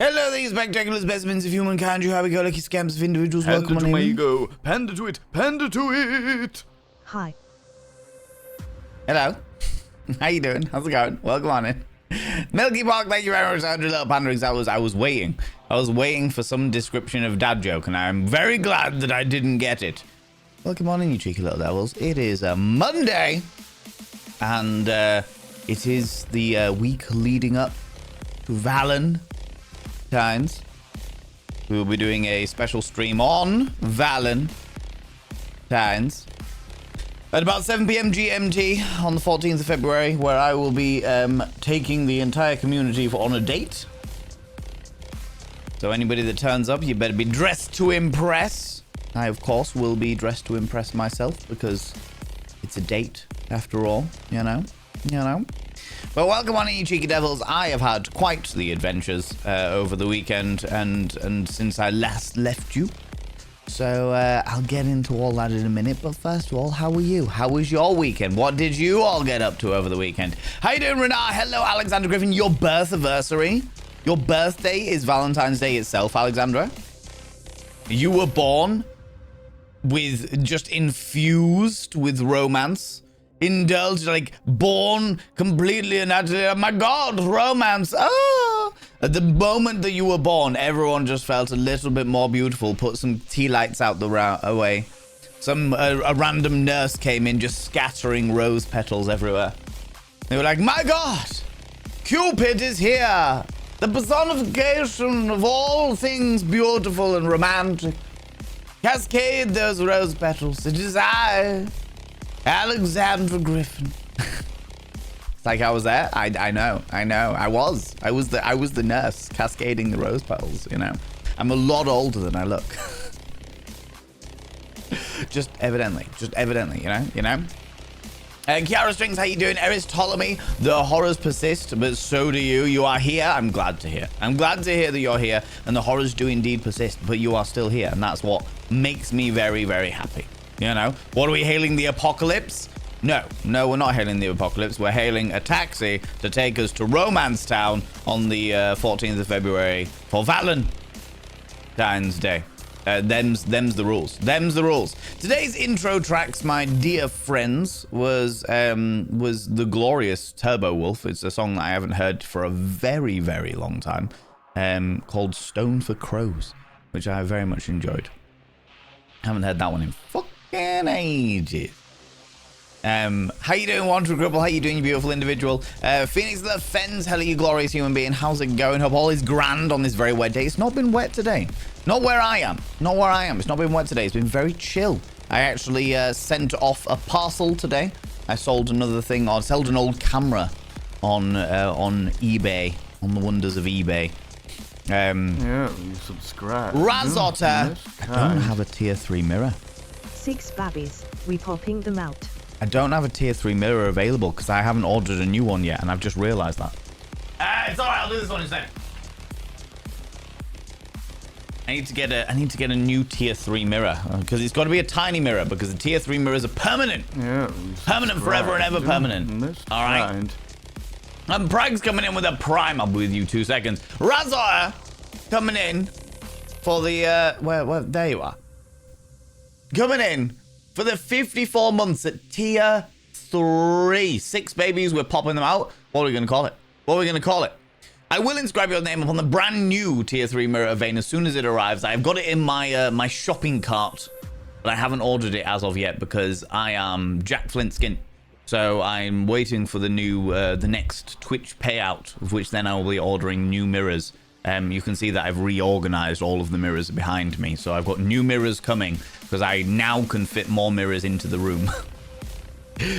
Hello, these spectacular specimens of humankind, you happy-go-lucky scamps of individuals. Panda Welcome to on in. Mago. Panda to it. Panda to it. Hi. Hello. How you doing? How's it going? Welcome on in. Milky Park, thank you very much, Andrew Little Pandering. I was waiting. I was waiting for some description of dad joke, and I'm very glad that I didn't get it. Welcome on in, you cheeky little devils. It is a Monday, and it is the week leading up to Valentine's. We will be doing a special stream on Valentine's at about 7 p.m. GMT on the 14th of February, where I will be taking the entire community on a date. So anybody that turns up, you better be dressed to impress. I, of course, will be dressed to impress myself because it's a date, after all, you know. But welcome on, you cheeky devils. I have had quite the adventures over the weekend and since I last left you. So I'll get into all that in a minute. But first of all, how are you? How was your weekend? What did you all get up to over the weekend? How you doing, Renard? Hello, Alexandra Griffin. Your birth anniversary. Your birthday is Valentine's Day itself, Alexandra. You were born with just infused with romance. Indulged, like, born completely and utterly, oh my god, romance, oh! At the moment that you were born, everyone just felt a little bit more beautiful. Put some tea lights out the way. A random nurse came in just scattering rose petals everywhere. They were like, my god, Cupid is here! The personification of all things beautiful and romantic. Cascade those rose petals. It is I, Alexandra Griffin. It's like I was there. I know. I was the nurse cascading the rose petals, you know. I'm a lot older than I look. just evidently, you know. Kiara Strings, how you doing? Eris Ptolemy, the horrors persist, but so do you. You are here. I'm glad to hear. I'm glad to hear that you're here, and the horrors do indeed persist, but you are still here, and that's what makes me very, very happy. You know, what are we hailing, the apocalypse? No, we're not hailing the apocalypse. We're hailing a taxi to take us to Romance Town on the 14th of February for Valentine's Day. Them's the rules. Them's the rules. Today's intro tracks, my dear friends, was the glorious Turbo Wolf. It's a song that I haven't heard for a very, very long time, called Stone for Crows, which I very much enjoyed. Haven't heard that one in fucking ages. How you doing, Wanderer Gribble? How you doing, you beautiful individual? Phoenix the Fens, hello, you glorious human being. How's it going? Hope all is grand on this very wet day. It's not been wet today. Not where I am. It's not been wet today. It's been very chill. I actually sent off a parcel today. I sold another thing. I sold an old camera on eBay, on the wonders of eBay. Yeah, you subscribe. Razotter. I don't have a tier 3 mirror. 6 babbies. We popping them out. I don't have a tier 3 mirror available because I haven't ordered a new one yet, and I've just realized that. It's alright, I'll do this one instead. I need to get a new tier 3 mirror because it's got to be a tiny mirror because the tier 3 mirrors are permanent. Yeah, permanent forever and ever permanent. Alright. And Prag's coming in with a prime. I'll be with you 2 seconds. Razor coming in for the where there you are. Coming in for the 54 months at tier 3. 6 babies, we're popping them out. What are we gonna call it? I will inscribe your name upon the brand new tier 3 mirror vein as soon as it arrives. I've got it in my my shopping cart, but I haven't ordered it as of yet because I am Jack Flintskin. So I'm waiting for the next Twitch payout, of which then I will be ordering new mirrors. You can see that I've reorganized all of the mirrors behind me. So I've got new mirrors coming because I now can fit more mirrors into the room.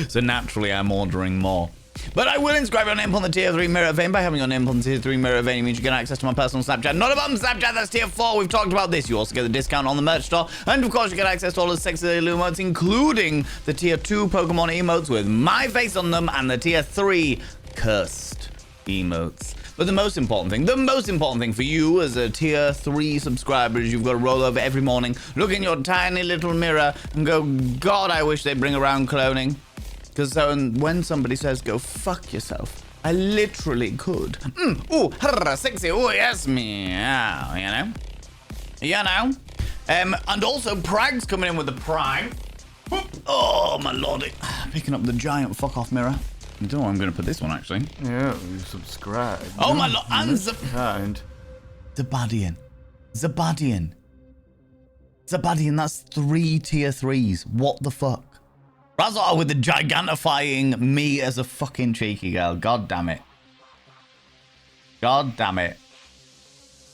So naturally I'm ordering more. But I will inscribe your name upon the tier 3 mirror vein. By having your name upon the tier 3 mirror vein, it means you get access to my personal Snapchat. Not a bum Snapchat, that's tier 4. We've talked about this. You also get the discount on the merch store. And of course, you get access to all the sexy little emotes, including the tier 2 Pokemon emotes with my face on them and the tier 3 cursed emotes. But the most important thing for you as a tier 3 subscriber is you've got to roll over every morning, look in your tiny little mirror and go, God, I wish they'd bring around cloning. Because when somebody says, go fuck yourself, I literally could. Sexy. Oh, yes, meow. You know. And also, Prag's coming in with the Prime. Oh, my lordy. Picking up the giant fuck off mirror. I don't know where I'm going to put this one, actually. Yeah, you subscribe. Oh, my lord. And kind. Zabadian. Zabadian, that's 3 tier 3s. What the fuck? Razor with the gigantifying me as a fucking cheeky girl. God damn it. God damn it.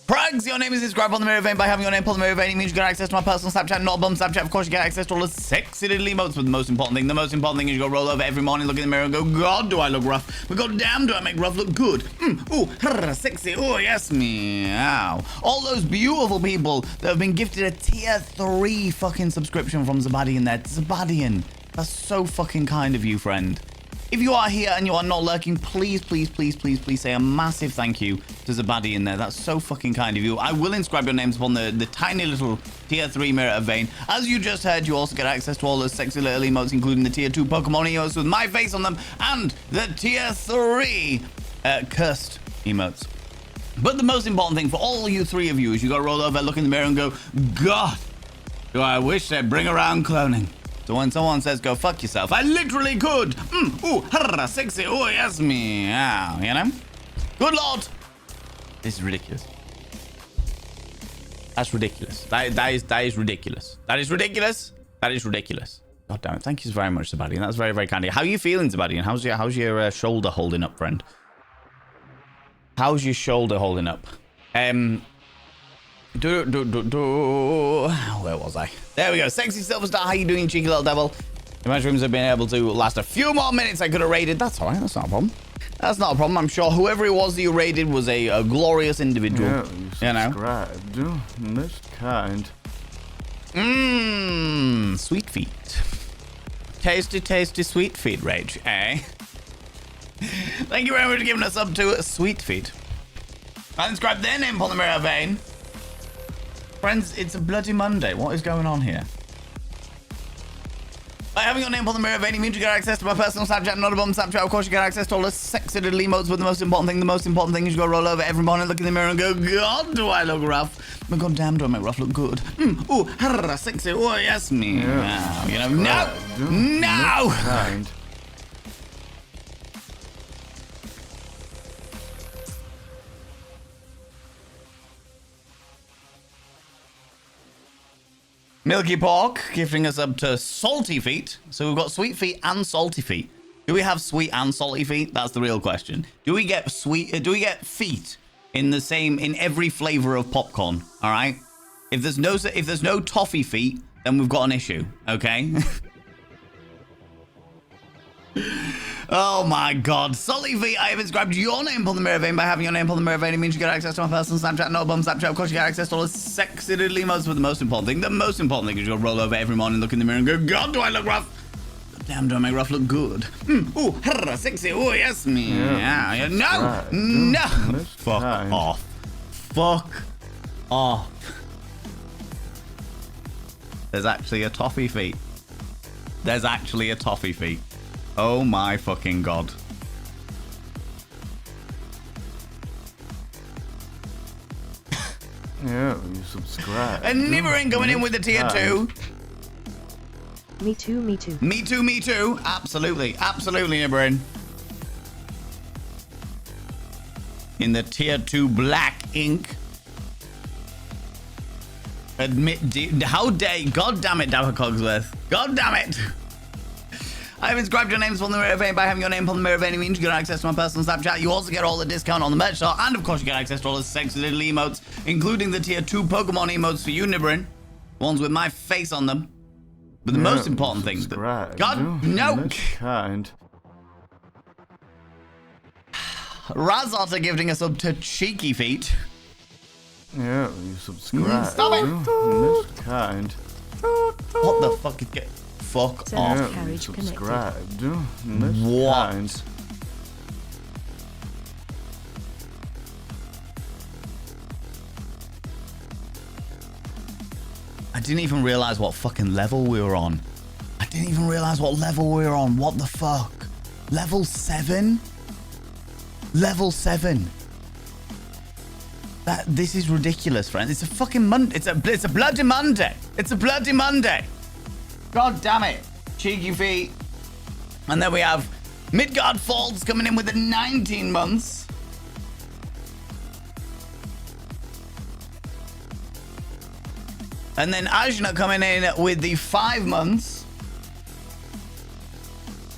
Prags, your name is inscribed on the mirror vein. By having your name on the mirror vein, it means you get access to my personal Snapchat, not bum Snapchat. Of course, you get access to all the sexy little emotes. But the most important thing is you go roll over every morning, look in the mirror and go, God, do I look rough? But god damn, do I make rough look good? Sexy. Oh, yes, meow. All those beautiful people that have been gifted a tier 3 fucking subscription from Zabadian there. Zabadian, that's so fucking kind of you, friend. If you are here and you are not lurking, please say a massive thank you to Zabadi in there. That's so fucking kind of you. I will inscribe your names upon the tiny little tier 3 mirror of vein. As you just heard, you also get access to all those sexy little emotes, including the tier 2 Pokemon emotes with my face on them and the tier 3 cursed emotes. But the most important thing for all you 3 of you is you got to roll over, look in the mirror and go, God, do I wish they'd bring around cloning. So when someone says, go fuck yourself, I literally could. Sexy. Oh, yes, meow. You know? Good Lord. This is ridiculous. That's ridiculous. That is ridiculous. That is ridiculous. That is ridiculous. God damn it. Thank you very much, Zabadian. That's very, very kind of you. How are you feeling, Zabadian? How's your shoulder holding up, friend? How's your shoulder holding up? Where was I? There we go. Sexy Silver Star, how you doing, cheeky little devil? If my streams have been able to last a few more minutes, I could have raided. That's all right. That's not a problem. That's not a problem. I'm sure whoever it was that you raided was a glorious individual. Yeah, you subscribed. This kind. Sweet feet. Tasty sweet feet, Rage, eh? Thank you very much for giving us up to Sweet Feet. I inscribed their name upon the mirror vein. Friends, it's a bloody Monday. What is going on here? By having your name on the mirror vein, it means you get access to my personal Snapchat, not a bum Snapchat. Of course, you get access to all the sexy little emotes, but the most important thing is you go roll over every morning, look in the mirror and go, God, do I look rough? But god damn, do I make rough look good? Sexy. Oh, yes, me. Yeah. You know, no! Kind. Milky Pork gifting us up to Salty Feet. So we've got Sweet Feet and Salty Feet. Do we have sweet and salty feet? That's the real question. Do we get feet in every flavor of popcorn? All right. If there's no toffee feet, then we've got an issue. Okay. Oh my God. Salty Feet, I have inscribed your name on the mirror vein. By having your name on the mirror vein, it means you get access to my personal Snapchat, not a bum Snapchat. Of course, you get access to all the sexy little emotes, but the most important thing is you'll roll over every morning, look in the mirror and go, God, do I look rough? Damn, do I make rough look good? Sexy. Oh, yes, me. Yeah. No. Fuck off. Fuck off. There's actually a toffee feet. Oh my fucking God. Yeah, you subscribe. And Nibbering coming in with the tier 2. Me too. Me too. Absolutely, Nibbering. In the tier 2 black ink. How dare, God damn it, Dapper Cogsworth. God damn it. I have inscribed your names on the mirror vein. By having your name on the mirror vein, it means you get access to my personal Snapchat. You also get all the discount on the merch store. And of course, you get access to all the sexy little emotes, including the tier 2 Pokemon emotes for you, Nibbering. Ones with my face on them. But the most important thing... God, no! Kind. Razotter gifting us up to Cheeky Feet. Yeah, you subscribe. Stop it! This kind. What the fuck is get? Fuck off. Yeah, you subscribe. This What? Kind. I didn't even realize what fucking level we were on. What the fuck? Level 7? Level 7. This is ridiculous, friends. It's a fucking Monday. It's a bloody Monday. It's a bloody Monday. God damn it. Cheeky feet. And then we have Midgard Falls coming in with the 19 months. And then Ajna coming in with the 5 months.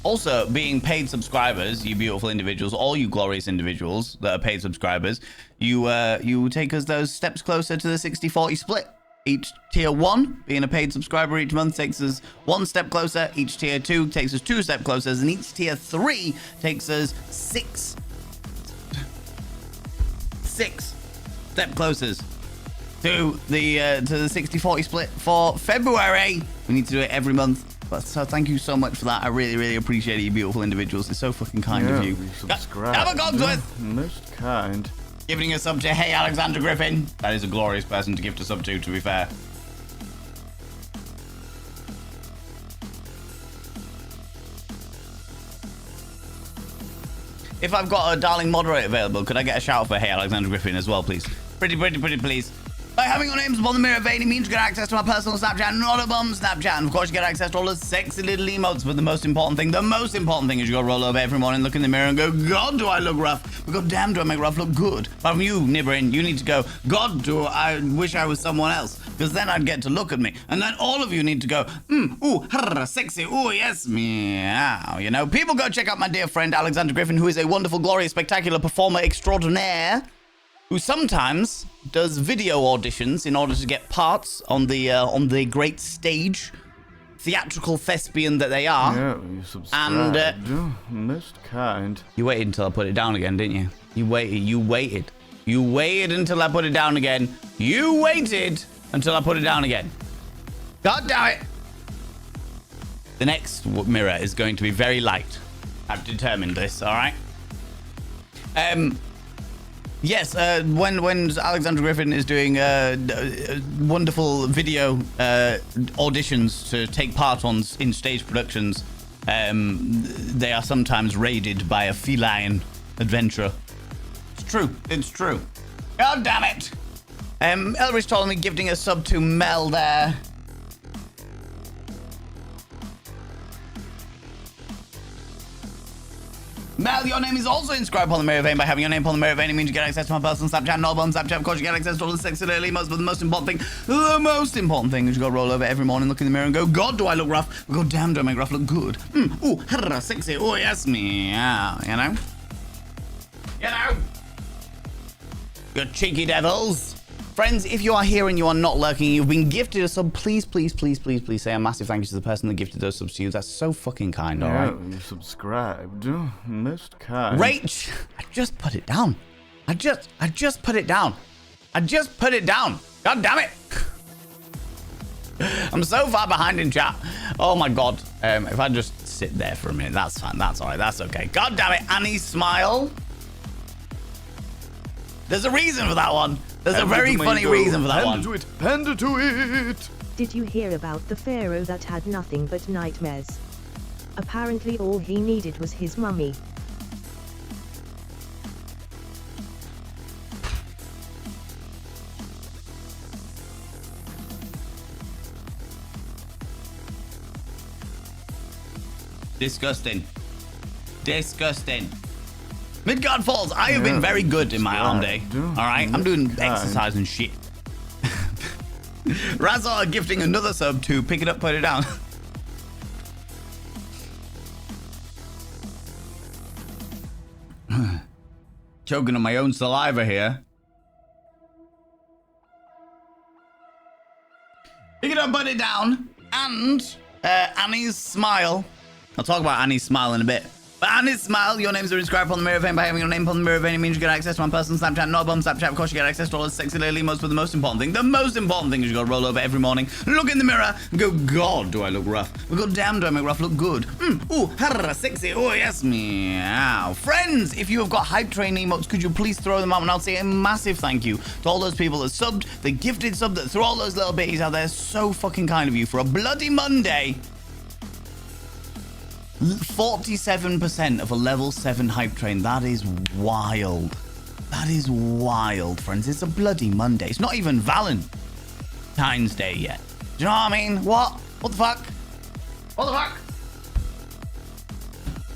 Also, being paid subscribers, you beautiful individuals, all you glorious individuals that are paid subscribers, you take us those steps closer to the 60-40 split. Each tier 1, being a paid subscriber each month, takes us 1 step closer. Each tier 2 takes us 2 steps closer. And each tier 3 takes us 6 step closer to the 60-40 split for February. We need to do it every month. So thank you so much for that. I really, really appreciate it, you beautiful individuals. It's so fucking kind of you. Subscribe. Have a Cogsworth! Most kind. Giving a sub to Hey Alexander Griffin. That is a glorious person to gift a sub to be fair. If I've got a darling moderator available, could I get a shout out for Hey Alexander Griffin as well, please? Pretty, please. By having your names upon the mirror vein, it means you get access to my personal Snapchat, not a bum Snapchat. And of course, you get access to all the sexy little emotes. But the most important thing is you gotta roll over every morning, look in the mirror and go, God, do I look rough? But God damn, do I make rough look good? But from you, Nibrin, you need to go, God, do I wish I was someone else? Because then I'd get to look at me. And then all of you need to go, ooh, sexy, ooh, yes, meow. You know, people go check out my dear friend, Alexander Griffin, who is a wonderful, glorious, spectacular performer extraordinaire, who sometimes does video auditions in order to get parts on the great stage, theatrical thespian that they are. Yeah, you subscribed. And most kind. You waited until I put it down again, didn't you? You waited until I put it down again. You waited until I put it down again. God damn it! The next mirror is going to be very light. I've determined this. All right. Yes, when Alexander Griffin is doing wonderful video auditions to take part in stage productions, they are sometimes raided by a feline adventurer. It's true. God damn it! Elrich told me gifting a sub to Mel there. Mel, your name is also inscribed upon the mirror vein. By having your name upon the mirror vein, it means you get access to my personal Snapchat, not on Snapchat. Of course, you get access to all the sexy little emotes, but the most important thing is you gotta roll over every morning, look in the mirror and go, God, do I look rough? God damn, do I make rough look good? Ooh, sexy, oh yes, meow, you know? You cheeky devils. Friends, if you are here and you are not lurking, you've been gifted a sub, please say a massive thank you to the person that gifted those subs to you. That's so fucking kind, alright? You subscribed. Most kind. Rach, I just put it down. I just put it down. God damn it. I'm so far behind in chat. Oh my God. If I just sit there for a minute, that's fine. That's alright. That's okay. God damn it. Annie Smile. There's a reason for that one. There's a very funny reason for that one. Panda to it. Did you hear about the pharaoh that had nothing but nightmares? Apparently all he needed was his mummy. Disgusting. Midgard Falls, I have been very good in my arm day. Alright, I'm doing exercise and shit. Razor gifting another sub to pick it up, put it down. Choking on my own saliva here. Pick it up, put it down. And Annie's Smile. I'll talk about Annie's Smile in a bit. But Annie's Smile, your names are inscribed upon the mirror vein. By having your name upon the mirror vein, it means you get access to my personal Snapchat, not on Snapchat. Of course, you get access to all the sexy little emotes, but the most important thing is you gotta roll over every morning, look in the mirror, and go, God, do I look rough? God damn, do I make rough look good? Ooh, sexy, oh yes, meow. Friends, if you have got hype train emotes, could you please throw them out? And I'll say a massive thank you to all those people that subbed, the gifted sub that threw all those little bitties out there. So fucking kind of you for a bloody Monday. 47% of a level 7 hype train. That is wild. That is wild, friends. It's a bloody Monday. It's not even Valentine's Day yet. Do you know what I mean? What? What the fuck? What the fuck?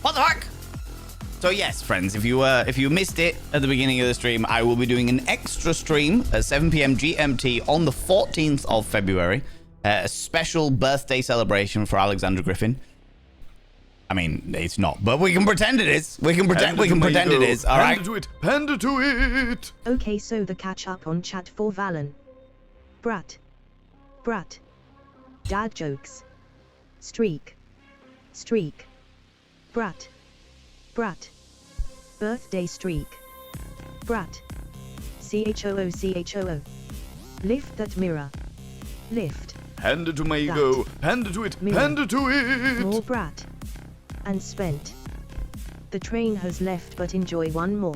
What the fuck? So yes, friends, if you missed it at the beginning of the stream, I will be doing an extra stream at 7 p.m. GMT on the 14th of February. A special birthday celebration for Alexander Griffin. I mean, it's not, but we can pretend it is. We can pretend it is. All right. Panda to it. Panda to it. Okay, so the catch up on chat for Valen. Brat. Dad jokes. Streak. Brat. Birthday streak. Brat. CHOO. Lift that mirror. Lift. Panda to my ego. Panda to it. Mirror. Panda to it. More brat. And spent. The train has left, but enjoy one more.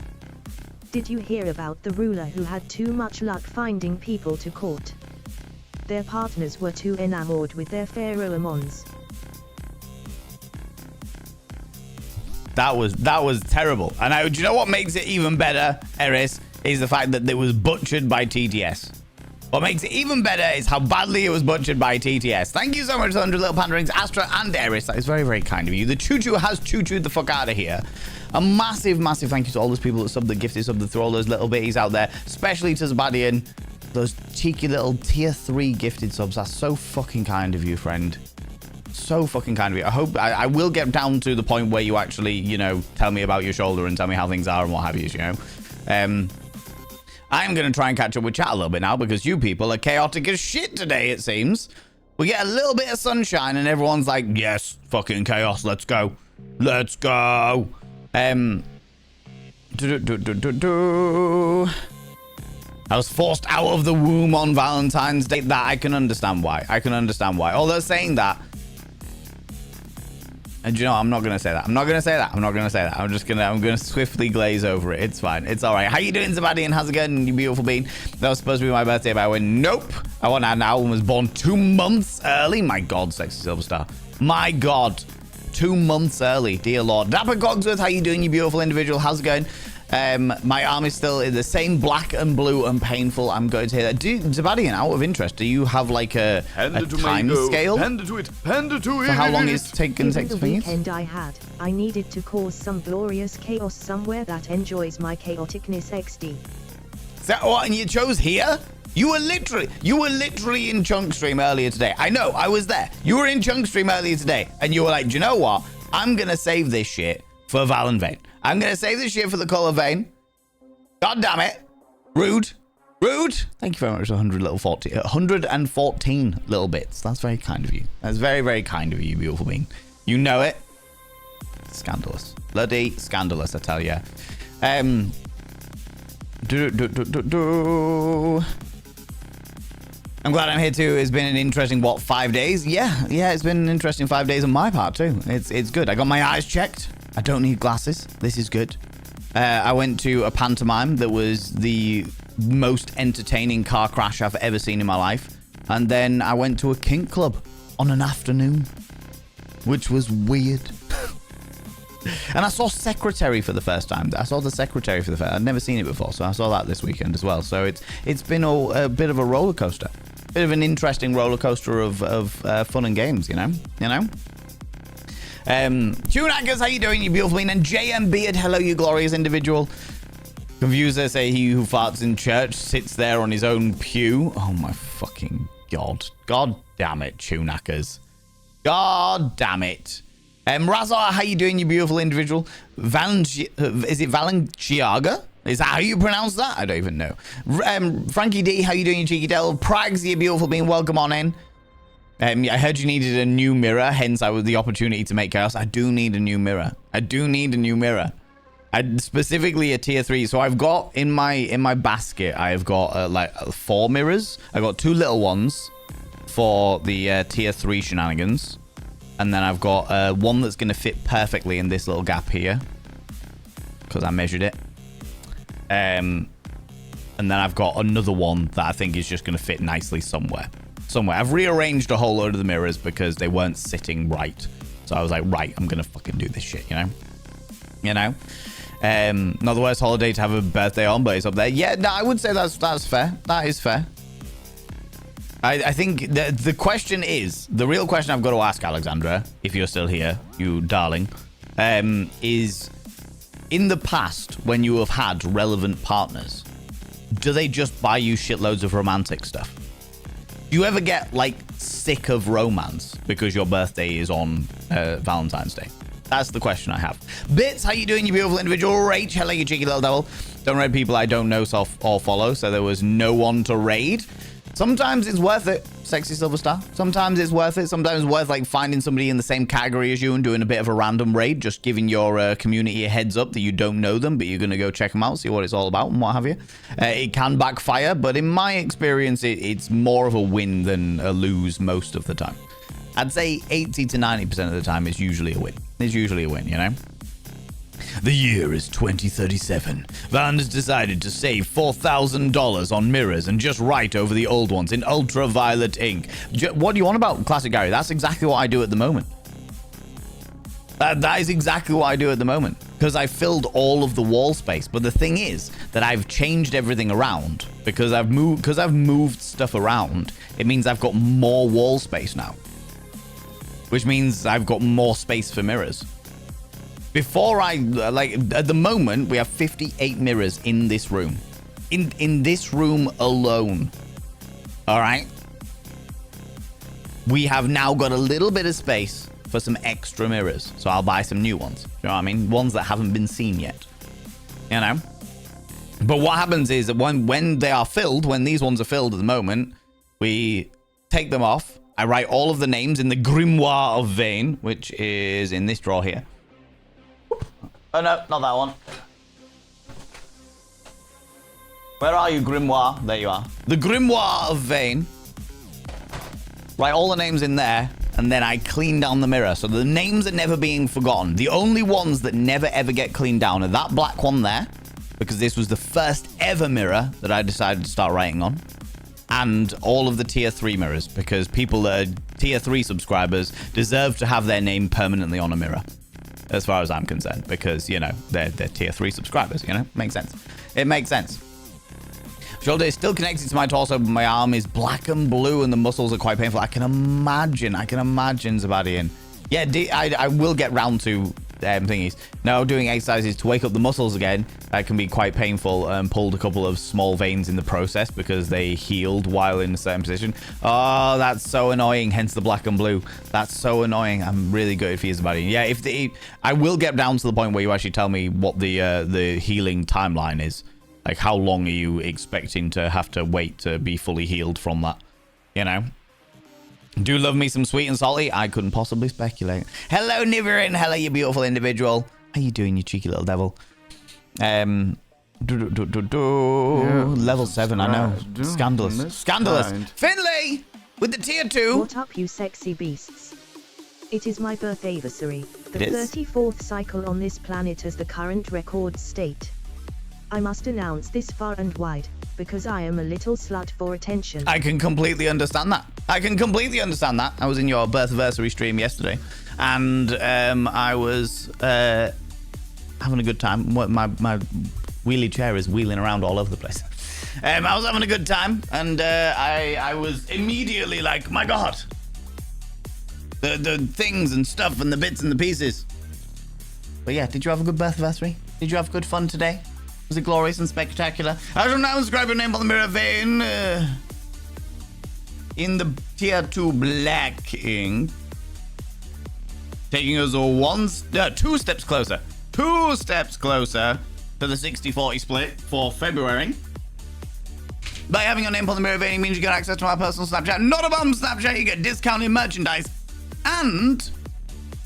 Did you hear about the ruler who had too much luck finding people to court? Their partners were too enamored with their pheromones. That was terrible. And do you know what makes it even better, Eris, is the fact that it was butchered by TTS. What makes it even better is how badly it was butchered by TTS. Thank you so much, 100 Little Panda Rings, Astra and Eris. That is very, very kind of you. The choo-choo has choo-chooed the fuck out of here. A massive, massive thank you to all those people that subbed, that gifted subbed, through all those little bitties out there, especially to Zabadian. Those cheeky little tier 3 gifted subs. That's so fucking kind of you, friend. So fucking kind of you. I hope I will get down to the point where you actually, you know, tell me about your shoulder and tell me how things are and what have you know. I'm going to try and catch up with chat a little bit now because you people are chaotic as shit today, it seems. We get a little bit of sunshine and everyone's like, yes, fucking chaos, let's go. Let's go. I was forced out of the womb on Valentine's Day. That I can understand why. Although saying that, and you know, I'm not gonna say that. I'm gonna swiftly glaze over it. It's fine. It's all right. How you doing, Zabadian? How's it going, you beautiful bean? That was supposed to be my birthday, but I went, nope. I want an album was born 2 months early. My God, sexy silver star. My God, 2 months early. Dear Lord. Dapper Cogsworth, how you doing, you beautiful individual? How's it going? My arm is still in the same black and blue and painful. I'm going to hear that. Zabadian, out of interest, do you have like a time scale? Panda to it. Panda to it. For how long it's taken to take the fingers? weekend I needed to cause some glorious chaos somewhere that enjoys my chaoticness XD. Is that what? And you chose here? You were literally in Chunk Stream earlier today. I know, I was there. You were in Chunk Stream earlier today, and you were like, do you know what? I'm gonna save this shit for Valen Vein. I'm gonna save this shit for the color vein. God damn it. Rude. Thank you very much for 114 little bits. That's very kind of you. That's very, very kind of you, beautiful being. You know it. Scandalous. Bloody scandalous, I tell you. I'm glad I'm here too. It's been an interesting, 5 days? Yeah, it's been an interesting 5 days on my part too. It's good. I got my eyes checked. I don't need glasses. This is good. I went to a pantomime that was the most entertaining car crash I've ever seen in my life. And then I went to a kink club on an afternoon, which was weird. And I saw Secretary for the first time. I'd never seen it before, so I saw that this weekend as well. So it's been a bit of a roller coaster. Bit of an interesting roller coaster of fun and games, you know? Tunackers, how you doing, you beautiful bean? And JM Beard, hello, you glorious individual. Confuser say he who farts in church sits there on his own pew. Oh my fucking God. God damn it, Tunackers. God damn it. Razar, how you doing, you beautiful individual? Is it Valenciaga? Is that how you pronounce that? I don't even know. Frankie D, how you doing, you cheeky devil? Prags, you beautiful being. Welcome on in. I heard you needed a new mirror, hence I was the opportunity to make chaos. I do need a new mirror. Specifically a tier 3. So I've got in my basket, I've got like 4 mirrors. I got 2 little ones for the tier 3 shenanigans. And then I've got one that's going to fit perfectly in this little gap here, because I measured it. And then I've got another one that I think is just going to fit nicely somewhere. I've rearranged a whole load of the mirrors because they weren't sitting right. So I was like, right, I'm gonna fucking do this shit, you know? You know? Not the worst holiday to have a birthday on, but it's up there. Yeah, no, I would say that's fair. That is fair. I think the question is, the real question I've got to ask, Alexandra, if you're still here, you darling, is in the past, when you have had relevant partners, do they just buy you shitloads of romantic stuff? Do you ever get, like, sick of romance because your birthday is on Valentine's Day? That's the question I have. Bits, how you doing, you beautiful individual? Rach, hello, you cheeky little devil. Don't raid people I don't know or follow, so there was no one to raid. Sometimes it's worth it, sexy silver star. Sometimes it's worth it. Sometimes it's worth like finding somebody in the same category as you and doing a bit of a random raid, just giving your community a heads up that you don't know them, but you're going to go check them out, see what it's all about and what have you. It can backfire, but in my experience, it's more of a win than a lose most of the time. I'd say 80 to 90% of the time it's usually a win. It's usually a win, you know? The year is 2037. Van has decided to save $4,000 on mirrors and just write over the old ones in ultraviolet ink. What do you want about Classic Gary? That's exactly what I do at the moment. That is exactly what I do at the moment. Because I filled all of the wall space. But the thing is that I've changed everything around. Because I've moved stuff around. It means I've got more wall space now. Which means I've got more space for mirrors. Before at the moment, we have 58 mirrors in this room. In this room alone. All right? We have now got a little bit of space for some extra mirrors. So I'll buy some new ones. You know what I mean? Ones that haven't been seen yet. You know? But what happens is that when they are filled, when these ones are filled at the moment, we take them off. I write all of the names in the Grimoire of Vane, which is in this drawer here. Oh, no, not that one. Where are you, Grimoire? There you are. The Grimoire of Vane. Write all the names in there, and then I clean down the mirror. So the names are never being forgotten. The only ones that never, ever get cleaned down are that black one there, because this was the first ever mirror that I decided to start writing on, and all of the tier 3 mirrors, because people that are tier 3 subscribers deserve to have their name permanently on a mirror. As far as I'm concerned, because, you know, they're tier 3 subscribers, you know? Makes sense. It makes sense. Shoulder is still connected to my torso, but my arm is black and blue and the muscles are quite painful. I can imagine, Zabadian. Yeah, I will get round to thingies. Now, doing exercises to wake up the muscles again, that can be quite painful. Pulled a couple of small veins in the process because they healed while in a certain position. Oh, that's so annoying. Hence the black and blue. That's so annoying. I'm really good for you, Zabadian. Yeah, I will get down to the point where you actually tell me what the healing timeline is. Like, how long are you expecting to have to wait to be fully healed from that? You know? Do love me some sweet and salty? I couldn't possibly speculate. Hello, Niverin. Hello, you beautiful individual. How you doing, you cheeky little devil? Level 7, I know. Scandalous. Scandalous. Finley! With the tier 2. What up, you sexy beasts? It is my birthday-versary. The 34th cycle on this planet as the current record state. I must announce this far and wide, because I am a little slut for attention. I can completely understand that. I was in your birthversary stream yesterday, and I was having a good time. My wheelie chair is wheeling around all over the place. I was having a good time, and I was immediately like, my God, the things and stuff and the bits and the pieces. But yeah, did you have a good birthversary? Did you have good fun today? Was it glorious and spectacular? I shall now inscribe your name on the mirror vein in the tier 2 black ink, taking us 2 steps closer. 2 steps closer to the 60-40 split for February. By having your name on the mirror vein means you get access to my personal Snapchat. Not a bum Snapchat, you get discounted merchandise. And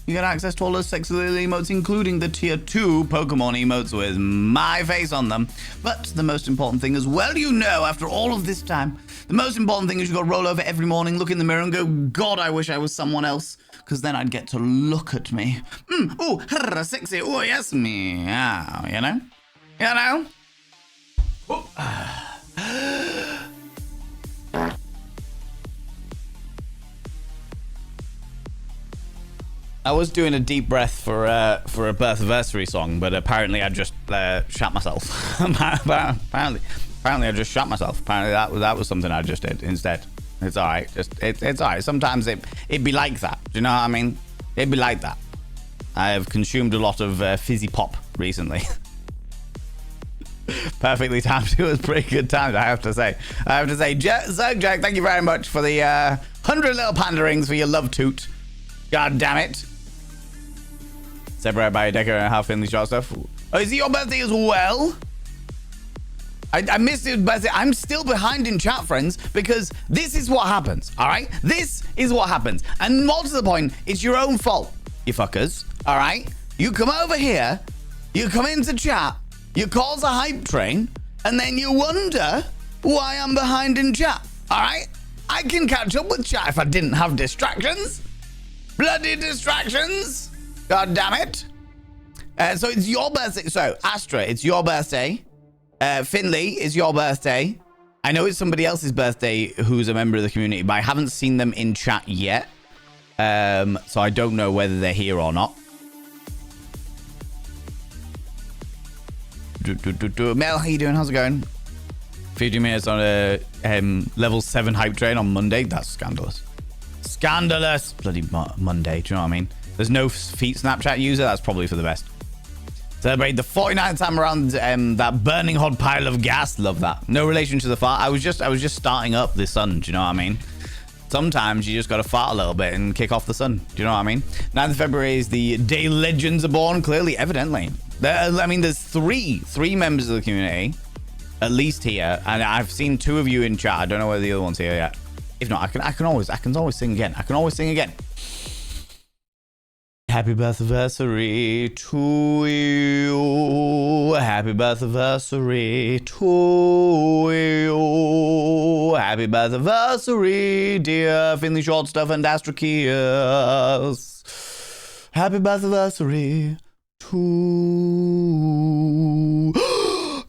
you get access to all those sexy little emotes, including the tier 2 Pokemon emotes with my face on them. But the most important thing as well, you know, after all of this time, the most important thing is you got to roll over every morning, look in the mirror and go, God, I wish I was someone else. Because then I'd get to look at me. Oh, sexy. Oh, yes, me. Yeah, you know? You know? Oh. I was doing a deep breath for a birthversary song, but apparently I just shot myself. apparently I just shot myself. Apparently that was something I just did instead. It's all right. It's all right. Sometimes it'd be like that. Do you know what I mean? It'd be like that. I have consumed a lot of fizzy pop recently. Perfectly timed. It was pretty good timed, I have to say. Zerg Jack, thank you very much for the 100 little panderings for your love toot. God damn it. Separated by a decade and a half in the short stuff. Oh, is it your birthday as well? I missed it, but I'm still behind in chat, friends, because this is what happens, all right? This is what happens. And more to the point, it's your own fault, you fuckers, all right? You come over here, you come into chat, you cause a hype train, and then you wonder why I'm behind in chat, all right? I can catch up with chat if I didn't have distractions. Bloody distractions. God damn it. So it's your birthday. So, Astra, it's your birthday. Finley, it's your birthday. I know it's somebody else's birthday who's a member of the community, but I haven't seen them in chat yet. So I don't know whether they're here or not. Mel, how you doing? How's it going? 50 minutes on a level 7 hype train on Monday. That's scandalous. Scandalous. Bloody Monday. Do you know what I mean? There's no feet Snapchat user. That's probably for the best. Celebrate the 49th time around that burning hot pile of gas. Love that. No relation to the fart. I was just starting up the sun. Do you know what I mean? Sometimes you just got to fart a little bit and kick off the sun. Do you know what I mean? 9th of February is the day legends are born. Clearly, evidently. I mean, there's three members of the community, at least here, and I've seen 2 of you in chat. I don't know whether the other one's here yet. If not, I can always sing again. I can always sing again. Happy birthday to you. Happy birthday to you. Happy birthday, dear Finley Short Stuff and Astrakias. Happy birthday to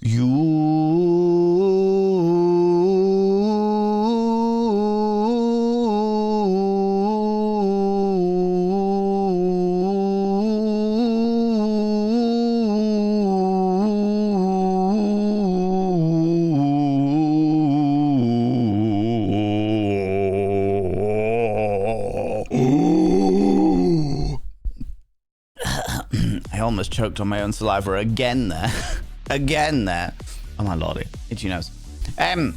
you. I almost choked on my own saliva again there. Again there. Oh my lordy. Itchy nose. There's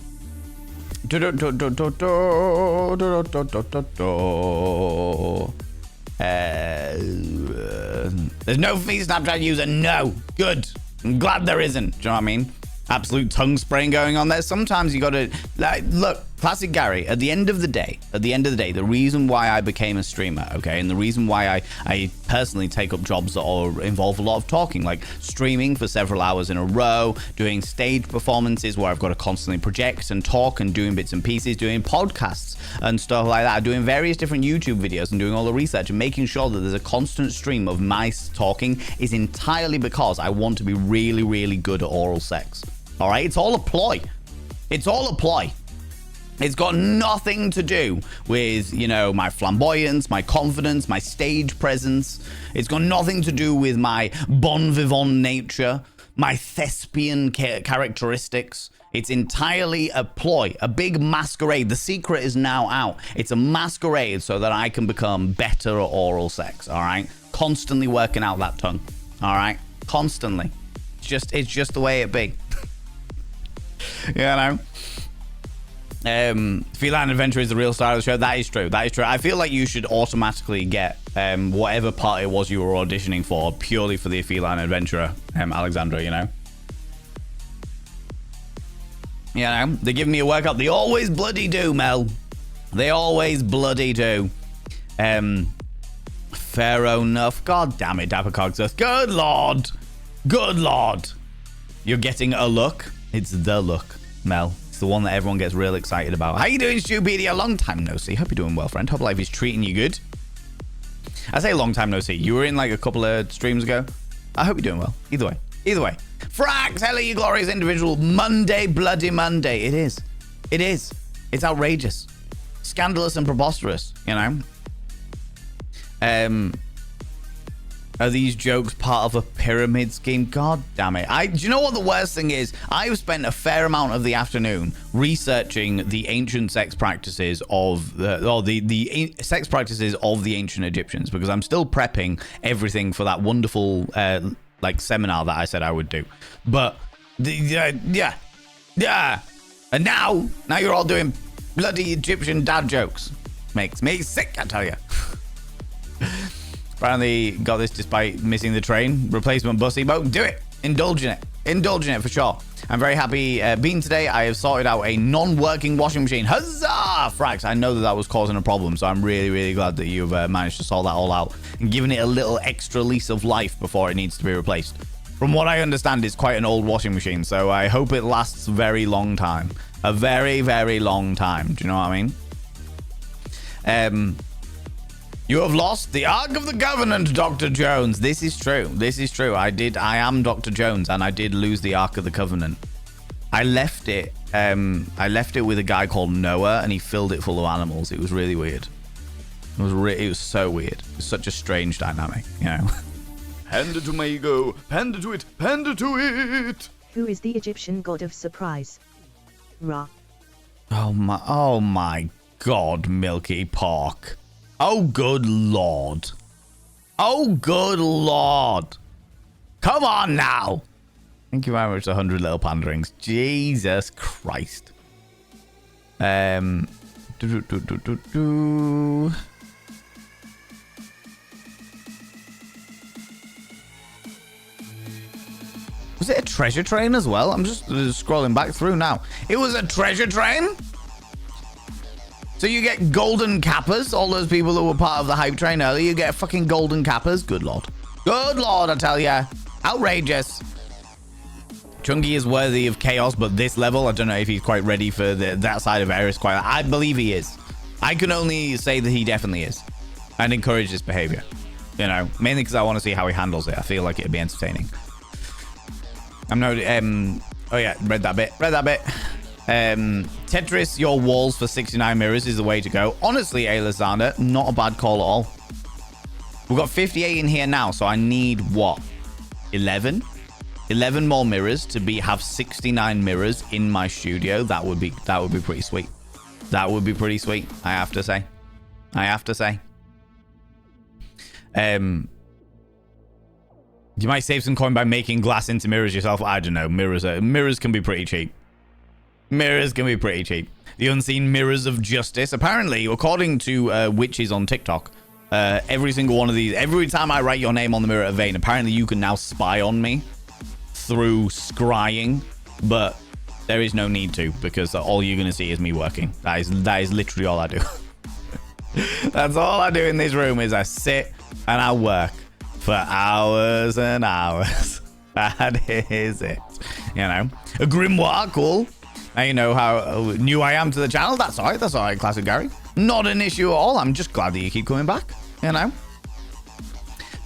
no free Snapchat user. No. Good. I'm glad there isn't. Do you know what I mean? Absolute tongue spraying going on there. Sometimes you gotta, like, look, classic Gary, at the end of the day, the reason why I became a streamer, okay, and the reason why I personally take up jobs that involve a lot of talking, like streaming for several hours in a row, doing stage performances where I've got to constantly project and talk and doing bits and pieces, doing podcasts and stuff like that, doing various different YouTube videos and doing all the research and making sure that there's a constant stream of my talking is entirely because I want to be really, really good at oral sex. All right, it's all a ploy. It's all a ploy. It's got nothing to do with, you know, my flamboyance, my confidence, my stage presence. It's got nothing to do with my bon vivant nature, my thespian characteristics. It's entirely a ploy, a big masquerade. The secret is now out. It's a masquerade so that I can become better at oral sex, all right? Constantly working out that tongue, all right? Constantly. It's just the way it be. You know? Feline Adventure is the real star of the show. That is true. That is true. I feel like you should automatically get whatever part it was you were auditioning for purely for the Feline Adventurer, Alexandra, you know? You know? They give me a workout. They always bloody do, Mel. They always bloody do. Fair enough. God damn it, Dapper Cogsworth. Good lord. Good lord. You're getting a look. It's the look, Mel. It's the one that everyone gets real excited about. How you doing, Stupedia? Long time no see. Hope you're doing well, friend. Hope life is treating you good. I say long time no see. You were in like a couple of streams ago. I hope you're doing well. Either way. Either way. Frax, hello, you glorious individual. Monday, bloody Monday. It is. It is. It's outrageous. Scandalous and preposterous, you know? Are these jokes part of a pyramid scheme? God damn it. Do you know what the worst thing is? I've spent a fair amount of the afternoon researching the ancient sex practices of the sex practices of the ancient Egyptians, because I'm still prepping everything for that wonderful like seminar that I said I would do. But yeah. And now you're all doing bloody Egyptian dad jokes. Makes me sick, I tell you. Apparently got this despite missing the train. Replacement bus emote. Do it. Indulge in it for sure. I'm very happy being today. I have sorted out a non-working washing machine. Huzzah! Frax, I know that was causing a problem, so I'm really, really glad that you've managed to sort that all out and given it a little extra lease of life before it needs to be replaced. From what I understand, it's quite an old washing machine, so I hope it lasts a very long time. A very, very long time. Do you know what I mean? You have lost the Ark of the Covenant, Dr. Jones. This is true. I am Dr. Jones, and I did lose the Ark of the Covenant. I left it with a guy called Noah, and he filled it full of animals. It was really weird. It was so weird. It was such a strange dynamic, you know. Panda to my ego. Panda to it. Panda to it. Who is the Egyptian god of surprise? Ra. Oh my God, Milky Pork. Oh, good Lord. Come on now. Thank you very much for 100 little panderings. Jesus Christ. Was it a treasure train as well? I'm just scrolling back through now. It was a treasure train? So you get golden cappers, all those people that were part of the hype train earlier, you get fucking golden cappers. Good Lord. Good Lord, I tell ya. Outrageous. Chunky is worthy of chaos, but this level, I don't know if he's quite ready for that side of Ares. I believe he is. I can only say that he definitely is. And encourage this behavior. You know, mainly because I want to see how he handles it. I feel like it'd be entertaining. I'm no, oh yeah, read that bit. Tetris your walls for 69 mirrors is the way to go. Honestly, Alexander, not a bad call at all. We've got 58 in here now, so I need what? 11 more mirrors to have 69 mirrors in my studio. That would be pretty sweet. That would be pretty sweet, I have to say. You might save some coin by making glass into mirrors yourself. I don't know. Mirrors can be pretty cheap. The unseen mirrors of justice. Apparently, according to witches on TikTok, every single one of these, every time I write your name on the mirror of vein, apparently you can now spy on me through scrying, but there is no need to, because all you're going to see is me working. That is literally all I do. That's all I do in this room is I sit and I work for hours and hours. That is it. You know, a grimoire, cool. Now you know how new I am to the channel. That's all right, Classic Gary. Not an issue at all. I'm just glad that you keep coming back, you know.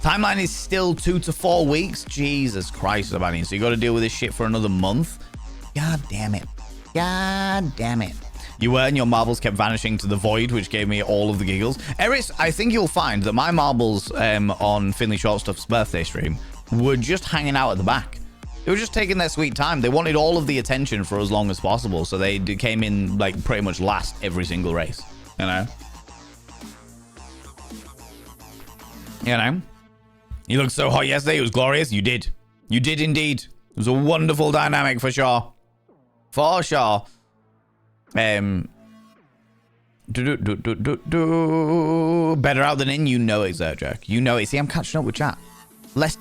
Timeline is still 2 to 4 weeks. Jesus Christ, Sabani. So you got to deal with this shit for another month. God damn it. You were, and your marbles kept vanishing to the void, which gave me all of the giggles. Eris, I think you'll find that my marbles on Finley Shortstuff's birthday stream were just hanging out at the back. They were just taking their sweet time. They wanted all of the attention for as long as possible, so they came in like pretty much last every single race, you know? You looked so hot yesterday. It was glorious. You did indeed. It was a wonderful dynamic for sure. Better out than in, you know it, Zerjak. You know it. See, I'm catching up with chat. Less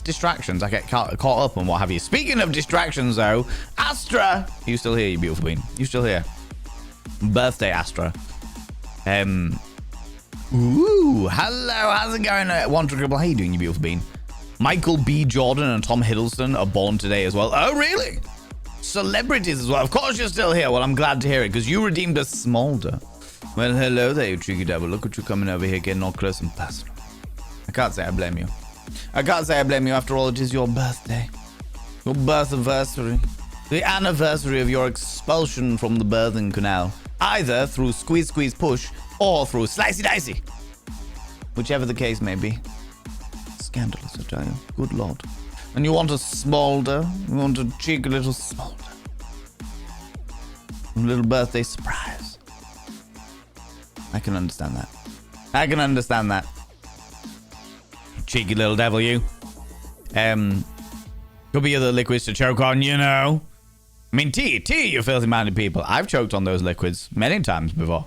distractions. I get caught up on what have you. Speaking of distractions, though, Astra, you still here, you beautiful bean? You still here? Birthday, Astra. Ooh, hello. How's it going? One Triple. How you doing, you beautiful bean? Michael B. Jordan and Tom Hiddleston are born today as well. Oh, really? Celebrities as well. Of course you're still here. Well, I'm glad to hear it, because you redeemed a smolder. Well, hello there, you cheeky devil. Look at you coming over here, getting all close and personal. I can't say I blame you. After all, it is your birthday. Your birth anniversary. The anniversary of your expulsion from the birthing canal. Either through squeeze, squeeze, push, or through slicey, dicey. Whichever the case may be. scandalous, I tell you. Good lord. And you want a smolder? You want a cheeky little smolder? A little birthday surprise. I can understand that. I can understand that. Cheeky little devil, you. Could be other liquids to choke on, you know. I mean, tea, you filthy-minded people. I've choked on those liquids many times before.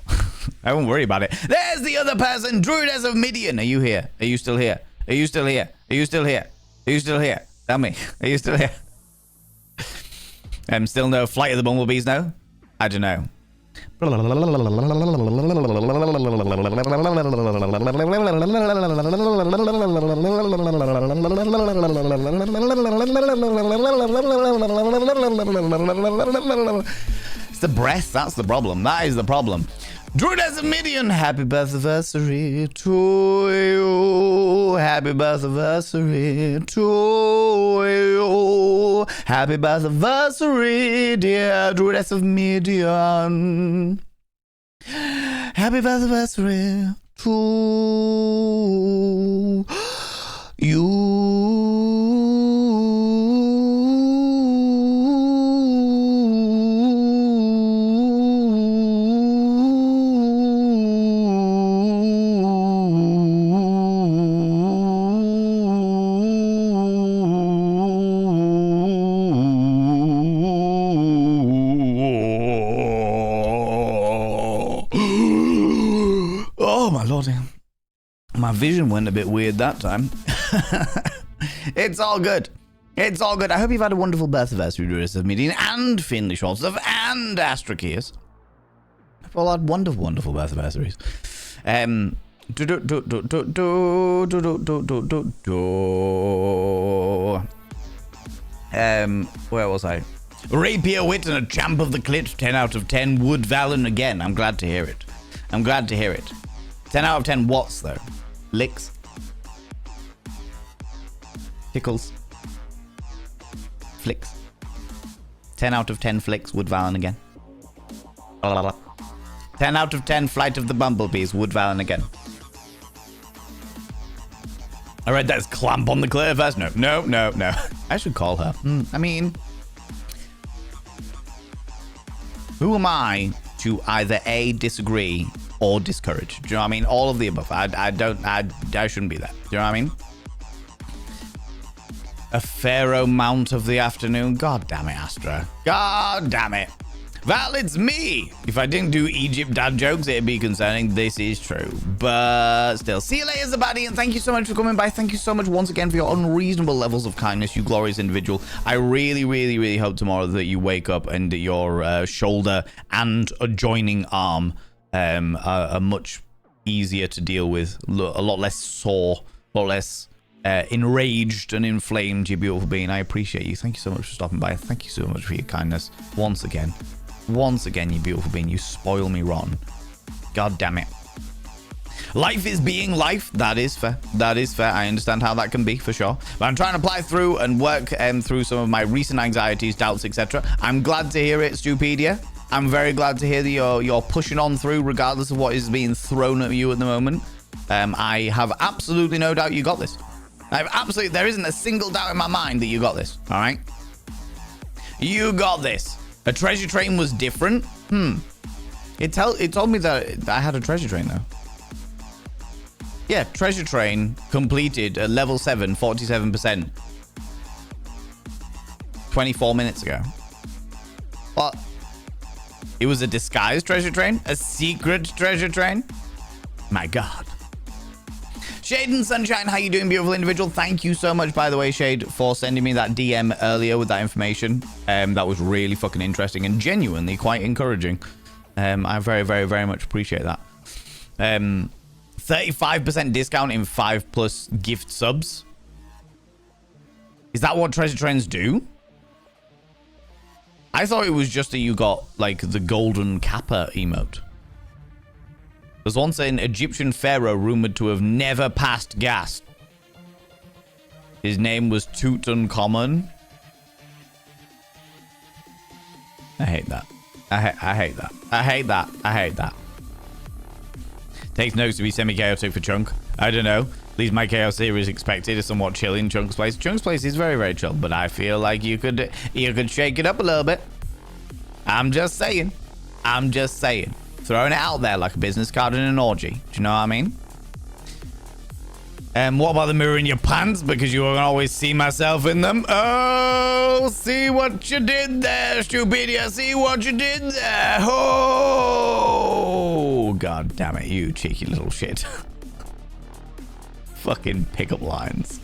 I won't worry about it. There's the other person, Druidess of Midian. Are you here? Are you still here? Are you still here? Are you still here? Are you still here? Tell me. Are you still here? Still no Flight of the Bumblebees, no? I don't know. It's the breath, that's the problem. That is the problem. Druidess of Midian, happy birthday to you. Happy birthday to you. Happy birthday, dear Druidess of Midian. Happy birthday to you. Oh my lord, my vision went a bit weird that time. It's all good. It's all good. I hope you've had a wonderful birthday, Druidess of Midian and Finley Schwartz and Astrakias. I've all had wonderful, wonderful birthdays. Where was I? Rapier wit and a champ of the clit. 10 out of 10. Wood Valen again. I'm glad to hear it. 10 out of 10 what's though? Licks? Tickles? Flicks? 10 out of 10 flicks. Wood Valen again. 10 out of 10 Flight of the Bumblebees. Wood Valen again. I read that as clamp on the clear first. No. I should call her. I mean, who am I to either A, disagree or discourage? Do you know what I mean? All of the above. I shouldn't be there. Do you know what I mean? A pharaoh mount of the afternoon. God damn it, Astra. God damn it. Val, it's me. If I didn't do Egypt dad jokes, it'd be concerning. This is true. But still. See you later, Zabadi, and thank you so much for coming by. Thank you so much once again for your unreasonable levels of kindness, you glorious individual. I really, really, really hope tomorrow that you wake up and your shoulder and adjoining arm are much easier to deal with. A lot less sore, a lot less enraged and inflamed, you beautiful being. I appreciate you. Thank you so much for stopping by. Thank you so much for your kindness. Once again, you beautiful being. You spoil me rotten. God damn it. Life is being life. That is fair. I understand how that can be, for sure. But I'm trying to apply through and work through some of my recent anxieties, doubts, etc. I'm glad to hear it, Stupedia. I'm very glad to hear that you're pushing on through regardless of what is being thrown at you at the moment. I have absolutely no doubt you got this. There isn't a single doubt in my mind that you got this. All right? You got this. A treasure train was different. It told me that I had a treasure train though. Yeah, treasure train completed at level 7, 47%. 24 minutes ago. What? It was a disguised treasure train? A secret treasure train? My God. Shade and Sunshine, how you doing, beautiful individual? Thank you so much, by the way, Shade, for sending me that DM earlier with that information. That was really fucking interesting and genuinely quite encouraging. I very, very, very much appreciate that. 35% discount in 5+ gift subs. Is that what treasure trains do? I thought it was just that you got, like, the golden kappa emote. There's once an Egyptian pharaoh rumored to have never passed gas. His name was Tutankhamun. I hate that. I hate that. I hate that. I hate that. Takes notes to be semi-chaotic for Chunk. I don't know. At least my chaos series expected is somewhat chill in Chunk's place. Chunk's place is very, very chill, but I feel like you could shake it up a little bit. I'm just saying. Throwing it out there like a business card in an orgy. Do you know what I mean? What about the mirror in your pants? Because you can always see myself in them. Oh, see what you did there, Stupidia. See what you did there. Oh, god damn it, you cheeky little shit. Fucking pickup lines.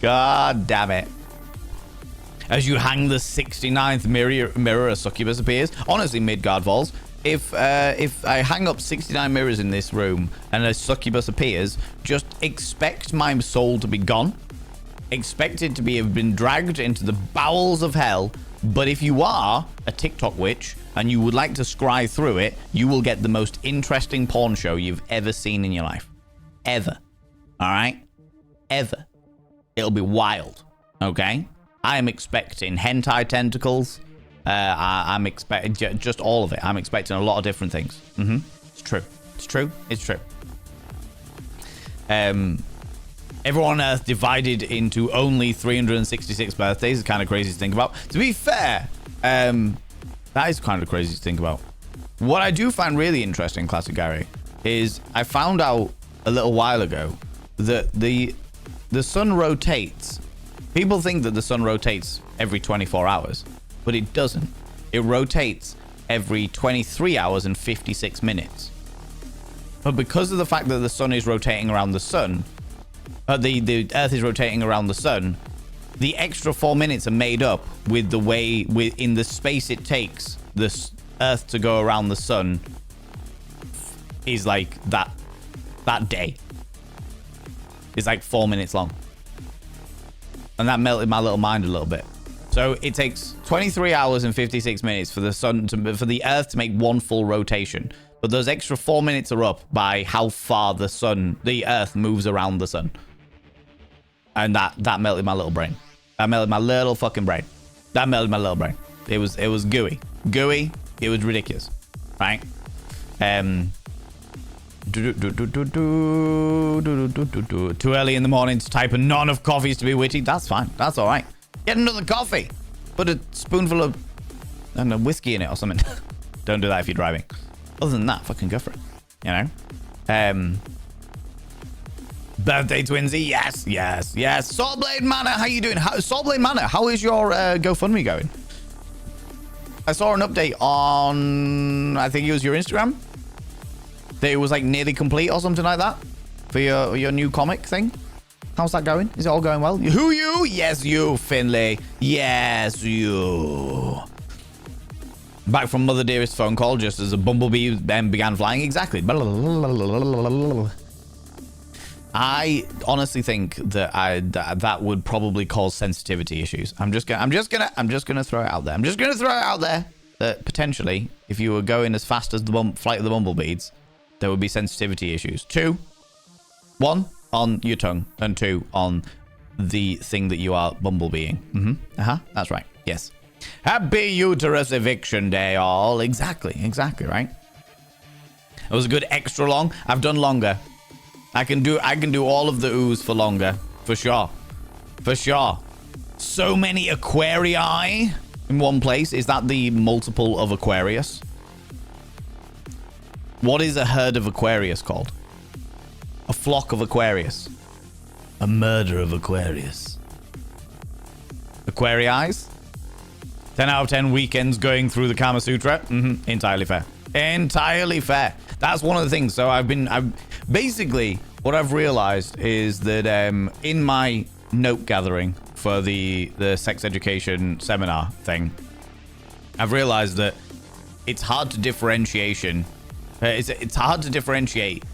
God damn it. As you hang the 69th mirror, a succubus appears. Honestly, Midgard Falls. If I hang up 69 mirrors in this room and a succubus appears, just expect my soul to be gone. Expect it to have been dragged into the bowels of hell. But if you are a TikTok witch and you would like to scry through it, you will get the most interesting porn show you've ever seen in your life. Ever. All right? Ever. It'll be wild. Okay? I am expecting hentai tentacles. I'm expecting just all of it. I'm expecting a lot of different things. It's true. It's true. It's true. Everyone on Earth divided into only 366 birthdays is kind of crazy to think about. To be fair, that is kind of crazy to think about. What I do find really interesting, Classic Gary, is I found out a little while ago that the sun rotates. People think that the sun rotates every 24 hours, but it doesn't. It rotates every 23 hours and 56 minutes. But because of the fact that the sun is rotating around the sun, the Earth is rotating around the sun, the extra 4 minutes are made up with the way, in the space it takes the Earth to go around the sun is like that day. It's like 4 minutes long. And that melted my little mind a little bit. So it takes 23 hours and 56 minutes for the Earth to make one full rotation. But those extra 4 minutes are up by how far the Earth moves around the sun. And that melted my little brain. That melted my little fucking brain. That melted my little brain. It was gooey. Gooey. It was ridiculous. Right? Too early in the morning to type and not enough coffees to be witty. That's fine. That's all right. Get another coffee. Put a spoonful of whiskey in it or something. Don't do that if you're driving. Other than that, fucking go for it. You know? Birthday Twinsy. Yes. Saltblade Manor. How you doing? Saltblade Manor. How is your GoFundMe going? I saw an update on, I think it was your Instagram. That it was like nearly complete or something like that for your new comic thing. How's that going? Is it all going well? Who you? Yes, you, Finlay. Yes, you. Back from Mother Dearest phone call just as a bumblebee then began flying. Exactly. I honestly think that that would probably cause sensitivity issues. I'm just gonna throw it out there. I'm just gonna throw it out there that potentially, if you were going as fast as the flight of the bumblebees, there would be sensitivity issues. 1 on your tongue, and 2 on the thing that you are bumblebeing. That's right. Yes. Happy uterus eviction day, all. Exactly, right? It was a good extra long. I've done longer. I can do all of the oohs for longer. For sure. So many Aquarii in one place. Is that the multiple of Aquarius? What is a herd of Aquarius called? A flock of Aquarius. A murder of Aquarius. Aquariis? 10 out of 10 weekends going through the Kama Sutra? Entirely fair. Entirely fair. That's one of the things. So I've basically, what I've realized is that in my note gathering for the sex education seminar thing, I've realized that it's hard to differentiate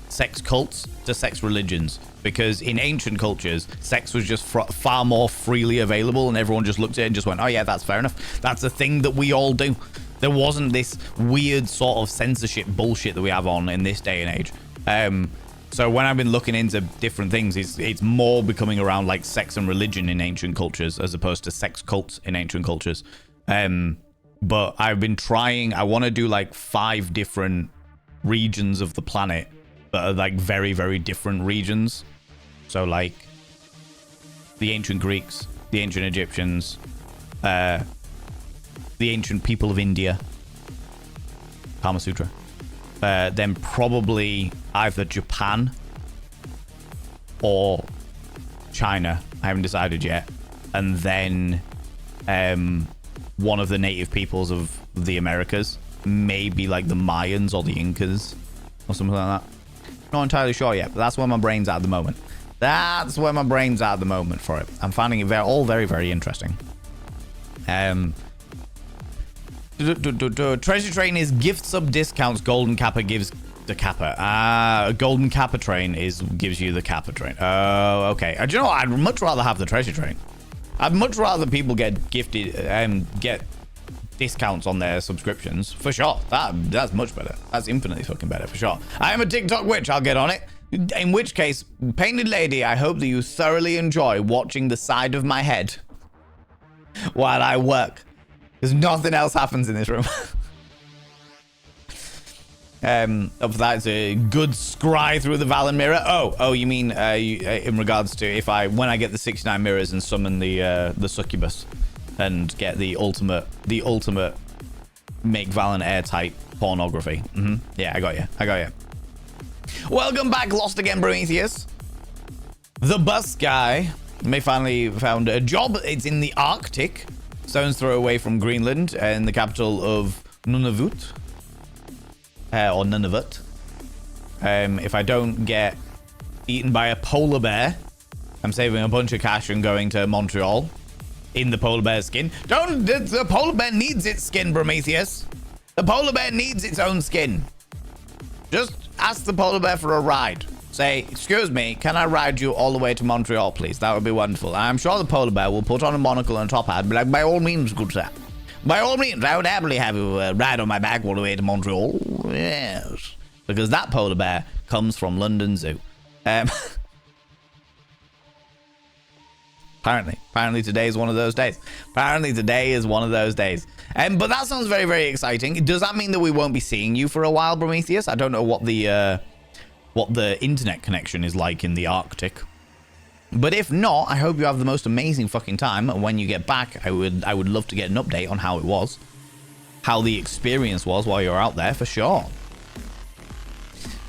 sex cults to sex religions, because in ancient cultures, sex was just far more freely available, and everyone just looked at it and just went, oh yeah, that's fair enough. That's a thing that we all do. There wasn't this weird sort of censorship bullshit that we have on in this day and age. So when I've been looking into different things, it's more becoming around like sex and religion in ancient cultures as opposed to sex cults in ancient cultures. But I've been trying, I want to do like 5 different regions of the planet that are like very, very different regions. So like the ancient Greeks, the ancient Egyptians, the ancient people of India, Kama Sutra. Then probably either Japan or China. I haven't decided yet. And then one of the native peoples of the Americas. Maybe like the Mayans or the Incas or something like that. Not entirely sure yet, but that's where my brain's at the moment. That's where my brain's at the moment for it. I'm finding it all very, very interesting. Treasure train is gift sub discounts. Golden Kappa gives the Kappa. A golden Kappa train gives you the Kappa train. Oh, okay. Do you know what? I'd much rather have the treasure train. I'd much rather people get gifted get discounts on their subscriptions for sure. That's much better. That's infinitely fucking better for sure. I am a TikTok witch. I'll get on it. In which case, Painted Lady, I hope that you thoroughly enjoy watching the side of my head while I work. Because nothing else happens in this room. Up for that, it's a good scry through the Valen mirror. Oh, you mean in regards to when I get the 69 mirrors and summon the succubus and get the ultimate make Valen airtight pornography. Yeah, I got you. Welcome back, Lost Again Prometheus. The bus guy may finally found a job. It's in the Arctic. Stone's throw away from Greenland and the capital of Nunavut. Or Nunavut. If I don't get eaten by a polar bear, I'm saving a bunch of cash and going to Montreal in the polar bear skin. The polar bear needs its skin, Prometheus. The polar bear needs its own skin. Just ask the polar bear for a ride. Say, excuse me, can I ride you all the way to Montreal, please? That would be wonderful. I'm sure the polar bear will put on a monocle and a top hat and be like, by all means, good sir. By all means, I would happily have you ride on my back all the way to Montreal. Yes. Because that polar bear comes from London Zoo. Apparently today is one of those days. But that sounds very, very exciting. Does that mean that we won't be seeing you for a while, Prometheus? I don't know what the internet connection is like in the Arctic. But if not, I hope you have the most amazing fucking time. And when you get back, I would love to get an update on how it was. How the experience was while you're out there, for sure.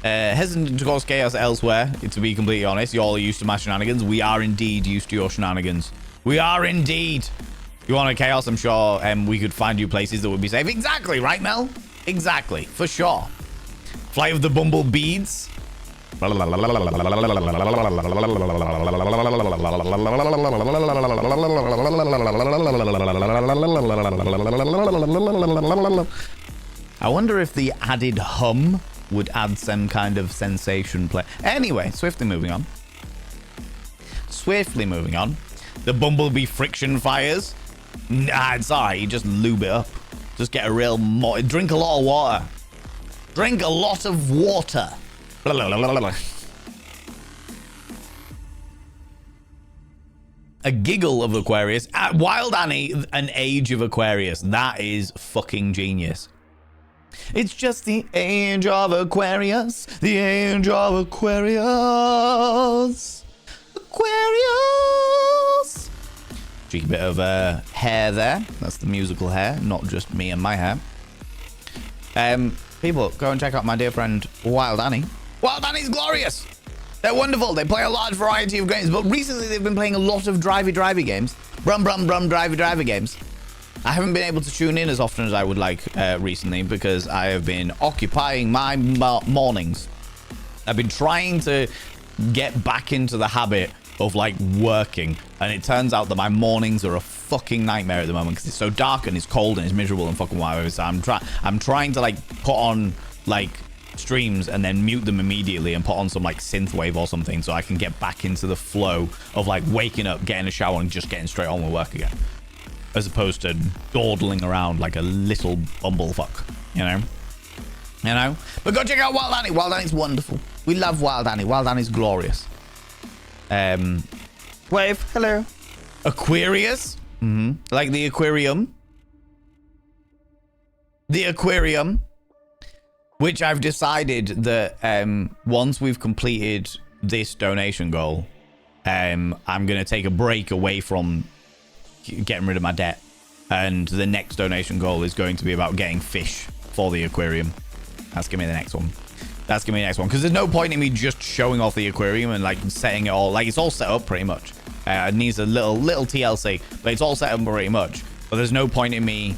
Hesitant to cause chaos elsewhere, to be completely honest. You all are used to my shenanigans. We are indeed used to your shenanigans. We are indeed. You want a chaos? I'm sure we could find you places that would be safe. Exactly, right, Mel? Exactly, for sure. Flight of the Bumble Beads. I wonder if the added hum would add some kind of sensation play. Anyway, swiftly moving on. The Bumblebee friction fires. Nah, it's alright. You just lube it up. Just get a real... drink a lot of water. Drink a lot of water. A giggle of Aquarius. Wild Annie, an age of Aquarius. That is fucking genius. It's just the age of Aquarius. The age of Aquarius. Aquarius. Cheeky bit of hair there. That's the musical hair, not just me and my hair. People, go and check out my dear friend Wild Annie. Wild Annie's glorious. They're wonderful. They play a large variety of games, but recently they've been playing a lot of drivey games. Brum drivey games. I haven't been able to tune in as often as I would like recently because I have been occupying my mornings. I've been trying to get back into the habit of like working, and it turns out that my mornings are a fucking nightmare at the moment because it's so dark and it's cold and it's miserable and fucking whatever. So I'm trying to like put on like streams and then mute them immediately and put on some like synthwave or something so I can get back into the flow of like waking up, getting a shower and just getting straight on with work again, as opposed to dawdling around like a little bumblefuck, you know. But go check out Wild Annie. Wild Annie's wonderful. We love Wild Annie. Wild Annie's glorious. Wave, hello. Aquarius, like the aquarium. The aquarium. Which I've decided that once we've completed this donation goal, I'm going to take a break away from getting rid of my debt. And the next donation goal is going to be about getting fish for the aquarium. That's going to be the next one. That's going to be the next one. Because there's no point in me just showing off the aquarium and like setting it all. Like it's all set up pretty much. It needs a little TLC. But it's all set up pretty much. But there's no point in me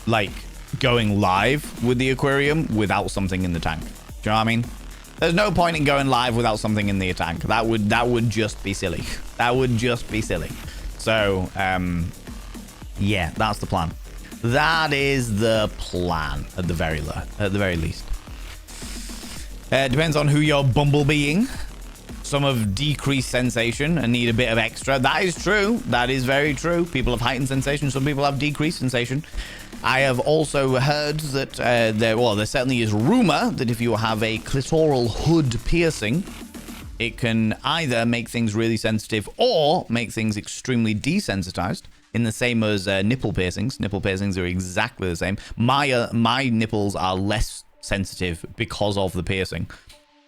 like going live with the aquarium without something in the tank. Do you know what I mean? There's no point in going live without something in the tank. That would just be silly. That would just be silly. So, yeah, that's the plan. That is the plan at the very least. Depends on who you're bumblebeing. Some have decreased sensation and need a bit of extra. That is true. That is very true. People have heightened sensation. Some people have decreased sensation. I have also heard that there certainly is rumor that if you have a clitoral hood piercing, it can either make things really sensitive or make things extremely desensitized. In the same as nipple piercings. Nipple piercings are exactly the same. My nipples are less sensitive because of the piercing,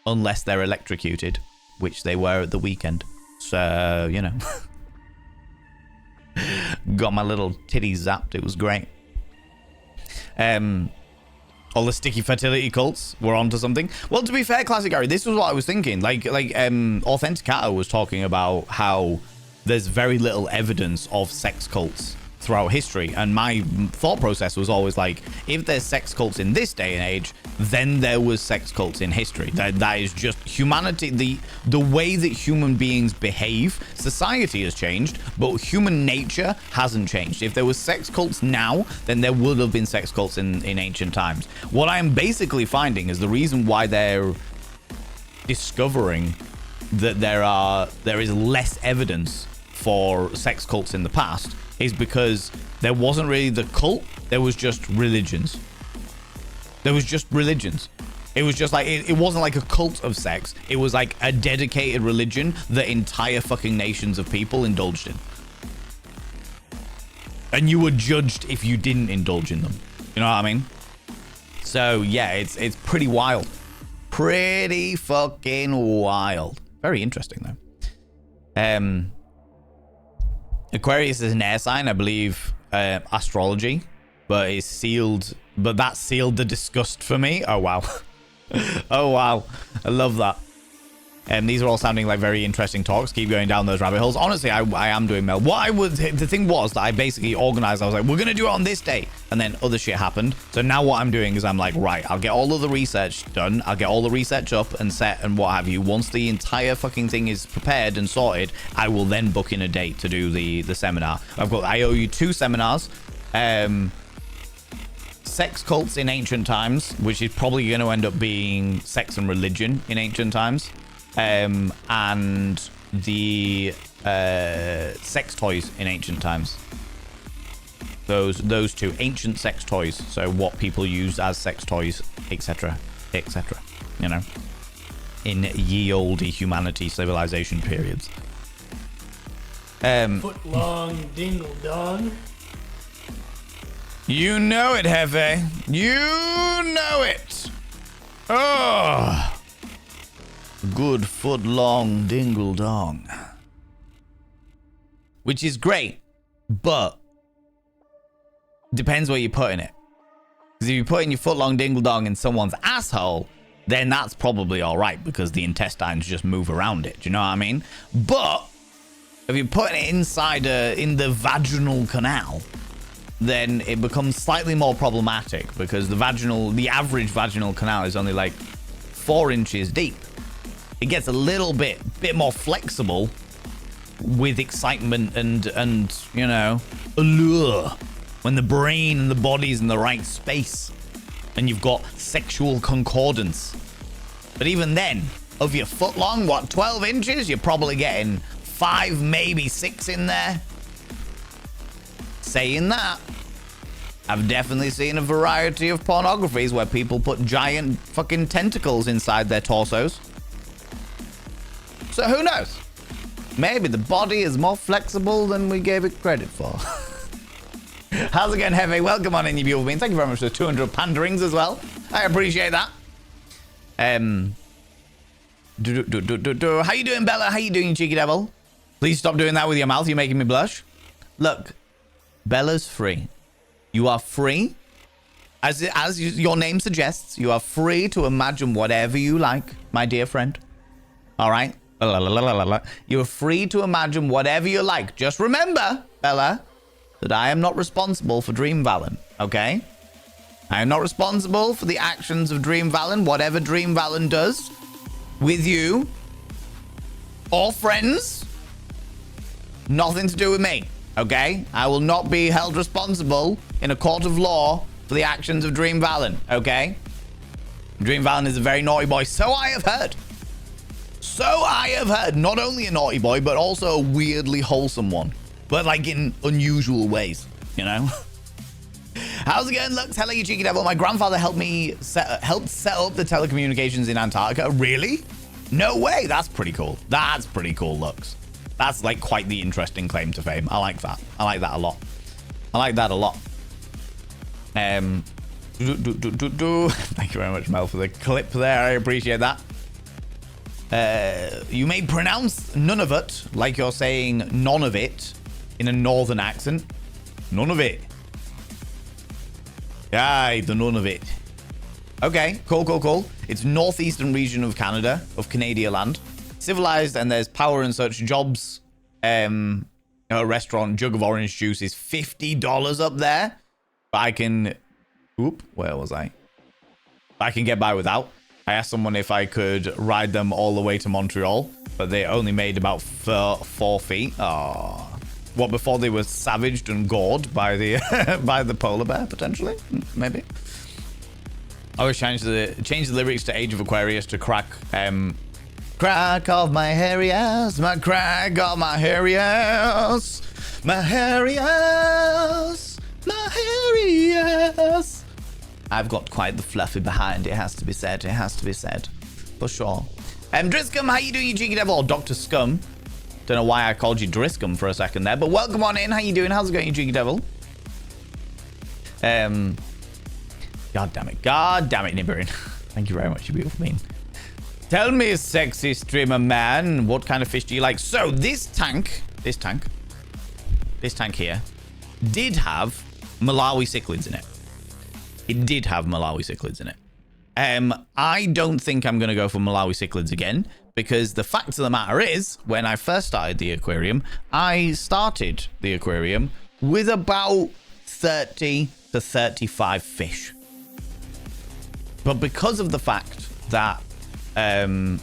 unless they're electrocuted, which they were at the weekend. So, you know. Got my little titties zapped. It was great. All the sticky fertility cults were onto something. Well, to be fair, Classic Gary, this was what I was thinking. Like Authenticator was talking about how there's very little evidence of sex cults throughout history. And my thought process was always like, if there's sex cults in this day and age, then there was sex cults in history. That is just humanity. The way that human beings behave, society has changed, but human nature hasn't changed. If there was sex cults now, then there would have been sex cults in ancient times. What I am basically finding is the reason why they're discovering that there is less evidence for sex cults in the past is because there wasn't really the cult, there was just religions. There was just religions. It was just like, it wasn't like a cult of sex. It was like a dedicated religion that entire fucking nations of people indulged in. And you were judged if you didn't indulge in them. You know what I mean? So yeah, it's pretty wild. Pretty fucking wild. Very interesting though. Aquarius is an air sign, I believe, astrology, but it's sealed. But that sealed the disgust for me. Oh wow. Oh wow, I love that. These are all sounding like very interesting talks. Keep going down those rabbit holes. Honestly, I am doing well. The thing was that I basically organized. I was like, we're gonna do it on this day, and then other shit happened. So now what I'm doing is I'm like, right, I'll get all of the research done. I'll get all the research up and set and what have you. Once the entire fucking thing is prepared and sorted, I will then book in a date to do the seminar. I owe you 2 seminars. Sex cults in ancient times, which is probably going to end up being sex and religion in ancient times. And the sex toys in ancient times. Those 2 ancient sex toys. So what people used as sex toys, etc., etc. You know, in ye olde humanity civilization periods. Foot long dingle dong. You know it, Hefe. You know it. Oh. Good foot long dingle dong. Which is great, but depends where you put in it. Because if you put in your foot long dingle dong in someone's asshole, then that's probably alright because the intestines just move around it. Do you know what I mean? But if you put it inside in the vaginal canal, then it becomes slightly more problematic because the average vaginal canal is only like 4 inches deep. It gets a little bit more flexible with excitement and you know, allure when the brain and the body's in the right space and you've got sexual concordance. But even then, of your foot long, 12 inches, you're probably getting 5, maybe 6 in there. Saying that, I've definitely seen a variety of pornographies where people put giant fucking tentacles inside their torsos. So who knows? Maybe the body is more flexible than we gave it credit for. How's it going, Heavy? Welcome on in, you beautiful beings. Thank you very much for the 200 panderings as well. I appreciate that. How you doing, Bella? How you doing, you cheeky devil? Please stop doing that with your mouth. You're making me blush. Look, Bella's free. You are free. As your name suggests, you are free to imagine whatever you like, my dear friend. All right? You are free to imagine whatever you like. Just remember, Bella, that I am not responsible for Dream Valen, okay? I am not responsible for the actions of Dream Valen, whatever Dream Valen does with you or friends. Nothing to do with me, okay? I will not be held responsible in a court of law for the actions of Dream Valen, okay? Dream Valen is a very naughty boy, so I have heard. So I have heard. Not only a naughty boy, but also a weirdly wholesome one. But like in unusual ways, you know? How's it going, Lux? Hello, you cheeky devil. My grandfather helped set up the telecommunications in Antarctica. Really? No way. That's pretty cool. That's pretty cool, Lux. That's like quite the interesting claim to fame. I like that. I like that a lot. I like that a lot. Thank you very much, Mel, for the clip there. I appreciate that. You may pronounce none of it like you're saying none of it in a northern accent. None of it. Aye, the none of it. Okay, cool. It's northeastern region of Canada, of Canada land. Civilized, and there's power and such. Jobs, a restaurant, jug of orange juice is $50 up there. But I can... Oop, where was I? I can get by without. I asked someone if I could ride them all the way to Montreal, but they only made about 4 feet. Oh, what, before they were savaged and gored by the by the polar bear, potentially? Maybe. I always change the lyrics to Age of Aquarius to crack of my hairy ass, my crack of my hairy ass, my hairy ass, my hairy ass. I've got quite the fluffy behind, it has to be said. It has to be said. For sure. Driscum, how you doing, you cheeky devil? Or Dr. Scum. Don't know why I called you Driscum for a second there, but welcome on in. How you doing? How's it going, you cheeky devil? God damn it. God damn it, Nibirin. Thank you very much, you beautiful bean. Tell me, sexy streamer man, what kind of fish do you like? So, this tank here, did have Malawi cichlids in it. It did have Malawi cichlids in it. I don't think I'm going to go for Malawi cichlids again, because the fact of the matter is, when I first started the aquarium, I started the aquarium with about 30 to 35 fish. But because of the fact that Malawi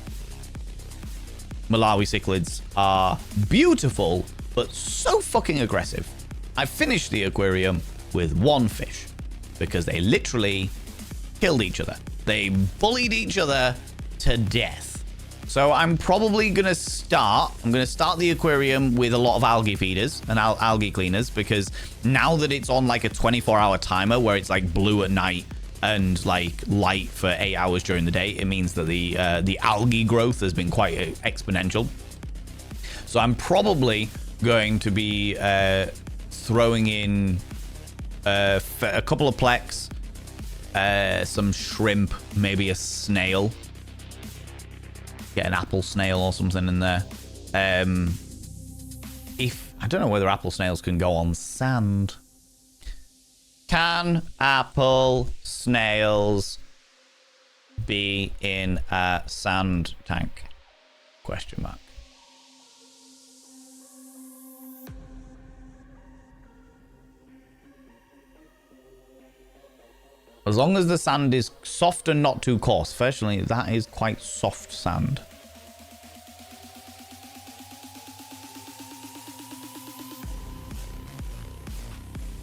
cichlids are beautiful, but so fucking aggressive, I finished the aquarium with 1 fish. Because they literally killed each other. They bullied each other to death. So I'm probably going to start the aquarium with a lot of algae feeders and algae cleaners, because now that it's on like a 24-hour timer where it's like blue at night and like light for 8 hours during the day, it means that the algae growth has been quite exponential. So I'm probably going to be throwing in a couple of plex, some shrimp, maybe a snail. Get an apple snail or something in there. If I don't know whether apple snails can go on sand. Can apple snails be in a sand tank? Question mark. As long as the sand is soft and not too coarse. Fortunately, that is quite soft sand.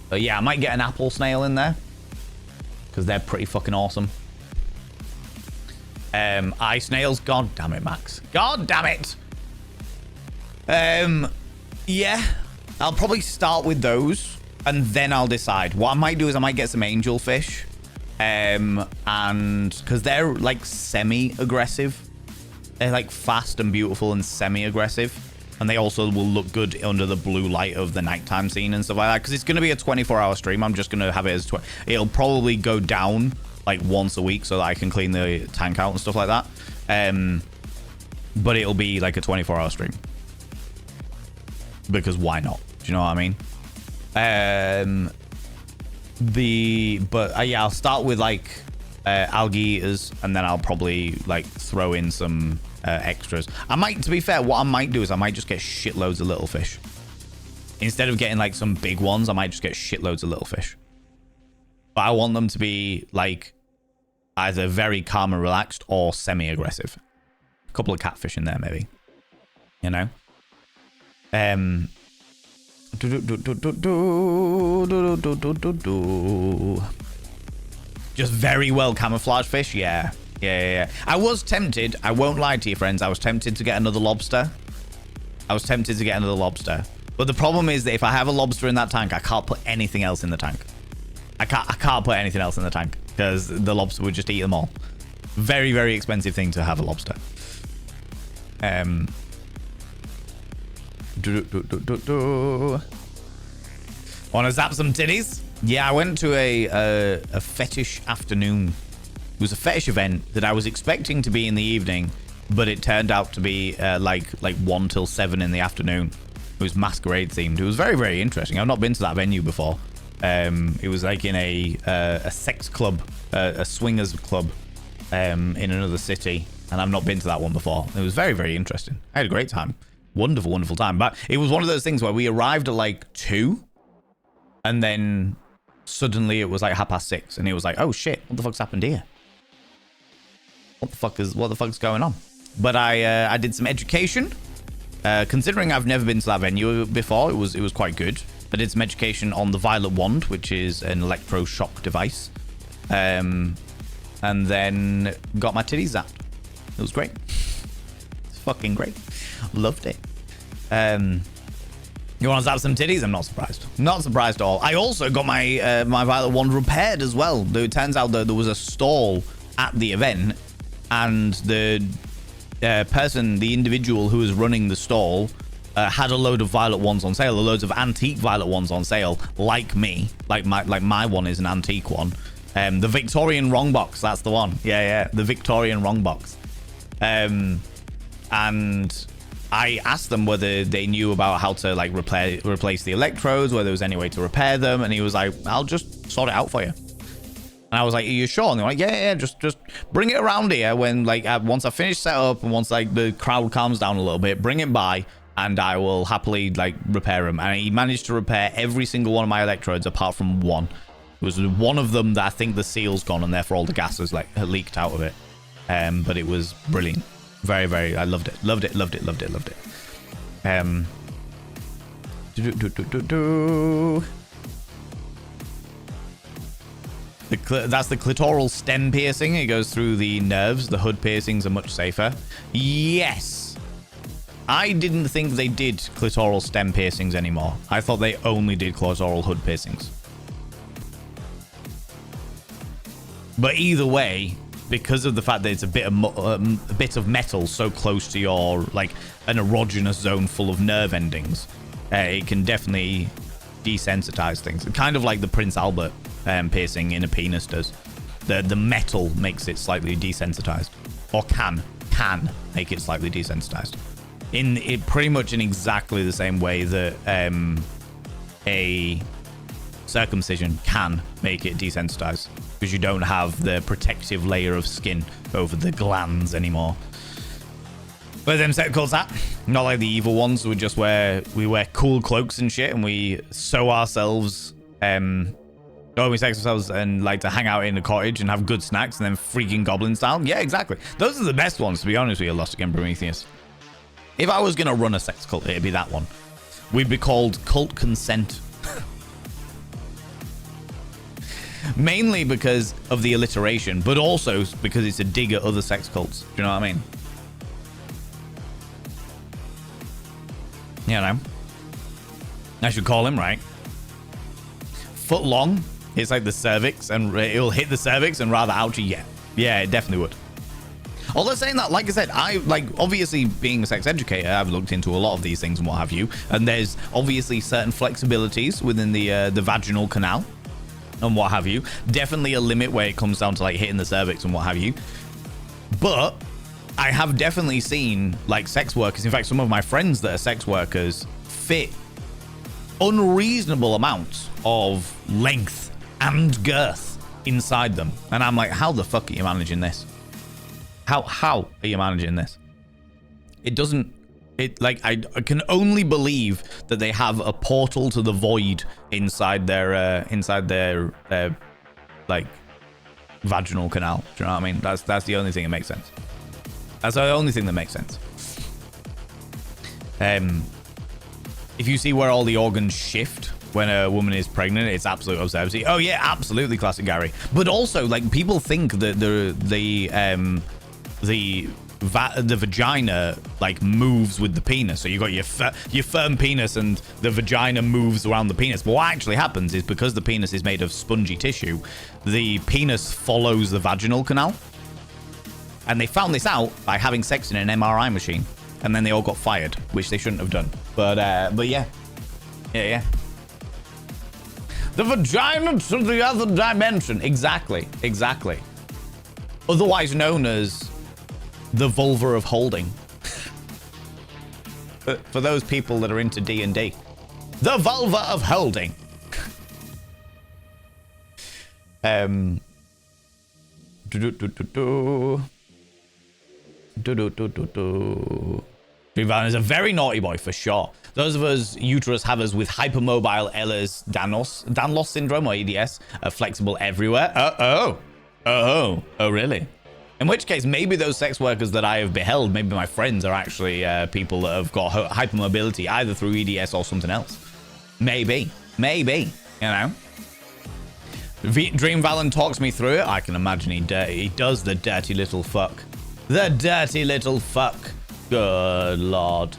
But yeah, I might get an apple snail in there, because they're pretty fucking awesome. Eye snails. God damn it, Max. God damn it. Yeah, I'll probably start with those, and then I'll decide. What I might do is I might get some angelfish. And because they're like semi-aggressive, they're like fast and beautiful and semi-aggressive, and they also will look good under the blue light of the nighttime scene and stuff like that, because it's going to be a 24-hour stream. I'm just going to have it as it'll probably go down like once a week so that I can clean the tank out and stuff like that, but it'll be like a 24-hour stream. because why not? Do you know what I mean? Yeah, I'll start with like algae eaters, and then I'll probably like throw in some extras. To be fair, what I might do is I might just get shitloads of little fish. Instead of getting like some big ones, I might just get shitloads of little fish. But I want them to be like either very calm and relaxed or semi-aggressive. A couple of catfish in there, maybe. You know? Just very well camouflaged fish, yeah. Yeah. I was tempted, I won't lie to you, friends, I was tempted to get another lobster. But the problem is that if I have a lobster in that tank, I can't put anything else in the tank. I can't put anything else in the tank because the lobster would just eat them all. Very, very expensive thing to have a lobster. Want to zap some titties? Yeah, I went to a fetish afternoon. It was a fetish event that I was expecting to be in the evening, but it turned out to be like 1 till 7 in the afternoon. It was masquerade themed. It was very, very interesting. I've not been to that venue before. It was like in a sex club, a swingers club in another city, and I've not been to that one before. It was very, very interesting. I had a great time. Wonderful, wonderful time. But it was one of those things where we arrived at like 2, and then suddenly it was like 6:30, and it was like, oh shit, what the fuck's happened here? What the fuck's going on? But I did some education. Considering I've never been to that venue before, it was quite good. I did some education on the Violet Wand, which is an electroshock device. And then got my titties zapped. It was great. It's fucking great. Loved it. You want to zap some titties? I'm not surprised. Not surprised at all. I also got my my Violet Wand repaired as well. It turns out that there was a stall at the event, and the the individual who was running the stall had a load of Violet Wands on sale, loads of antique Violet Wands on sale, like me, like my one is an antique one. The Victorian wrong box, that's the one. Yeah, the Victorian wrong box. And I asked them whether they knew about how to like replace the electrodes, whether there was any way to repair them, and he was like, I'll just sort it out for you. And I was like, are you sure? And they're like, yeah, just bring it around here when like once I finish setup and once like the crowd calms down a little bit, bring it by and I will happily like repair them. And he managed to repair every single one of my electrodes apart from one. It was one of them that I think the seal's gone and therefore all the gas has like leaked out of it. But it was brilliant. Very, very, I loved it. Loved it. That's the clitoral stem piercing. It goes through the nerves. The hood piercings are much safer. Yes. I didn't think they did clitoral stem piercings anymore. I thought they only did clitoral hood piercings. But either way, because of the fact that it's a bit of metal so close to your like an erogenous zone full of nerve endings, it can definitely desensitize things. Kind of like the Prince Albert piercing in a penis does. The metal makes it slightly desensitized, or can make it slightly desensitized. In it pretty much in exactly the same way that a circumcision can make it desensitized, because you don't have the protective layer of skin over the glands anymore. But them set calls that, not like the evil ones. We wear cool cloaks and shit, and we sew ourselves, we sex ourselves and like to hang out in a cottage and have good snacks and then freaking goblin style. Yeah, exactly. Those are the best ones, to be honest with you, Lost Again Prometheus. If I was gonna run a sex cult, it'd be that one. We'd be called Cult Consent. Mainly because of the alliteration, but also because it's a dig at other sex cults. Do you know what I mean? You know, I should call him, right? Foot long. It's like the cervix, and it'll hit the cervix and rather ouchy. Yeah, it definitely would. Although saying that, like I said, I like obviously being a sex educator, I've looked into a lot of these things and what have you, and there's obviously certain flexibilities within the vaginal canal and what have you. Definitely a limit where it comes down to like hitting the cervix and what have you. But I have definitely seen like sex workers. In fact, some of my friends that are sex workers fit unreasonable amounts of length and girth inside them. And I'm like, how the fuck are you managing this? How are you managing this? It doesn't... Like, I can only believe that they have a portal to the void inside their like, vaginal canal. Do you know what I mean? That's the only thing that makes sense. That's the only thing that makes sense. If you see where all the organs shift when a woman is pregnant, it's absolute absurdity. Oh yeah, absolutely, classic Gary. But also, like, people think that the vagina like moves with the penis. So you got your firm penis and the vagina moves around the penis. But what actually happens is, because the penis is made of spongy tissue, the penis follows the vaginal canal. And they found this out by having sex in an MRI machine, and then they all got fired, which they shouldn't have done. But yeah. The vagina to the other dimension. Exactly. Otherwise known as the vulva of holding. For those people that are into D&D. The vulva of holding. Dreamvalon is a very naughty boy for sure. Those of us uterus havers with hypermobile Ehlers-Danlos syndrome, or EDS, are flexible everywhere. Oh, really? In which case, maybe those sex workers that I have beheld, maybe my friends, are actually people that have got hypermobility, either through EDS or something else. Maybe, you know? Dreamvalon talks me through it. I can imagine he does, the dirty little fuck. The dirty little fuck. Good lord.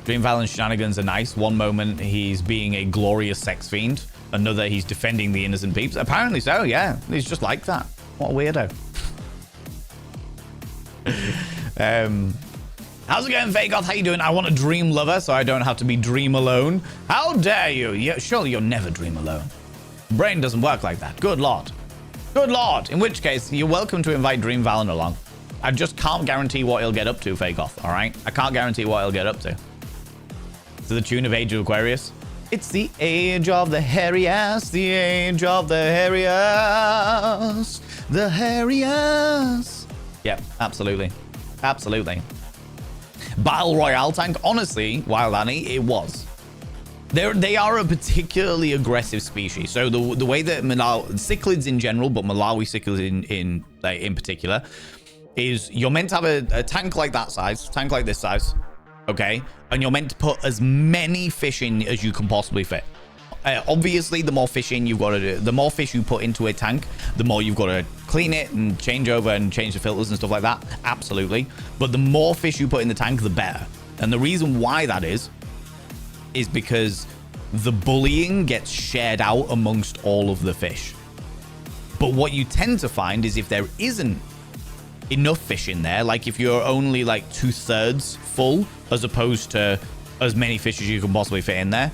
Dreamvalon's shenanigans are nice. One moment he's being a glorious sex fiend. Another he's defending the innocent peeps. Apparently so, yeah. He's just like that. What a weirdo. How's it going, Vagoth? How you doing? I want a dream lover so I don't have to be dream alone. How dare you? Surely you'll never dream alone. Brain doesn't work like that. Good lord. In which case, you're welcome to invite Dreamvalon along. I just can't guarantee what he'll get up to, Fakeoff, all right? I can't guarantee what he'll get up to. To the tune of Age of Aquarius. It's the age of the hairy ass, the age of the hairy ass, the hairy ass. Yep, absolutely. Battle Royale tank, honestly, Wild Annie, it was. They are a particularly aggressive species. So the way that cichlids in general, but Malawi cichlids in particular, is you're meant to have a tank like that size, tank like this size, okay? And you're meant to put as many fish in as you can possibly fit. Obviously, the more fish in you've got to do, the more fish you put into a tank, the more you've got to clean it and change over and change the filters and stuff like that. Absolutely. But the more fish you put in the tank, the better. And the reason why that is because the bullying gets shared out amongst all of the fish. But what you tend to find is if there isn't enough fish in there, like if you're only like 2/3 full as opposed to as many fish as you can possibly fit in there,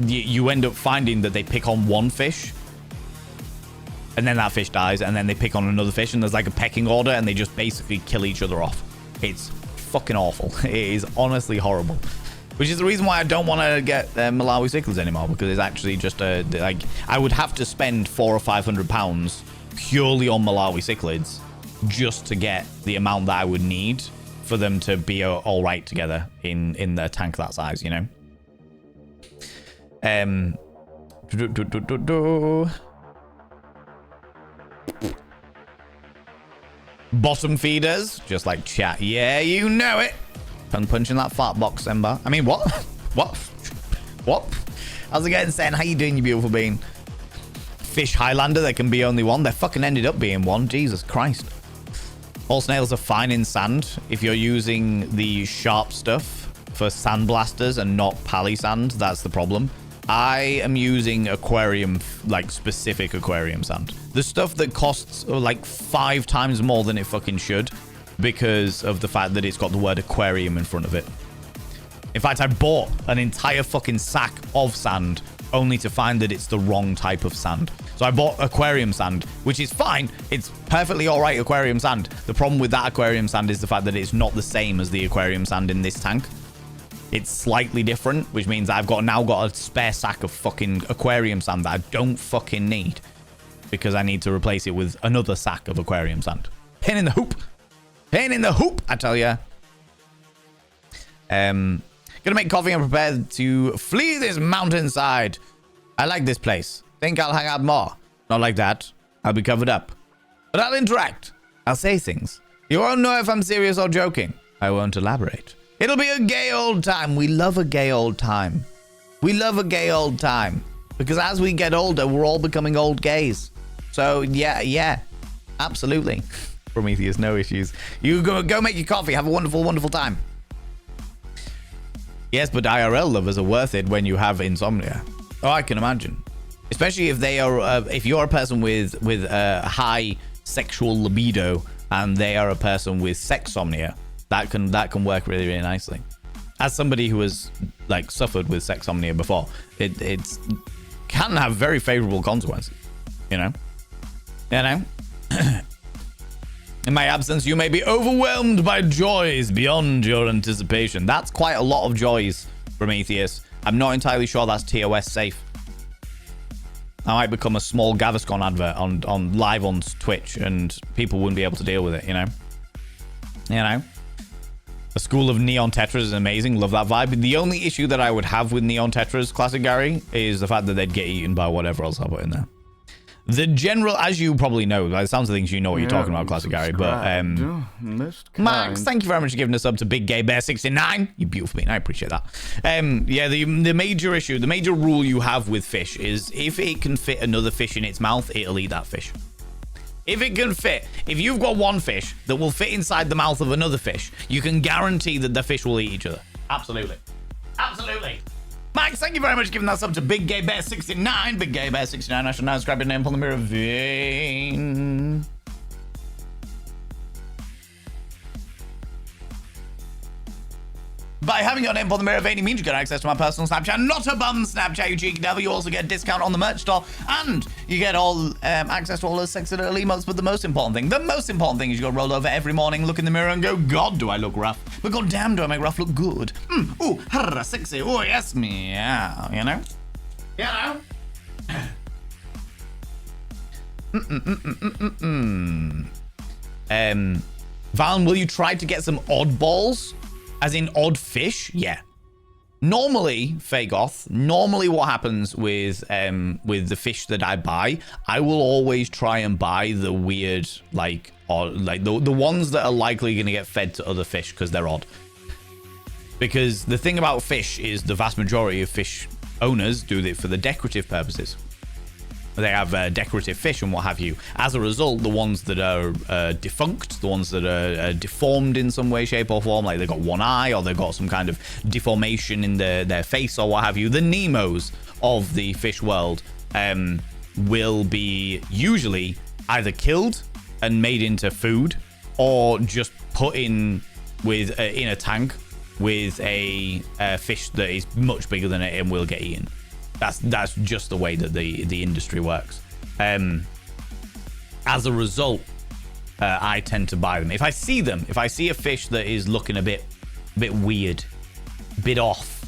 you end up finding that they pick on one fish and then that fish dies, and then they pick on another fish, and there's like a pecking order, and they just basically kill each other off. It's fucking awful. It is honestly horrible, which is the reason why I don't want to get Malawi cichlids anymore, because it's actually just like I would have to spend £400 or £500 purely on Malawi cichlids just to get the amount that I would need for them to be all right together in the tank that size, you know. Bottom feeders, just like chat. Yeah, you know it. Punching that fart box, Ember. I mean, what? What? How's it going, Sen? How you doing, you beautiful being? Fish Highlander, there can be only one. There fucking ended up being one. Jesus Christ. All snails are fine in sand if you're using the sharp stuff for sand blasters and not pally sand. That's the problem. I am using aquarium, like specific aquarium sand. The stuff that costs like 5 times more than it fucking should because of the fact that it's got the word aquarium in front of it. In fact, I bought an entire fucking sack of sand only to find that it's the wrong type of sand. So I bought aquarium sand, which is fine. It's perfectly all right aquarium sand. The problem with that aquarium sand is the fact that it's not the same as the aquarium sand in this tank. It's slightly different, which means I've now got a spare sack of fucking aquarium sand that I don't fucking need because I need to replace it with another sack of aquarium sand. Pain in the hoop. Pain in the hoop, I tell ya. Gonna make coffee and prepare to flee this mountainside. I like this place. Think I'll hang out more. Not like that. I'll be covered up. But I'll interact. I'll say things. You won't know if I'm serious or joking. I won't elaborate. It'll be a gay old time. We love a gay old time. We love a gay old time. Because as we get older, we're all becoming old gays. So, yeah. Absolutely. Prometheus, no issues. You go make your coffee. Have a wonderful, wonderful time. Yes, but IRL lovers are worth it when you have insomnia. Oh, I can imagine. Especially if they are, if you're a person with a high sexual libido and they are a person with sexsomnia, that can work really, really nicely. As somebody who has like suffered with sexsomnia before, it's can have very favorable consequences. You know. In my absence, you may be overwhelmed by joys beyond your anticipation. That's quite a lot of joys, Prometheus. I'm not entirely sure that's TOS safe. I might become a small Gaviscon advert on live on Twitch, and people wouldn't be able to deal with it, you know? A school of neon tetras is amazing. Love that vibe. The only issue that I would have with neon tetras, Classic Gary, is the fact that they'd get eaten by whatever else I put in there. The general, as you probably know, by the sounds of things, you know what you're talking about, Classic Gary. But Max, thank you very much for giving us up to Big Gay Bear 69. You beautiful being, I appreciate that. Yeah, the major issue, the major rule you have with fish is if it can fit another fish in its mouth, it'll eat that fish. If it can fit, if you've got one fish that will fit inside the mouth of another fish, you can guarantee that the fish will eat each other. Absolutely. Absolutely. Max, thank you very much for giving that up to Big Gay Bear 69. Big Gay Bear 69. I shall now describe your name on the mirror vein. By having your name on the mirror vein, it means you get access to my personal Snapchat, not a bum Snapchat, you cheeky devil. You also get a discount on the merch store, and you get all access to all those sexy little emotes. But the most important thing is you got to roll over every morning, look in the mirror, and go, God, do I look rough? But God damn, do I make rough look good? Ooh, harra, sexy. Oh, yes, meow. You know? Valen, will you try to get some oddballs? As in odd fish? Yeah. Normally, Fagoth, what happens with the fish that I buy, I will always try and buy the weird, like the ones that are likely going to get fed to other fish because they're odd. Because the thing about fish is the vast majority of fish owners do it for the decorative purposes. They have decorative fish and what have you. As a result, the ones that are defunct, the ones that are deformed in some way, shape, or form, like they've got one eye or they've got some kind of deformation in their face or what have you, the Nemos of the fish world will be usually either killed and made into food or just put in with in a tank with a fish that is much bigger than it and will get eaten. That's just the way that the industry works. As a result, I tend to buy them. If I see a fish that is looking a bit weird, bit off,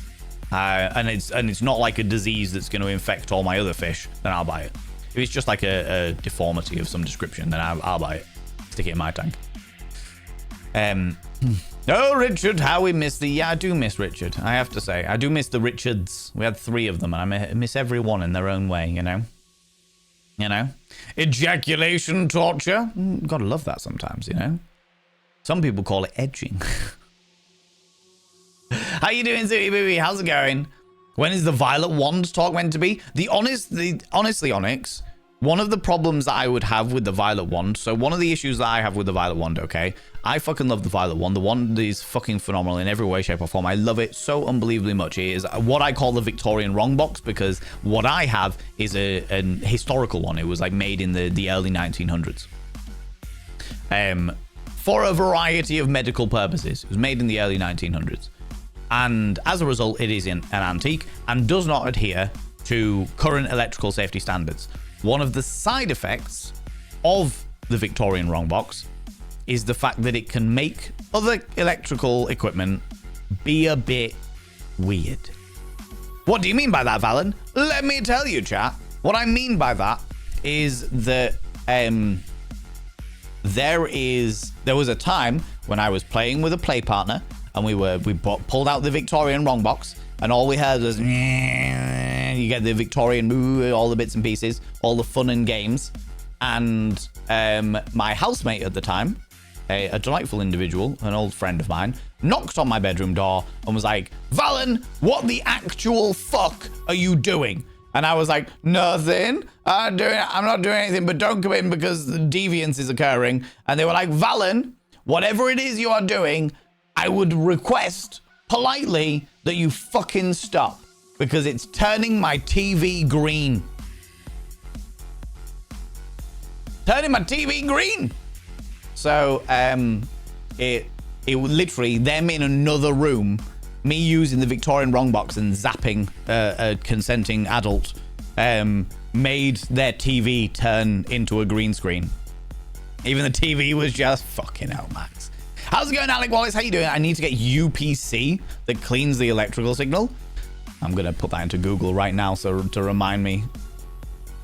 and it's not like a disease that's going to infect all my other fish, then I'll buy it. If it's just like a deformity of some description, then I'll buy it. Stick it in my tank. Oh, Richard, how we miss the... Yeah, I do miss Richard, I have to say. I do miss the Richards. We had 3 of them, and I miss every one in their own way, you know? Ejaculation torture. Gotta love that sometimes, you know? Some people call it edging. How you doing, Zooey Booey? How's it going? When is the Violet Wand talk meant to be? Honestly, Onyx... One of the problems that I would have with the Violet Wand, so one of the issues that I have with the Violet Wand, okay, I fucking love the Violet Wand. The wand is fucking phenomenal in every way, shape, or form. I love it so unbelievably much. It is what I call the Victorian wrong box because what I have is a historical one. It was like made in the early 1900s. For a variety of medical purposes. It was made in the early 1900s. And as a result, it is an antique and does not adhere to current electrical safety standards. one of the side effects of the Victorian Wrong Box is the fact that it can make other electrical equipment be a bit weird. What do you mean by that, Valen? Let me tell you, chat. What I mean by that is that there was a time when I was playing with a play partner and we pulled out the Victorian Wrong Box and all we heard was you get the Victorian all the bits and pieces, all the fun and games, and my housemate at the time, a delightful individual, an old friend of mine, knocked on my bedroom door and was like, Valen, what the actual fuck are you doing? And I was like, nothing. I'm not doing anything, but don't come in because the deviance is occurring. And they were like, Valen, whatever it is you are doing, I would request politely that you fucking stop because it's turning my TV green. Turning my TV green. So, it literally, them in another room, me using the Victorian Wrong Box and zapping a consenting adult made their TV turn into a green screen. Even the TV was just fucking hell, Max. How's it going, Alec Wallace? How you doing? I need to get UPC that cleans the electrical signal. I'm going to put that into Google right now so to remind me.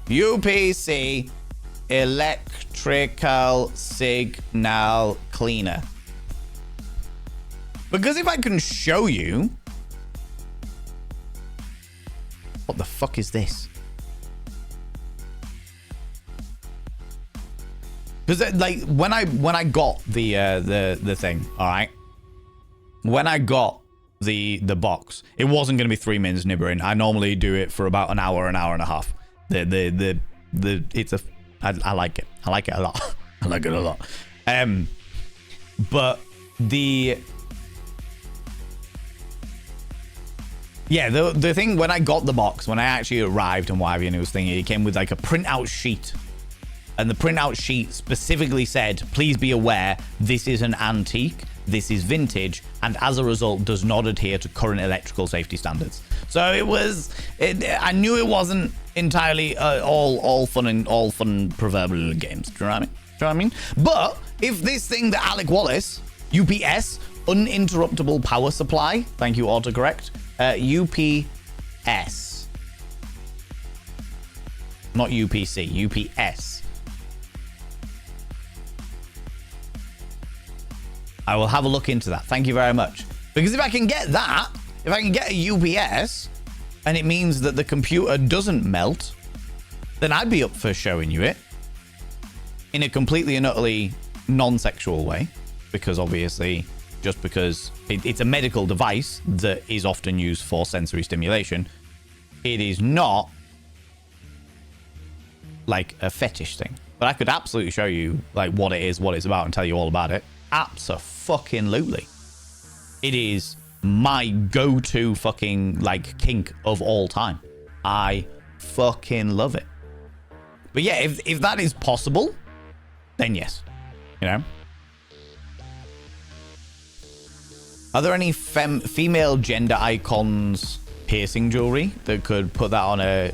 UPC, electrical signal cleaner. Because if I can show you... What the fuck is this? Because like when I got the thing, all right. When I got the box, it wasn't going to be 3 minutes nibbering. I normally do it for about an hour and a half. I like it. I like it a lot. I like it a lot. But the thing when I got the box, when I actually arrived and what have you, and it was thinking, it came with like a printout sheet. And the printout sheet specifically said, please be aware, this is an antique, this is vintage, and as a result does not adhere to current electrical safety standards. So I knew it wasn't entirely all fun proverbial games. Do you know what I mean? But if this thing that Alec Wallace, UPS, uninterruptible power supply, thank you, autocorrect, UPS, not UPC, UPS. I will have a look into that. Thank you very much. Because if I can get that, if I can get a UPS, and it means that the computer doesn't melt, then I'd be up for showing you it in a completely and utterly non-sexual way. Because obviously, just because it's a medical device that is often used for sensory stimulation, it is not like a fetish thing. But I could absolutely show you like what it is, what it's about, and tell you all about it. Abso-fucking-lutely. It is my go-to fucking like kink of all time. I fucking love it. But yeah, if that is possible, then yes. You know? Are there any female gender icons piercing jewelry that could put it on a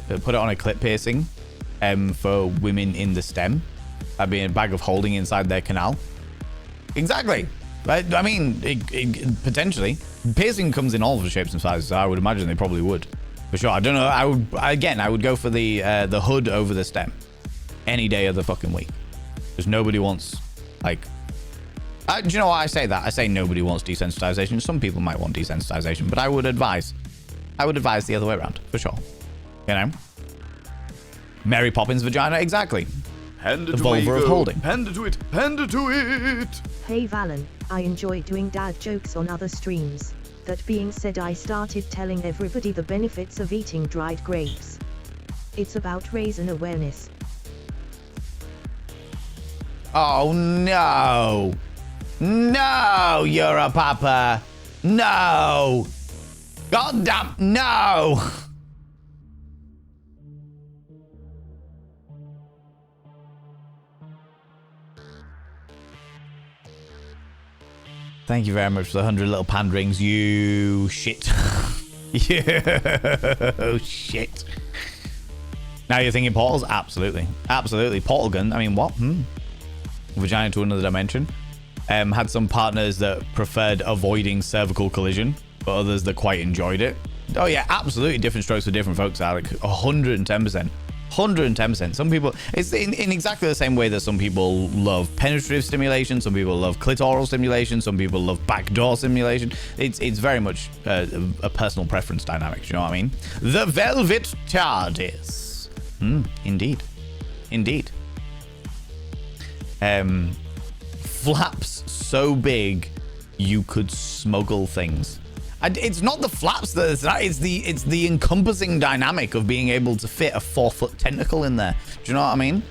clip piercing for women in the STEM? That'd be a bag of holding inside their canal. Exactly. I mean, it potentially. Piercing comes in all the shapes and sizes, so I would imagine they probably would. For sure. I don't know. I would go for the hood over the stem any day of the fucking week. Because nobody wants, like... do you know why I say that? I say nobody wants desensitization. Some people might want desensitization, but I would advise the other way around, for sure. You know? Mary Poppins vagina, exactly. Hand it The to my vulva of ego. holding. Hand it to it. Hand it to it. Hey Valen, I enjoy doing dad jokes on other streams. That being said, I started telling everybody the benefits of eating dried grapes. It's about raising awareness. Oh no. No, you're a papa. No. God damn, no. Thank you very much for the 100 little panderings, you shit. You shit. Now you're thinking portals? Absolutely. Absolutely. Portal gun. I mean, what? Vagina to another dimension. Had some partners that preferred avoiding cervical collision, but others that quite enjoyed it. Oh yeah, absolutely different strokes for different folks, Alec. 110%. 110%. Some people, it's in exactly the same way that some people love penetrative stimulation, some people love clitoral stimulation, some people love backdoor stimulation. It's very much a personal preference dynamic, do you know what I mean? The Velvet TARDIS. Indeed. Indeed. Flaps so big you could smuggle things. And it's not the flaps it's the encompassing dynamic of being able to fit a 4-foot tentacle in there. Do you know what I mean?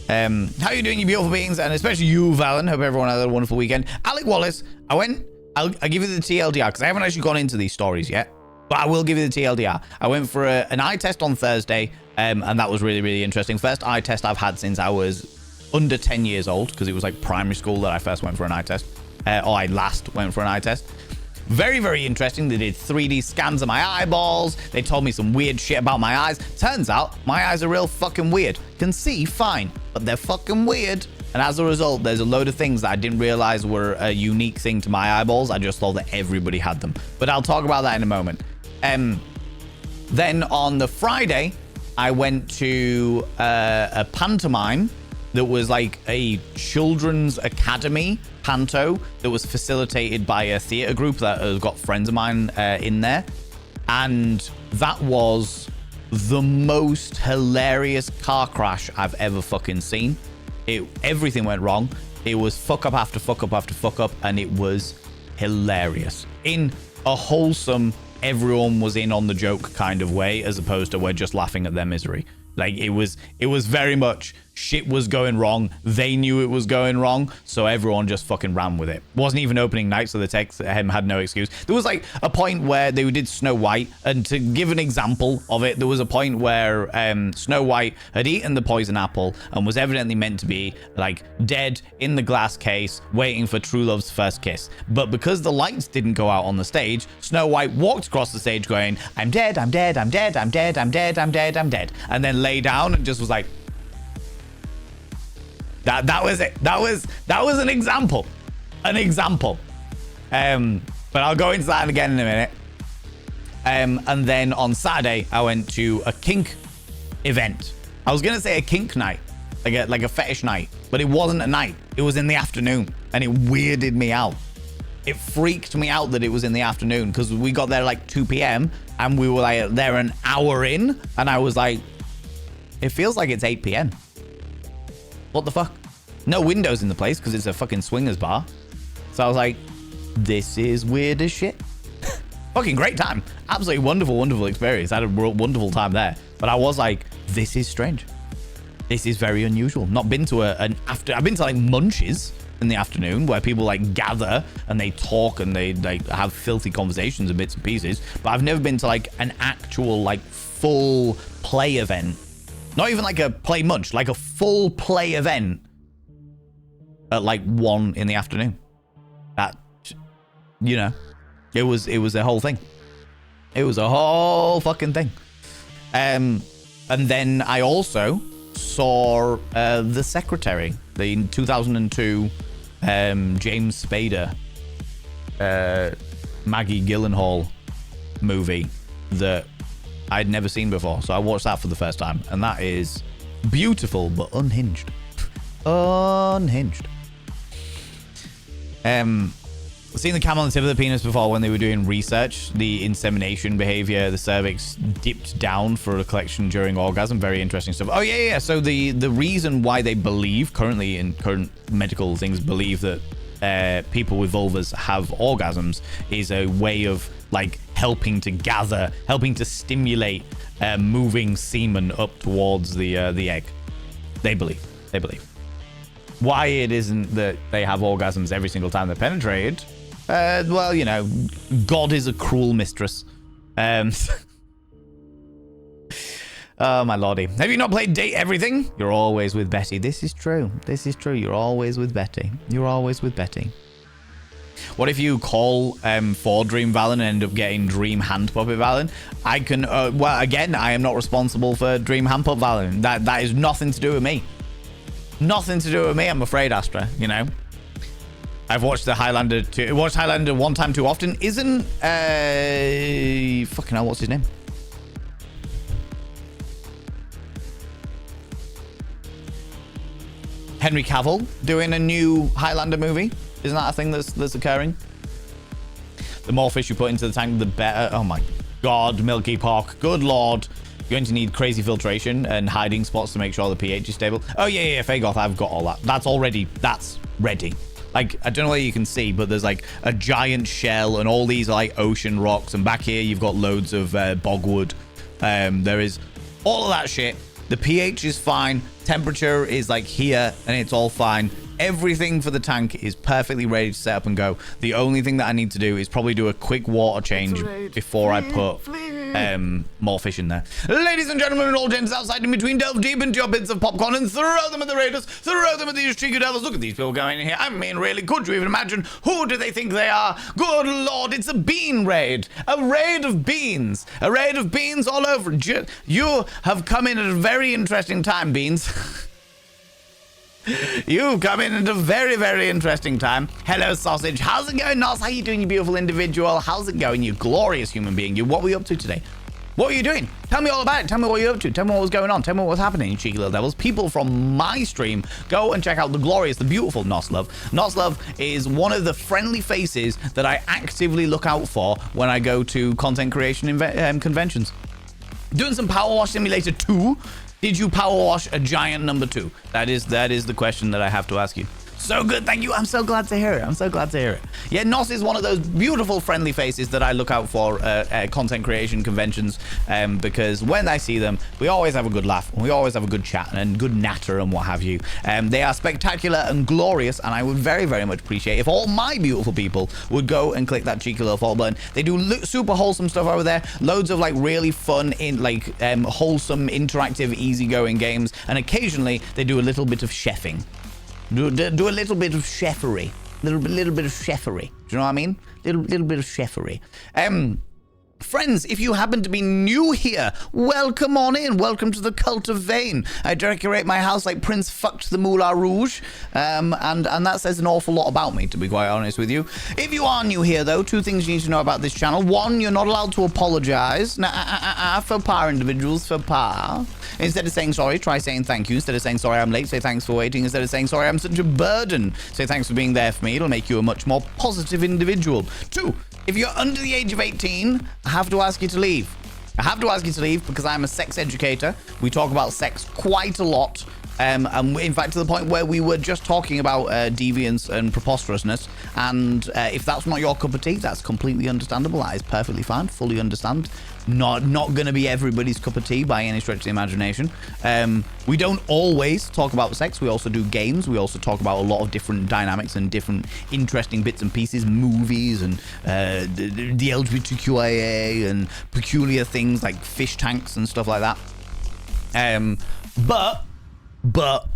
How are you doing, you beautiful beings? And especially you, Valen. Hope everyone had a wonderful weekend. Alec Wallace, I'll give you the TLDR because I haven't actually gone into these stories yet, but I will give you the TLDR. I went for an eye test on Thursday, and that was really, really interesting. First eye test I've had since I was under 10 years old, because it was like primary school that I first went for an eye test. Or I last went for an eye test. Very, very interesting. They did 3D scans of my eyeballs. They told me some weird shit about my eyes. Turns out, my eyes are real fucking weird. Can see fine, but they're fucking weird. And as a result, there's a load of things that I didn't realize were a unique thing to my eyeballs. I just thought that everybody had them. But I'll talk about that in a moment. Then on the Friday, I went to a pantomime that was like a children's academy panto that was facilitated by a theater group that has got friends of mine in there. And that was the most hilarious car crash I've ever fucking seen. Everything went wrong. It was fuck up after fuck up after fuck up, and it was hilarious in a wholesome, everyone was in on the joke kind of way, as opposed to we're just laughing at their misery. Like it was very much shit was going wrong. They knew it was going wrong, so everyone just fucking ran with it. Wasn't even opening night, so the tech had no excuse. There was like a point where they did Snow White, and to give an example of it, there was a point where Snow White had eaten the poison apple and was evidently meant to be like dead in the glass case, waiting for true love's first kiss. But because the lights didn't go out on the stage, Snow White walked across the stage going, "I'm dead, I'm dead, I'm dead, I'm dead, I'm dead, I'm dead, I'm dead," and then lay down and just was like. That was it. That was an example. But I'll go into that again in a minute. And then on Saturday, I went to a kink event. I was gonna say a kink night, like a fetish night, but it wasn't a night. It was in the afternoon, and it weirded me out. It freaked me out that it was in the afternoon, because we got there like 2 p.m. and we were like there an hour in, and I was like, it feels like it's 8 p.m. What the fuck? No windows in the place because it's a fucking swingers bar. So I was like, this is weird as shit. Fucking great time. Absolutely wonderful, wonderful experience. I had a wonderful time there. But I was like, this is strange. This is very unusual. Not been to an after. I've been to like munches in the afternoon where people like gather and they talk and they like have filthy conversations and bits and pieces. But I've never been to like an actual like full play event. Not even like a play munch, like a full play event at like 1 in the afternoon. That, you know, it was a whole thing. It was a whole fucking thing. And then I also saw The Secretary, the 2002 James Spader, Maggie Gyllenhaal movie that I'd never seen before. So I watched that for the first time, and that is beautiful but unhinged. Unhinged. I've seen the camel on the tip of the penis before when they were doing research. The insemination behavior, the cervix dipped down for a collection during orgasm. Very interesting stuff. Oh yeah. So the reason why they believe currently in current medical things believe that people with vulvas have orgasms is a way of like helping to stimulate moving semen up towards the egg. They believe. Why it isn't that they have orgasms every single time they're penetrated? Well, you know, God is a cruel mistress. Oh, my lordy. Have you not played Date Everything? You're always with Betty. This is true. You're always with Betty. What if you call for Dream Valen and end up getting Dream Hand Puppet Valen? I can, well, again, I am not responsible for Dream Hand Puppet Valen. That is nothing to do with me. Nothing to do with me, I'm afraid, Astra, you know? I've watched the Highlander watched Highlander one time too often. Isn't, fucking hell, what's his name? Henry Cavill doing a new Highlander movie? Isn't that a thing that's occurring? The more fish you put into the tank, the better. Oh my god, Milky Pork. Good lord. You're going to need crazy filtration and hiding spots to make sure the pH is stable. Oh yeah, Fagoth, I've got all that. That's ready. Like, I don't know whether you can see, but there's like a giant shell and all these like ocean rocks. And back here, you've got loads of bogwood. There is all of that shit. The pH is fine. Temperature is like here and it's all fine. Everything for the tank is perfectly ready to set up and go. The only thing that I need to do is probably do a quick water change before I put more fish in there. Ladies and gentlemen and all gents outside in between, delve deep into your bits of popcorn and throw them at the raiders, throw them at these cheeky devils. Look at these people going in here. I mean, really, could you even imagine? Who do they think they are? Good lord, it's a bean raid. A raid of beans. A raid of beans all over. You have come in at a very interesting time, Beans. You've come in at a very, very interesting time. Hello, Sausage. How's it going, Nos? How you doing, you beautiful individual? How's it going, you glorious human being? What were you up to today? What were you doing? Tell me all about it. Tell me what you're up to. Tell me what was going on. Tell me what was happening, you cheeky little devils. People from my stream, go and check out the glorious, the beautiful Noslove. Noslove is one of the friendly faces that I actively look out for when I go to content creation conventions. Doing some Power Wash Simulator 2. Did you power wash a giant number 2? That is the question that I have to ask you. So good, thank you. I'm so glad to hear it. I'm so glad to hear it. Yeah, Nos is one of those beautiful friendly faces that I look out for at content creation conventions because when I see them, we always have a good laugh. We always have a good chat and good natter and what have you. They are spectacular and glorious, and I would very, very much appreciate if all my beautiful people would go and click that cheeky little follow button. They do super wholesome stuff over there. Loads of like really fun, wholesome, interactive, easygoing games, and occasionally they do a little bit of chefing. Do a little bit of chefery. Little bit of chefery. Do you know what I mean? Little bit of chefery. Friends, if you happen to be new here, welcome on in. Welcome to the Cult of Vane. I decorate my house like Prince fucked the Moulin Rouge. And that says an awful lot about me, to be quite honest with you. If you are new here, though, 2 things you need to know about this channel. 1, you're not allowed to apologize. Faux pas, individuals, faux pas. Instead of saying sorry, try saying thank you. Instead of saying sorry, I'm late, say thanks for waiting. Instead of saying sorry, I'm such a burden, say thanks for being there for me. It'll make you a much more positive individual. 2, if you're under the age of 18, I have to ask you to leave. I have to ask you to leave because I'm a sex educator. We talk about sex quite a lot. And in fact, to the point where we were just talking about deviance and preposterousness. And if that's not your cup of tea, that's completely understandable. That is perfectly fine. Fully understand. Not going to be everybody's cup of tea by any stretch of the imagination. We don't always talk about sex. We also do games. We also talk about a lot of different dynamics and different interesting bits and pieces, movies and the LGBTQIA and peculiar things like fish tanks and stuff like that. But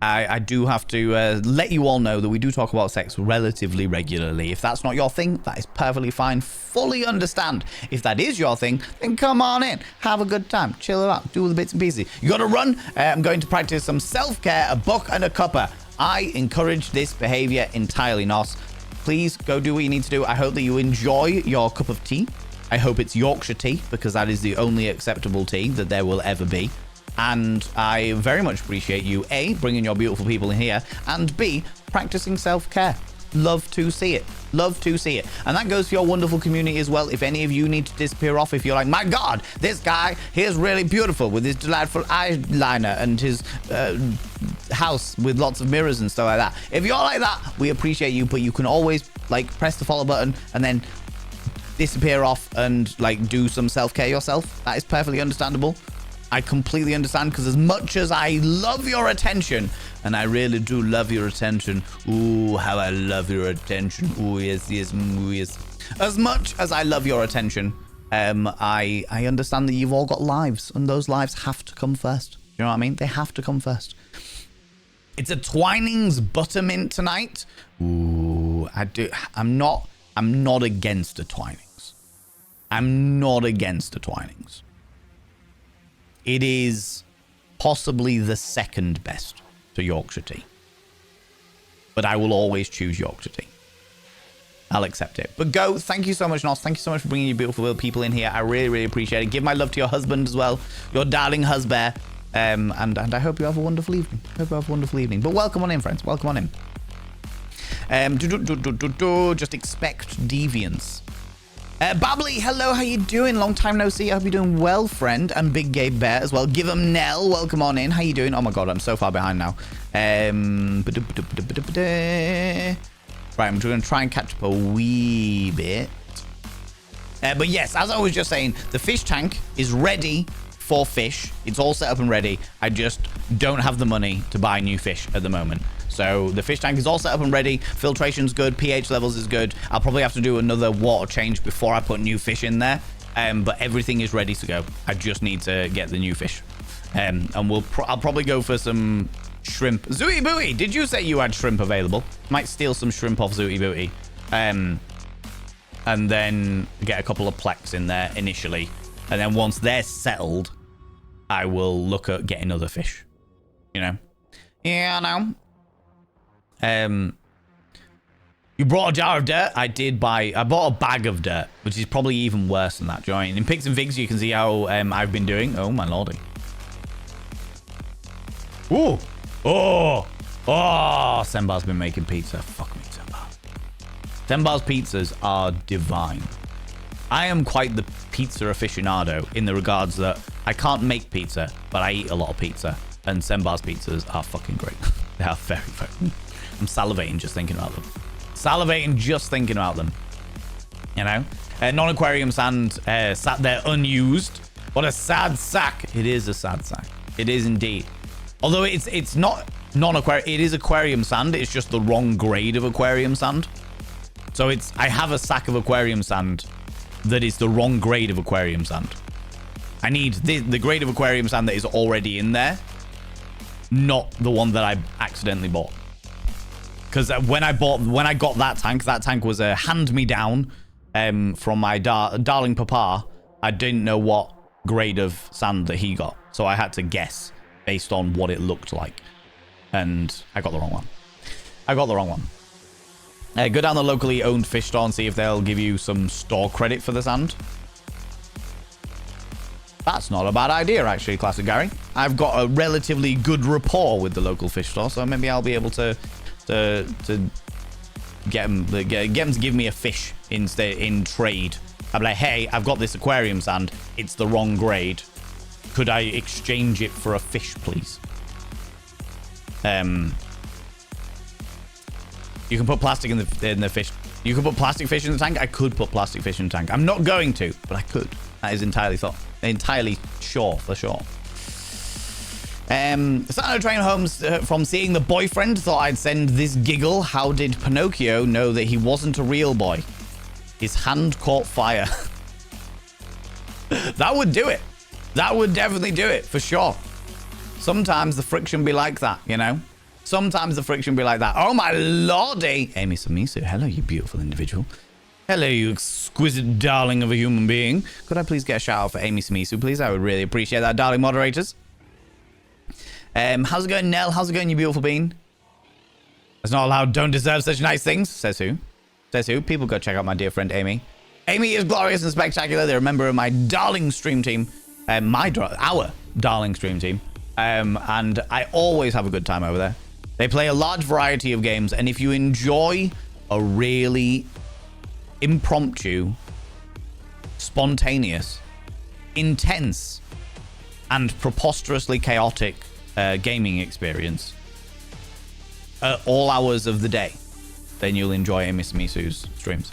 I do have to let you all know that we do talk about sex relatively regularly. If that's not your thing, that is perfectly fine. Fully understand. If that is your thing, then come on in. Have a good time. Chill it out. Do the bits and pieces. You got to run. I'm going to practice some self-care, a book and a cuppa. I encourage this behavior entirely, Nos. Please go do what you need to do. I hope that you enjoy your cup of tea. I hope it's Yorkshire tea because that is the only acceptable tea that there will ever be. And I very much appreciate you, A, bringing your beautiful people in here, and B, practicing self-care. Love to see it. Love to see it. And that goes for your wonderful community as well. If any of you need to disappear off, if you're like, my God, this guy, he is really beautiful with his delightful eyeliner and his house with lots of mirrors and stuff like that. If you're like that, we appreciate you, but you can always, like, press the follow button and then disappear off and, like, do some self-care yourself. That is perfectly understandable. I completely understand because as much as I love your attention, and I really do love your attention. Ooh, how I love your attention. Ooh, yes, yes, ooh, yes. As much as I love your attention, I understand that you've all got lives, and those lives have to come first. You know what I mean? They have to come first. It's a Twinings Buttermint tonight. Ooh, know. I'm not against the Twinings. I'm not against the Twinings. It is possibly the second best to Yorkshire tea. But I will always choose Yorkshire tea. I'll accept it. But go, thank you so much, Nos. Thank you so much for bringing your beautiful people in here. I really, really appreciate it. Give my love to your husband as well, your darling husband. And I hope you have a wonderful evening. But welcome on in, friends. Welcome on in. Just expect deviance. Babbly, hello, how you doing? Long time no see. I hope you're doing well, friend. And Big Gay Bear as well. Give him Nell. Welcome on in. How you doing? Oh my god, I'm so far behind now. Right, I'm just going to try and catch up a wee bit. But yes, as I was just saying, the fish tank is ready for fish. It's all set up and ready. I just don't have the money to buy new fish at the moment. So the fish tank is all set up and ready. Filtration's good. pH levels is good. I'll probably have to do another water change before I put new fish in there. But everything is ready to go. I just need to get the new fish. And I'll probably go for some shrimp. Zooty Booty, did you say you had shrimp available? Might steal some shrimp off Zooty Booty. And then get a couple of plex in there initially. And then once they're settled, I will look at getting other fish. You know? Yeah, I know. You brought a jar of dirt? I bought a bag of dirt, which is probably even worse than that, Join. In Pigs and Figs, you can see how I've been doing. Oh, my lordy. Ooh. Oh. Sembar's been making pizza. Fuck me, Sembar. Sembar's pizzas are divine. I am quite the pizza aficionado in the regards that I can't make pizza, but I eat a lot of pizza. And Sembar's pizzas are fucking great. They are very, very... I'm salivating just thinking about them. You know? Non-aquarium sand sat there unused. What a sad sack. It is a sad sack. It is indeed. Although it's not non-aquarium. It is aquarium sand. It's just the wrong grade of aquarium sand. So I have a sack of aquarium sand that is the wrong grade of aquarium sand. I need the grade of aquarium sand that is already in there. Not the one that I accidentally bought. Because when I got that tank was a hand-me-down from my darling papa. I didn't know what grade of sand that he got. So I had to guess based on what it looked like. And I got the wrong one. Go down the locally owned fish store and see if they'll give you some store credit for the sand. That's not a bad idea, actually, Classic Gary. I've got a relatively good rapport with the local fish store, so maybe I'll be able to get them to give me a fish in trade. I'm like, hey, I've got this aquarium sand. It's the wrong grade. Could I exchange it for a fish, please? You can put plastic in the fish. You can put plastic fish in the tank. I could put plastic fish in the tank. I'm not going to, but I could. That is entirely sure. Sat train home from seeing the boyfriend. Thought I'd send this giggle. How did Pinocchio know that he wasn't a real boy? His hand caught fire. That would do it. That would definitely do it, for sure. Sometimes the friction be like that, you know? Sometimes the friction be like that. Oh, my lordy. Amy Samisu, hello, you beautiful individual. Hello, you exquisite darling of a human being. Could I please get a shout out for Amy Samisu, please? I would really appreciate that, darling moderators. How's it going, Nell? How's it going, you beautiful bean? That's not allowed. Don't deserve such nice things. Says who? Says who? People go check out my dear friend Amy. Amy is glorious and spectacular. They're a member of my darling stream team. Our darling stream team. And I always have a good time over there. They play a large variety of games. And if you enjoy a really impromptu, spontaneous, intense, and preposterously chaotic gaming experience at all hours of the day, then you'll enjoy Miss Misu's streams.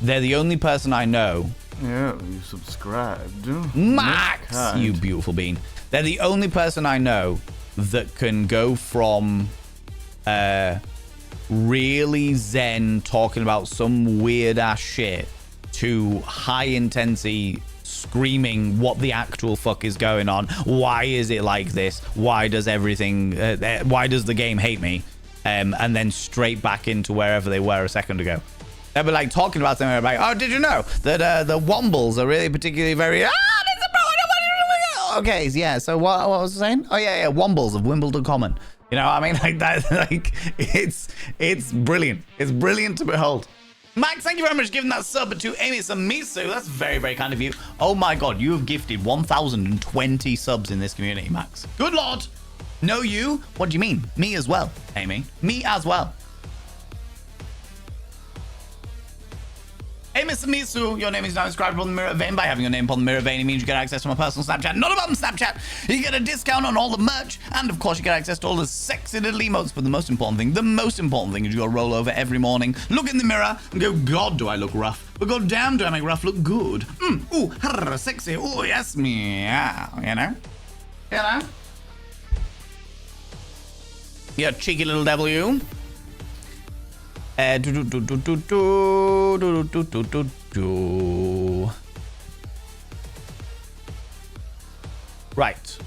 They're the only person I know. Yeah, you subscribed. Max, you beautiful bean. They're the only person I know that can go from really zen talking about some weird ass shit to high intensity screaming what the actual fuck is going on. Why is it like this? Why does everything, why does the game hate me? And then straight back into wherever they were a second ago. They'll be like talking about something like, oh, did you know that the Wombles are really particularly very, okay, yeah, so what was I saying? Oh, yeah, Wombles of Wimbledon Common. You know what I mean? Like that, like, it's brilliant. It's brilliant to behold. Max, thank you very much for giving that sub to Amy Samisu. That's very, very kind of you. Oh my God, you have gifted 1,020 subs in this community, Max. Good Lord. No, you? What do you mean? Me as well, Amy. Me as well. Hey, Mr. Misu, your name is now inscribed upon the mirror vein. By having your name upon the mirror vein, it means you get access to my personal Snapchat. Not about Snapchat. You get a discount on all the merch. And, of course, you get access to all the sexy little emotes. But the most important thing is you go roll over every morning, look in the mirror, and go, God, do I look rough? But God damn, do I make rough look good? Ooh, sexy. Ooh, yes, meow. You know? You know? You cheeky little devil, you. Right,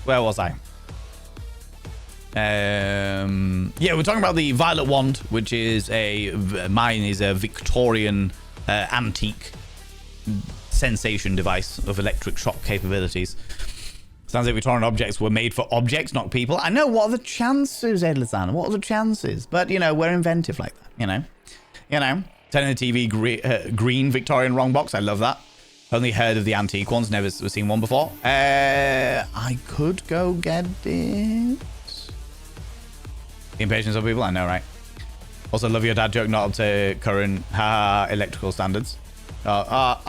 where was I? Yeah, we're talking about the Violet Wand, which is mine is a Victorian antique sensation device of electric shock capabilities. Sounds like Victorian objects were made for objects, not people. I know, what are the chances, Edlizan? What are the chances? But, you know, we're inventive like that, you know? You know, turning the TV green Victorian wrong box. I love that. Only heard of the antique ones. Never seen one before. I could go get it. Impatience of people. I know, right? Also, love your dad joke. Not up to current electrical standards. No,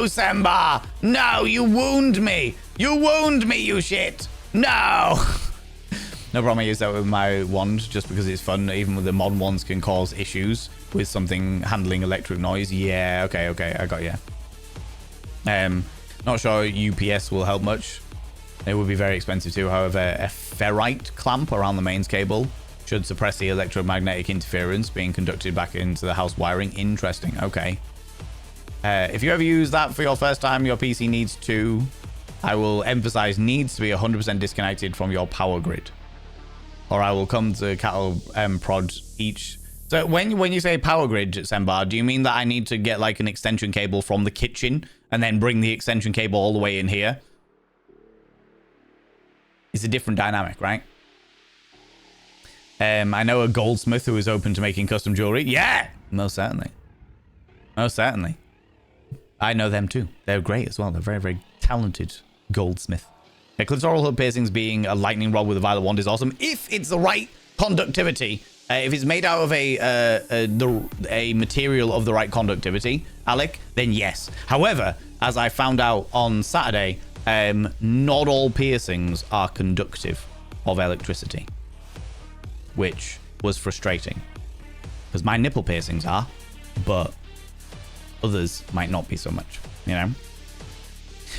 Semba. No, you wound me. You wound me, you shit. No. No problem, I use that with my wand just because it's fun. Even with the modern ones can cause issues with something handling electric noise. Yeah, okay, I got you. Not sure UPS will help much. It would be very expensive too. However, a ferrite clamp around the mains cable should suppress the electromagnetic interference being conducted back into the house wiring. Interesting, okay. If you ever use that for your first time, your PC needs to, I will emphasize, needs to be 100% disconnected from your power grid. Or I will come to cattle prod each. So when you say power grid, Sembar, do you mean that I need to get like an extension cable from the kitchen and then bring the extension cable all the way in here? It's a different dynamic, right? I know a goldsmith who is open to making custom jewelry. Yeah, most certainly. Most certainly. I know them too. They're great as well. They're very, very talented goldsmith. Clitoral hood piercings being a lightning rod with a violet wand is awesome if it's the right conductivity. If it's made out of a material of the right conductivity, Alec, then yes. However, as I found out on Saturday, not all piercings are conductive of electricity, which was frustrating because my nipple piercings are, but others might not be so much, you know?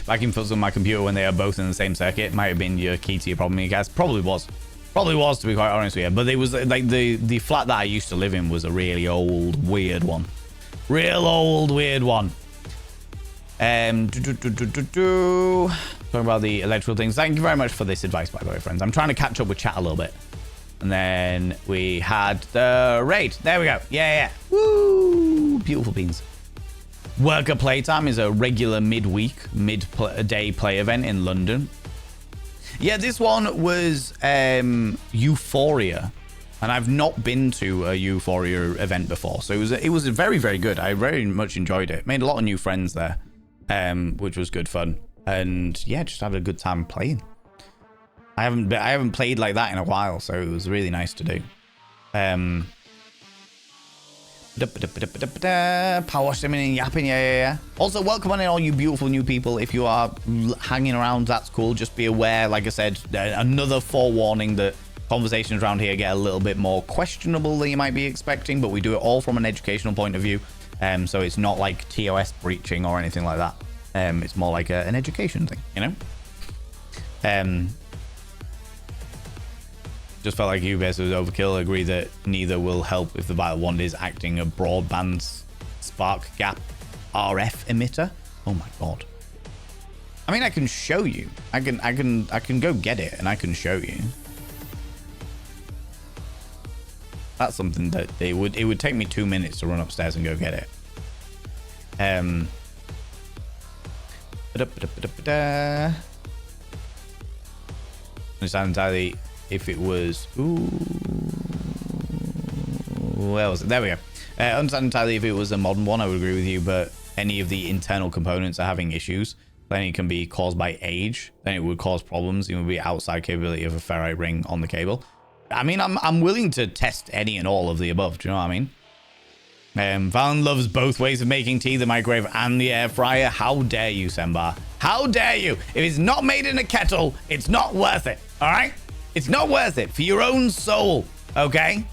Vacuum filters on my computer when they are both in the same circuit might have been your key to your problem, you guys. Probably was, to be quite honest with you. But it was like the flat that I used to live in was a really old, weird one. Talking about the electrical things. Thank you very much for this advice, by the way, friends. I'm trying to catch up with chat a little bit. And then we had the raid. There we go. Yeah. Woo! Beautiful beans. Worker Playtime is a regular mid-day play event in London. Yeah, this one was Euphoria, and I've not been to a Euphoria event before, so it was very, very good. I very much enjoyed it. Made a lot of new friends there, which was good fun, and yeah, just had a good time playing. I haven't played like that in a while, so it was really nice to do. Power wash them in and yapping, yeah. Also, welcome on in all you beautiful new people. If you are hanging around, that's cool. Just be aware, like I said, another forewarning that conversations around here get a little bit more questionable than you might be expecting, but we do it all from an educational point of view. So it's not like TOS breaching or anything like that. It's more like an education thing, you know? Just felt like UBS was overkill. Agree that neither will help if the Violet Wand is acting a broadband spark gap RF emitter. Oh my god. I mean, I can show you. I can go get it and I can show you. That's something that it would take me 2 minutes to run upstairs and go get it. Understand entirely if it was. Ooh, where was it? There we go. Understand entirely if it was a modern one, I would agree with you, but any of the internal components are having issues, then it can be caused by age, then it would cause problems. It would be outside capability of a ferrite ring on the cable. I mean, I'm willing to test any and all of the above. Do you know what I mean? Valen loves both ways of making tea, the microwave and the air fryer. How dare you, Sembar? How dare you? If it's not made in a kettle, it's not worth it. All right? It's not worth it for your own soul. Okay?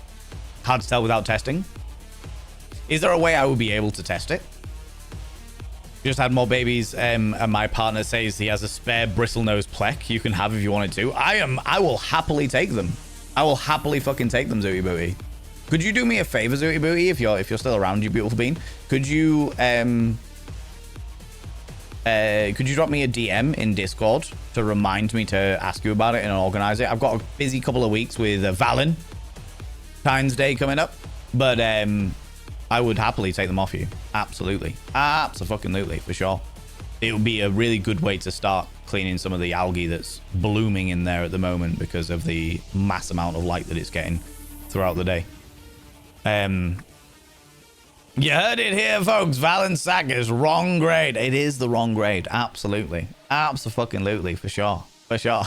Hard to tell without testing. Is there a way I would be able to test it? Just had more babies, and my partner says he has a spare bristlenose plek you can have if you wanted to. I will happily take them. I will happily fucking take them, Zooty Booty. Could you do me a favor, Zooty Booty, if you're still around, you beautiful bean? Could you drop me a DM in Discord to remind me to ask you about it and organize it? I've got a busy couple of weeks with Valentine's Day coming up, but I would happily take them off you. Absolutely. Absolutely, for sure. It would be a really good way to start cleaning some of the algae that's blooming in there at the moment because of the mass amount of light that it's getting throughout the day. You heard it here, folks. Valen sack is wrong grade. It is the wrong grade. Absolutely. Absolutely, for sure. For sure.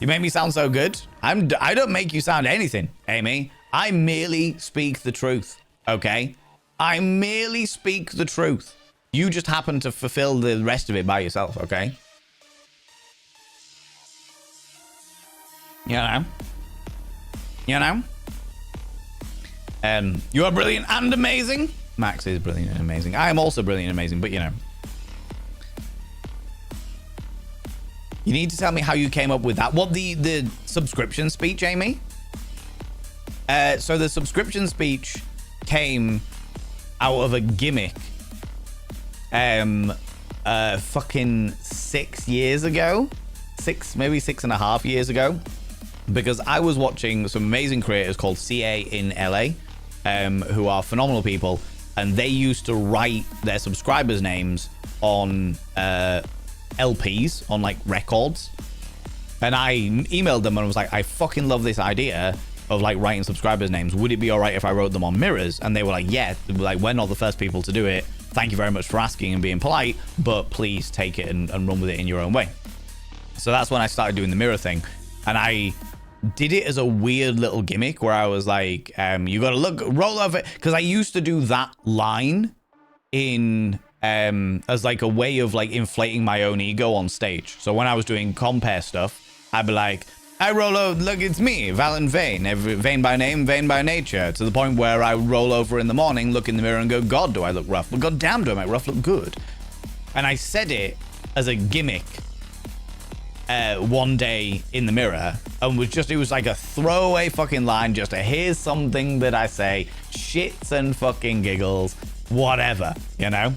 You make me sound so good. I don't make you sound anything, Amy. I merely speak the truth. Okay? I merely speak the truth. You just happen to fulfill the rest of it by yourself, okay? You know? You know? You are brilliant and amazing. Max is brilliant and amazing. I am also brilliant and amazing, but you know. You need to tell me how you came up with that. What, the subscription speech, Amy? So the subscription speech came out of a gimmick fucking 6 years ago. Maybe 6.5 years ago. Because I was watching some amazing creators called CA in LA, who are phenomenal people, and they used to write their subscribers' names on LPs, on like records. And I emailed them and was like, I fucking love this idea of like writing subscribers' names. Would it be all right if I wrote them on mirrors? And they were like, yeah. They were like, we're not the first people to do it. Thank you very much for asking and being polite, but please take it and run with it in your own way. So that's when I started doing the mirror thing. And I did it as a weird little gimmick where I was like, you gotta roll over it. Because I used to do that line in as like a way of like inflating my own ego on stage. So when I was doing compare stuff, I'd be like, I roll over, look, it's me, Valen Vane, Vane by name, Vane by nature, to the point where I roll over in the morning, look in the mirror and go, God, do I look rough? But God damn, do I make rough look good? And I said it as a gimmick one day in the mirror, and it was like a throwaway fucking line, just a here's something that I say, shits and fucking giggles, whatever, you know?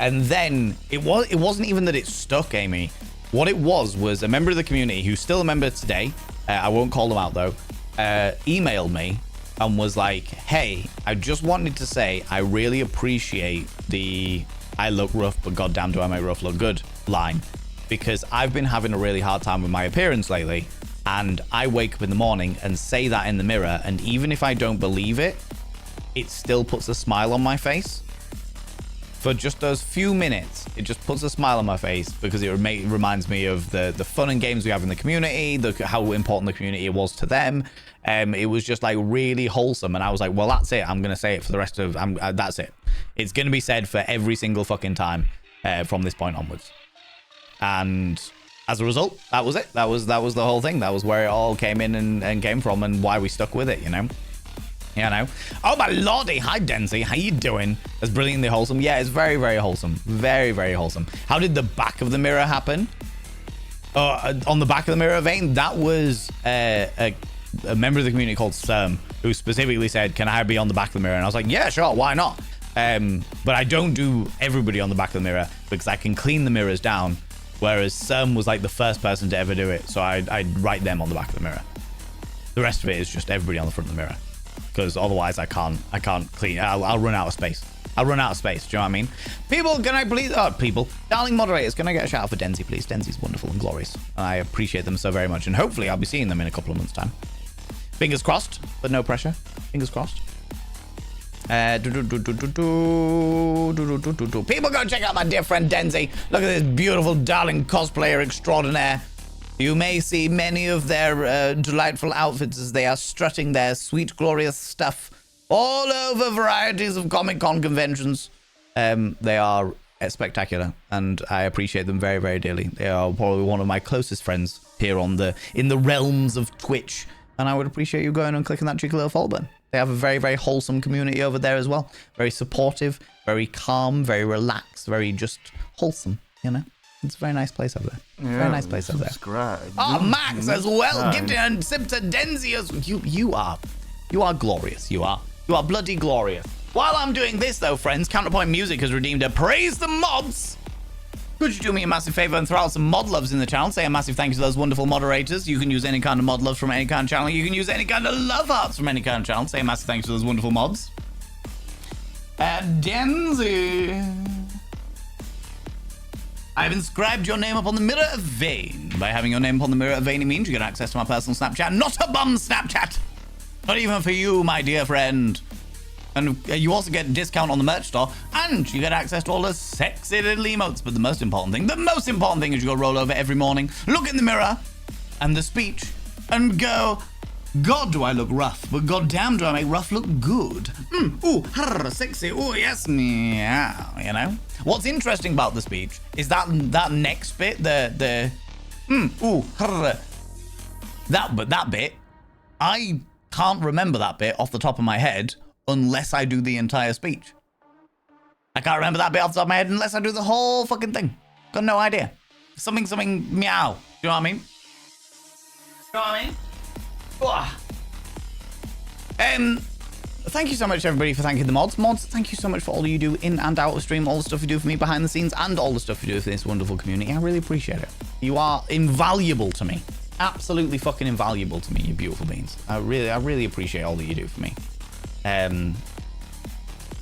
And then it wasn't even that it stuck, Amy. What it was a member of the community who's still a member today, I won't call them out though, emailed me and was like, hey, I just wanted to say I really appreciate the I look rough, but goddamn do I make rough look good line, because I've been having a really hard time with my appearance lately, and I wake up in the morning and say that in the mirror, and even if I don't believe it, it still puts a smile on my face. For just those few minutes, it just puts a smile on my face because it reminds me of the fun and games we have in the community, how important the community was to them. It was just like really wholesome, and I was like, well, that's it. I'm gonna say it for the rest of. That's it. It's gonna be said for every single fucking time from this point onwards. And as a result, that was it. That was the whole thing. That was where it all came in and came from, and why we stuck with it. You know. You know. Oh my lordy, hi Denzi, how you doing? That's brilliantly wholesome. Yeah, it's very, very wholesome. Very, very wholesome. How did the back of the mirror happen? On the back of the mirror vein, that was a member of the community called Serm, who specifically said, can I be on the back of the mirror? And I was like, yeah, sure, why not? But I don't do everybody on the back of the mirror because I can clean the mirrors down, whereas Serm was like the first person to ever do it, so I'd write them on the back of the mirror. The rest of it is just everybody on the front of the mirror, because otherwise I can't clean. I'll run out of space. I'll run out of space. Do you know what I mean? People, can I please? Oh, people, darling moderators, can I get a shout out for Denzi, please? Denzi's wonderful and glorious. I appreciate them so very much, and hopefully I'll be seeing them in a couple of months' time. Fingers crossed, but no pressure. Fingers crossed. People, go check out my dear friend Denzi. Look at this beautiful, darling cosplayer extraordinaire. You may see many of their delightful outfits as they are strutting their sweet, glorious stuff all over varieties of Comic-Con conventions. They are spectacular, and I appreciate them very, very dearly. They are probably one of my closest friends here in the realms of Twitch, and I would appreciate you going and clicking that cheeky little follow button. They have a very, very wholesome community over there as well. Very supportive, very calm, very relaxed, very just wholesome, you know? It's a very nice place over there. Yeah, very nice place over there. Subscribe. Oh, Max as well. Gifted and sip to Denzius. You are glorious. You are bloody glorious. While I'm doing this though, friends, Counterpoint Music has redeemed a Praise the Mods. Could you do me a massive favor and throw out some mod loves in the channel? Say a massive thank you to those wonderful moderators. You can use any kind of mod loves from any kind of channel. You can use any kind of love hearts from any kind of channel. Say a massive thank you to those wonderful mods. Denzi. I've inscribed your name upon the Mirror of Vane. By having your name upon the Mirror of Vane, it means you get access to my personal Snapchat. Not a bum Snapchat. Not even for you, my dear friend. And you also get a discount on the merch store, and you get access to all the sexy little emotes. But the most important thing is you go roll over every morning, look in the mirror and the speech, and go, God, do I look rough, but goddamn, do I make rough look good. Ooh, sexy, ooh, yes, meow, you know? What's interesting about the speech is that next bit, that bit, I can't remember that bit off the top of my head unless I do the entire speech. I can't remember that bit off the top of my head unless I do the whole fucking thing. Got no idea. Something meow. Do you know what I mean? You know what I mean? Thank you so much, everybody, for thanking the mods. Mods, thank you so much for all you do in and out of stream, all the stuff you do for me behind the scenes, and all the stuff you do for this wonderful community. I really appreciate it. You are invaluable to me. Absolutely fucking invaluable to me, you beautiful beings. I really appreciate all that you do for me.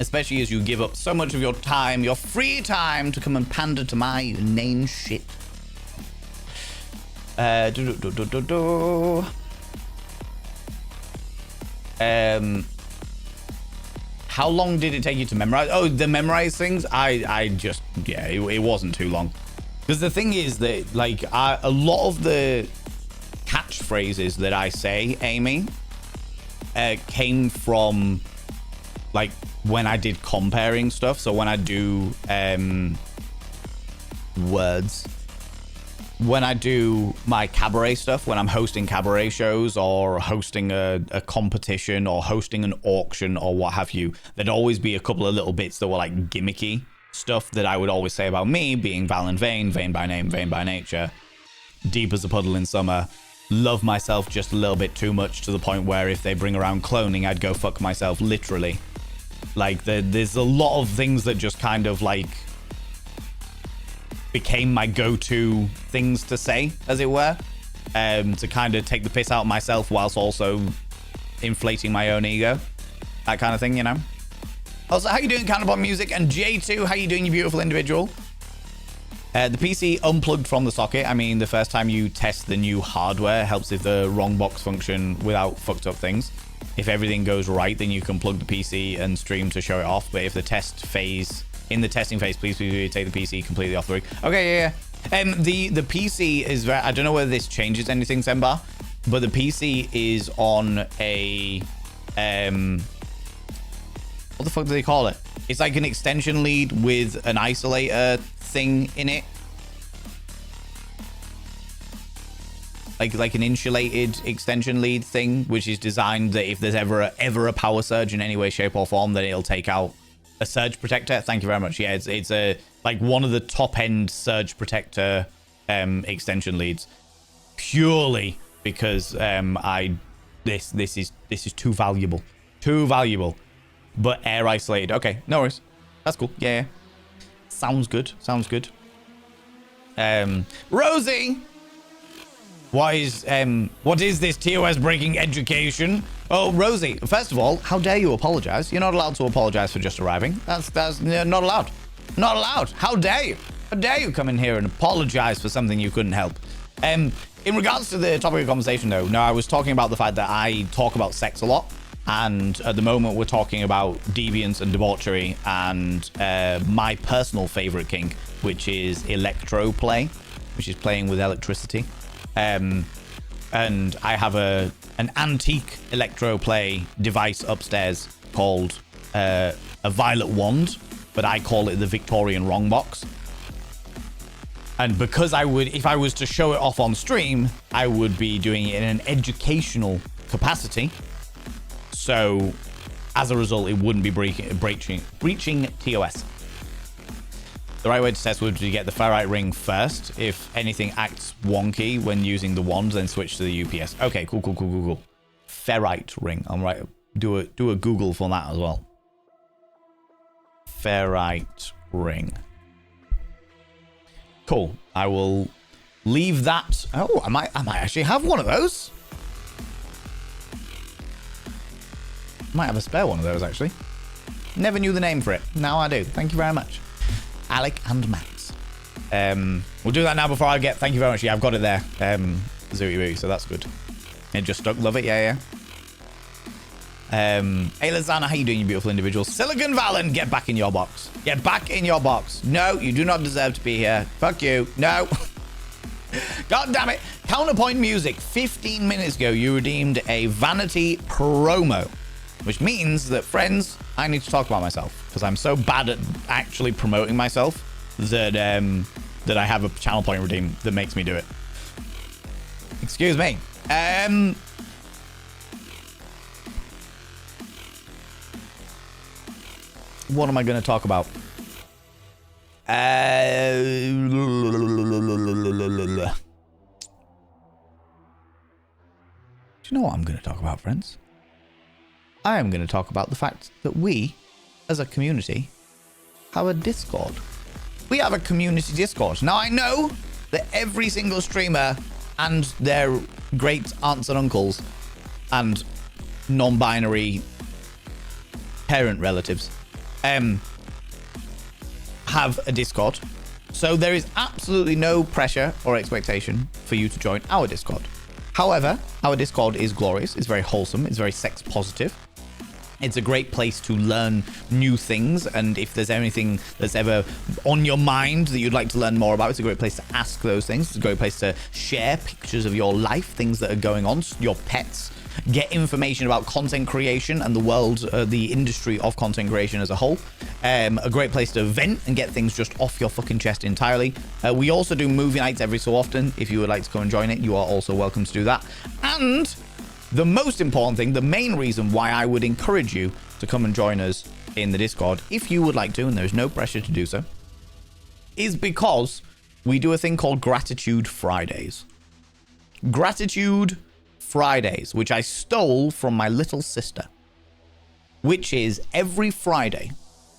Especially as you give up so much of your time, your free time, to come and pander to my inane shit. How long did it take you to memorize? Oh, the memorize things? It wasn't too long. Because the thing is that, like, a lot of the catchphrases that I say, Amy, came from, like, when I did comparing stuff. So when I do words, when I do my cabaret stuff, when I'm hosting cabaret shows or hosting a competition or hosting an auction or what have you, there'd always be a couple of little bits that were like gimmicky stuff that I would always say about me being Val and Vane, Vane by name, Vane by nature, deep as a puddle in summer, love myself just a little bit too much to the point where if they bring around cloning, I'd go fuck myself, literally. Like, there's a lot of things that just kind of, like, became my go-to things to say, as it were, to kind of take the piss out of myself whilst also inflating my own ego. That kind of thing, you know? Also, how you doing, Counterpoint Music? And J2, how you doing, you beautiful individual? The PC unplugged from the socket. I mean, the first time you test the new hardware helps if the wrong box function without fucked up things. If everything goes right, then you can plug the PC and stream to show it off. But if the test phase, in the testing phase, please take the PC completely off the rig. Okay, yeah. The PC is, I don't know whether this changes anything, Sembar, but the PC is on a, what the fuck do they call it? It's like an extension lead with an isolator thing in it. Like an insulated extension lead thing, which is designed that if there's ever a power surge in any way, shape, or form, then it'll take out a surge protector. Thank you very much. Yeah, it's a like one of the top end surge protector extension leads, purely because this is too valuable. but air isolated. Okay, no worries. That's cool. Yeah. Sounds good. Sounds good. Rosie! What is this TOS breaking education? Oh, Rosie, first of all, how dare you apologize? You're not allowed to apologize for just arriving. That's not allowed. Not allowed. How dare you? How dare you come in here and apologize for something you couldn't help? In regards to the topic of conversation, though, no, I was talking about the fact that I talk about sex a lot. And at the moment, we're talking about deviance and debauchery and my personal favorite kink, which is electro play, which is playing with electricity. And I have an antique electro play device upstairs called a violet wand, but I call it the Victorian wrong box. And because if I was to show it off on stream, I would be doing it in an educational capacity. So, as a result, it wouldn't be breaching TOS. The right way to test would be to get the ferrite ring first. If anything acts wonky when using the wand, then switch to the UPS. Okay, cool. Ferrite ring. I'm right. Do a Google for that as well. Ferrite ring. Cool. I will leave that. Oh, I might actually have one of those. Might have a spare one of those, actually. Never knew the name for it. Now I do. Thank you very much. Alec and Max. We'll do that now before I get... Thank you very much. Yeah, I've got it there. Zooty Booty, so that's good. It just stuck. Love it. Yeah. Hey, Lizana, how you doing, you beautiful individual? Silicon Valen, get back in your box. Get back in your box. No, you do not deserve to be here. Fuck you. No. God damn it. Counterpoint Music. 15 minutes ago, you redeemed a vanity promo. Which means that, friends, I need to talk about myself. Because I'm so bad at actually promoting myself that that I have a channel point redeem that makes me do it. Excuse me. What am I going to talk about? Do you know what I'm going to talk about, friends? I am going to talk about the fact that we, as a community, have a Discord. We have a community Discord. Now, I know that every single streamer and their great aunts and uncles and non-binary parent relatives have a Discord. So there is absolutely no pressure or expectation for you to join our Discord. However, our Discord is glorious. It's very wholesome. It's very sex positive. It's a great place to learn new things, and if there's anything that's ever on your mind that you'd like to learn more about, it's a great place to ask those things. It's a great place to share pictures of your life, things that are going on, your pets, get information about content creation and the world, the industry of content creation as a whole. A great place to vent and get things just off your fucking chest entirely. We also do movie nights every so often. If you would like to come and join it, you are also welcome to do that. And the most important thing, the main reason why I would encourage you to come and join us in the Discord, if you would like to, and there's no pressure to do so, is because we do a thing called Gratitude Fridays. Gratitude Fridays, which I stole from my little sister, which is every Friday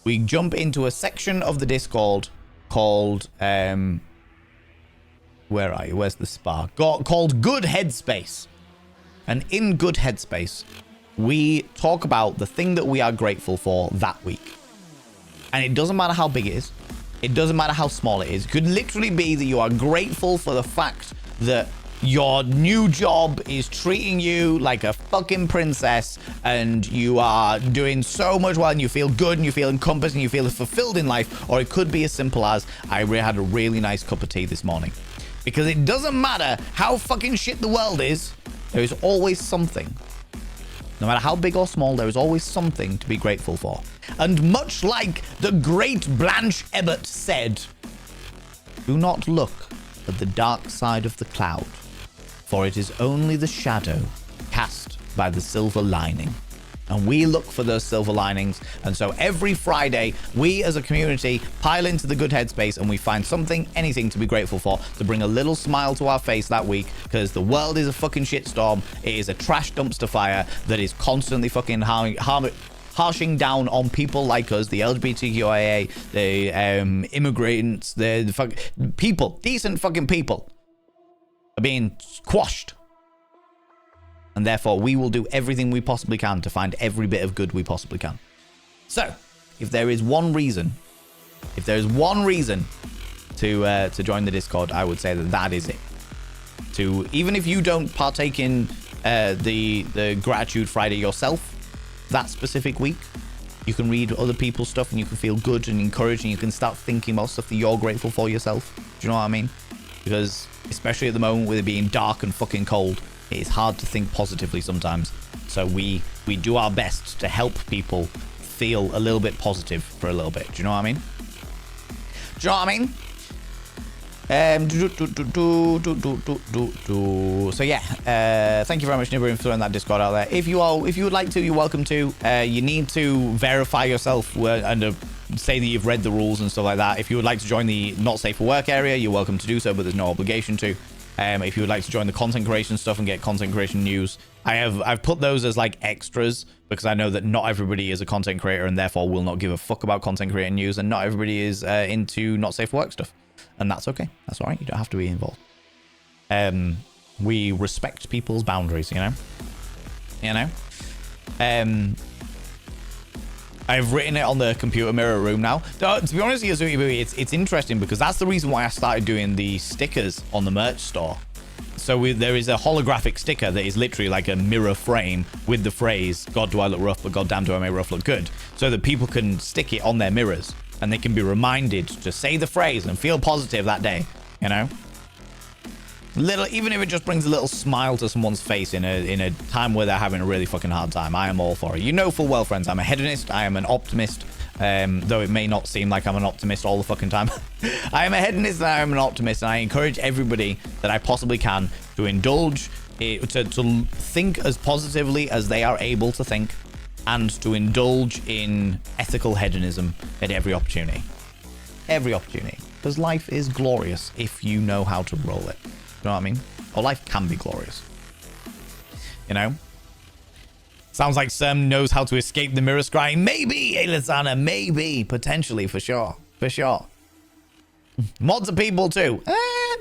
we jump into a section of the Discord called, where are you? Where's the spa? Called Good Headspace. And in Good Headspace, we talk about the thing that we are grateful for that week. And it doesn't matter how big it is. It doesn't matter how small it is. It could literally be that you are grateful for the fact that your new job is treating you like a fucking princess and you are doing so much well and you feel good and you feel encompassed and you feel fulfilled in life. Or it could be as simple as, I had a really nice cup of tea this morning. Because it doesn't matter how fucking shit the world is, there is always something. No matter how big or small, there is always something to be grateful for. And much like the great Blanche Ebbert said, do not look at the dark side of the cloud, for it is only the shadow cast by the silver lining. And we look for those silver linings. And so every Friday, we as a community pile into the Good Headspace and we find something, anything to be grateful for, to bring a little smile to our face that week, because the world is a fucking shitstorm. It is a trash dumpster fire that is constantly fucking harshing down on people like us, the LGBTQIA, the immigrants, the people, decent fucking people, are being squashed. And therefore, we will do everything we possibly can to find every bit of good we possibly can. So, if there is one reason to join the Discord, I would say that is it. To even if you don't partake in the Gratitude Friday yourself that specific week, you can read other people's stuff and you can feel good and encouraged, and you can start thinking about stuff that you're grateful for yourself. Do you know what I mean? Because especially at the moment with it being dark and fucking cold, it is hard to think positively sometimes. So we do our best to help people feel a little bit positive for a little bit. Do you know what I mean? Do you know what I mean? So yeah, thank you very much, Nibber, for throwing that Discord out there. If you would like to, you're welcome to. You need to verify yourself and say that you've read the rules and stuff like that. If you would like to join the not safe for work area, you're welcome to do so, but there's no obligation to. If you would like to join the content creation stuff and get content creation news, I've put those as like extras because I know that not everybody is a content creator and therefore will not give a fuck about content creating news, and not everybody is into not safe for work stuff, and that's okay. That's all right. You don't have to be involved. We respect people's boundaries, you know. I've written it on the computer mirror room now. To be honest with you, it's interesting because that's the reason why I started doing the stickers on the merch store. So there is a holographic sticker that is literally like a mirror frame with the phrase, "God, do I look rough, but goddamn do I make rough look good," so that people can stick it on their mirrors and they can be reminded to say the phrase and feel positive that day, you know? Even if it just brings a little smile to someone's face in a time where they're having a really fucking hard time, I am all for it. You know full well, friends, I'm a hedonist, I am an optimist, though it may not seem like I'm an optimist all the fucking time. I am a hedonist and I am an optimist, and I encourage everybody that I possibly can to indulge, to think as positively as they are able to think, and to indulge in ethical hedonism at every opportunity. Every opportunity. Because life is glorious if you know how to roll it. You know what I mean? Or life can be glorious. You know? Sounds like Sam knows how to escape the mirror scrying. Maybe, Elisana, maybe. Potentially, for sure. For sure. Mods are people too.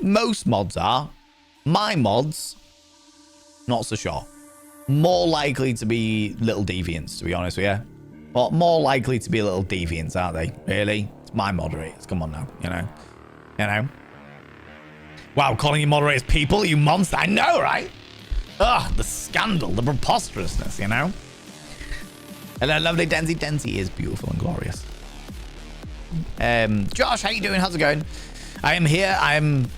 Most mods are. My mods, not so sure. More likely to be little deviants, to be honest with you. But more likely to be little deviants, aren't they? Really? It's my moderators. Come on now, you know? You know? Wow, calling you moderators people, you monster. I know, right? Ugh, the scandal, the preposterousness, you know? Hello, lovely Denzi. Denzi is beautiful and glorious. Josh, how you doing? How's it going? I am here. I'm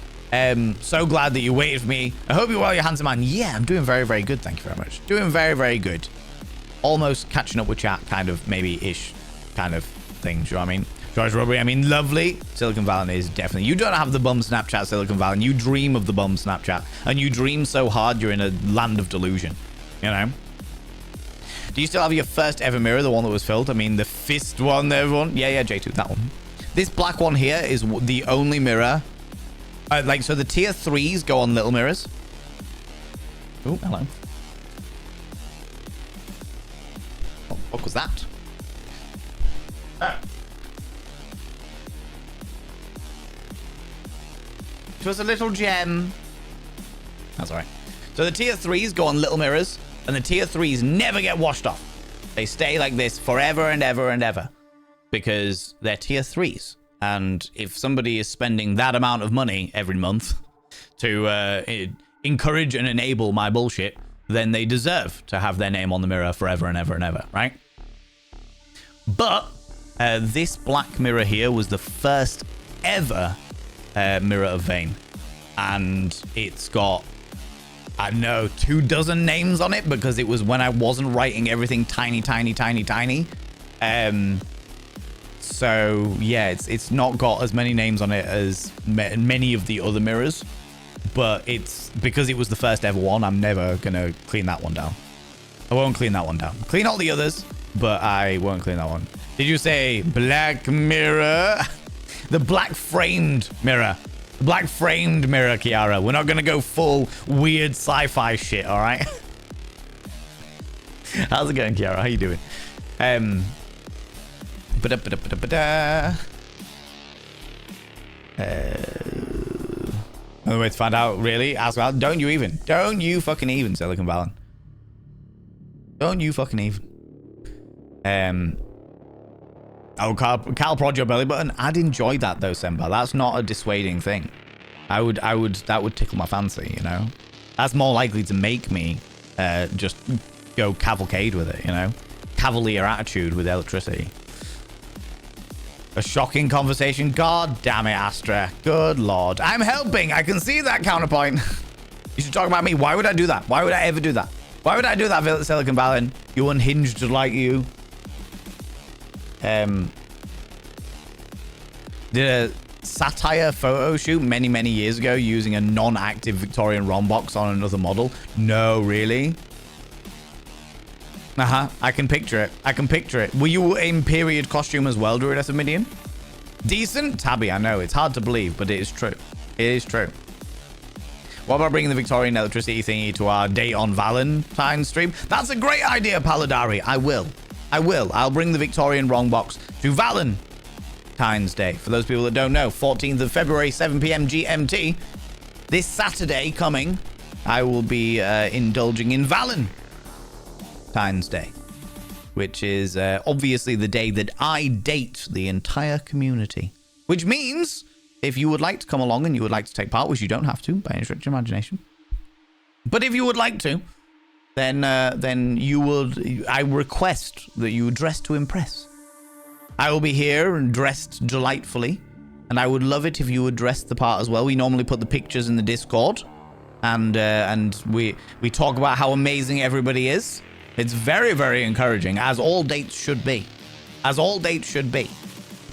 so glad that you waited for me. I hope you're well, you handsome man. Yeah, I'm doing very, very good. Thank you very much. Doing very, very good. Almost catching up with chat, kind of, maybe-ish kind of thing. Do you know what I mean? George Robbery, I mean, lovely. Silicon Valley is definitely... You don't have the bum Snapchat, Silicon Valley. You dream of the bum Snapchat. And you dream so hard, you're in a land of delusion. You know? Do you still have your first ever mirror, the one that was filled? I mean, the fist one, everyone. Yeah, J2, that one. This black one here is the only mirror. So the tier 3s go on little mirrors. Oh, hello. What was that? It was a little gem. That's all right. So the tier 3s go on little mirrors, and the tier 3s never get washed off. They stay like this forever and ever and ever because they're tier 3s. And if somebody is spending that amount of money every month to encourage and enable my bullshit, then they deserve to have their name on the mirror forever and ever and ever, right? But this black mirror here was the first ever mirror of Vane, and it's got, I don't know, 24 names on it because it was when I wasn't writing everything tiny. So yeah, it's not got as many names on it as many of the other mirrors, but it's because it was the first ever one. I'm never gonna clean that one down. I won't clean that one down. Clean all the others, but I won't clean that one. Did you say black mirror? The black framed mirror. The black framed mirror, Kiara. We're not going to go full weird sci-fi shit, all right? How's it going, Kiara? How you doing? Ba-da-ba-da-ba-da-ba-da. Another way to find out, really? Ask about. Don't you even. Don't you fucking even, Silicon Valley. Don't you fucking even. Oh, Cal prod your belly button. I'd enjoy that though, Senpai. That's not a dissuading thing. That would tickle my fancy, you know? That's more likely to make me just go cavalcade with it, you know? Cavalier attitude with electricity. A shocking conversation. God damn it, Astra. Good lord. I'm helping. I can see that counterpoint. You should talk about me. Why would I do that? Why would I ever do that? Why would I do that, Silicon Valley? You unhinged like you. Did a satire photo shoot many years ago using a non-active Victorian ROM box on another model. No, really? I can picture it. I can picture it. Were you in period costume as well, Druid Midian? Decent? Tabby, I know. It's hard to believe, but it is true. It is true. What about bringing the Victorian electricity thingy to our date on Valentine's stream? That's a great idea, Paladari. I will. I'll bring the Victorian ROM box to Valentine's Day. For those people that don't know, 14th of February, 7 p.m. GMT. This Saturday coming, I will be indulging in Valentine's Day, which is obviously the day that I date the entire community. Which means, if you would like to come along and you would like to take part, which you don't have to by any stretch of imagination, but if you would like to, then you would. I request that you dress to impress. I will be here and dressed delightfully, and I would love it if you would dress the part as well. We normally put the pictures in the Discord, and we talk about how amazing everybody is. It's very encouraging, as all dates should be. As all dates should be.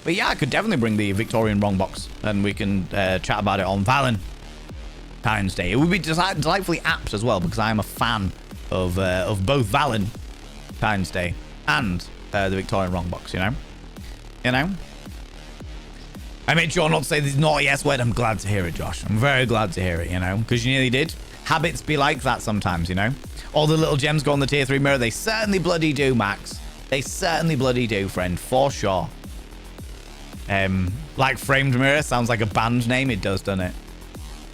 But yeah, I could definitely bring the Victorian ROM box, and we can chat about it on Valentine's Day. It would be delightfully apt as well, because I am a fan of both Valentine's Day and the Victorian ROM box, you know? You know? I made sure not to say the naughty S word. I'm glad to hear it, Josh. I'm very glad to hear it, you know? Because you nearly did. Habits be like that sometimes, you know? All the little gems go on the tier 3 mirror. They certainly bloody do, Max. They certainly bloody do, friend. For sure. Like Framed Mirror. Sounds like a band name. It does, doesn't it?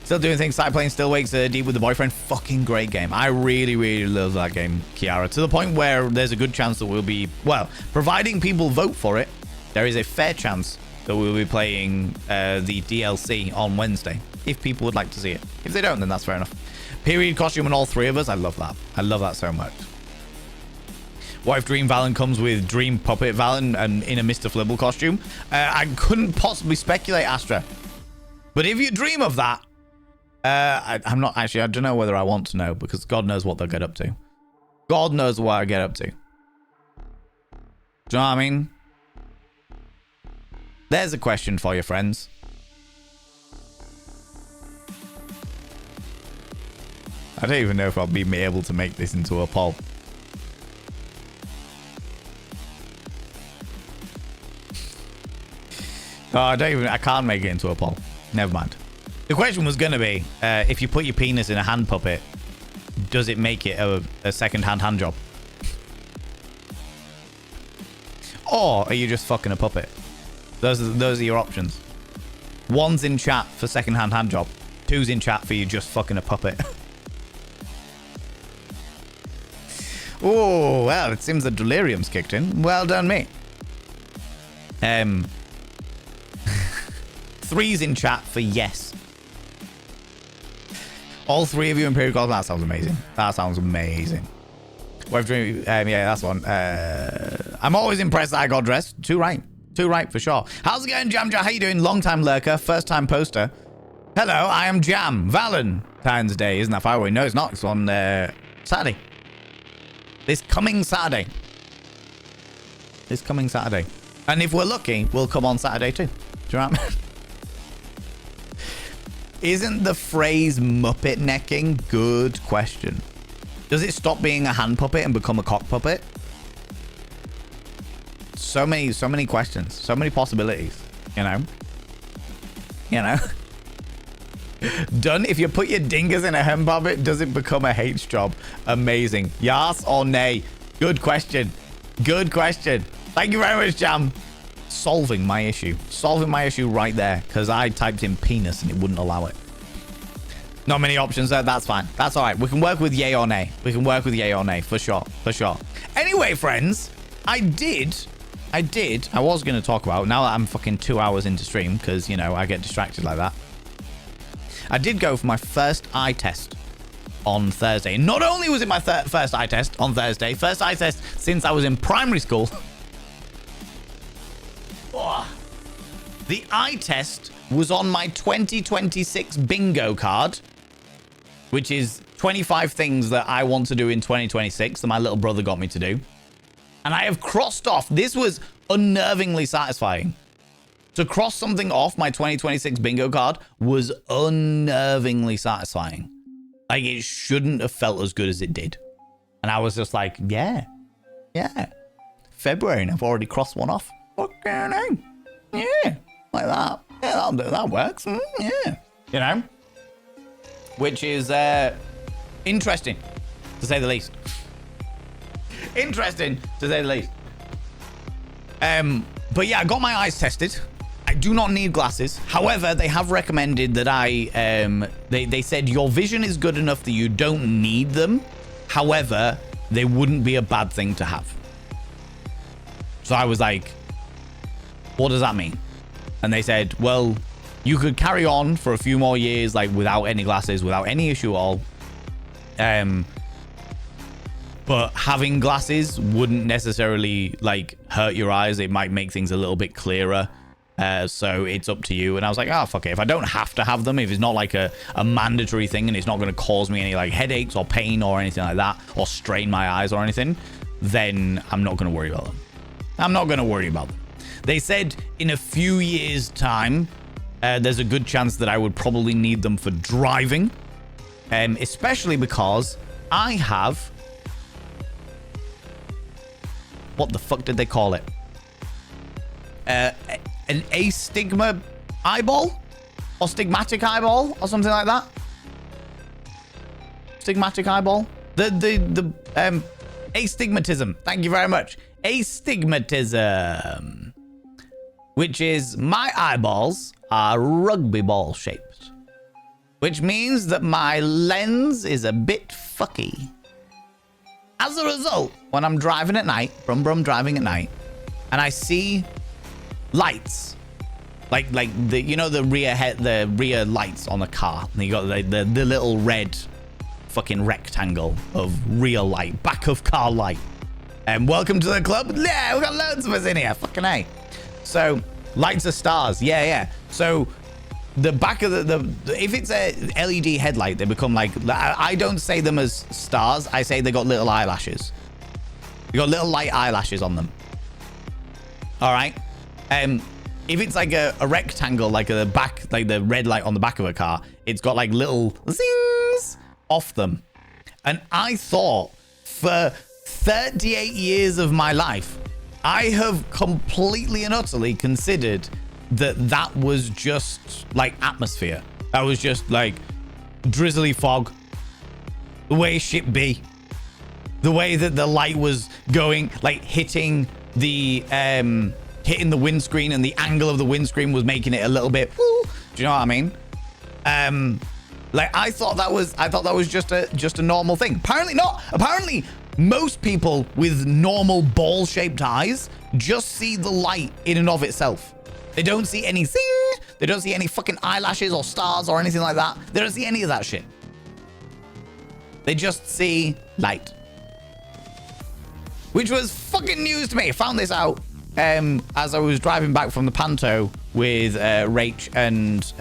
Still doing things. Side playing Still Wakes Deep with the Boyfriend. Fucking great game. I really love that game, Kiara. To the point where there's a good chance that we'll be... Well, providing people vote for it, there is a fair chance that we'll be playing the DLC on Wednesday. If people would like to see it. If they don't, then that's fair enough. Period costume and all three of us. I love that. I love that so much. What if Dream Valen comes with Dream Puppet Valen and in a Mr. Flibble costume? I couldn't possibly speculate, Astra. But if you dream of that, I'm not actually, I don't know whether I want to know, because God knows what they'll get up to. God knows what I get up to. Do you know what I mean? There's a question for you, friends. I don't even know if I'll be able to make this into a poll. Oh, I can't make it into a poll. Never mind. The question was going to be, if you put your penis in a hand puppet, does it make it a second-hand hand job? Or are you just fucking a puppet? Those are your options. 1's in chat for second-hand hand job. 2's in chat for you just fucking a puppet. Oh, well, it seems the delirium's kicked in. Well done, mate. 3's in chat for yes. All three of you in Imperial Gold. That sounds amazing. That sounds amazing. Wave Dream. Yeah, that's one. I'm always impressed that I got dressed. Too right. Too right for sure. How's it going, Jam Jam? How you doing? Long time lurker, first time poster. Hello, I am Jam. Valentine's Day isn't that far away? No, it's not. It's on Saturday. This coming Saturday. This coming Saturday. And if we're lucky, we'll come on Saturday too. Do you know what I mean? Isn't the phrase Muppet necking? Good question. Does it stop being a hand puppet and become a cock puppet? So many questions. So many possibilities. You know? You know? Done. If you put your dingus in a hand puppet, does it become a H job? Amazing. Yes or nay? Good question. Good question. Thank you very much, Jam. Solving my issue. Solving my issue right there. Because I typed in penis and it wouldn't allow it. Not many options there. That's fine. That's all right. We can work with yay or nay. We can work with yay or nay. For sure. For sure. Anyway, friends. I was going to talk about, now that I'm fucking 2 hours into stream, because, you know, I get distracted like that. I did go for my first eye test on Thursday. Not only was it my first eye test on Thursday, first eye test since I was in primary school. Oh. The eye test was on my 2026 bingo card, which is 25 things that I want to do in 2026 that my little brother got me to do. And I have crossed off. This was unnervingly satisfying. To cross something off my 2026 bingo card was unnervingly satisfying. Like, it shouldn't have felt as good as it did. And I was just like, yeah. February, and I've already crossed one off. Fucking hell. Yeah, like that. Yeah, that'll do. That works. Yeah. You know? Which is interesting, to say the least. Interesting, to say the least. But yeah, I got my eyes tested. I do not need glasses. However, they have recommended that they said your vision is good enough that you don't need them. However, they wouldn't be a bad thing to have. So I was like, what does that mean? And they said, well, you could carry on for a few more years, like without any glasses, without any issue at all. But having glasses wouldn't necessarily like hurt your eyes. It might make things a little bit clearer. So it's up to you. And I was like, oh, fuck it. If I don't have to have them, if it's not like a mandatory thing and it's not going to cause me any like headaches or pain or anything like that, or strain my eyes or anything, then I'm not going to worry about them. I'm not going to worry about them. They said in a few years' time, there's a good chance that I would probably need them for driving. Especially because I have... What the fuck did they call it? An astigma eyeball? Or stigmatic eyeball? Or something like that? Stigmatic eyeball? The astigmatism. Thank you very much. Astigmatism. Which is my eyeballs are rugby ball shaped. Which means that my lens is a bit fucky. As a result, when I'm driving at night, brum driving at night, and I see lights, like the, you know, the rear lights on the car, and you got the little red fucking rectangle of rear light, back of car light. And welcome to the club. Yeah, we got loads of us in here. Fucking A. So lights are stars. Yeah. So the back of the if it's a LED headlight, they become like, I don't say them as stars. I say they got little eyelashes. You got little light eyelashes on them. All right. If it's like a rectangle, like the back, like the red light on the back of a car, it's got like little zings off them. And I thought for 38 years of my life, I have completely and utterly considered that was just like atmosphere. That was just like drizzly fog, the way shit be, the way that the light was going, like hitting the windscreen, and the angle of the windscreen was making it a little bit, do you know what I mean? Like I thought that was just a normal thing. Apparently not. Apparently most people with normal ball-shaped eyes just see the light in and of itself. They don't see anything. They don't see any fucking eyelashes or stars or anything like that. They don't see any of that shit. They just see light. Which was fucking news to me. I found this out as I was driving back from the Panto with Rach and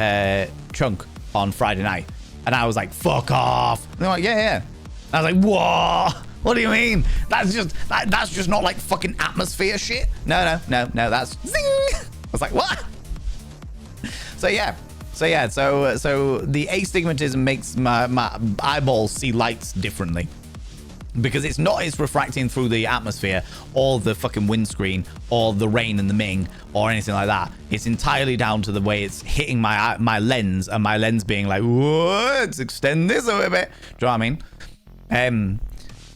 Chunk on Friday night. And I was like, fuck off. And they're like, yeah. And I was like, whoa. What do you mean? That's just not like fucking atmosphere shit. No. That's zing. I was like, what? So the astigmatism makes my eyeballs see lights differently. Because it's refracting through the atmosphere or the fucking windscreen or the rain and the Ming or anything like that. It's entirely down to the way it's hitting my lens, and my lens being like, whoa, let's extend this a little bit. Do you know what I mean?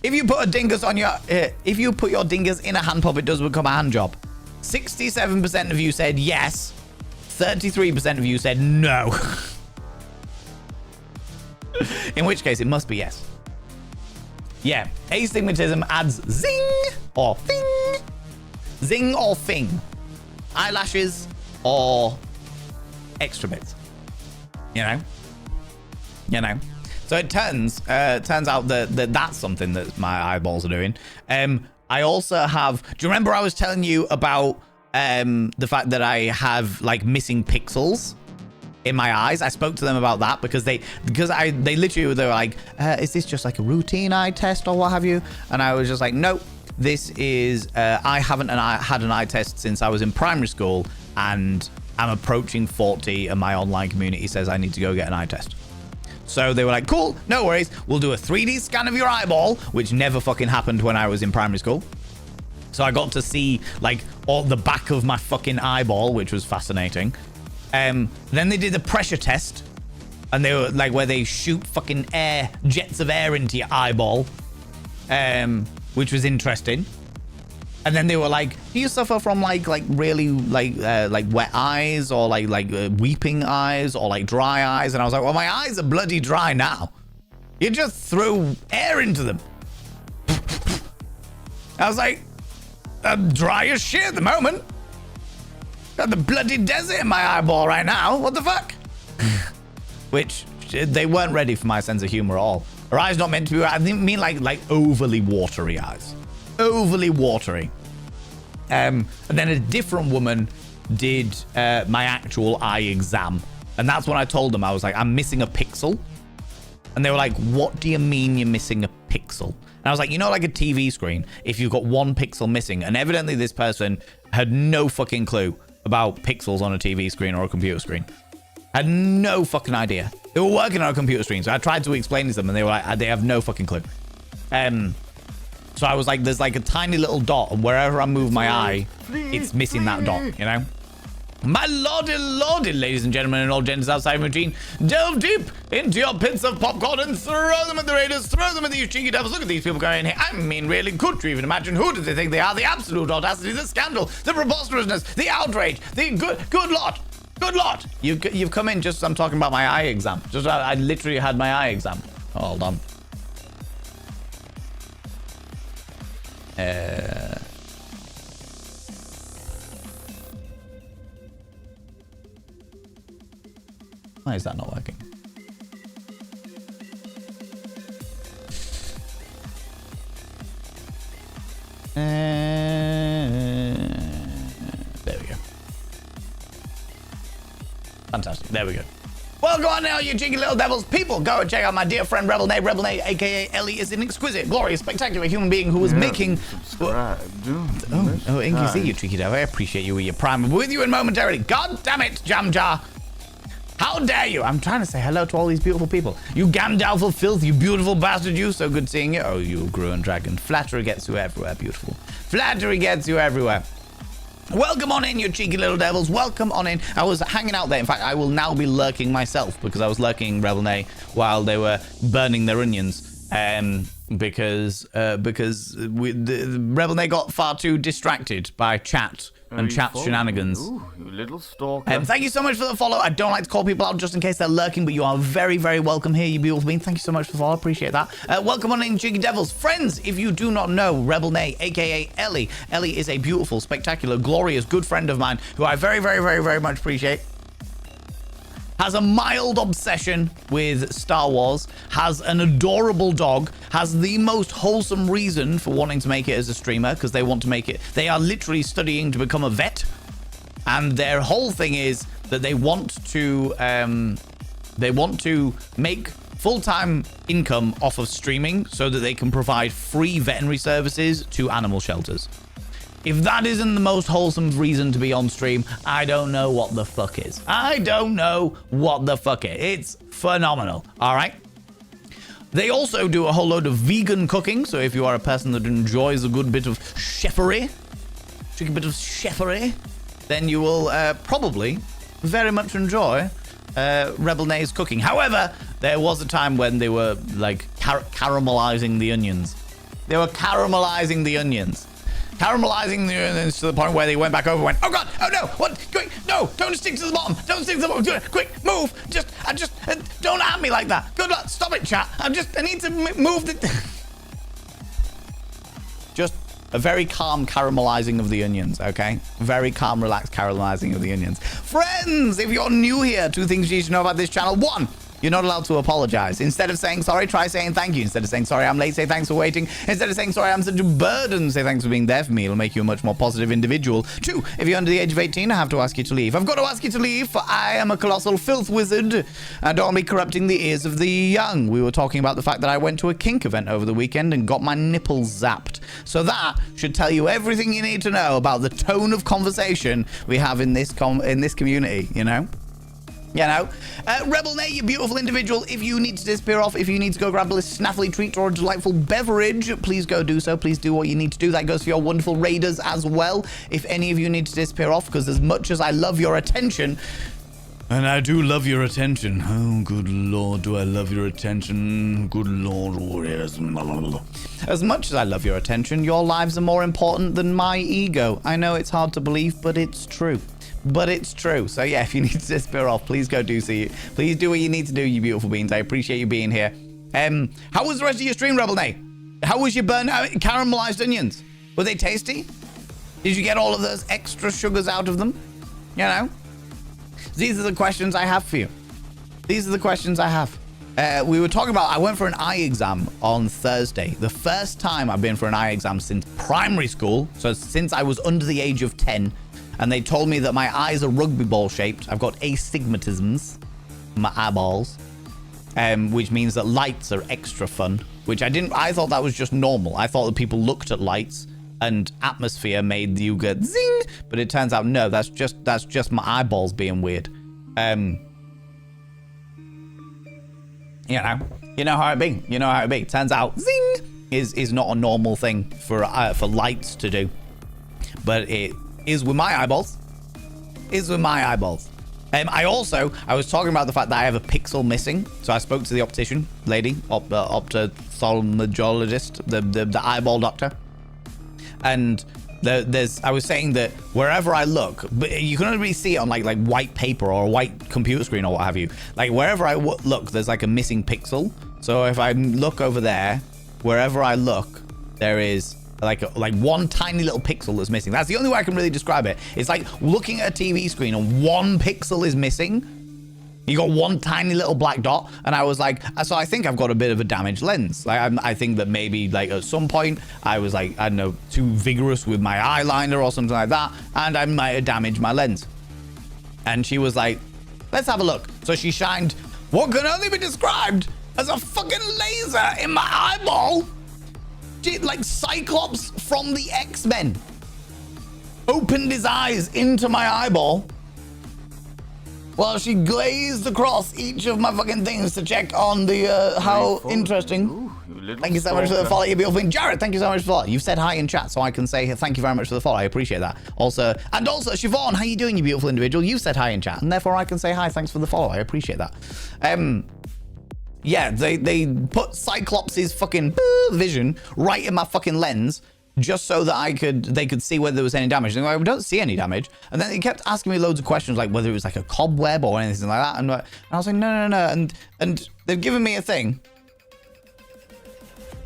If you put a dingus on your, if you put your dingus in a hand pump, it does become a hand job. 67% of you said yes. 33% of you said no. In which case, it must be yes. Yeah, astigmatism adds zing or thing. Zing or thing. Eyelashes or extra bits. You know. So it turns out that that's something that my eyeballs are doing. I also have. Do you remember I was telling you about the fact that I have like missing pixels in my eyes? I spoke to them about that because they literally they were like, is this just like a routine eye test or what have you? And I was just like, nope. This is I haven't had an eye test since I was in primary school, and I'm approaching 40, and my online community says I need to go get an eye test. So they were like, cool, no worries. We'll do a 3D scan of your eyeball, which never fucking happened when I was in primary school. So I got to see like all the back of my fucking eyeball, which was fascinating. Then they did a pressure test, and they were like where they shoot fucking jets of air into your eyeball, which was interesting. And then they were like, do you suffer from like really like wet eyes or like weeping eyes or like dry eyes? And I was like, well, my eyes are bloody dry now. You just threw air into them. I was like, I'm dry as shit at the moment. Got the bloody desert in my eyeball right now. What the fuck? Which they weren't ready for my sense of humor at all. Her eyes not meant to be. I didn't mean like overly watery eyes. Overly watery. And then a different woman did my actual eye exam. And that's when I told them, I was like, I'm missing a pixel. And they were like, what do you mean you're missing a pixel? And I was like, you know, like a TV screen, if you've got one pixel missing. And evidently this person had no fucking clue about pixels on a TV screen or a computer screen. Had no fucking idea. They were working on a computer screen. So I tried to explain to them and they were like, they have no fucking clue. So I was like, there's like a tiny little dot, and wherever I move my eye, it's missing that dot, you know? My lordy, ladies and gentlemen, and all genders outside routine, delve deep into your pits of popcorn and throw them at the raiders, throw them at these cheeky devils. Look at these people going in here. I mean, really, could you even imagine who do they think they are? The absolute audacity, the scandal, the preposterousness, the outrage, the good lot. Good lot. You've come in just as I'm talking about my eye exam. Just I literally had my eye exam. Hold on. Why is that not working? There we go. Fantastic. There we go. Well, go on now, you cheeky little devils. People, go and check out my dear friend Rebel Nay. Rebel Nay, a.k.a. Ellie, is an exquisite, glorious, spectacular human being who is making... Subscribe. Inky, see you, cheeky devil. I appreciate you with your prime. I'm with you in momentarily. God damn it, Jam Jar. How dare you? I'm trying to say hello to all these beautiful people. You Gandalful filth, you beautiful bastard, you. So good seeing you. Oh, you Gruen Dragon. Flattery gets you everywhere, beautiful. Flattery gets you everywhere. Welcome on in, you cheeky little devils. Welcome on in. I was hanging out there. In fact, I will now be lurking myself because I was lurking Rebel Nay while they were burning their onions. Because Rebel Nay got far too distracted by chat and chat shenanigans. Ooh, you little stalker. Thank you so much for the follow. I don't like to call people out just in case they're lurking, but you are very, very welcome here, you beautiful being. Thank you so much for the follow. Appreciate that. Welcome on in, cheeky devils. Friends, if you do not know Rebel Nay, aka Ellie. Ellie is a beautiful, spectacular, glorious, good friend of mine who I very, very, very, very much appreciate. Has a mild obsession with Star Wars, has an adorable dog, has the most wholesome reason for wanting to make it as a streamer, because they want to make it. They are literally studying to become a vet, and their whole thing is that they want to make full-time income off of streaming so that they can provide free veterinary services to animal shelters. If that isn't the most wholesome reason to be on stream, I don't know what the fuck is. I don't know what the fuck is. It's phenomenal, all right? They also do a whole load of vegan cooking, so if you are a person that enjoys a good bit of chefery, then you will probably very much enjoy Rebel Nay's cooking. However, there was a time when they were like caramelizing the onions. They were caramelizing the onions. Caramelizing the onions to the point where they went back over and went, oh God, oh no, what, quick, no, don't stick to the bottom, don't stick to the bottom, quick, move, don't at me like that. Good luck, stop it, chat. I need to move the... Just a very calm caramelizing of the onions, okay? Very calm, relaxed caramelizing of the onions. Friends, if you're new here, 2 things you should know about this channel. 1, you're not allowed to apologize. Instead of saying sorry, try saying thank you. Instead of saying sorry, I'm late, say thanks for waiting. Instead of saying sorry, I'm such a burden, say thanks for being there for me. It'll make you a much more positive individual. 2, if you're under the age of 18, I have to ask you to leave. I've got to ask you to leave, for I am a colossal filth wizard and don't be corrupting the ears of the young. We were talking about the fact that I went to a kink event over the weekend and got my nipples zapped. So that should tell you everything you need to know about the tone of conversation we have in this community, you know? You know, Rebel Nay, you beautiful individual. If you need to disappear off, if you need to go grab a snaffly treat or a delightful beverage, please go do so. Please do what you need to do. That goes for your wonderful raiders as well. If any of you need to disappear off, because as much as I love your attention, and I do love your attention. Oh, good Lord, do I love your attention. Good Lord, warriors. As much as I love your attention, your lives are more important than my ego. I know it's hard to believe, but it's true. But it's true. So yeah, if you need to disappear off, please go do see. Please do what you need to do, you beautiful beings. I appreciate you being here. How was the rest of your stream, Rebel Nay? How was your burnt caramelized onions? Were they tasty? Did you get all of those extra sugars out of them? You know? These are the questions I have for you. These are the questions I have. We were talking about, I went for an eye exam on Thursday. The first time I've been for an eye exam since primary school. So since I was under the age of 10. And they told me that my eyes are rugby ball shaped. I've got astigmatisms in my eyeballs, which means that lights are extra fun, which I thought that was just normal. I thought that people looked at lights and atmosphere made you go zing, but it turns out no, that's just my eyeballs being weird. You know how it be. You know how it be. Turns out zing is not a normal thing for lights to do, but it is with my eyeballs. I was talking about the fact that I have a pixel missing. So I spoke to the optician lady, ophthalmologist, the eyeball doctor. And I was saying that wherever I look, but you can only really see it on like white paper or a white computer screen or what have you. Like wherever I look, there's like a missing pixel. So if I look over there, wherever I look, there is like one tiny little pixel that's missing. That's the only way I can really describe it. It's like looking at a TV screen and one pixel is missing. You got one tiny little black dot, and I was like, so I think I've got a bit of a damaged lens. Like I think that maybe like at some point I was like, I don't know, too vigorous with my eyeliner or something like that, and I might have damaged my lens. And she was like, let's have a look. So she shined what can only be described as a fucking laser in my eyeball. Like Cyclops from the X-Men opened his eyes into my eyeball while she glazed across each of my fucking things to check on the how interesting. Ooh, thank you so much for the follow, you beautiful thing. Jared, thank you so much for the follow. You've said hi in chat, so I can say thank you very much for the follow. I appreciate that. Also Siobhan, how you doing, you beautiful individual? You said hi in chat, and therefore I can say hi. Thanks for the follow. I appreciate that. Yeah, they put Cyclops' fucking vision right in my fucking lens just so that they could see whether there was any damage. And I don't see any damage. And then they kept asking me loads of questions like whether it was like a cobweb or anything like that. And I was like, no. And they've given me a thing.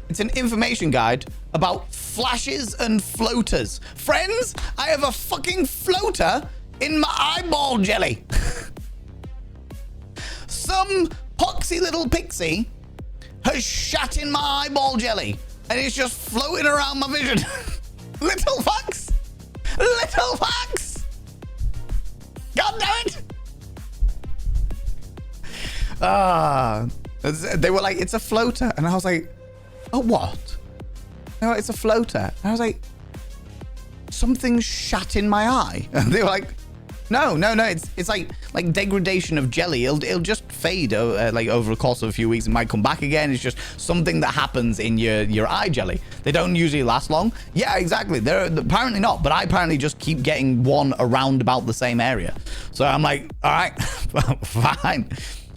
It's an information guide about flashes and floaters. Friends, I have a fucking floater in my eyeball jelly. Some poxy little pixie has shat in my eyeball jelly and it's just floating around my vision. Little fucks. God damn it. They were like, it's a floater. And I was like, a what? No, it's a floater. And I was like, something shat in my eye. And they were like, no, it's like degradation of jelly. It'll just fade like over the course of a few weeks. It might come back again. It's just something that happens in your eye jelly. They don't usually last long. Yeah, exactly. They're apparently not, but I apparently just keep getting one around about the same area. So I'm like, all right, fine.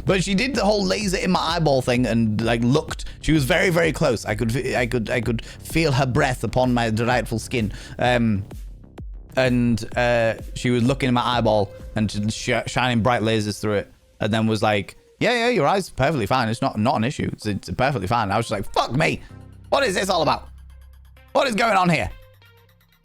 But she did the whole laser in my eyeball thing and like looked. She was very, very close. I could feel her breath upon my delightful skin. And she was looking in my eyeball and shining bright lasers through it, and then was like, "Yeah, your eyes are perfectly fine. It's not an issue. It's perfectly fine." And I was just like, "Fuck me, what is this all about? What is going on here?"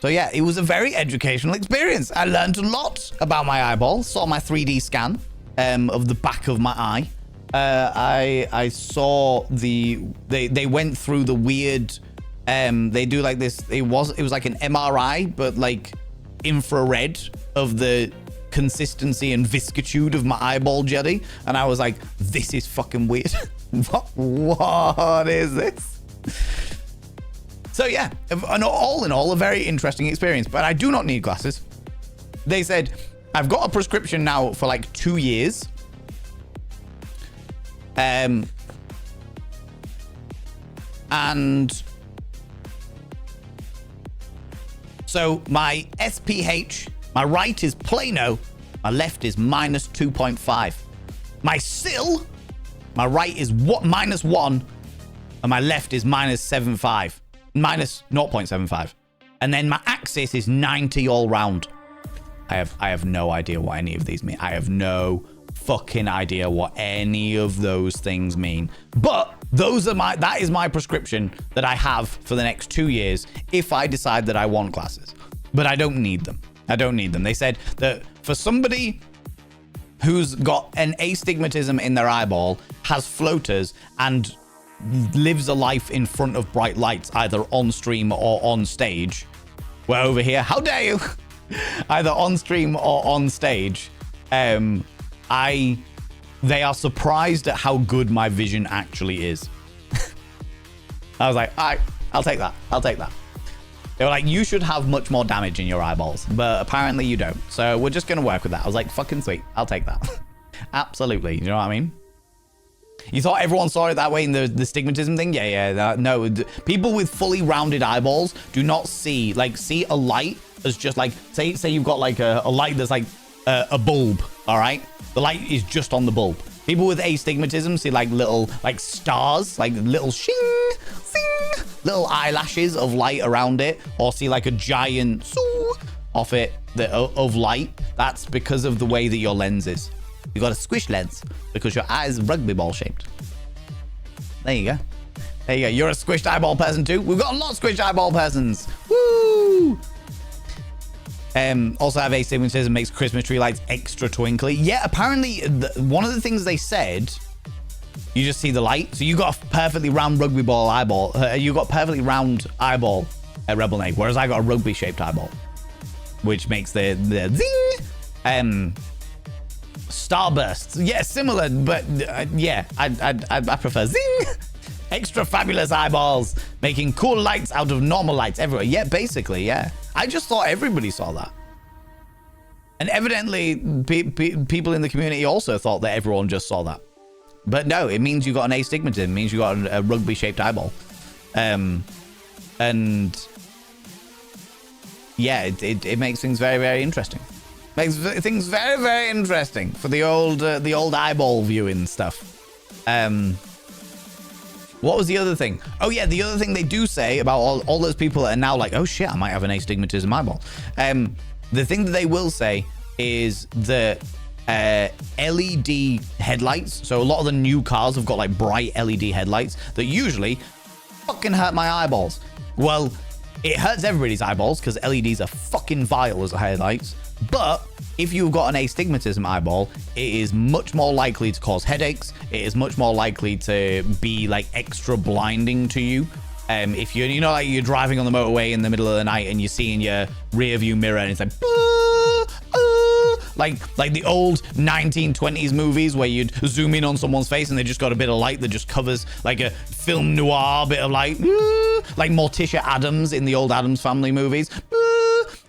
So yeah, it was a very educational experience. I learned a lot about my eyeball. Saw my 3D scan of the back of my eye. I saw they went through the weird. They do like this. It was like an MRI, but like infrared of the consistency and viscitude of my eyeball jelly, and I was like, this is fucking weird. What is this? So yeah, all in all, a very interesting experience, but I do not need glasses. They said I've got a prescription now for like 2 years. And so my SPH, my right is Plano, my left is minus 2.5. My SIL, my right is -1, and my left is minus 0.75. And then my axis is 90 all round. I have no idea what any of these mean. I have no fucking idea what any of those things mean. But that is my prescription that I have for the next 2 years if I decide that I want glasses. But I don't need them. They said that for somebody who's got an astigmatism in their eyeball, has floaters, and lives a life in front of bright lights, either on stream or on stage. We're over here. How dare you? Either on stream or on stage. They are surprised at how good my vision actually is. I was like, I'll take that. They were like, you should have much more damage in your eyeballs, but apparently you don't. So we're just going to work with that. I was like, fucking sweet. I'll take that. Absolutely. You know what I mean? You thought everyone saw it that way in the stigmatism thing? Yeah. No, people with fully rounded eyeballs do not see a light as just like, say you've got like a light that's like a bulb, all right? The light is just on the bulb. People with astigmatism see like little like stars, like little shing, zing, little eyelashes of light around it, or see like a giant off it of light. That's because of the way that your lens is. You got a squish lens because your eye is rugby ball shaped. There you go. You're a squished eyeball person too. We've got a lot of squished eyeball persons. Woo! Also have astigmatism makes Christmas tree lights extra twinkly. Yeah, apparently one of the things they said, you just see the light. So you got a perfectly round rugby ball eyeball. You got perfectly round eyeball at Rebel Nate, whereas I got a rugby shaped eyeball, which makes the zing. Starbursts. Yeah, similar, but yeah, I prefer zing. Extra fabulous eyeballs, making cool lights out of normal lights everywhere. Yeah, basically, yeah. I just thought everybody saw that. And evidently, people in the community also thought that everyone just saw that. But no, it means you got an astigmatism. It means you got a rugby-shaped eyeball. And yeah, it makes things very, very interesting. Makes things very, very interesting for the old eyeball viewing stuff. What was the other thing? Oh yeah, the other thing they do say about all those people that are now like, oh shit, I might have an astigmatism eyeball. The thing that they will say is that LED headlights. So a lot of the new cars have got like bright LED headlights that usually fucking hurt my eyeballs. Well, it hurts everybody's eyeballs because LEDs are fucking vile as headlights. But if you've got an astigmatism eyeball, it is much more likely to cause headaches. It is much more likely to be like extra blinding to you. If you know, like you're driving on the motorway in the middle of the night and you see in your rear view mirror and it's like the old 1920s movies where you'd zoom in on someone's face and they just got a bit of light that just covers like a film noir bit of light, like Morticia Addams in the old Addams Family movies,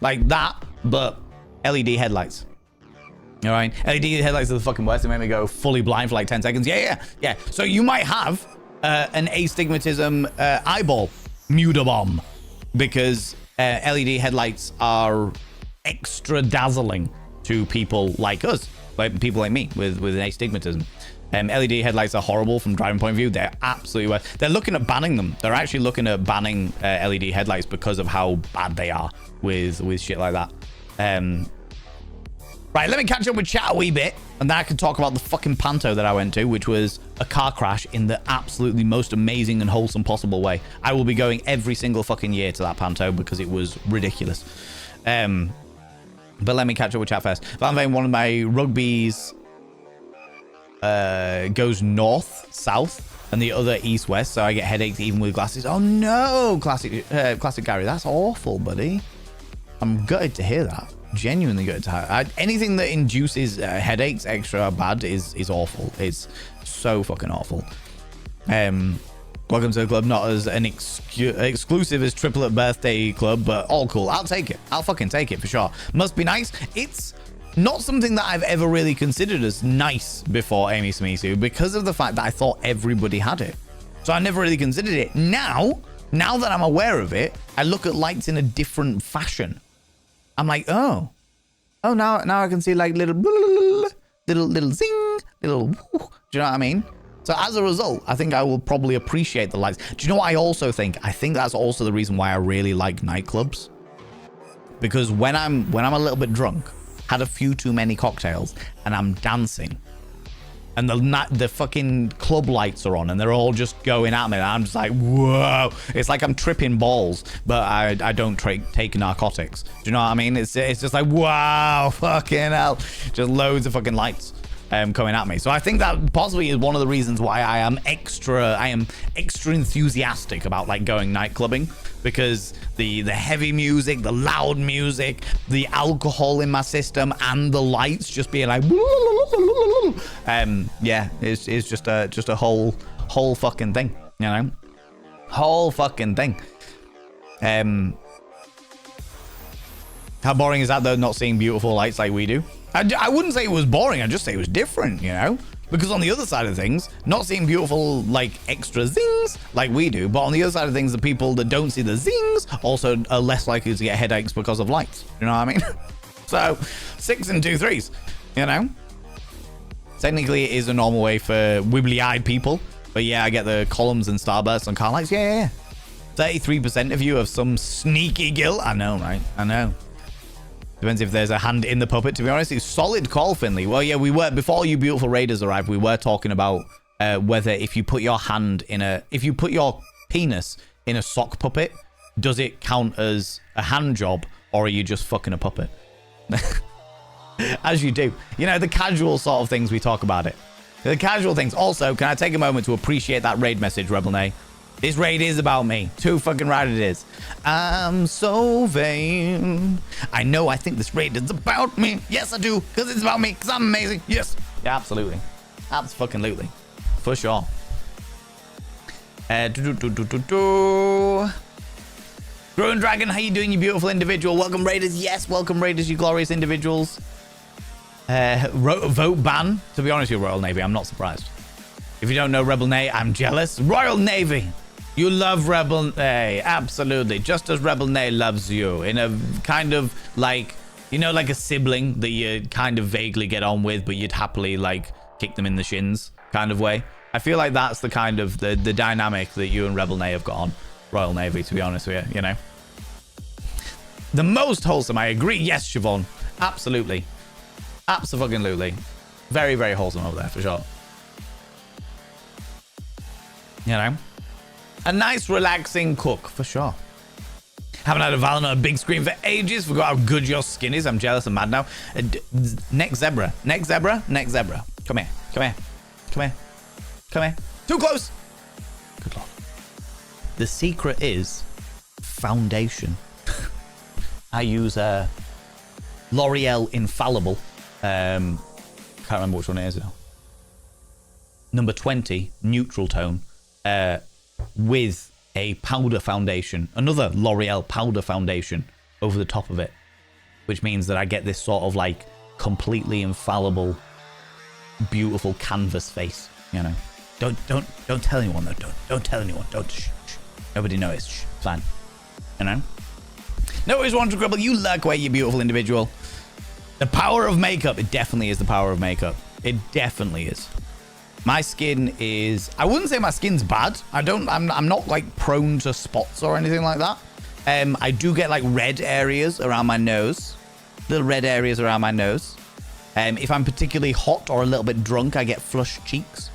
like that, but LED headlights. All right, LED headlights are the fucking worst. They make me go fully blind for like 10 seconds. Yeah. So you might have an astigmatism eyeball mudabomb because LED headlights are extra dazzling to people like us, like people like me with an astigmatism. LED headlights are horrible from driving point of view. They're absolutely worse. They're looking at banning them. They're actually looking at banning LED headlights because of how bad they are with shit like that. Right, let me catch up with chat a wee bit, and then I can talk about the fucking panto that I went to, which was a car crash in the absolutely most amazing and wholesome possible way. I will be going every single fucking year to that panto because it was ridiculous. But let me catch up with chat first. Van Vane, one of my rugbies goes north, south, and the other east, west, so I get headaches even with glasses. Oh no, classic Gary, that's awful, buddy. I'm gutted to hear that. Genuinely gutted to hear. Anything that induces headaches extra bad is awful. It's so fucking awful. Welcome to the club, not as an exclusive as Triplet Birthday Club, but all cool. I'll take it. I'll fucking take it for sure. Must be nice. It's not something that I've ever really considered as nice before, Amy Smisu, because of the fact that I thought everybody had it. So I never really considered it. Now that I'm aware of it, I look at lights in a different fashion. I'm like, oh, now I can see like little zing, little, do you know what I mean? So as a result, I think I will probably appreciate the lights. Do you know what I also think? I think that's also the reason why I really like nightclubs. Because when I'm a little bit drunk, had a few too many cocktails, and I'm dancing, and the fucking club lights are on, and they're all just going at me, and I'm just like, whoa. It's like I'm tripping balls, but I don't take narcotics. Do you know what I mean? It's just like, wow, fucking hell. Just loads of fucking lights coming at me. So I think that possibly is one of the reasons why I am extra enthusiastic about like going night clubbing, because the heavy music, the loud music, the alcohol in my system, and the lights just being like, yeah, it's just a whole fucking thing, you know, whole fucking thing. How boring is that though, not seeing beautiful lights like we do? I wouldn't say it was boring, I'd just say it was different, you know? Because on the other side of things, not seeing beautiful, like, extra zings like we do, but on the other side of things, the people that don't see the zings also are less likely to get headaches because of lights. You know what I mean? So, 6 and 2 3s, you know? Technically, it is a normal way for wibbly-eyed people, but yeah, I get the columns and starbursts on car lights. Yeah. 33% of you have some sneaky guilt. I know, right? I know. Depends if there's a hand in the puppet, to be honest. It's solid call, Finley. Well, yeah, we were, before you beautiful raiders arrived, we were talking about whether if you put your penis in a sock puppet, does it count as a hand job, or are you just fucking a puppet? As you do. You know, the casual sort of things we talk about it. The casual things. Also, can I take a moment to appreciate that raid message, Rebel Nay? This raid is about me. Too fucking right it is. I'm so vain. I know, I think this raid is about me. Yes, I do. Because it's about me. Because I'm amazing. Yes. Yeah, absolutely. Absolutely. For sure. Growing Dragon, how you doing, you beautiful individual? Welcome, Raiders. Yes, welcome, Raiders, you glorious individuals. Vote ban. To be honest with you, Royal Navy, I'm not surprised. If you don't know Rebel Nay, I'm jealous. Royal Navy. You love Rebel Nay, absolutely. Just as Rebel Nay loves you, in a kind of like, you know, like a sibling that you kind of vaguely get on with, but you'd happily like kick them in the shins kind of way. I feel like that's the kind of the dynamic that you and Rebel Nay have got on Royal Navy, to be honest with you, you know. The most wholesome, I agree. Yes, Siobhan, absolutely. Absolutely. Very, very wholesome over there, for sure. You know, a nice relaxing cook for sure. Haven't had a Valorant on a big screen for ages. Forgot how good your skin is. I'm jealous and mad now. Next zebra. Come here. Too close. Good lord. The secret is foundation. I use L'Oreal Infallible. Can't remember which one it is now. Number 20 neutral tone. With a powder foundation, another L'Oreal powder foundation over the top of it, which means that I get this sort of like completely infallible, beautiful canvas face. You know, don't tell anyone though. Don't tell anyone. Shh. Nobody knows. Shh. Fine. You know. No worries, Wanted Grubble. You lurk away, you beautiful individual. The power of makeup. It definitely is the power of makeup. It definitely is. My skin is, I wouldn't say my skin's bad. I'm not like prone to spots or anything like that. I do get like red areas around my nose, little red areas around my nose. If I'm particularly hot or a little bit drunk, I get flushed cheeks.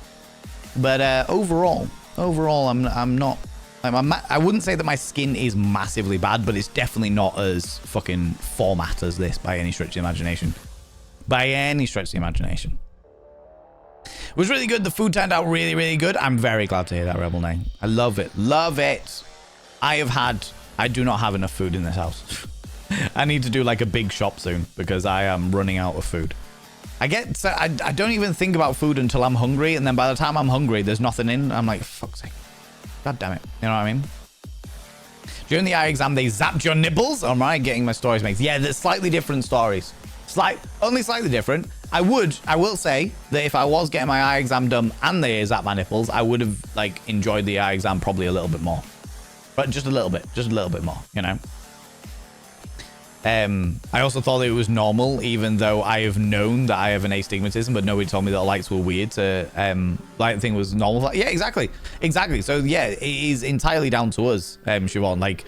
But overall, I'm not, I wouldn't say that my skin is massively bad, but it's definitely not as fucking format as this by any stretch of the imagination. By any stretch of the imagination. It was really good. The food turned out really, really good. I'm very glad to hear that, Rebel Nay. I love it. Love it. I do not have enough food in this house. I need to do like a big shop soon because I am running out of food. I don't even think about food until I'm hungry. And then by the time I'm hungry, there's nothing in. I'm like, fuck's sake. God damn it. You know what I mean? During the eye exam, they zapped your nibbles. Am I getting my stories mixed? Yeah, there's slightly different stories. Only slightly different. I will say that if I was getting my eye exam done and they zapped my nipples, I would have like enjoyed the eye exam probably a little bit more. But just a little bit more, you know? I also thought that it was normal, even though I have known that I have an astigmatism, but nobody told me that lights were weird to, like the thing was normal. Yeah, exactly. So yeah, it is entirely down to us, Siobhan. Like,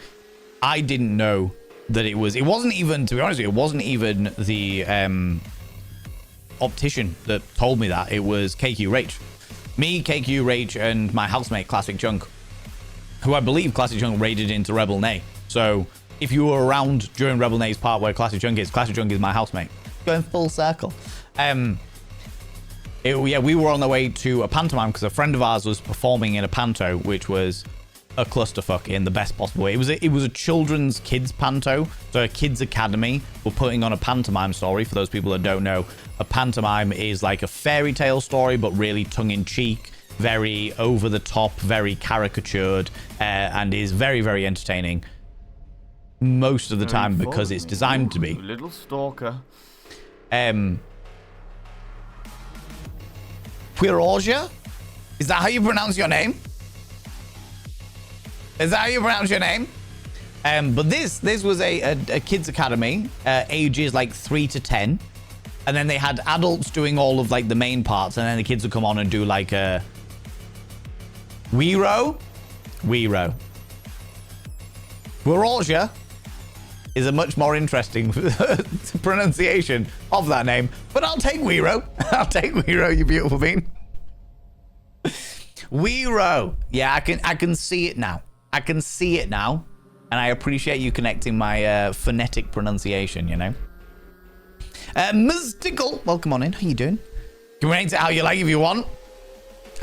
I didn't know that it wasn't even, to be honest with you, it wasn't even the, optician that told me that. It was KQ Rach. Me, KQ Rach, and my housemate, Classic Chunk, who I believe Classic Chunk raided into Rebel Nay. So if you were around during Rebel Nay's part where Classic Chunk is my housemate. Going full circle. We were on the way to a pantomime because a friend of ours was performing in a panto, which was a clusterfuck in the best possible way. It was a children's kids panto, so a kids academy were putting on a pantomime story. For those people that don't know, a pantomime is like a fairy tale story, but really tongue-in-cheek, very over the top, very caricatured, and is very, very entertaining most of the time because it's designed to be. Little stalker. Quirosia? Is that how you pronounce your name? Is that how you pronounce your name? But this was a kids academy, ages like 3 to 10. And then they had adults doing all of like the main parts. And then the kids would come on and do like a Wiro. Quirosia is a much more interesting pronunciation of that name. But I'll take Wiro. I'll take Wiro, you beautiful bean. Wiro. Yeah, I can see it now. I can see it now, and I appreciate you connecting my phonetic pronunciation, you know. Mystical, welcome on in. How you doing? You can rate it how you like if you want.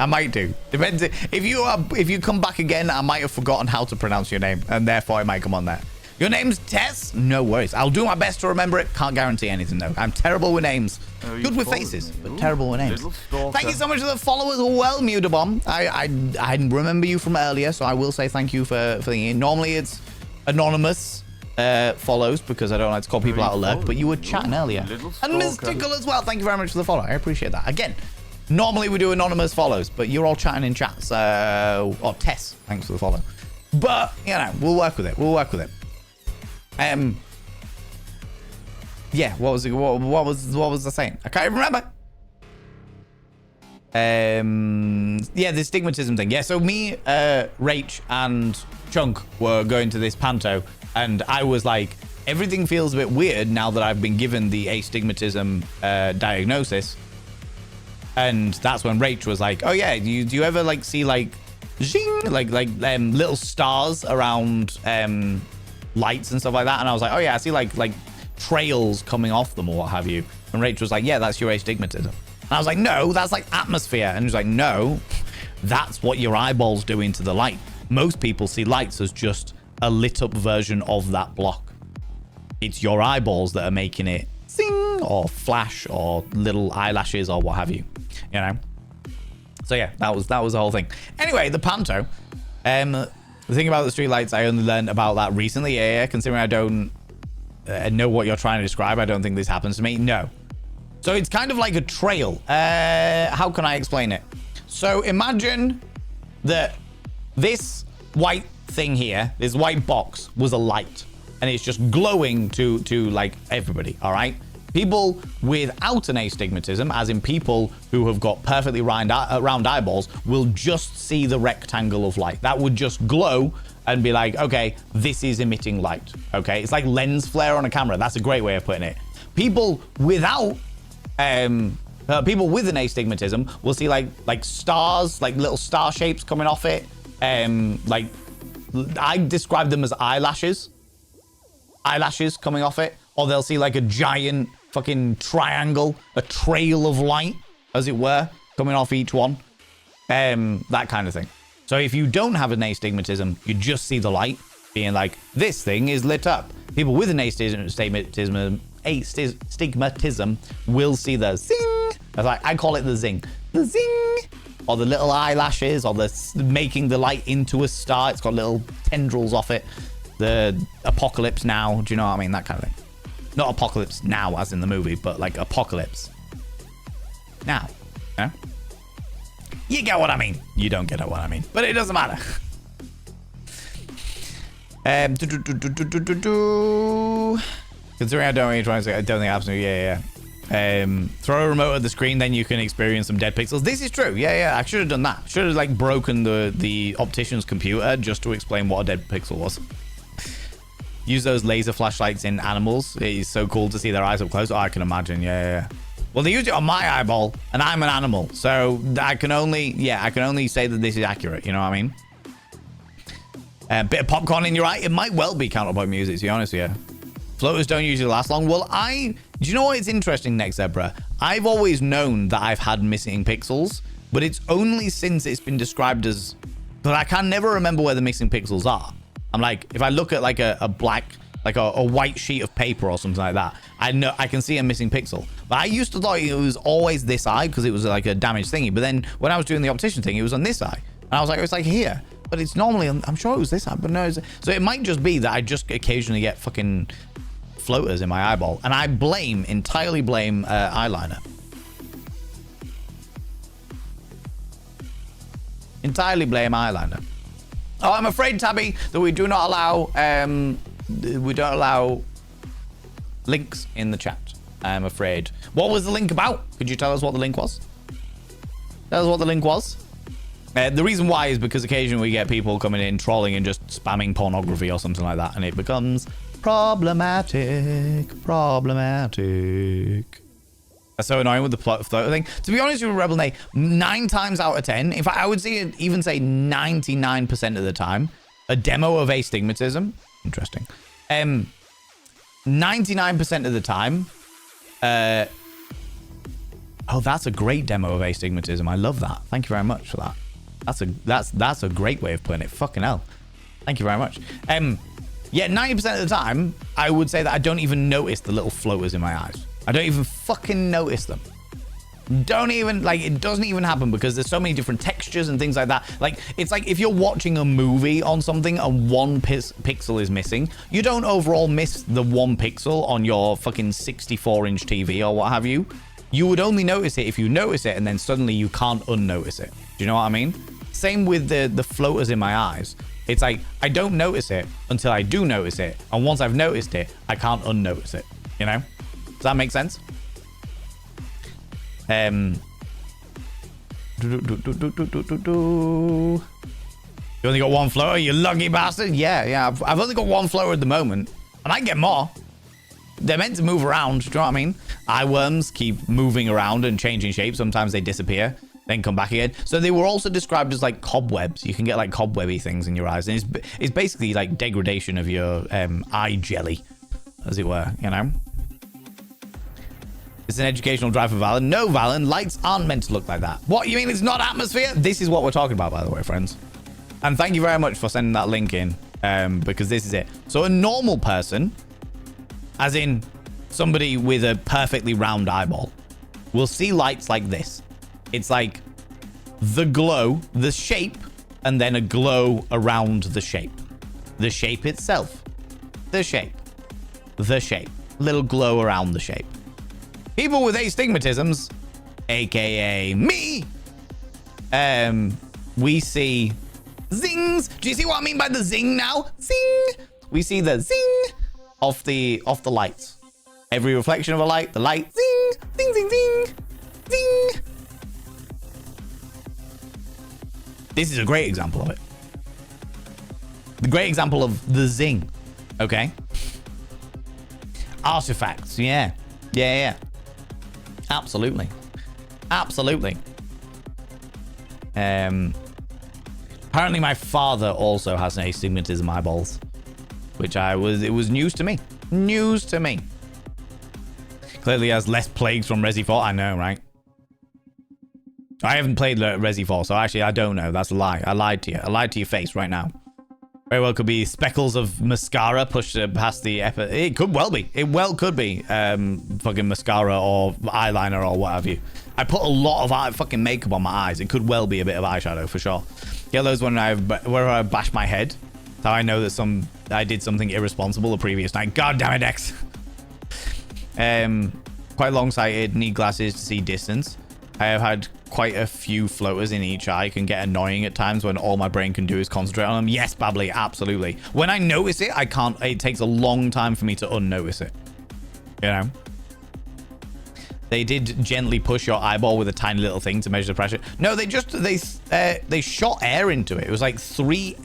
I might do. Depends. If you come back again, I might have forgotten how to pronounce your name, and therefore it might come on there. Your name's Tess? No worries. I'll do my best to remember it. Can't guarantee anything, though. I'm terrible with names. Good with faces, but terrible with names. Thank you so much for the followers. Well, Mudabomb. I remember you from earlier, so I will say thank you for thinking. Normally, it's anonymous follows because I don't like to call people out of lurk, but you were chatting earlier. And Mystical as well. Thank you very much for the follow. I appreciate that. Again, normally we do anonymous follows, but you're all chatting in chats. Or Tess, thanks for the follow. But, you know, we'll work with it. Yeah, what was I saying? I can't even remember. Yeah, the stigmatism thing. Yeah, so me, Rach, and Chunk were going to this panto, and I was like, everything feels a bit weird now that I've been given the astigmatism diagnosis. And that's when Rach was like, oh yeah, do you ever like see like zing, like little stars around lights and stuff like that? And I was like, oh yeah, I see like trails coming off them or what have you. And Rach was like, yeah, that's your astigmatism. And I was like, no, that's like atmosphere. And he was like, no, that's what your eyeballs do into the light. Most people see lights as just a lit up version of that block. It's your eyeballs that are making it zing or flash or little eyelashes or what have you, you know? So yeah, that was the whole thing. Anyway, the panto. The thing about the street lights, I only learned about that recently. Yeah, considering I don't know what you're trying to describe, I don't think this happens to me. No. So it's kind of like a trail. How can I explain it? So imagine that this white thing here, this white box, was a light, and it's just glowing to like everybody. All right. People without an astigmatism, as in people who have got perfectly round eyeballs, will just see the rectangle of light. That would just glow and be like, okay, this is emitting light. Okay, it's like lens flare on a camera. That's a great way of putting it. People without, people with an astigmatism will see like stars, like little star shapes coming off it. Like I describe them as eyelashes coming off it, or they'll see like a giant fucking triangle, a trail of light, as it were, coming off each one. That kind of thing. So if you don't have an astigmatism, you just see the light being like, this thing is lit up. People with an astigmatism will see the zing. I call it the zing. The zing. Or the little eyelashes, or the making the light into a star. It's got little tendrils off it. The apocalypse now. Do you know what I mean? That kind of thing. Not apocalypse now, as in the movie, but like apocalypse now. Yeah? You get what I mean. You don't get what I mean, but it doesn't matter. Considering I don't really try to say, I don't think absolutely, yeah. Throw a remote at the screen, then you can experience some dead pixels. This is true. Yeah. I should have done that. Should have like broken the optician's computer just to explain what a dead pixel was. Use those laser flashlights in animals. It is so cool to see their eyes up close. Oh, I can imagine. Yeah. Well, they used it on my eyeball, and I'm an animal, so I can only say that this is accurate. You know what I mean? A bit of popcorn in your eye. It might well be counterpoint music, to be honest with you. Floaters don't usually last long. Well, do you know what is interesting, Next Zebra? I've always known that I've had missing pixels, but it's only since it's been described as that I can never remember where the missing pixels are. I'm like, if I look at like a black, like a white sheet of paper or something like that, I know I can see a missing pixel. But I used to thought it was always this eye because it was like a damaged thingy. But then when I was doing the optician thing, it was on this eye. And I was like, it's like here. But it's normally, I'm sure it was this eye, but no. So it might just be that I just occasionally get fucking floaters in my eyeball. And I entirely blame eyeliner. Entirely blame eyeliner. Oh, I'm afraid, Tabby, that we do not allow, links in the chat. I'm afraid. What was the link about? Could you tell us what the link was? Tell us what the link was. The reason why is because occasionally we get people coming in, trolling and just spamming pornography or something like that, and it becomes problematic. That's so annoying with the floater thing. To be honest with you, Rebel Nay, 9 times out of 10, in fact, I would even say 99% of the time, a demo of astigmatism, interesting, 99% of the time, oh, that's a great demo of astigmatism. I love that. Thank you very much for that. That's a great way of putting it. Fucking hell. Thank you very much. Yeah, 90% of the time, I would say that I don't even notice the little floaters in my eyes. I don't even fucking notice them. Don't even, like, it doesn't even happen because there's so many different textures and things like that. Like, it's like if you're watching a movie on something and one pixel is missing, you don't overall miss the 1 pixel on your fucking 64-inch TV or what have you. You would only notice it if you notice it and then suddenly you can't unnotice it. Do you know what I mean? Same with the floaters in my eyes. It's like, I don't notice it until I do notice it. And once I've noticed it, I can't unnotice it. You know? Does that make sense? You only got 1 floater, you lucky bastard? Yeah. I've only got 1 floater at the moment. And I get more. They're meant to move around. Do you know what I mean? Eyeworms keep moving around and changing shape. Sometimes they disappear, then come back again. So they were also described as like cobwebs. You can get like cobwebby things in your eyes. And it's basically like degradation of your eye jelly, as it were, you know? It's an educational drive for Valen. No, Valen, lights aren't meant to look like that. What, you mean it's not atmosphere? This is what we're talking about, by the way, friends. And thank you very much for sending that link in, because this is it. So a normal person, as in somebody with a perfectly round eyeball, will see lights like this. It's like the glow, the shape, and then a glow around the shape. The shape itself. The shape. The shape. Little glow around the shape. People with astigmatisms, aka me, we see zings. Do you see what I mean by the zing now? Zing. We see the zing of the lights. Every reflection of a light, the light, zing, zing, zing, zing, zing. This is a great example of it. The great example of the zing. Okay. Artifacts. Yeah. Yeah. Absolutely. Absolutely. Apparently my father also has an astigmatism eyeballs, which it was news to me. News to me. Clearly has less plagues from Resi 4. I know, right? I haven't played Resi 4, so actually I don't know. That's a lie. I lied to you. I lied to your face right now. Very well could be speckles of mascara pushed past the... It could well be. It well could be fucking mascara or eyeliner or what have you. I put a lot of fucking makeup on my eyes. It could well be a bit of eyeshadow for sure. Yellow's when I bash my head. That's how I know that I did something irresponsible the previous night. God damn it, X. Quite long-sighted, need glasses to see distance. I have had quite a few floaters in each eye. Can get annoying at times when all my brain can do is concentrate on them. Yes, Babbly, absolutely. When I notice it, I can't. It takes a long time for me to unnotice it. You know? They did gently push your eyeball with a tiny little thing to measure the pressure. No, they shot air into it. It was like 3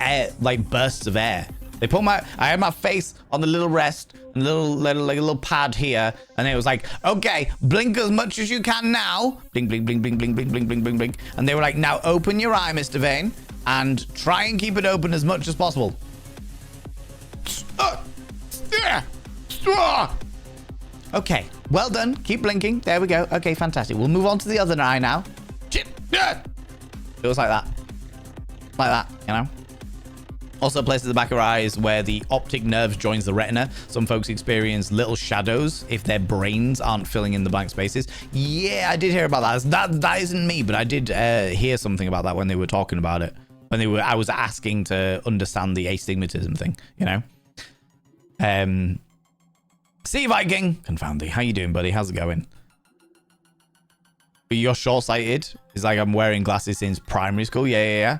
bursts of air. They put I had my face on the little rest, and a little pad here, and it was like, okay, blink as much as you can now. Blink, blink, blink, blink, blink, blink, blink, blink, blink, blink. And they were like, now open your eye, Mr. Vane, and try and keep it open as much as possible. Okay, well done. Keep blinking. There we go. Okay, fantastic. We'll move on to the other eye now. It was like that. Like that, you know? Also places the back of our eyes where the optic nerves joins the retina. Some folks experience little shadows if their brains aren't filling in the blank spaces. Yeah, I did hear about that. That isn't me, but I did hear something about that when they were talking about it. I was asking to understand the astigmatism thing, you know? Sea Viking, confound thee. How you doing, buddy? How's it going? You're short-sighted. It's like I'm wearing glasses since primary school. Yeah.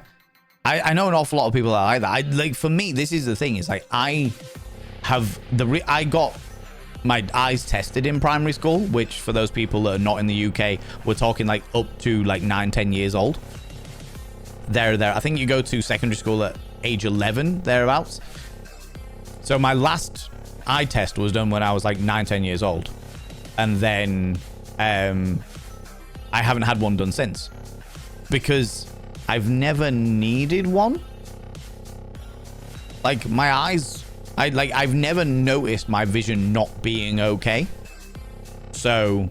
I know an awful lot of people that are like that. For me, this is the thing. It's like I got my eyes tested in primary school, which for those people that are not in the UK, we're talking like up to like 9-10 years old. There. I think you go to secondary school at age 11, thereabouts. So my last eye test was done when I was like 9-10 years old. And then I haven't had one done since. Because I've never needed one. Like my eyes, I've never noticed my vision not being okay. So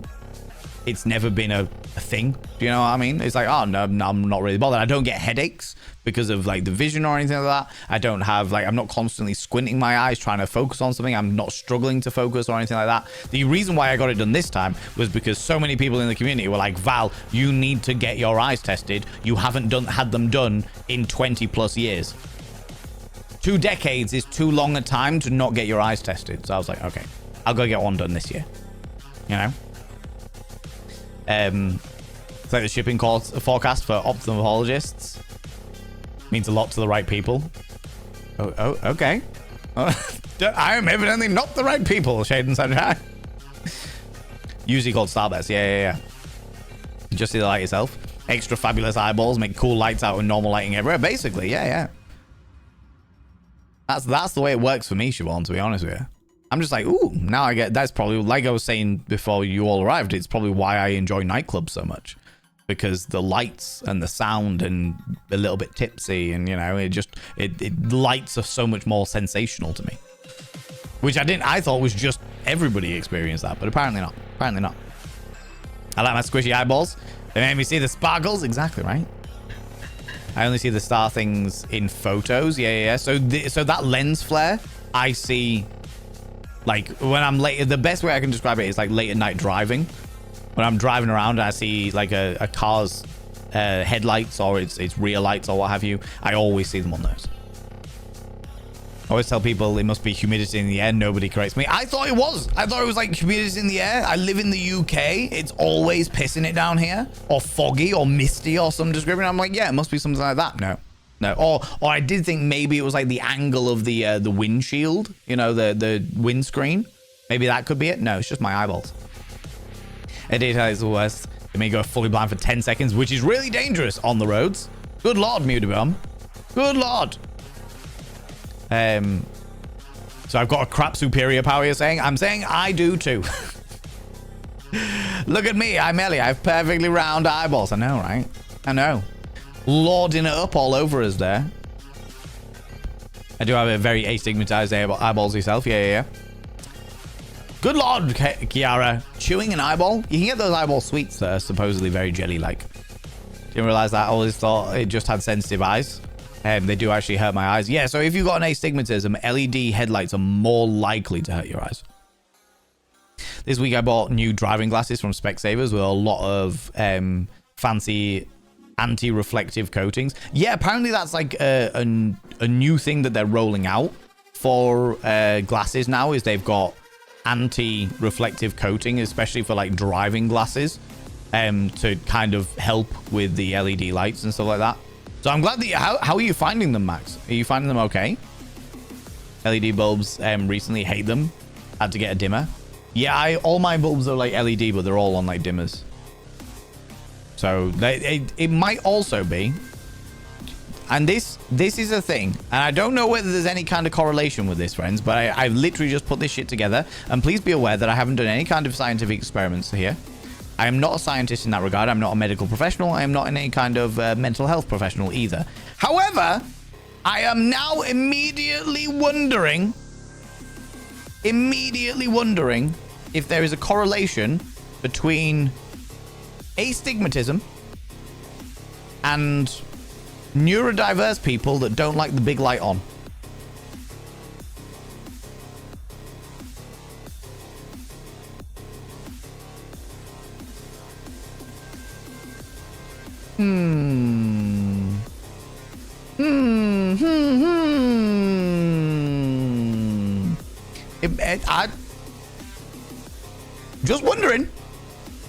it's never been a thing. Do you know what I mean? It's like, oh no, I'm not really bothered. I don't get headaches because of like the vision or anything like that. I don't have I'm not constantly squinting my eyes trying to focus on something. I'm not struggling to focus or anything like that. The reason why I got it done this time was because so many people in the community were like, Val, you need to get your eyes tested. You haven't had them done in 20+ years. 2 decades is too long a time to not get your eyes tested. So I was like, okay, I'll go get one done this year. You know? It's like the shipping forecast for ophthalmologists. Means a lot to the right people. Oh, okay. I am evidently not the right people, Shade and Sunshine. Usually called Starbest. Yeah. Just see the light yourself. Extra fabulous eyeballs make cool lights out with normal lighting everywhere. Basically, yeah. That's the way it works for me, Siobhan, to be honest with you. I'm just like, ooh, now I get... That's probably, like I was saying before you all arrived, it's probably why I enjoy nightclubs so much. Because the lights and the sound and a little bit tipsy and, you know, it lights are so much more sensational to me. Which I thought was just everybody experienced that, but apparently not. Apparently not. I like my squishy eyeballs. They made me see the sparkles. Exactly right. I only see the star things in photos. Yeah. So that lens flare, I see, like, when I'm late. The best way I can describe it is like late at night driving. When I'm driving around and I see like a car's headlights or its rear lights or what have you, I always see them on those. I always tell people it must be humidity in the air. Nobody corrects me. I thought it was. I thought it was like humidity in the air. I live in the UK. It's always pissing it down here, or foggy or misty or some description. I'm like, yeah, it must be something like that. No. Or I did think maybe it was like the angle of the windshield, you know, the windscreen. Maybe that could be it. No, it's just my eyeballs. It is the worst. It may go fully blind for 10 seconds, which is really dangerous on the roads. Good lord, Mudabum. Good lord. So I've got a crap superior power, you're saying? I'm saying I do too. Look at me. I'm Ellie. I have perfectly round eyeballs. I know, right? I know. Lording it up all over us there. I do have a very astigmatized eyeballs yourself. Yeah. Good lord, Kiara. Chewing an eyeball? You can get those eyeball sweets that are supposedly very jelly-like. Didn't realize that. I always thought it just had sensitive eyes. They do actually hurt my eyes. Yeah, so if you've got an astigmatism, LED headlights are more likely to hurt your eyes. This week I bought new driving glasses from Specsavers with a lot of fancy anti-reflective coatings. Yeah, apparently that's like a new thing that they're rolling out for glasses now, is they've got anti-reflective coating, especially for like driving glasses, to kind of help with the LED lights and stuff like that. So I'm glad that how are you finding them, Max? Are you finding them okay? LED bulbs, recently hate them. Had to get a dimmer. Yeah, all my bulbs are like LED, but they're all on like dimmers. So it might also be, and this is a thing, and I don't know whether there's any kind of correlation with this, friends, but I've literally just put this shit together, and please be aware that I haven't done any kind of scientific experiments here. I am not a scientist in that regard. I'm not a medical professional. I am not any kind of mental health professional either. However, I am now immediately wondering if there is a correlation between astigmatism and neurodiverse people that don't like the big light on.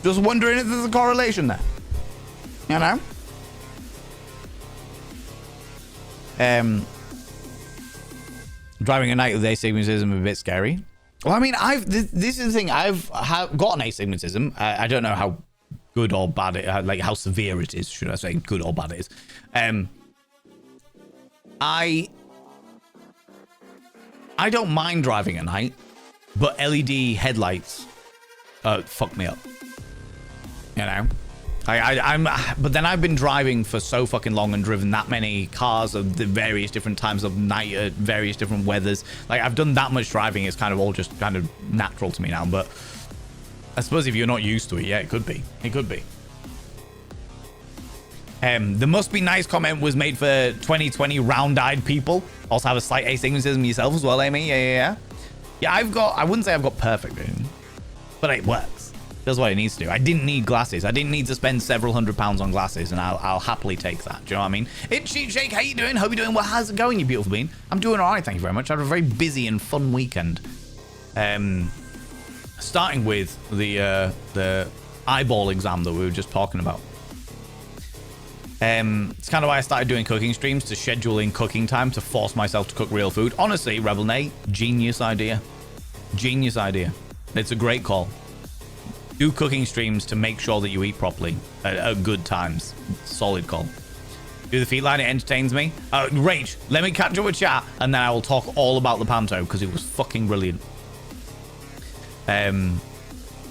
Just wondering if there's a correlation there. You know? Driving at night with astigmatism is a bit scary. Well, I mean, this is the thing. I've got an astigmatism. I don't know how good or bad it, like how severe it is, should I say, good or bad it is. I don't mind driving at night, but LED headlights fuck me up. You know, but then I've been driving for so fucking long and driven that many cars of the various different times of night at various different weathers. Like, I've done that much driving. It's kind of all just kind of natural to me now. But I suppose if you're not used to it, yeah, it could be. It could be. The must be nice comment was made for 2020 round-eyed people. Also have a slight astigmatism yourself as well, Amy. Yeah. I wouldn't say I've got perfect vision, but it works. Does what it needs to do. I didn't need glasses. I didn't need to spend several £100s on glasses, and I'll happily take that. Do you know what I mean? It's Cheat Shake. How you doing? Hope you're doing well. How's it going, you beautiful bean? I'm doing all right, thank you very much. I had a very busy and fun weekend. Starting with the eyeball exam that we were just talking about. It's kind of why I started doing cooking streams, to schedule in cooking time to force myself to cook real food. Honestly, Rebel Nate, genius idea. Genius idea. It's a great call. Do cooking streams to make sure that you eat properly at good times. Solid call. Do the feet line, it entertains me. Rach, let me catch up with chat, and then I will talk all about the panto, because it was fucking brilliant.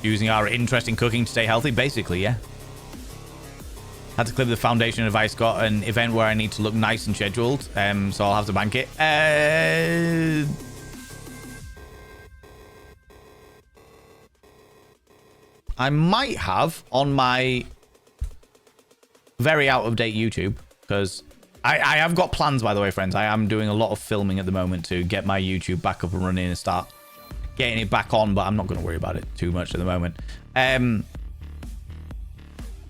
Using our interesting cooking to stay healthy, basically, yeah. Had to clip the foundation if I got an event where I need to look nice and scheduled, so I'll have to bank it. I might have on my very out-of-date YouTube, because I have got plans, by the way, friends. I am doing a lot of filming at the moment to get my YouTube back up and running and start getting it back on, but I'm not going to worry about it too much at the moment.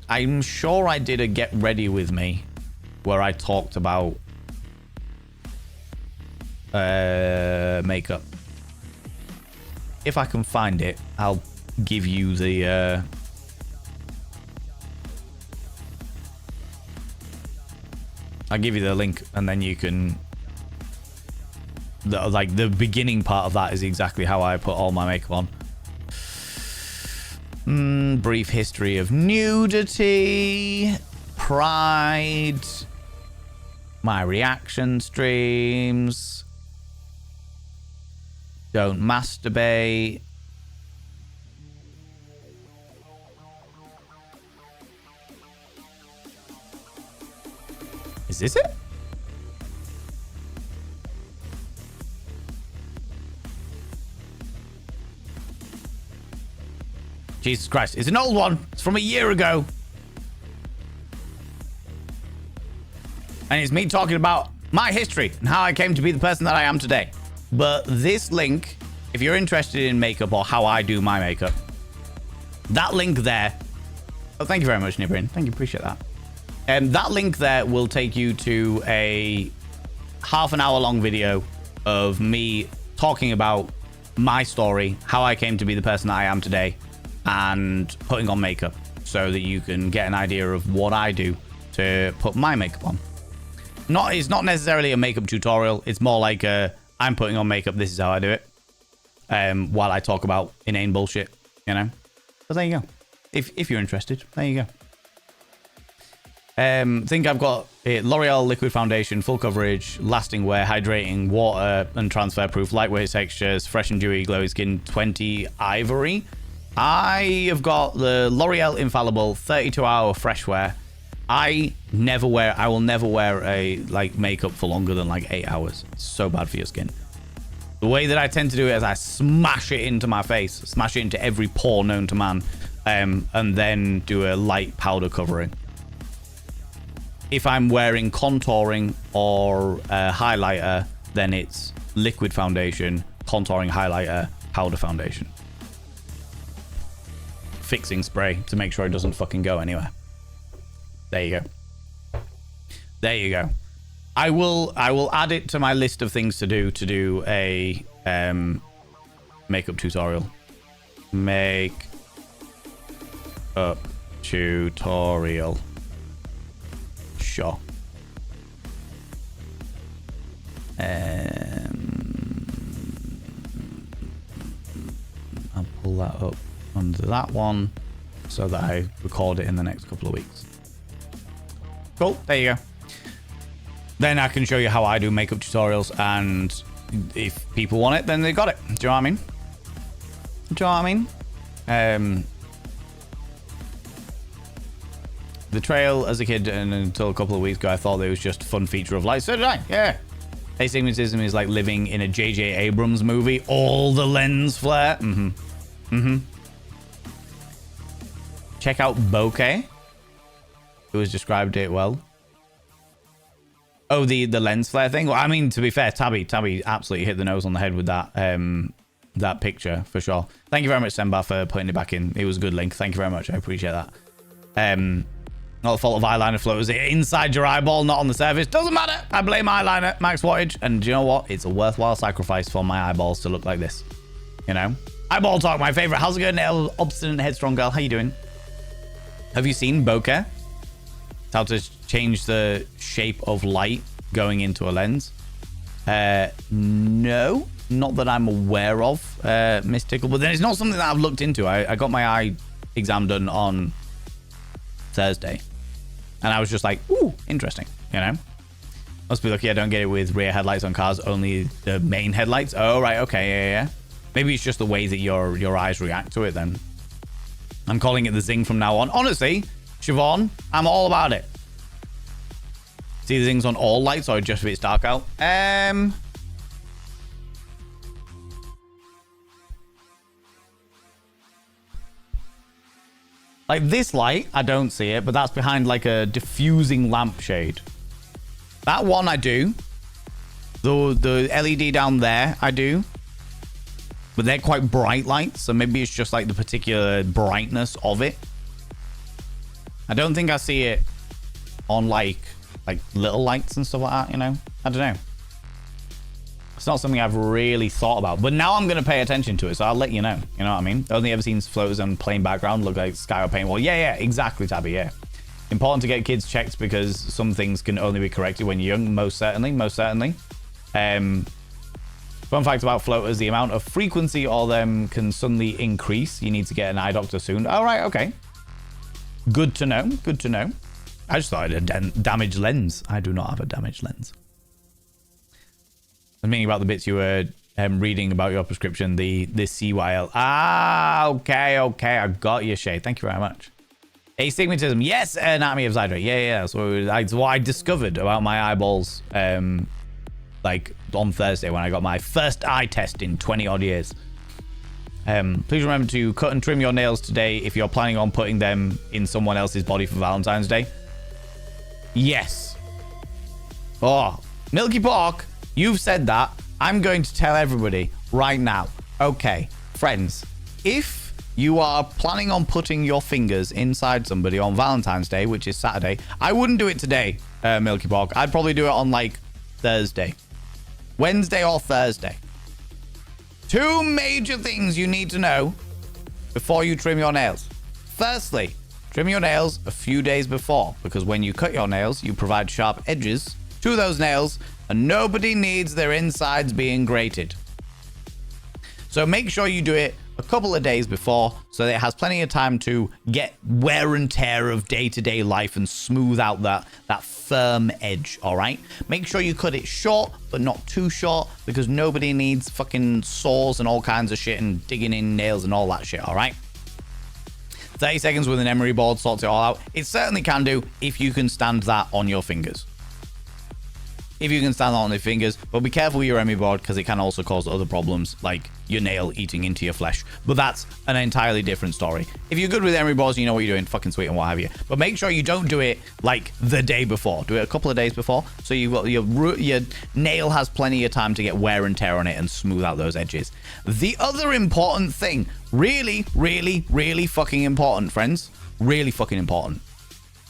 I'm sure I did a Get Ready With Me where I talked about makeup. If I can find it, I'll give you the I'll give you the link, and then you can the beginning part of that is exactly how I put all my makeup on. Brief history of nudity, pride, my reaction streams, don't masturbate. Is this it? Jesus Christ, it's an old one. It's from a year ago. And it's me talking about my history and how I came to be the person that I am today. But this link, if you're interested in makeup or how I do my makeup, that link there. Oh, thank you very much, Nibrin. Thank you, appreciate that. That link there will take you to a half an hour long video of me talking about my story, how I came to be the person that I am today, and putting on makeup so that you can get an idea of what I do to put my makeup on. It's not necessarily a makeup tutorial. It's more like I'm putting on makeup. This is how I do it. While I talk about inane bullshit, you know. But there you go. If you're interested, there you go. Think I've got L'Oreal liquid foundation, full coverage, lasting wear, hydrating, water and transfer proof, lightweight textures, fresh and dewy, glowy skin, 20 ivory. I have got the L'Oreal Infallible 32-hour fresh wear. I will never wear a makeup for longer than 8 hours. It's so bad for your skin. The way that I tend to do it is I smash it into my face, smash it into every pore known to man, and then do a light powder covering. If I'm wearing contouring or highlighter, then it's liquid foundation, contouring highlighter, powder foundation. Fixing spray to make sure it doesn't fucking go anywhere. There you go. There you go. I will add it to my list of things to do a makeup tutorial. Make up tutorial. Sure. I'll pull that up under that one so that I record it in the next couple of weeks. Cool, there you go. Then I can show you how I do makeup tutorials, and if people want it, then they got it. Do you know what I mean? Do you know what I mean? The trail as a kid and until a couple of weeks ago, I thought it was just a fun feature of life. So did I, yeah. Astigmatism is like living in a J.J. Abrams movie. All the lens flare. Check out Bokeh, who has described it well. Oh, the lens flare thing? Well, I mean, to be fair, Tabby absolutely hit the nose on the head with that that picture, for sure. Thank you very much, Semba, for putting it back in. It was a good link. Thank you very much. I appreciate that. Not the fault of eyeliner floaters. Inside your eyeball, not on the surface. Doesn't matter. I blame eyeliner, max wattage. And do you know what? It's a worthwhile sacrifice for my eyeballs to look like this. You know? Eyeball talk, my favorite. How's it going, obstinate headstrong girl? How you doing? Have you seen Bokeh? It's how to change the shape of light going into a lens. No, not that I'm aware of, Miss Tickle. But then it's not something that I've looked into. I got my eye exam done on Thursday, and I was just like, ooh, interesting, you know. Must be lucky I don't get it with rear headlights on cars, only the main headlights. Oh, right, okay, yeah. Maybe it's just the way that your eyes react to it then. I'm calling it the Zing from now on. Honestly, Siobhan, I'm all about it. See the Zings on all lights or just if it's dark out? Like this light, I don't see it, but that's behind like a diffusing lampshade. That one I do. The LED down there, I do. But they're quite bright lights, so maybe it's just like the particular brightness of it. I don't think I see it on like little lights and stuff like that, you know? I don't know. It's not something I've really thought about, but now I'm going to pay attention to it, so I'll let you know. You know what I mean? Only ever seen floaters on plain background look like sky or paintball. Yeah, exactly, Tabby, yeah. Important to get kids checked because some things can only be corrected when you're young, most certainly. Fun fact about floaters, the amount of frequency of them can suddenly increase. You need to get an eye doctor soon. All right, okay. Good to know. Good to know. I just thought I had a damaged lens. I do not have a damaged lens. I was meaning about the bits you were reading about your prescription, the CYL. Ah, okay. I got you, Shay. Thank you very much. Astigmatism. Yes, anatomy of Zydrate. Yeah. That's what I discovered about my eyeballs like on Thursday when I got my first eye test in 20 odd years. Please remember to cut and trim your nails today if you're planning on putting them in someone else's body for Valentine's Day. Yes. Oh, Milky Pork, you've said that. I'm going to tell everybody right now. Okay, friends, if you are planning on putting your fingers inside somebody on Valentine's Day, which is Saturday, I wouldn't do it today, Milky Pork. I'd probably do it on like Thursday. Wednesday or Thursday. 2 major things you need to know before you trim your nails. Firstly, trim your nails a few days before, because when you cut your nails, you provide sharp edges to those nails, and nobody needs their insides being grated. So make sure you do it a couple of days before so that it has plenty of time to get wear and tear of day-to-day life and smooth out that firm edge, all right? Make sure you cut it short, but not too short, because nobody needs fucking saws and all kinds of shit and digging in nails and all that shit, all right? 30 seconds with an emery board sorts it all out. It certainly can do if you can stand that on your fingers. If you can stand that on your fingers, but be careful with your emery board because it can also cause other problems like your nail eating into your flesh. But that's an entirely different story. If you're good with emery boards, you know what you're doing, fucking sweet and what have you. But make sure you don't do it like the day before. Do it a couple of days before so you've got your nail has plenty of time to get wear and tear on it and smooth out those edges. The other important thing, really fucking important, friends, really fucking important.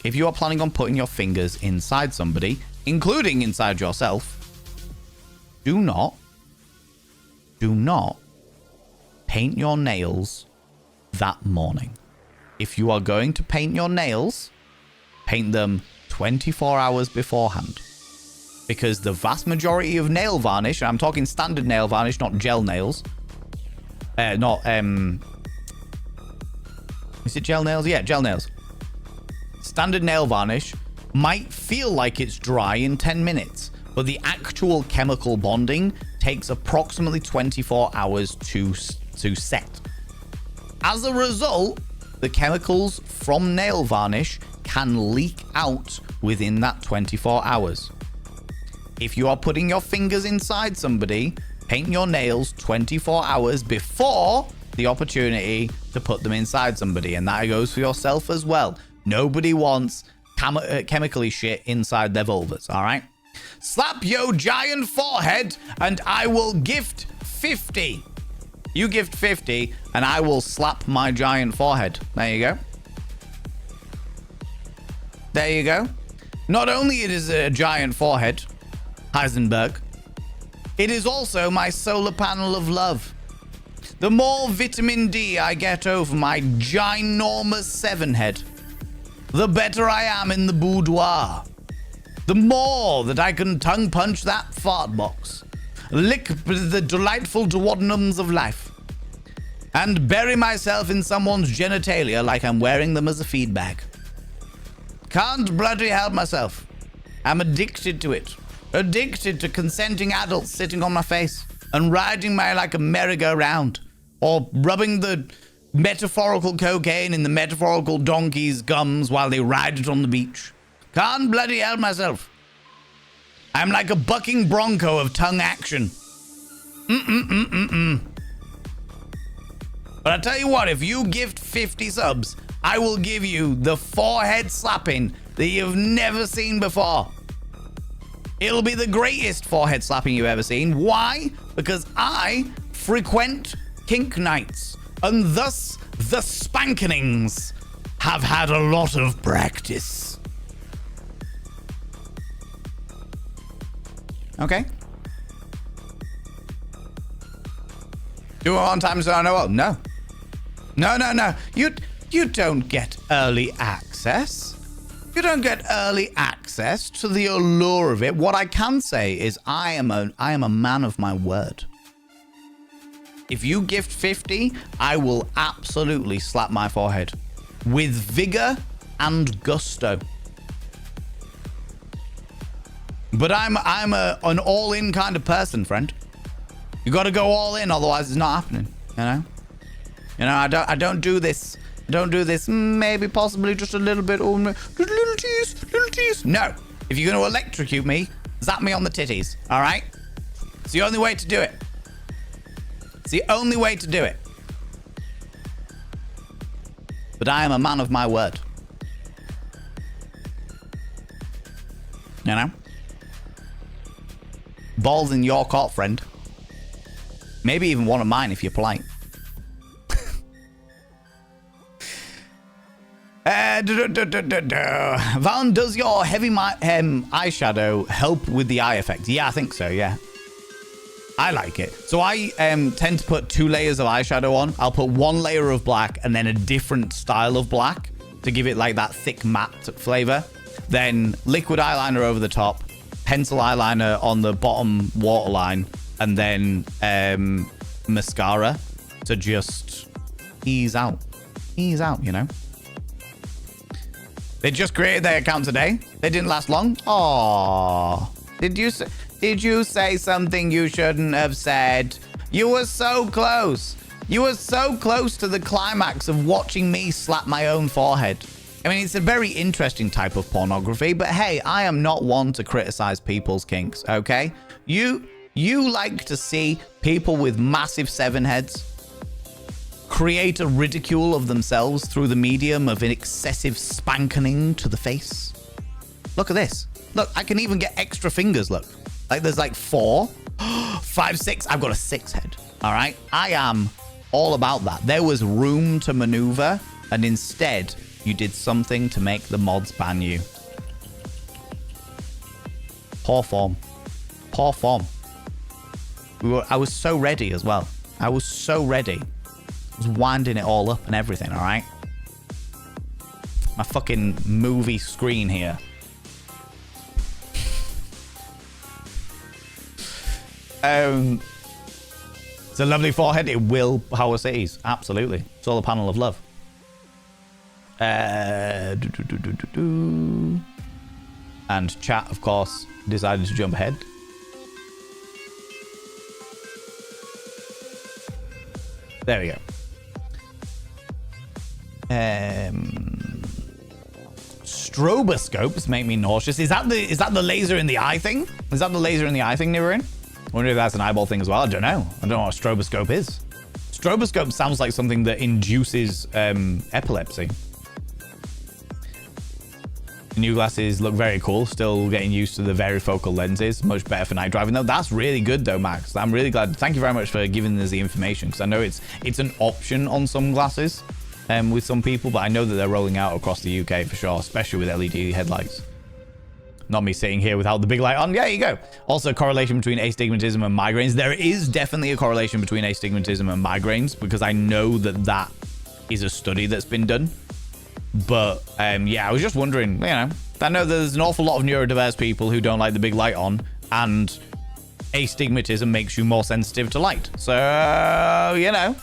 If you are planning on putting your fingers inside somebody, including inside yourself, do not paint your nails that morning. If you are going to paint your nails, paint them 24 hours beforehand. Because the vast majority of nail varnish, and I'm talking standard nail varnish, not gel nails. Is it gel nails? Yeah, gel nails. Standard nail varnish might feel like it's dry in 10 minutes, but the actual chemical bonding takes approximately 24 hours to set. As a result, the chemicals from nail varnish can leak out within that 24 hours. If you are putting your fingers inside somebody, paint your nails 24 hours before the opportunity to put them inside somebody, and that goes for yourself as well. Nobody wants chemically shit inside their vulvas, all right? Slap yo giant forehead and I will gift 50. You gift 50 and I will slap my giant forehead. There you go. There you go. Not only it is a giant forehead, Heisenberg, it is also my solar panel of love. The more vitamin D I get over my ginormous 7 head, the better I am in the boudoir. The more that I can tongue punch that fart box, lick the delightful duodenums of life, and bury myself in someone's genitalia like I'm wearing them as a feed bag. Can't bloody help myself. I'm addicted to it. Addicted to consenting adults sitting on my face and riding me like a merry-go-round, or rubbing the metaphorical cocaine in the metaphorical donkey's gums while they ride it on the beach. Can't bloody help myself. I'm like a bucking bronco of tongue action. But I tell you what, if you gift 50 subs, I will give you the forehead slapping that you've never seen before. It'll be the greatest forehead slapping you've ever seen. Why? Because I frequent kink nights, and thus the spankenings have had a lot of practice. Okay. Do it on time so I know. No. No. You don't get early access. You don't get early access to the allure of it. What I can say is I am a man of my word. If you gift 50, I will absolutely slap my forehead with vigor and gusto. But I'm an all-in kind of person, friend. You got to go all in, otherwise it's not happening. You know. I don't do this. I don't do this. Maybe, possibly, just a little bit. Oh, just little tease. No. If you're going to electrocute me, zap me on the titties. All right. It's the only way to do it. It's the only way to do it. But I am a man of my word. You know? Balls in your court, friend. Maybe even one of mine if you're polite. Van, does your heavy eyeshadow help with the eye effect? Yeah, I think so, yeah. I like it. So I tend to put 2 layers of eyeshadow on. I'll put 1 layer of black and then a different style of black to give it like that thick matte flavor. Then liquid eyeliner over the top, pencil eyeliner on the bottom waterline, and then mascara to just ease out, you know. They just created their account today. They didn't last long. Aww. Did you say something you shouldn't have said? You were so close. You were so close to the climax of watching me slap my own forehead. I mean, it's a very interesting type of pornography, but hey, I am not one to criticize people's kinks, okay? You like to see people with massive 7 heads create a ridicule of themselves through the medium of an excessive spankening to the face. Look at this. Look, I can even get extra fingers, look. Like there's like 4, 5, 6. I've got a 6 head, all right? I am all about that. There was room to maneuver, and instead, you did something to make the mods ban you. Poor form. Poor form. I was so ready as well. I was so ready. I was winding it all up and everything, all right? My fucking movie screen here. It's a lovely forehead. It will power cities. Absolutely. Solar panel of love. And chat, of course, decided to jump ahead. There we go. Stroboscopes make me nauseous. Is that the laser in the eye thing? Is that the laser in the eye thing they were in? I wonder if that's an eyeball thing as well. I don't know. I don't know what a stroboscope is. Stroboscope sounds like something that induces epilepsy. The new glasses look very cool. Still getting used to the varifocal lenses. Much better for night driving though. That's really good though, Max. I'm really glad. Thank you very much for giving us the information, because I know it's an option on some glasses with some people, but I know that they're rolling out across the UK for sure, especially with LED headlights. Not me sitting here without the big light on. Yeah, you go. Also, correlation between astigmatism and migraines. There is definitely a correlation between astigmatism and migraines, because I know that is a study that's been done. But yeah, I was just wondering, you know, I know there's an awful lot of neurodiverse people who don't like the big light on, and astigmatism makes you more sensitive to light. So, you know,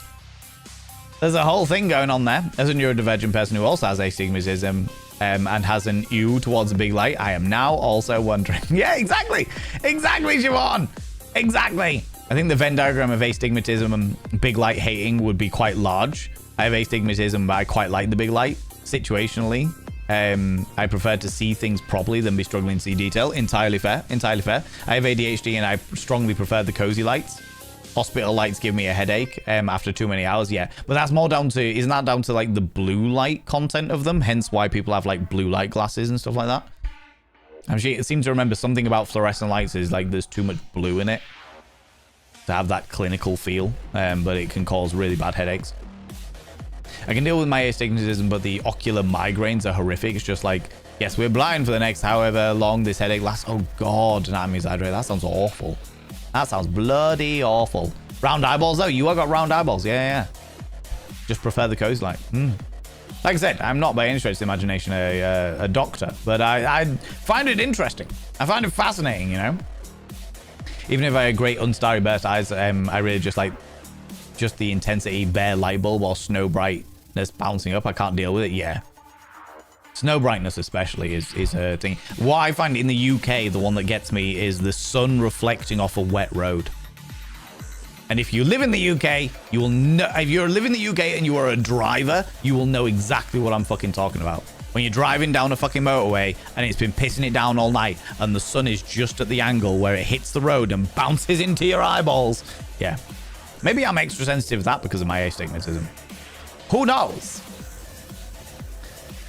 there's a whole thing going on there. As a neurodivergent person who also has astigmatism and has an ew towards a big light, I am now also wondering. Yeah, exactly. Exactly, Siobhan. Exactly. I think the Venn diagram of astigmatism and big light hating would be quite large. I have astigmatism, but I quite like the big light. Situationally, I prefer to see things properly than be struggling to see detail. Entirely fair. Entirely fair. I have ADHD and I strongly prefer the cozy lights. Hospital lights give me a headache after too many hours. Yeah, but that's more down to, isn't that down to like the blue light content of them? Hence why people have like blue light glasses and stuff like that. Actually, I seem to remember something about fluorescent lights is like there's too much blue in it to have that clinical feel, but it can cause really bad headaches. I can deal with my astigmatism, but the ocular migraines are horrific. It's just like, yes, we're blind for the next however long this headache lasts. Oh God, anatomy hydrate. That sounds awful. That sounds bloody awful. Round eyeballs though. You have got round eyeballs. Yeah. Just prefer the cozy light. Like I said, I'm not by any stretch of the imagination a doctor, but I find it interesting. I find it fascinating, you know. Even if I had great unstarry burst eyes, I really just like just the intensity bare light bulb or snow brightness bouncing up. I can't deal with it. Yeah. Snow brightness especially is a thing. What I find in the UK, the one that gets me is the sun reflecting off a wet road. And if you live in the UK, you will know. If you're living in the UK and you are a driver, you will know exactly what I'm fucking talking about. When you're driving down a fucking motorway and it's been pissing it down all night and the sun is just at the angle where it hits the road and bounces into your eyeballs. Yeah. Maybe I'm extra sensitive to that because of my astigmatism. Who knows?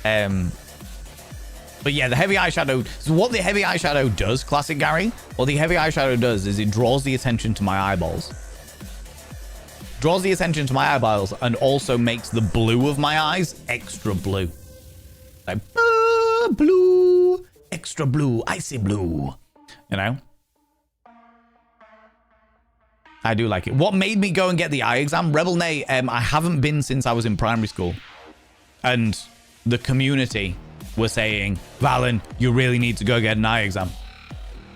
But yeah, the heavy eyeshadow. So what the heavy eyeshadow does, Classic Gary, what the heavy eyeshadow does is it draws the attention to my eyeballs. Draws the attention to my eyeballs and also makes the blue of my eyes extra blue. Like, blue, extra blue, icy blue. You know? I do like it. What made me go and get the eye exam? Rebel Nay, I haven't been since I was in primary school. And the community were saying, Valen, you really need to go get an eye exam.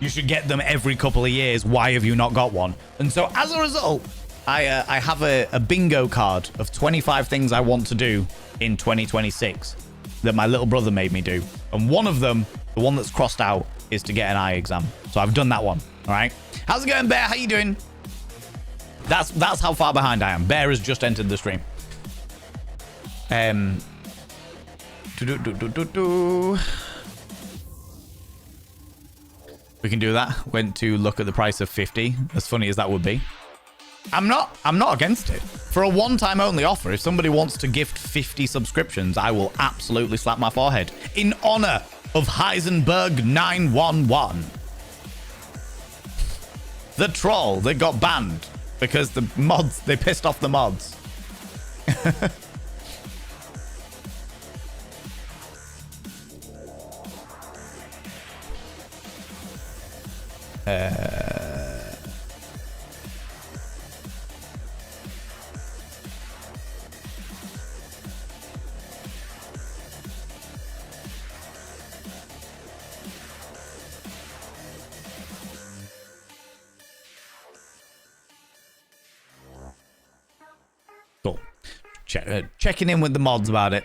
You should get them every couple of years. Why have you not got one? And so as a result, I have a bingo card of 25 things I want to do in 2026 that my little brother made me do. And one of them, the one that's crossed out, is to get an eye exam. So I've done that one. All right. How's it going, Bear? How you doing? That's how far behind I am. Bear has just entered the stream. We can do that. Went to look at the price of 50. As funny as that would be. I'm not against it. For a one-time only offer, if somebody wants to gift 50 subscriptions, I will absolutely slap my forehead. In honor of Heisenberg 911. The troll that got banned because the mods, they pissed off the mods. Cool. Checking in with the mods about it.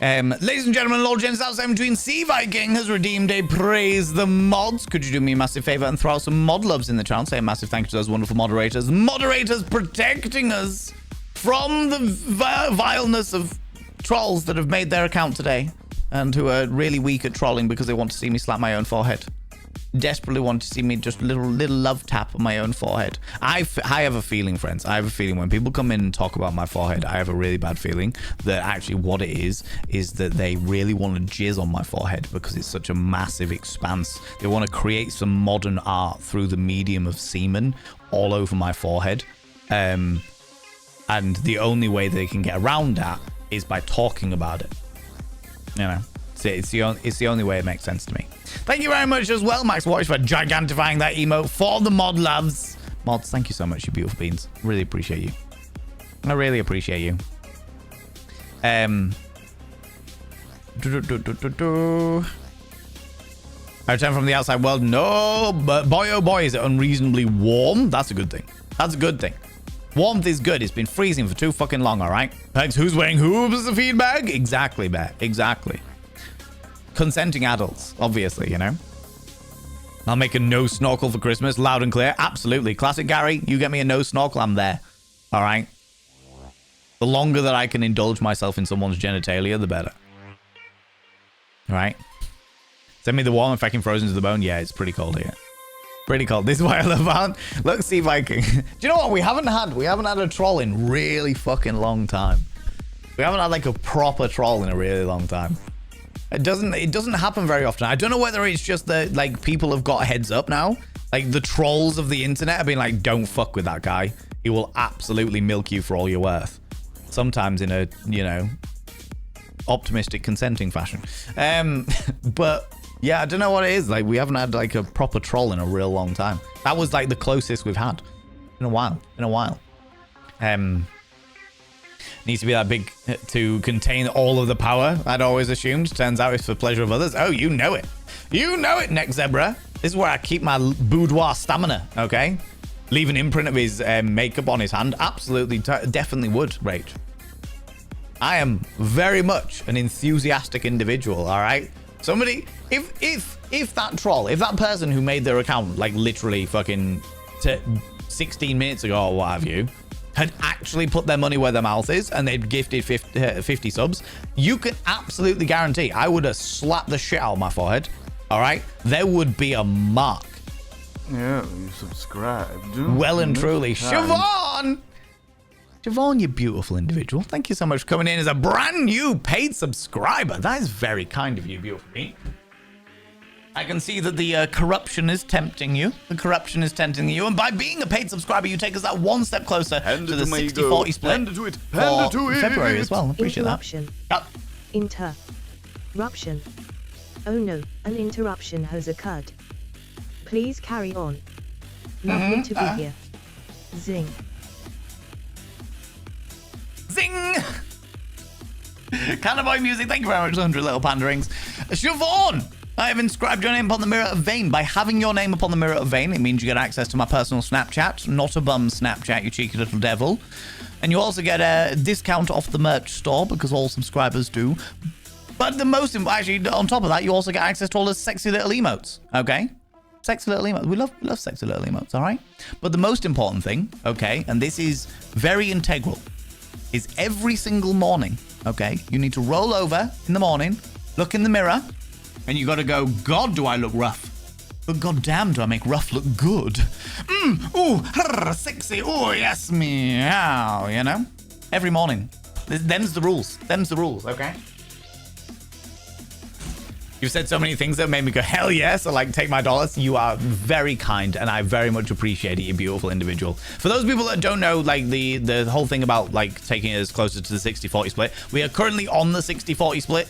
Ladies and gentlemen, Lord Jens outside between Sea Viking has redeemed a praise the mods. Could you do me a massive favor and throw out some mod loves in the channel? Say a massive thank you to those wonderful moderators. Moderators protecting us from the vileness of trolls that have made their account today and who are really weak at trolling because they want to see me slap my own forehead. Desperately want to see me just little love tap on my own forehead. I have a feeling, friends. I have a feeling when people come in and talk about my forehead, I have a really bad feeling that actually what it is that they really want to jizz on my forehead because it's such a massive expanse. They want to create some modern art through the medium of semen all over my forehead. And the only way they can get around that is by talking about it. You know, it's the only way it makes sense to me. Thank you very much as well, Max Watch, for gigantifying that emote for the mod loves. Mods, thank you so much, you beautiful beans. Really appreciate you. I really appreciate you. I return from the outside world. No, but boy, oh boy, is it unreasonably warm. That's a good thing. That's a good thing. Warmth is good. It's been freezing for too fucking long, all right? Thanks. Who's wearing hooves as a feedback? Exactly, Bear. Exactly. Consenting adults, obviously, you know. I'll make a no snorkel for Christmas, loud and clear. Absolutely. Classic Gary, you get me a no snorkel, I'm there. All right. The longer that I can indulge myself in someone's genitalia, the better. All right. Send me the warm if I can frozen to the bone. Yeah, it's pretty cold here. Pretty cold. This is why I love Ant. Look, Sea Viking. Do you know what? We haven't had a troll in really fucking long time. We haven't had like a proper troll in a really long time. It doesn't happen very often. I don't know whether it's just that like people have got heads up now. Like the trolls of the internet have been like, don't fuck with that guy. He will absolutely milk you for all you're worth. Sometimes in a, you know, optimistic consenting fashion. But yeah, I don't know what it is. Like we haven't had like a proper troll in a real long time. That was like the closest we've had in a while. Needs to be that big to contain all of the power, I'd always assumed. Turns out it's for pleasure of others. Oh, you know it. You know it, Neck Zebra. This is where I keep my boudoir stamina, okay? leave an imprint of his makeup on his hand? Absolutely, definitely would, Rach. I am very much an enthusiastic individual, all right? Somebody, if that troll, if that person who made their account, like literally fucking 16 minutes ago or what have you, had actually put their money where their mouth is and they'd gifted 50 subs, you can absolutely guarantee I would have slapped the shit out of my forehead, all right? There would be a mark. Yeah, you subscribed. Well and truly. Siobhan! Siobhan, you beautiful individual. Thank you so much for coming in as a brand new paid subscriber. That is very kind of you, beautiful me. I can see that the corruption is tempting you. The corruption is tempting you. And by being a paid subscriber, you take us that one step closer to the 60-40 split. Hand to it. Hand to it. February as well. I appreciate Interruption. that. Interruption. Oh no, an interruption has occurred. Please carry on. Lovely to be here. Zing. Zing! Cannabis music, thank you very much, 100 little panderings. Siobhan! I have inscribed your name upon the mirror of Vane. By having your name upon the mirror of Vane, it means you get access to my personal Snapchat, not a bum Snapchat, you cheeky little devil. And you also get a discount off the merch store, because all subscribers do. But the most, actually, on top of that, you also get access to all the sexy little emotes, okay? Sexy little emotes. We love sexy little emotes, all right? But the most important thing, okay, and this is very integral, is every single morning, okay, you need to roll over in the morning, look in the mirror, and you got to go, God, do I look rough? But goddamn, do I make rough look good? Sexy, yes, meow, you know? Every morning. Them's the rules. Them's the rules, okay? You've said so many things that made me go, hell yes, or like, take my dollars. You are very kind, and I very much appreciate it, you beautiful individual. For those people that don't know, like, the whole thing about, like, taking us closer to the 60-40 split, we are currently on the 60-40 split,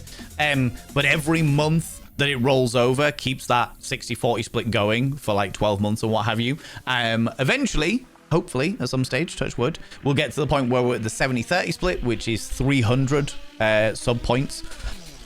but every month that it rolls over keeps that 60-40 split going for, like, 12 months or what have you. Eventually, hopefully, at some stage, touch wood, we'll get to the point where we're at the 70-30 split, which is 300 sub points,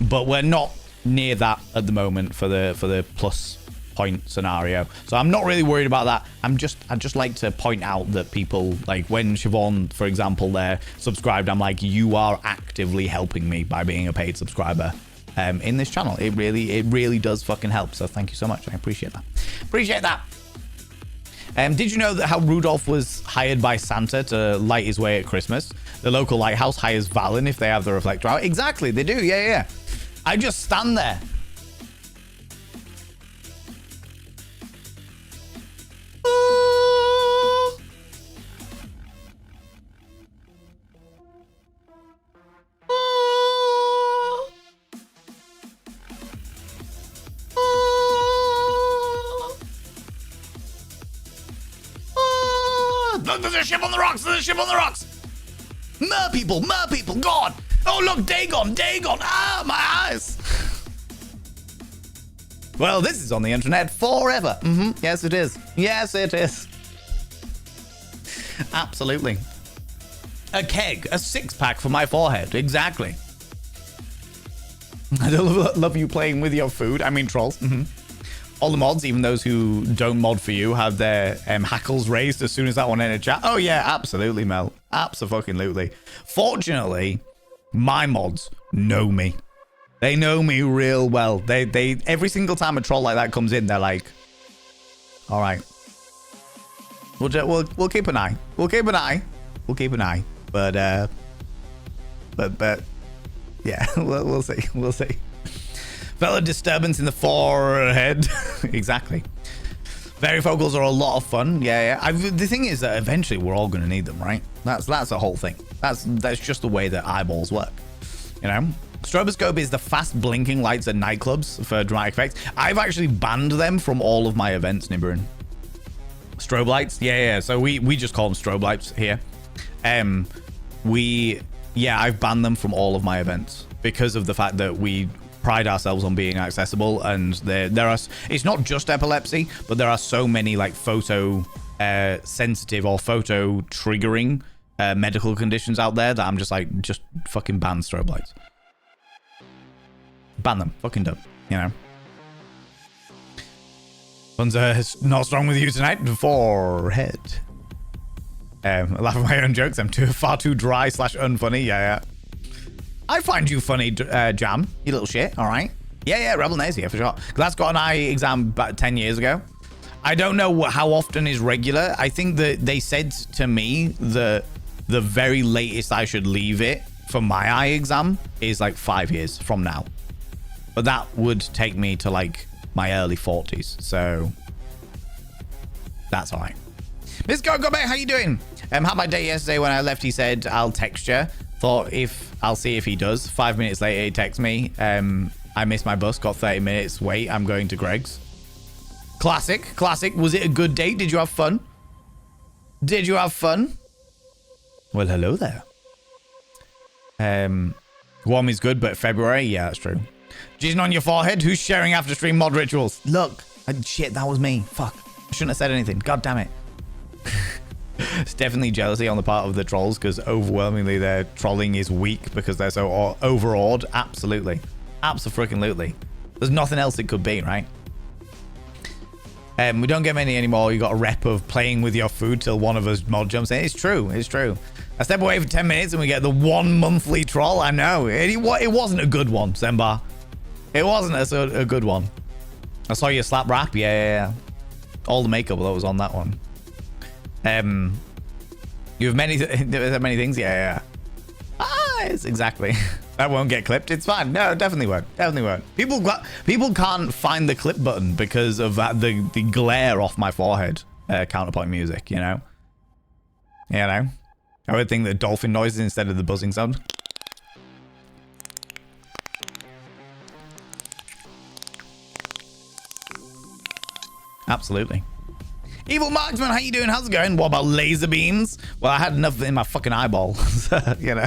but we're not near that at the moment for the plus point scenario, so I'm not really worried about that. I just like to point out that people, like when Siobhan, for example, they're subscribed, I'm like, you are actively helping me by being a paid subscriber in this channel. It really does fucking help, so thank you so much. I appreciate that. Did you know that how Rudolph was hired by Santa to light his way at Christmas? The local lighthouse hires Valen if they have the reflector out. Exactly, they do. Yeah. I just stand there. Look, there's a ship on the rocks. Mer people, God. Oh, look, Dagon. Ah, my eyes. Well, this is on the internet forever. Yes, it is. Absolutely. A keg, a six-pack for my forehead. Exactly. I love you playing with your food. I mean, trolls. All the mods, even those who don't mod for you, have their hackles raised as soon as that one entered chat. Oh, yeah, absolutely, Mel. Absolutely. Fortunately, my mods know me. They know me real well. They every single time a troll like that comes in, they're like, all right, we'll keep an eye. But yeah, we'll see. Fellow disturbance in the forehead. Exactly. Varifocals are a lot of fun. Yeah. The thing is that eventually we're all going to need them, right? That's the whole thing. That's just the way that eyeballs work. You know? Stroboscope is the fast blinking lights at nightclubs for dramatic effects. I've actually banned them from all of my events, Nibirin. Strobe lights? Yeah. So we just call them strobe lights here. I've banned them from all of my events because of the fact that we pride ourselves on being accessible, and there are, it's not just epilepsy, but there are so many like photo sensitive or photo triggering medical conditions out there that I'm just like, just fucking ban strobe lights. Ban them. Fucking don't, you know. Fun's not strong with you tonight. Forehead. I laugh at my own jokes. I'm far too dry / unfunny. Yeah. I find you funny, Jam. You little shit. All right. Yeah. Rebel Naze, yeah, for sure. That's got an eye exam about 10 years ago. I don't know how often is regular. I think that they said to me the very latest I should leave it for my eye exam is like 5 years from now. But that would take me to like my early 40s. So that's all right. Miss Go back. How you doing? Had my day yesterday. When I left, he said, I'll text you. Thought I'll see if he does. 5 minutes later, he texts me. I missed my bus. Got 30 minutes. Wait, I'm going to Greg's. Classic. Was it a good date? Did you have fun? Well, hello there. Warm is good, but February? Yeah, that's true. Jizzing on your forehead? Who's sharing after stream mod rituals? Look. Shit, that was me. Fuck. I shouldn't have said anything. God damn it. It's definitely jealousy on the part of the trolls because overwhelmingly their trolling is weak because they're so overawed. Absolutely. Abso-freaking-lutely. There's nothing else it could be, right? We don't get many anymore. You got a rep of playing with your food till one of us mod jumps in. It's true. I step away for 10 minutes and we get the 1 monthly troll. I know. It wasn't a good one, Zembar. It wasn't a good one. I saw you slap rap. Yeah. All the makeup that was on that one. You have many things. Yeah. It's exactly. That won't get clipped. It's fine. No, definitely won't. People can't find the clip button because of the glare off my forehead. Counterpoint music, you know. I would think that dolphin noises instead of the buzzing sound. Absolutely. Evil Marksman, how you doing? How's it going? What about laser beams? Well, I had enough in my fucking eyeball. You know.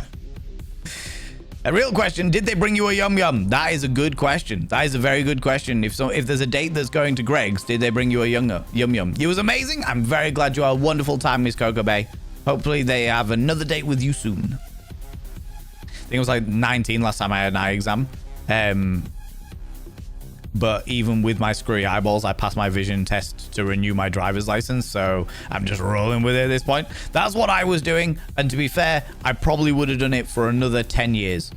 A real question, did they bring you a yum yum? That is a good question. That is a very good question. If there's a date that's going to Greg's, did they bring you a yum yum? It was amazing. I'm very glad you had a wonderful time, Miss Coco Bay. Hopefully they have another date with you soon. I think it was like 19 last time I had an eye exam. But even with my screwy eyeballs, I passed my vision test to renew my driver's license. So I'm just rolling with it at this point. That's what I was doing. And to be fair, I probably would have done it for another 10 years.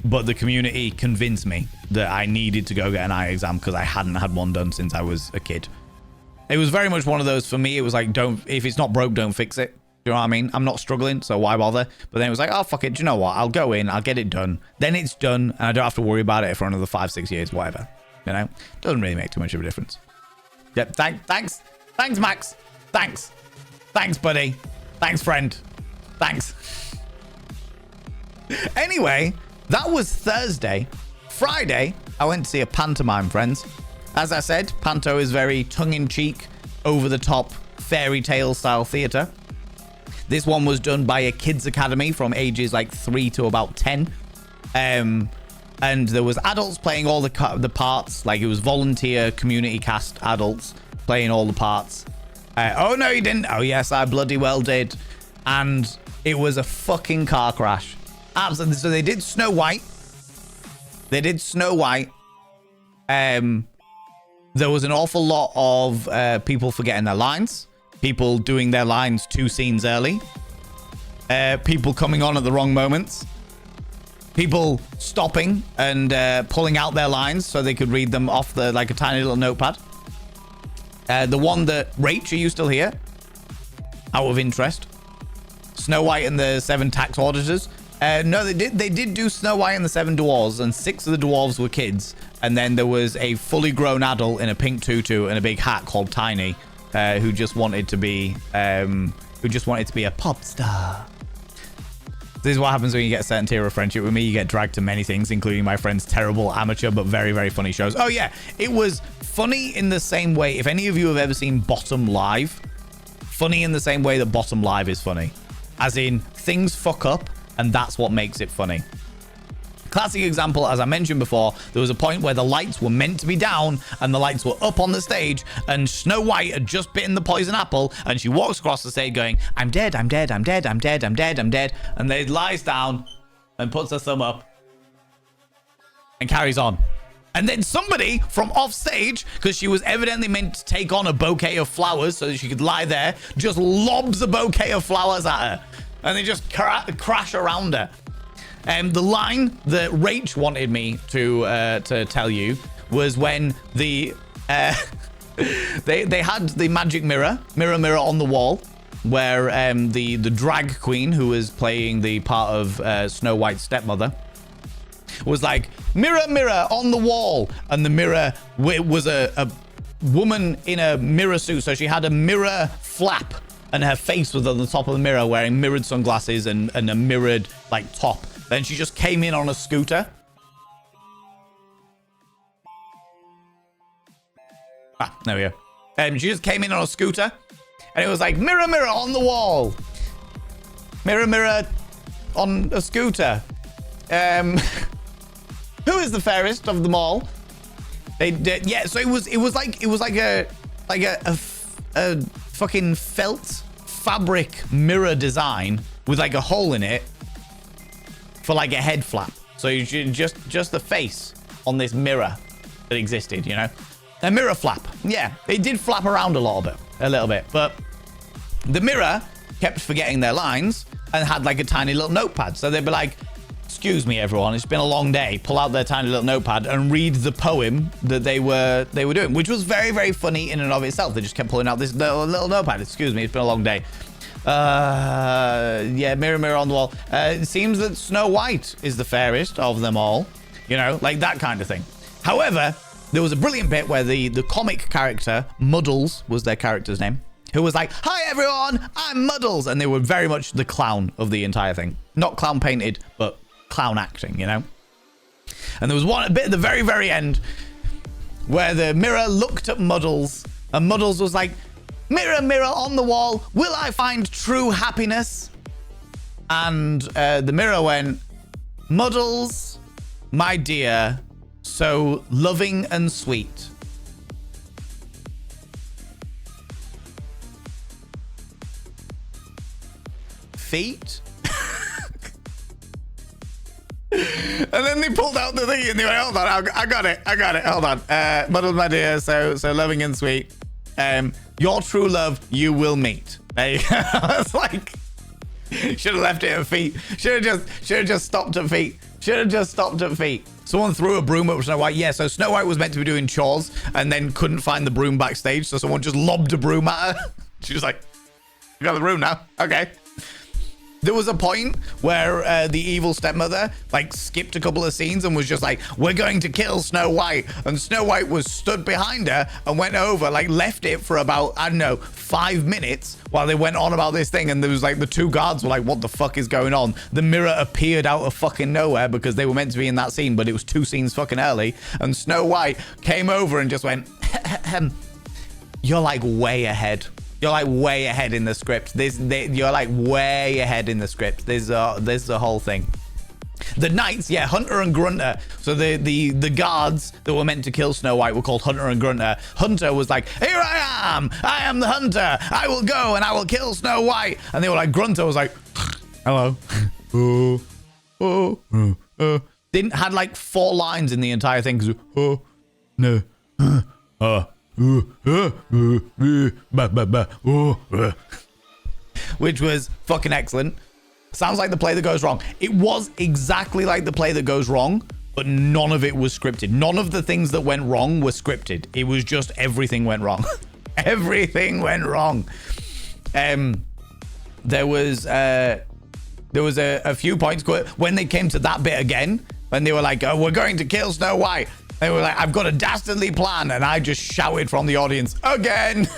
But the community convinced me that I needed to go get an eye exam because I hadn't had one done since I was a kid. It was very much one of those for me. It was like, if it's not broke, don't fix it. You know what I mean? I'm not struggling, so why bother? But then it was like, oh, fuck it. Do you know what? I'll go in, I'll get it done. Then it's done, and I don't have to worry about it for another 5-6 years, whatever. You know? Doesn't really make too much of a difference. Yep, thanks. Thanks, Max. Thanks, buddy. Thanks, friend. Thanks. Anyway, that was Thursday. Friday, I went to see a pantomime, friends. As I said, panto is very tongue-in-cheek, over-the-top, fairy tale style theatre. This one was done by a kids academy from ages like 3 to about 10. And there was adults playing all the parts. Like it was volunteer community cast adults playing all the parts. Oh no, you didn't. Oh yes, I bloody well did. And it was a fucking car crash. Absolutely. So they did Snow White. There was an awful lot of people forgetting their lines. People doing their lines 2 scenes early. People coming on at the wrong moments. People stopping and pulling out their lines so they could read them off like a tiny little notepad. The one that Rach, are you still here? Out of interest. Snow White and the 7 tax auditors. No, they did do Snow White and the 7 dwarves, and 6 of the dwarves were kids. And then there was a fully grown adult in a pink tutu and a big hat called Tiny, who just wanted to be a pop star. This is what happens when you get a certain tier of friendship with me. You get dragged to many things, including my friend's terrible amateur but very, very funny shows. Oh yeah, it was funny in the same way. If any of you have ever seen Bottom Live, funny in the same way that Bottom Live is funny. As in, things fuck up, and that's what makes it funny. Classic example, as I mentioned before, there was a point where the lights were meant to be down and the lights were up on the stage, and Snow White had just bitten the poison apple, and she walks across the stage going, I'm dead, I'm dead, I'm dead, I'm dead, I'm dead, I'm dead, and then lies down and puts her thumb up and carries on. And then somebody from off stage, because she was evidently meant to take on a bouquet of flowers so that she could lie there, just lobs a bouquet of flowers at her. And they just crash around her. The line that Rach wanted me to tell you was when the they had the magic mirror on the wall, where the drag queen who was playing the part of Snow White's stepmother was like, mirror, mirror on the wall. And the mirror was a woman in a mirror suit. So she had a mirror flap and her face was on the top of the mirror wearing mirrored sunglasses and a mirrored like top. Then she just came in on a scooter. There we go. She just came in on a scooter and it was like, mirror, mirror on the wall. Mirror, mirror on a scooter. Who is the fairest of them all? They did, yeah. So it was like a fucking felt fabric mirror design with like a hole in it for like a head flap. So you should just the face on this mirror that existed, you know, a mirror flap. Yeah, it did flap around a little bit, but the mirror kept forgetting their lines and had like a tiny little notepad. So they'd be like, excuse me, everyone, it's been a long day. Pull out their tiny little notepad and read the poem that they were doing, which was very, very funny in and of itself. They just kept pulling out this little notepad. Excuse me, it's been a long day. Yeah, mirror, mirror on the wall. It seems that Snow White is the fairest of them all. You know, like that kind of thing. However, there was a brilliant bit where the comic character, Muddles was their character's name, who was like, hi everyone, I'm Muddles. And they were very much the clown of the entire thing. Not clown painted, but clown acting, you know? And there was one bit at the very, very end where the mirror looked at Muddles and Muddles was like, mirror, mirror on the wall, will I find true happiness? And the mirror went, Muddles, my dear, so loving and sweet. Feet? And then they pulled out the thing and they went, hold on, I got it, hold on. Muddled, my dear, so loving and sweet. Your true love you will meet. There you go. I was like, should have left it at feet. Should have just stopped at feet. Someone threw a broom up Snow White. Yeah, so Snow White was meant to be doing chores and then couldn't find the broom backstage, so someone just lobbed a broom at her. She was like, you got the broom now? Okay. There was a point where the evil stepmother like skipped a couple of scenes and was just like, we're going to kill Snow White. And Snow White was stood behind her and went over, like left it for about, I don't know, 5 minutes while they went on about this thing. And there was like the two guards were like, what the fuck is going on? The mirror appeared out of fucking nowhere because they were meant to be in that scene, but it was 2 scenes fucking early. And Snow White came over and just went, you're like way ahead. You're like way ahead in the script. You're like way ahead in the script. There's the whole thing. The knights, yeah, Hunter and Grunter. So the guards that were meant to kill Snow White were called Hunter and Grunter. Hunter was like, here I am the hunter. I will go and I will kill Snow White. And they were like, Grunter was like, hello. Didn't had like 4 lines in the entire thing. Oh, no. Which was fucking excellent. Sounds like the play that goes wrong. It was exactly like the play that goes wrong, but none of it was scripted. None of the things that went wrong were scripted. It was just everything went wrong. Everything went wrong. There was a few points when they came to that bit again, when they were like, oh, we're going to kill Snow White. They were like, I've got a dastardly plan. And I just shouted from the audience, again.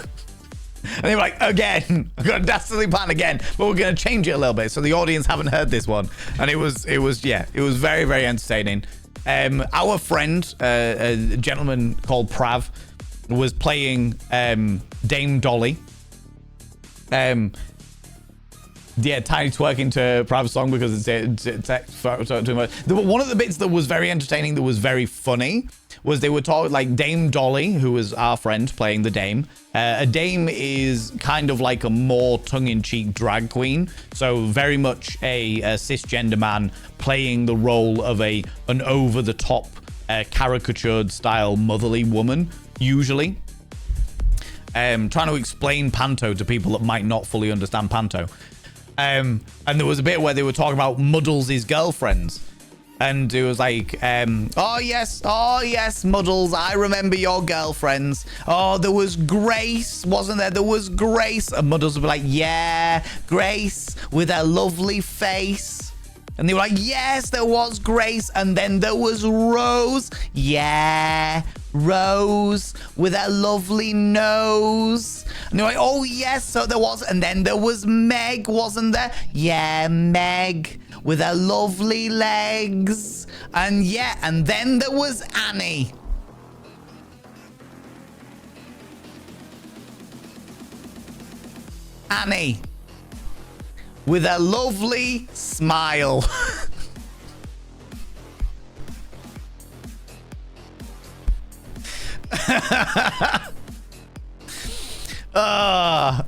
And they were like, again, I've got a dastardly plan again, but we're going to change it a little bit. So the audience haven't heard this one. And it was very, very entertaining. Our friend, a gentleman called Prav, was playing Dame Dolly. Yeah, Tiny twerking to Prav's song because it's too much. One of the bits that was very entertaining, that was very funny, was they were talking like Dame Dolly, who was our friend playing the Dame. A Dame is kind of like a more tongue-in-cheek drag queen, so very much a cisgender man playing the role of an over-the-top caricatured style motherly woman, usually. Trying to explain panto to people that might not fully understand panto. And there was a bit where they were talking about Muddles' girlfriends. And it was like, oh yes, Muddles, I remember your girlfriends. Oh, there was Grace, wasn't there? There was Grace. And Muddles would be like, yeah, Grace with her lovely face. And they were like, yes, there was Grace. And then there was Rose. Yeah, Rose with her lovely nose. And they were like, oh yes, so there was. And then there was Meg, wasn't there? Yeah, Meg with her lovely legs. And yeah, and then there was Annie. Annie with a lovely smile.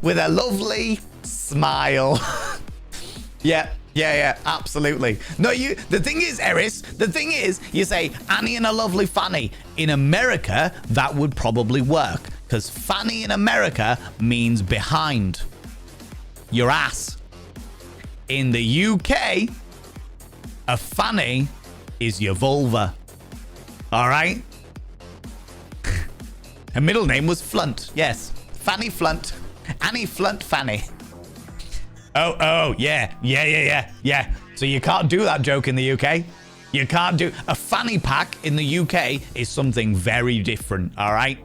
With a lovely smile. Yeah, absolutely. No, the thing is, Eris, the thing is, you say Annie and a lovely Fanny. In America, that would probably work, because Fanny in America means behind your ass. In the UK, a fanny is your vulva. All right? Her middle name was Flunt. Yes. Fanny Flunt. Annie Flunt Fanny. Oh, yeah. So you can't do that joke in the UK. You can't do... A fanny pack in the UK is something very different, all right?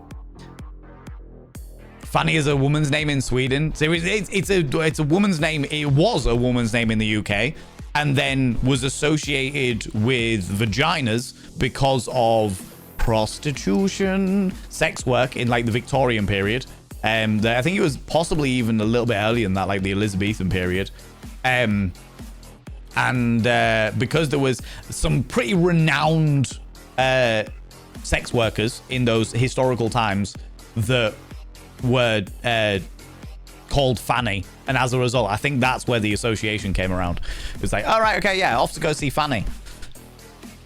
Fanny is a woman's name in Sweden. So it's a woman's name. It was a woman's name in the UK, and then was associated with vaginas because of prostitution, sex work in like the Victorian period. I think it was possibly even a little bit earlier than that, like the Elizabethan period. And because there was some pretty renowned sex workers in those historical times that were called Fanny, and as a result, I think that's where the association came around. It was like, all right, okay, yeah, off to go see Fanny.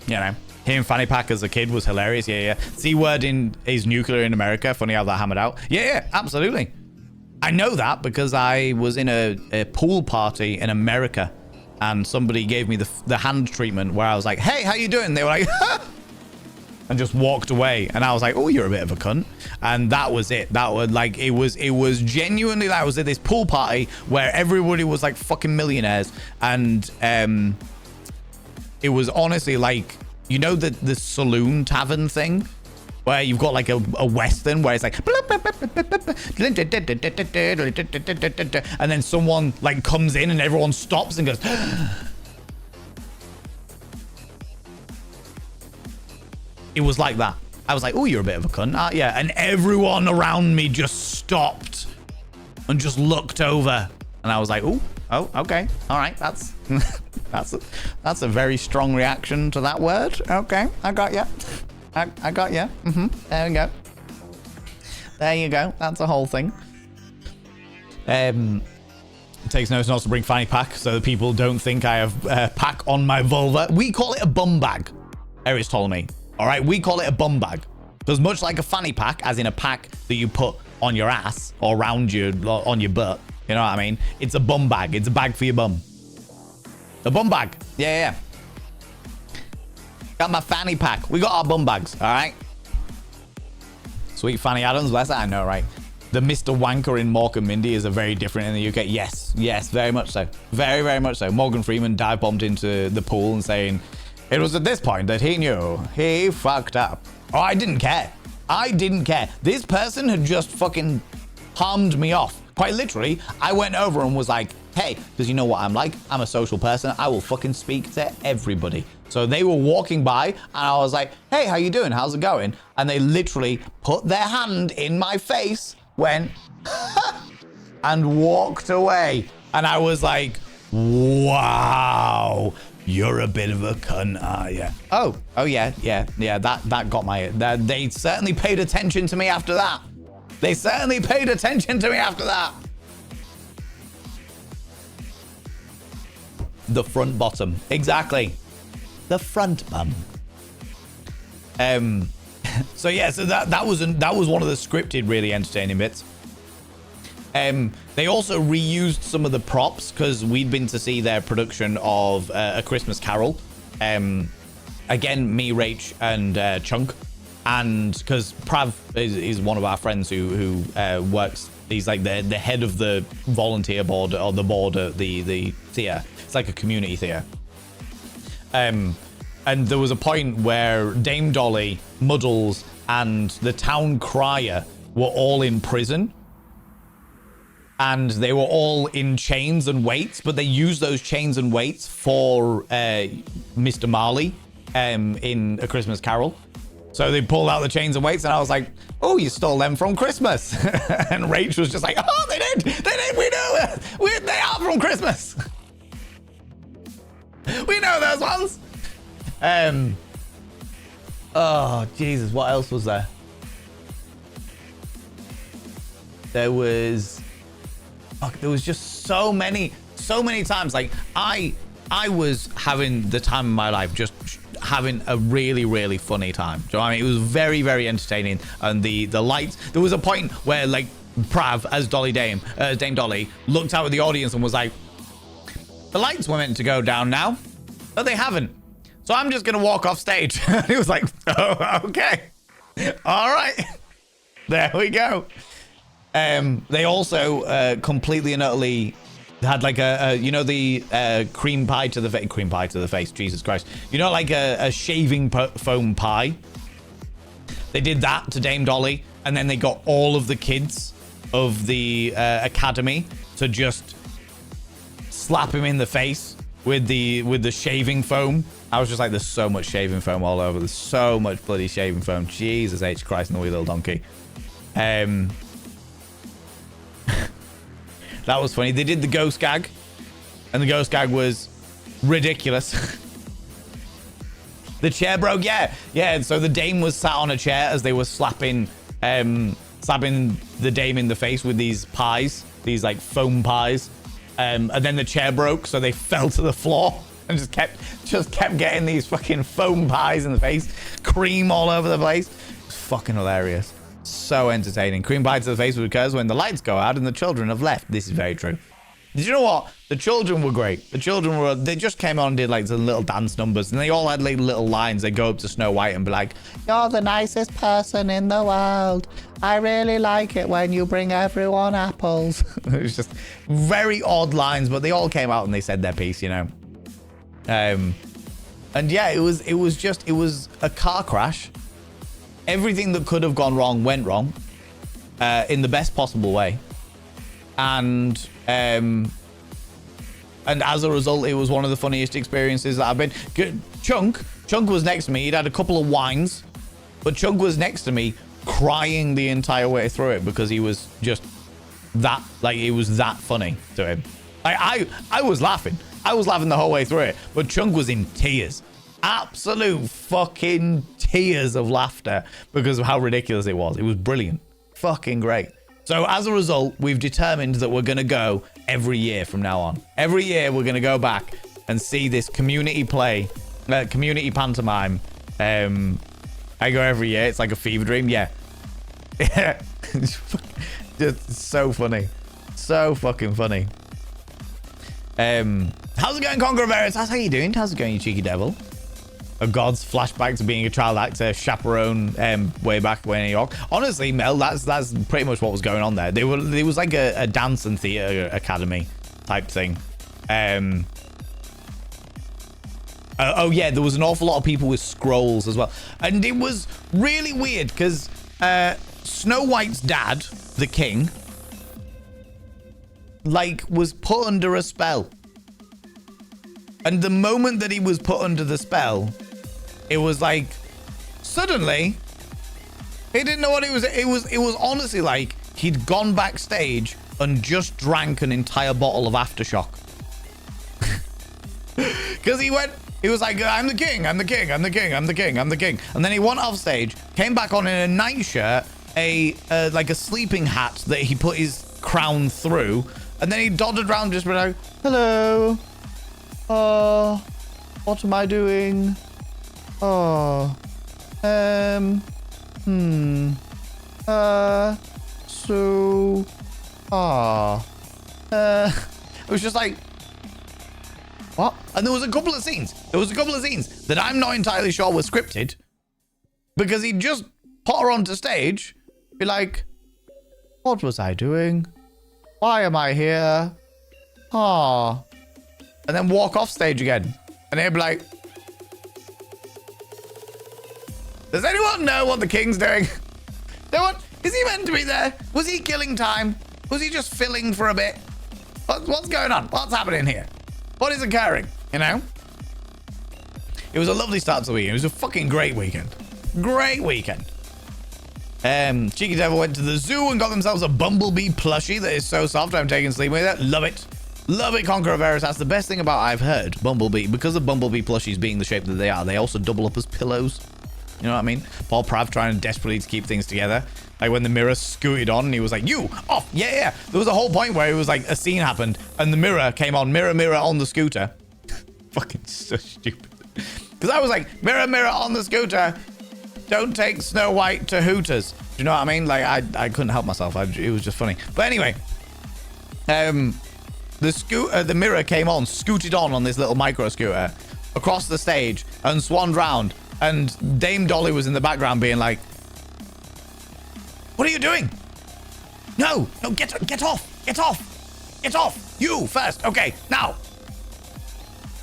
You know, hearing Fanny Pack as a kid was hilarious. Yeah. C word is nuclear in America. Funny how that hammered out. Yeah, absolutely. I know that because I was in a pool party in America, and somebody gave me the hand treatment where I was like, hey, how you doing? They were like, and just walked away, and I was like, oh, you're a bit of a cunt. And that was it. That was like, it was genuinely, I was at this pool party where everybody was like fucking millionaires, and it was honestly like, you know, the saloon tavern thing where you've got like a western where it's like, and then someone like comes in and everyone stops and goes it was like that. I was like, oh, you're a bit of a cunt. Yeah. And everyone around me just stopped and just looked over. And I was like, oh, okay. All right. That's a very strong reaction to that word. Okay. I got you. I got you. There we go. There you go. That's the whole thing. It takes notice not to bring fanny pack so that people don't think I have pack on my vulva. We call it a bum bag. Eris told me. All right, we call it a bum bag. Because much like a fanny pack, as in a pack that you put on your ass or around you, on your butt, you know what I mean? It's a bum bag. It's a bag for your bum. A bum bag. Yeah. Got my fanny pack. We got our bum bags, all right? Sweet Fanny Adams, bless that, I know, right? The Mr. Wanker in Mork and Mindy is a very different in the UK. Yes, very much so. Very, very much so. Morgan Freeman dive bombed into the pool and saying, it was at this point that he knew he fucked up. Oh, I didn't care. This person had just fucking palmed me off. Quite literally, I went over and was like, hey, because you know what I'm like? I'm a social person. I will fucking speak to everybody. So they were walking by and I was like, hey, how you doing? How's it going? And they literally put their hand in my face, went, and walked away. And I was like, wow. You're a bit of a cunt, are you? Oh, yeah. That got my... They certainly paid attention to me after that. The front bottom. Exactly. The front bum. So yeah, so that was one of the scripted, really entertaining bits. They also reused some of the props because we'd been to see their production of A Christmas Carol. Again, me, Rach, and Chunk, and because Prav is one of our friends who works. He's like the head of the volunteer board or the board at the theatre. It's like a community theatre. And there was a point where Dame Dolly, Muddles, and the town crier were all in prison. And they were all in chains and weights, but they used those chains and weights for Mr. Marley in A Christmas Carol. So they pulled out the chains and weights, and I was like, oh, you stole them from Christmas. And Rach was just like, oh, they did, we know it. They are from Christmas. We know those ones. Oh, Jesus, what else was there? There was just so many times. Like I was having the time of my life, just having a really, really funny time. Do you know what I mean? It was very, very entertaining. And the lights, there was a point where like Prav as Dame Dolly looked out at the audience and was like, the lights were meant to go down now, but they haven't. So I'm just going to walk off stage. And he was like, oh, okay. All right. There we go. They also completely and utterly had like the cream pie to the face, Jesus Christ. You know, like a shaving foam pie. They did that to Dame Dolly, and then they got all of the kids of the academy to just slap him in the face with the shaving foam. I was just like, there's so much shaving foam all over. There's so much bloody shaving foam. Jesus H. Christ and the wee little donkey. That was funny. They did the ghost gag, and the ghost gag was ridiculous. The chair broke. Yeah. And so the dame was sat on a chair as they were slapping the dame in the face with these pies, these like foam pies. And then the chair broke, so they fell to the floor and just kept getting these fucking foam pies in the face, cream all over the place. It was fucking hilarious. So entertaining. Cream pie to the face occurs when the lights go out and the children have left. This is very true. Did you know what? The children were great. They just came on and did like some little dance numbers, and they all had like little lines. They go up to Snow White and be like, you're the nicest person in the world. I really like it when you bring everyone apples. It was just very odd lines, but they all came out and they said their piece, you know. And yeah, it was a car crash. Everything that could have gone wrong went wrong in the best possible way. And as a result, it was one of the funniest experiences that I've been. Chunk was next to me. He'd had a couple of wines, but Chunk was next to me crying the entire way through it because he was just that, like, it was that funny to him. I was laughing. I was laughing the whole way through it, but Chunk was in tears. Absolute fucking tears of laughter because of how ridiculous it was. It was brilliant. Fucking great. So as a result, we've determined that we're going to go every year from now on. Every year we're going to go back and see this community pantomime. I go every year. It's like a fever dream. Yeah. Just so funny. So fucking funny. How's it going, Conqueror Varus? How you doing? How's it going, you cheeky devil? A god's flashback to being a child actor, chaperone, way back when in New York. Honestly, Mel, that's pretty much what was going on there. There was like a dance and theater academy type thing. Oh yeah, there was an awful lot of people with scrolls as well, and it was really weird because Snow White's dad, the king, like was put under a spell, and the moment that he was put under the spell, it was like suddenly he didn't know what it was. It was honestly like he'd gone backstage and just drank an entire bottle of Aftershock. Because he was like, I'm the king, I'm the king, I'm the king, I'm the king, I'm the king. And then he went off stage, came back on in a nightshirt, like a sleeping hat that he put his crown through, and then he dotted around just like, hello, what am I doing? Oh, So, it was just like, what? And there was a couple of scenes. That I'm not entirely sure were scripted, because he'd just put her onto stage, be like, what was I doing? Why am I here? And then walk off stage again. And they'd be like, does anyone know what the king's doing? Is he meant to be there? Was he killing time? Was he just filling for a bit? What's going on? What's happening here? What is occurring? You know? It was a lovely start to the weekend. It was a fucking great weekend. Great weekend. Cheeky Devil went to the zoo and got themselves a Bumblebee plushie that is so soft I'm taking sleep with it. Love it. Love it, Conqueror Varus. That's the best thing about I've heard. Bumblebee. Because of Bumblebee plushies being the shape that they are, they also double up as pillows. You know what I mean? Paul Prav trying desperately to keep things together. Like when the mirror scooted on and he was like, you, off. Yeah. There was a whole point where it was like a scene happened and the mirror came on. Mirror, mirror on the scooter. Fucking so stupid. Because I was like, mirror, mirror on the scooter. Don't take Snow White to Hooters. Do you know what I mean? Like, I couldn't help myself. It was just funny. But anyway, the mirror came on, scooted on this little micro scooter across the stage and swanned round. And Dame Dolly was in the background being like, what are you doing? No, get off. You first. Okay, now.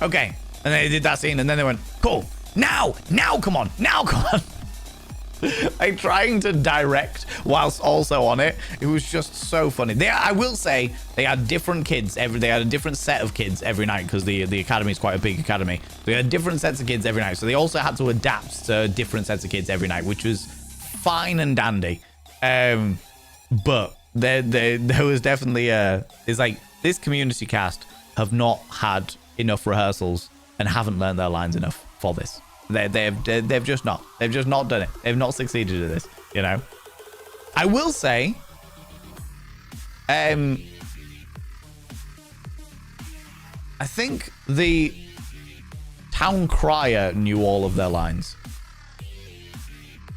Okay. And they did that scene and then they went, cool. Now, come on. Like trying to direct whilst also on it. It was just so funny. I will say they had different kids they had a different set of kids every night because the academy is quite a big academy. They had different sets of kids every night. So they also had to adapt to different sets of kids every night, which was fine and dandy. But there was definitely it's like this community cast have not had enough rehearsals and haven't learned their lines enough for this. They've just not done it. They've not succeeded at this, you know. I will say, I think the town crier knew all of their lines,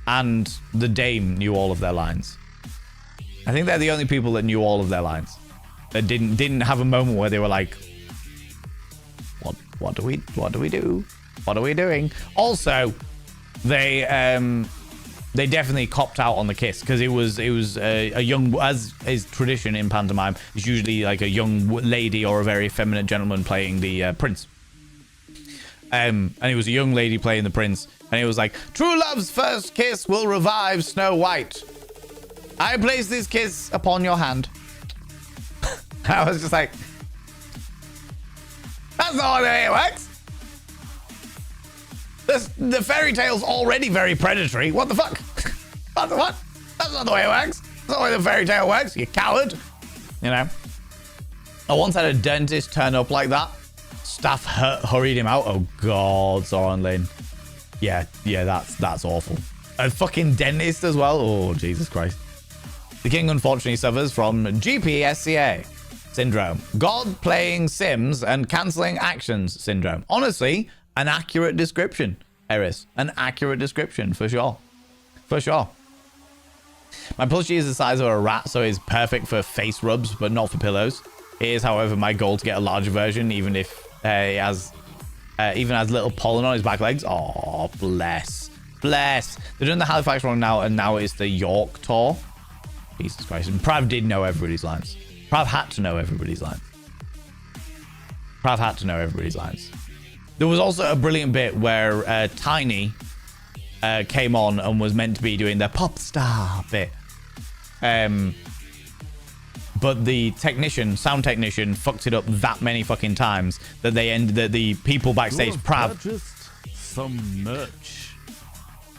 and the dame knew all of their lines. I think they're the only people that knew all of their lines. That didn't have a moment where they were like, what do we do? What are we doing? Also, they definitely copped out on the kiss because it was a young, as is tradition in pantomime, it's usually like a young lady or a very effeminate gentleman playing the prince. And it was a young lady playing the prince, and it was like, true love's first kiss will revive Snow White. I place this kiss upon your hand. I was just like, that's not the way it works. The fairy tale's already very predatory. What the fuck? What? That's not the way it works. That's not the way the fairy tale works, you coward. You know? I once had a dentist turn up like that. Staff hurried him out. Oh God, Soren Lin. Yeah, that's awful. A fucking dentist as well. Oh, Jesus Christ. The king unfortunately suffers from GPSCA syndrome. God playing Sims and cancelling actions syndrome. Honestly, an accurate description, Eris. An accurate description, for sure. For sure. My plushie is the size of a rat, so it's perfect for face rubs, but not for pillows. It is, however, my goal to get a larger version, even if it has little pollen on his back legs. Oh, bless. Bless. They're doing the Halifax run now, and now it's the York tour. Jesus Christ. And Prav did know everybody's lines. Prav had to know everybody's lines. Prav had to know everybody's lines. There was also a brilliant bit where Tiny came on and was meant to be doing the pop star bit. But the sound technician, fucked it up that many fucking times that the people backstage, Prav. Purchased some merch.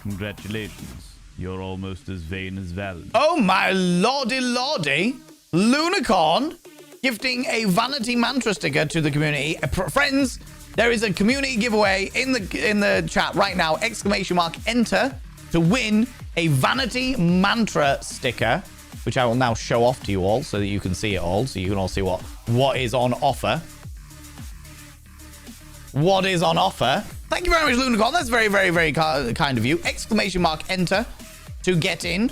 Congratulations. You're almost as vain as Val. Oh my lordy. Lunicorn gifting a Vanity Mantra sticker to the community. Friends, there is a community giveaway in the chat right now. ! Enter to win a Vanity Mantra sticker, which I will now show off to you all so that you can see it all, so you can all see what is on offer. What is on offer? Thank you very much, Lunicorn. That's very, very, very kind of you. Exclamation mark enter to get in.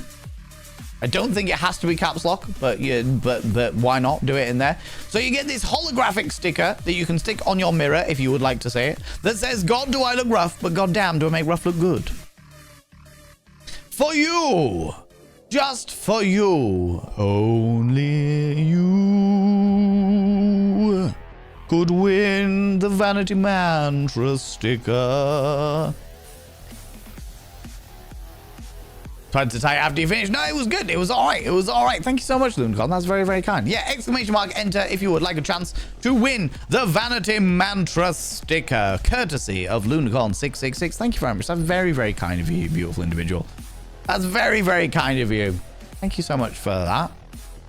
I don't think it has to be caps lock, but yeah, but why not do it in there? So you get this holographic sticker that you can stick on your mirror if you would like to say it, that says, God, do I look rough, but goddamn, do I make rough look good? For you, just for you, only you could win the Vanity Mantra sticker. Tried to tie it after you finished. No, it was good. It was all right. It was all right. Thank you so much, Lunicorn. That's very, very kind. Yeah, exclamation mark enter if you would like a chance to win the Vanity Mantra sticker, courtesy of Lunicorn666. Thank you very much. That's very, very kind of you, beautiful individual. That's very, very kind of you. Thank you so much for that.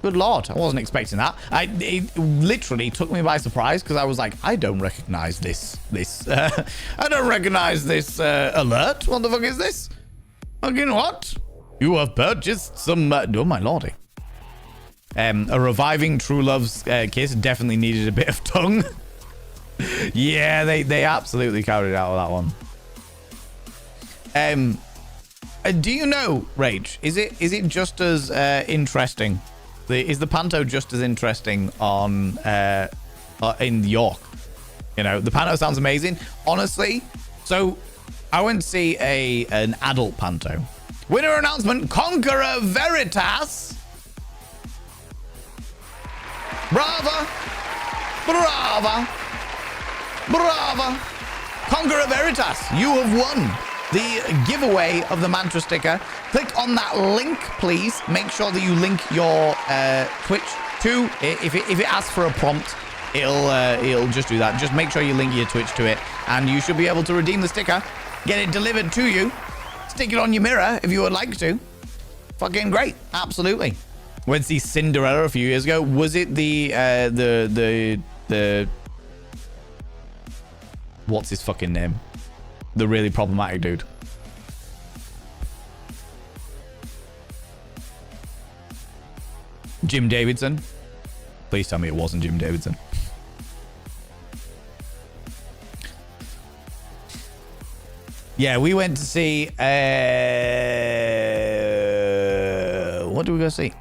Good Lord. I wasn't expecting that. It literally took me by surprise because I was like, I don't recognize this. I don't recognize this alert. What the fuck is this? Fucking what? You have purchased some... oh, my lordy. A reviving true love's kiss definitely needed a bit of tongue. Yeah, they absolutely carried out with that one. Do you know, Rage? Is it just as interesting? Is the Panto just as interesting on in York? You know, the Panto sounds amazing. Honestly, so I went to see an adult Panto. Winner announcement, Conqueror Veritas. Brava. Brava. Brava. Conqueror Veritas, you have won the giveaway of the Mantra sticker. Click on that link, please. Make sure that you link your Twitch to it. If it asks for a prompt, it'll just do that. Just make sure you link your Twitch to it, and you should be able to redeem the sticker. Get it delivered to you. Stick it on your mirror if you would like to. Fucking great. Absolutely. Went to see Cinderella a few years ago. Was it the what's his fucking name? The really problematic dude. Jim Davidson. Please tell me it wasn't Jim Davidson. Yeah, we went to see... what did we go see?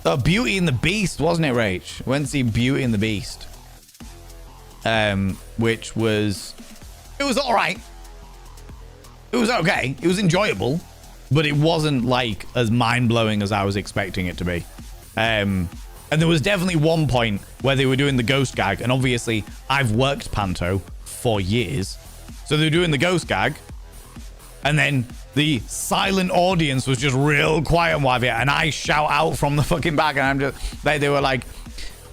Oh, Beauty and the Beast, wasn't it, Rach? Went to see Beauty and the Beast. Which was... It was alright. It was okay. It was enjoyable. But it wasn't, like, as mind-blowing as I was expecting it to be. And there was definitely one point where they were doing the ghost gag. And obviously, I've worked Panto for years. So they were doing the ghost gag. And then the silent audience was just real quiet and whatever. And I shout out from the fucking back. And I'm just... They were like,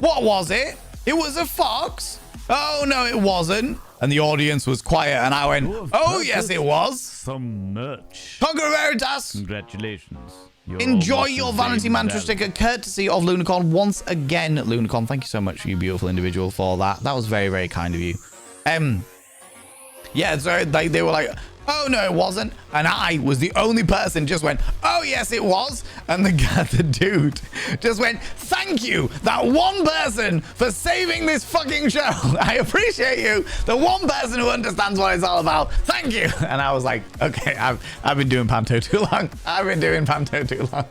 what was it? It was a fox? Oh, no, it wasn't. And the audience was quiet. And I went, oh, yes, it was. Some merch. Conqueror Veritas. Congratulations. Enjoy your Vanity Mantra sticker, courtesy of Lunicorn. Once again, Lunicorn, thank you so much, you beautiful individual, for that. That was very, very kind of you. Yeah, so they were like, oh, no, it wasn't. And I was the only person just went, oh, yes, it was. And the dude just went, thank you, that one person, for saving this fucking show. I appreciate you. The one person who understands what it's all about. Thank you. And I was like, okay, I've been doing Panto too long. I've been doing Panto too long.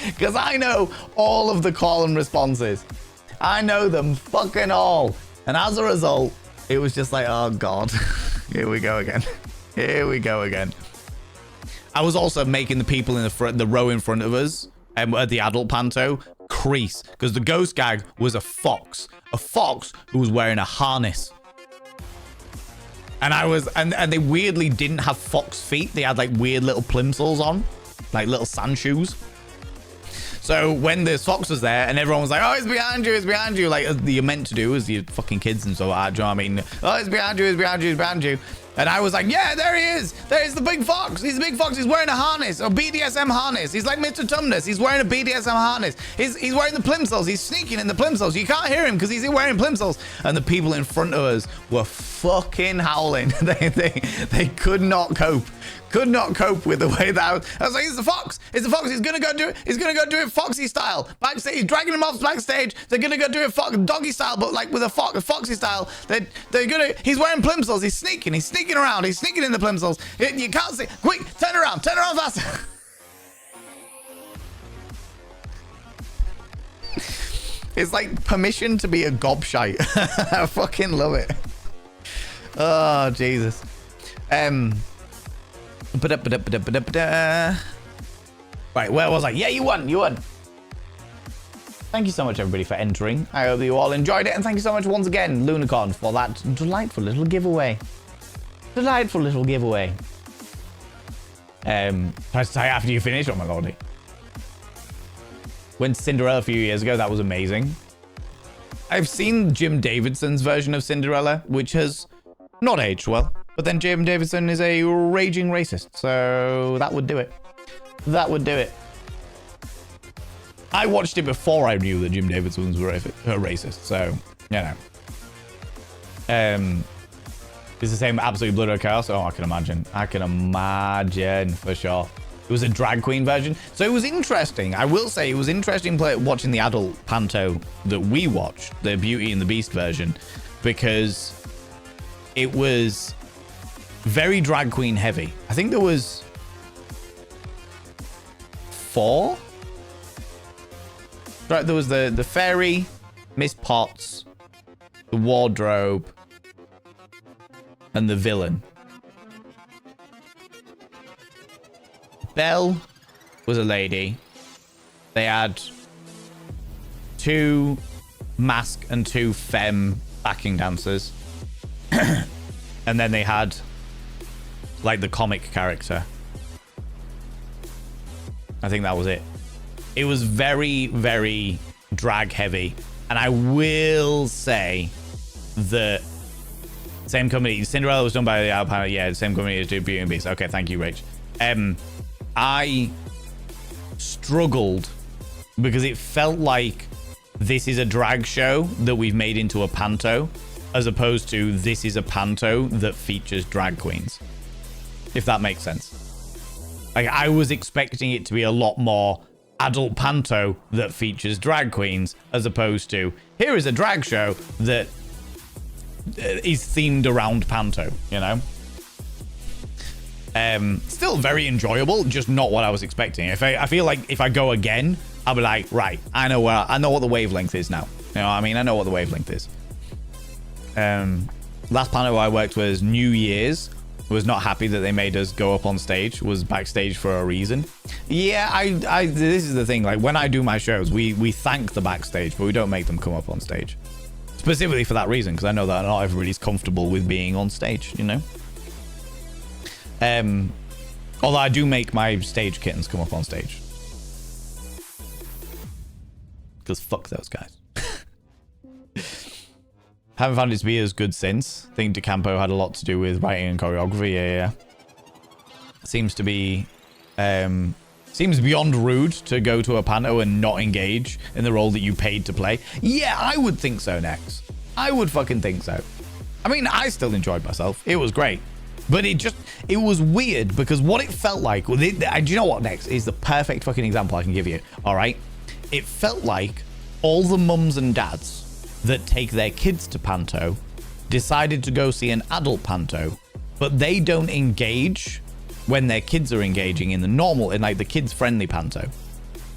Because I know all of the call and responses. I know them fucking all. And as a result, it was just like, oh, God, here we go again. Here we go again. I was also making the people in the row in front of us at the adult Panto crease because the ghost gag was a fox who was wearing a harness. And I was, and they weirdly didn't have fox feet. They had like weird little plimsolls on, like little sand shoes. So when the fox was there and everyone was like, oh, it's behind you, it's behind you. Like you're meant to do as your fucking kids and so on. Do you know what I mean? Oh, it's behind you, it's behind you, it's behind you. And I was like, yeah, there he is. There's the big fox. He's the big fox. He's wearing a harness, a BDSM harness. He's like Mr. Tumnus. He's wearing a BDSM harness. He's wearing the plimsolls. He's sneaking in the plimsolls. You can't hear him because he's wearing plimsolls. And the people in front of us were fucking howling. They could not cope. could not cope with the way that I was like, it's the fox. It's the fox. He's gonna go do it. He's gonna go do it foxy style. Backstage, he's dragging him off backstage. They're gonna go do it doggy style, but like with a foxy style. They're gonna. He's wearing plimsolls. He's sneaking around. He's sneaking in the plimsolls. You can't see. Quick, turn around faster. It's like permission to be a gobshite. I fucking love it. Oh, Jesus. Right, where was I? Yeah, you won. Thank you so much, everybody, for entering. I hope you all enjoyed it. And thank you so much once again, Lunicon, for that delightful little giveaway. Press tie after you finish. Oh, my God. Went to Cinderella a few years ago. That was amazing. I've seen Jim Davidson's version of Cinderella, which has not aged well. But then Jim Davidson is a raging racist, so that would do it. I watched it before I knew that Jim Davidson was a racist, so, you know. It's the same Absolute Blood or Chaos. Oh, I can imagine for sure. It was a drag queen version. So it was interesting. I will say it was interesting watching the adult panto that we watched, the Beauty and the Beast version, because it was very drag queen heavy. I think there was 4. Right, there was the fairy, Miss Potts, the wardrobe, and the villain. Belle was a lady. They had 2 mask and 2 femme backing dancers. And then they had like the comic character. I think that was it. It was very, very drag heavy. And I will say that same company, Cinderella was done by the Alpine. Yeah, the same company as Beauty and Beast. Okay, thank you, Rach. I struggled because it felt like this is a drag show that we've made into a panto, as opposed to this is a panto that features drag queens. If that makes sense. Like, I was expecting it to be a lot more adult panto that features drag queens, as opposed to here is a drag show that is themed around panto, you know? Still very enjoyable, just not what I was expecting. I feel like if I go again, I'll be like, right, I know what the wavelength is now. You know what I mean? I know what the wavelength is. Last panel I worked was New Year's. Was not happy that they made us go up on stage. Was backstage for a reason. Yeah, I this is the thing. Like, when I do my shows, we thank the backstage, but we don't make them come up on stage. Specifically for that reason, because I know that not everybody's comfortable with being on stage, you know? Although I do make my stage kittens come up on stage. Because fuck those guys. Haven't found it to be as good since. I think DeCampo had a lot to do with writing and choreography. Yeah. Seems to be... seems beyond rude to go to a panto and not engage in the role that you paid to play. Yeah, I would think so, Nex. I would fucking think so. I mean, I still enjoyed myself. It was great. But it was weird because what it felt like, do you know what, Next is the perfect fucking example I can give you, all right? It felt like all the mums and dads that take their kids to panto decided to go see an adult panto, but they don't engage when their kids are engaging in like the kids-friendly panto.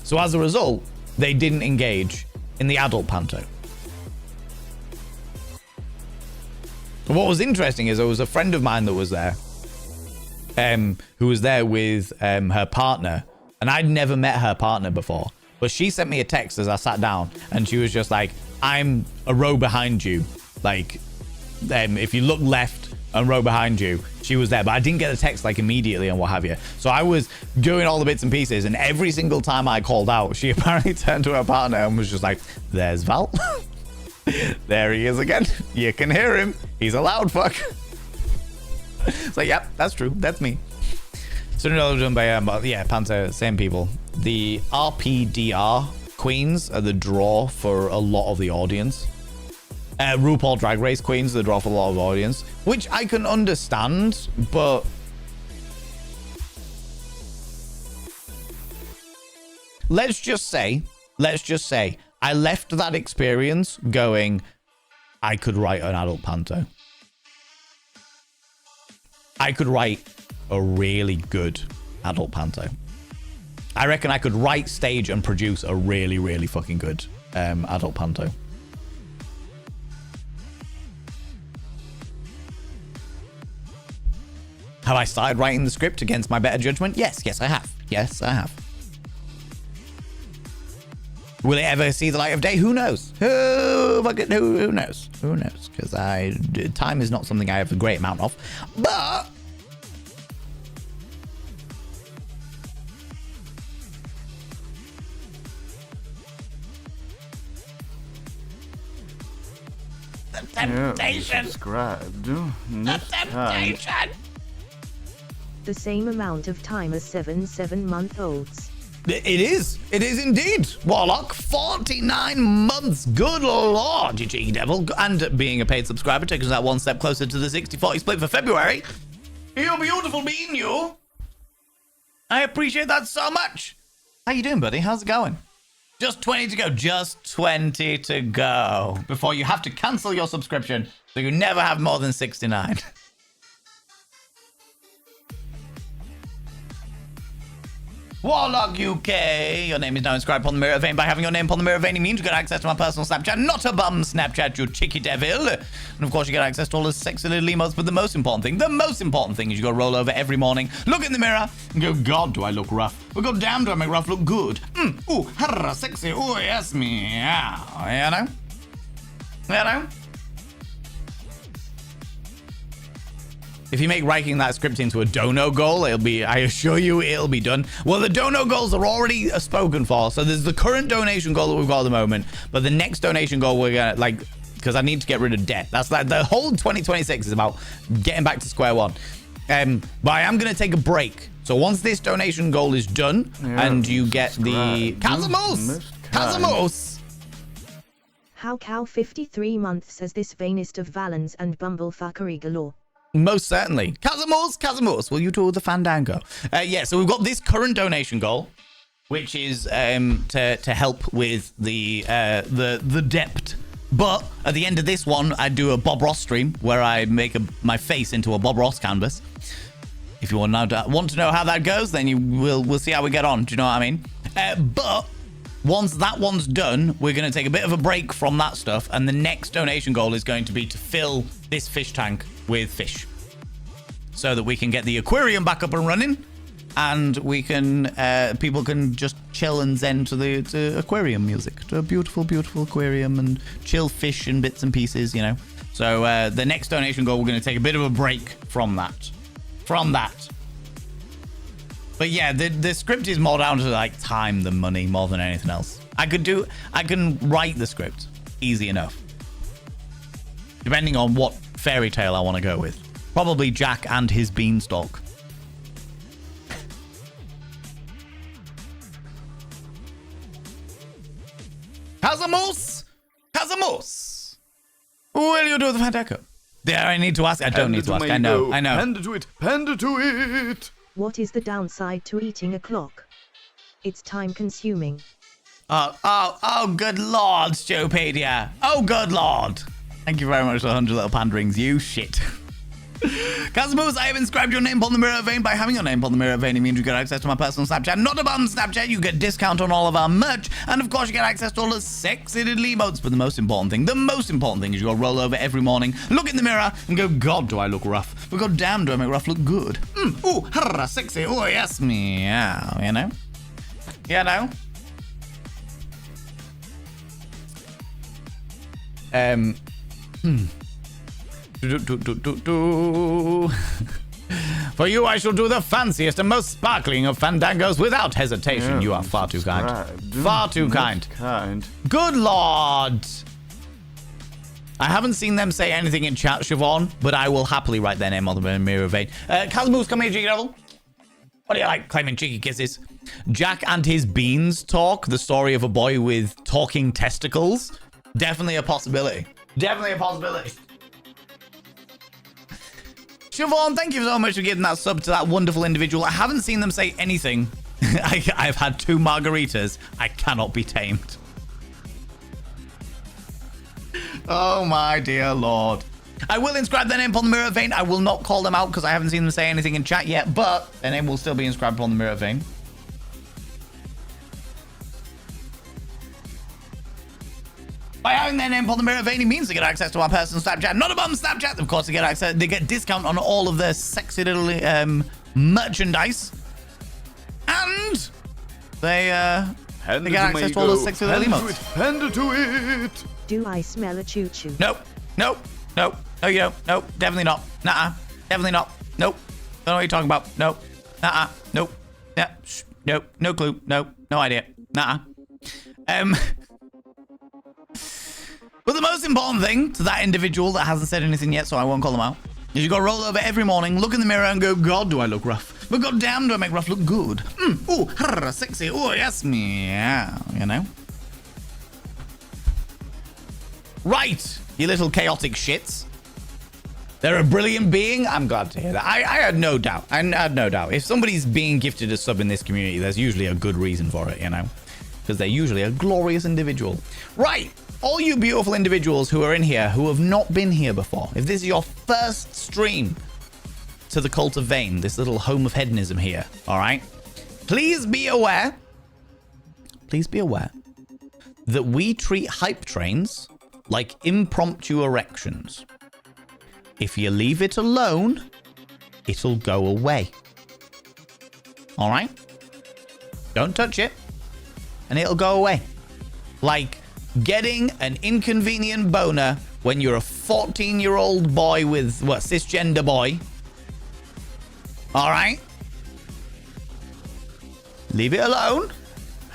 So as a result, they didn't engage in the adult panto. What was interesting is there was a friend of mine that was there, who was there with her partner, and I'd never met her partner before, but she sent me a text as I sat down, and she was just like, I'm a row behind you. Like, if you look left and row behind you, she was there, but I didn't get a text like immediately and what have you. So I was doing all the bits and pieces, and every single time I called out, she apparently turned to her partner and was just like, there's Val. There he is again. You can hear him. He's a loud fuck. It's like, yep, that's true. That's me. So done by yeah, Panther, same people. The RPDR queens are the draw for a lot of the audience. RuPaul Drag Race queens are the draw for a lot of the audience, which I can understand, but let's just say, I left that experience going, I could write an adult panto. I could write a really good adult panto. I reckon I could write, stage, and produce a really, really fucking good adult panto. Have I started writing the script against my better judgment? Yes, I have. Yes, I have. Will it ever see the light of day? Who knows? Who knows? Who knows? Because time is not something I have a great amount of. But the temptation. Subscribed. The temptation. The same amount of time as 7-month-olds. It is indeed. Warlock, 49 months. Good lord, you cheeky devil. And being a paid subscriber takes us that one step closer to the 60-40 split for February. You beautiful being, you. I appreciate that so much. How you doing, buddy? How's it going? Just 20 to go. Just 20 to go before you have to cancel your subscription so you never have more than 69. Warlock UK, your name is now inscribed upon the mirror vein. By having your name upon the mirror vein, it means you get access to my personal Snapchat, not a bum Snapchat, you cheeky devil. And of course, you get access to all the sexy little emotes. But the most important thing is you go roll over every morning, look in the mirror, and go, God, do I look rough? Or go, damn, do I make rough look good? Ooh, harra, sexy, ooh, yes, meow. You know? If you make writing that script into a dono goal, I assure you, it'll be done. Well, the dono goals are already spoken for. So there's the current donation goal that we've got at the moment. But the next donation goal, we're going to, because I need to get rid of debt. That's like the whole 2026 is about getting back to square one. But I am going to take a break. So once this donation goal is done, and you get the Cosmos. How cow 53 months says this vainest of Valens and bumblefuckery galore. Most certainly. Casimos, will you do the fandango? So we've got this current donation goal, which is to help with the debt. But at the end of this one, I do a Bob Ross stream where I make my face into a Bob Ross canvas. If you want to know how that goes, then we'll see how we get on. Do you know what I mean? But once that one's done, we're going to take a bit of a break from that stuff, and the next donation goal is going to be to fill this fish tank with fish so that we can get the aquarium back up and running, and we can people can just chill and zen to the aquarium music, to a beautiful aquarium, and chill fish and bits and pieces, you know. So the next donation goal, we're going to take a bit of a break from that. But yeah, the script is more down to time than money, more than anything else. I can write the script easy enough, depending on what fairy tale I want to go with. Probably Jack and his beanstalk. Cosmos, will you do the fandango? There, I need to ask. I don't need to ask. I know. Panda to it. What is the downside to eating a clock? It's time consuming. Oh, good lord, Stopedia. Oh, good lord. Thank you very much for 100 little panderings, you shit. Cosmos, I have inscribed your name upon the mirror vein. By having your name upon the mirror vein, it means you get access to my personal Snapchat. Not a bum Snapchat, you get discount on all of our merch. And of course, you get access to all the sexy little emotes. But the most important thing is you go roll over every morning, look in the mirror, and go, God, do I look rough? But God damn, do I make rough look good? Ooh, harra, sexy, oh, yes, meow, you know? For you, I shall do the fanciest and most sparkling of fandangos without hesitation. You are far too kind. Far too kind. Good lord. I haven't seen them say anything in chat, Siobhan, but I will happily write their name on the mirror vein. Cosmos, come here, cheeky devil. What do you like, claiming cheeky kisses? Jack and his beans talk, the story of a boy with talking testicles. Definitely a possibility. Siobhan, thank you so much for giving that sub to that wonderful individual. I haven't seen them say anything I've had 2 margaritas. I cannot be tamed. Oh my dear lord. I will inscribe their name upon the mirror vein. I will not call them out because I haven't seen them say anything in chat yet, but their name will still be inscribed upon the mirror vein. By having their name upon the mirror vein, it means they get access to our personal Snapchat. Not above Snapchat. Of course, they get access. They get discount on all of their sexy little merchandise. And they get access to all those sexy little emotes. Hand to it. Do I smell a choo-choo? Nope. Nope. Nope. No, you don't. Nope. Definitely not. Nuh-uh. Definitely not. Nope. Don't know what you're talking about. Nope. Nuh-uh. Nope. Yeah. Shh. Nope. No clue. Nope. No idea. Nuh-uh. But the most important thing to that individual that hasn't said anything yet, so I won't call them out, is you got to roll over every morning, look in the mirror and go, God, do I look rough? But God damn, do I make rough look good? Ooh, sexy. Ooh, yes, yeah, you know. Right, you little chaotic shits. They're a brilliant being. I'm glad to hear that. I had no doubt. I had no doubt. If somebody's being gifted a sub in this community, there's usually a good reason for it, you know, because they're usually a glorious individual. Right. All you beautiful individuals who are in here who have not been here before, if this is your first stream to the Cult of Vane, this little home of hedonism here, all right, please be aware that we treat hype trains like impromptu erections. If you leave it alone, it'll go away. All right? Don't touch it, and it'll go away. Like getting an inconvenient boner when you're a 14-year-old boy with, what, cisgender boy. All right? Leave it alone.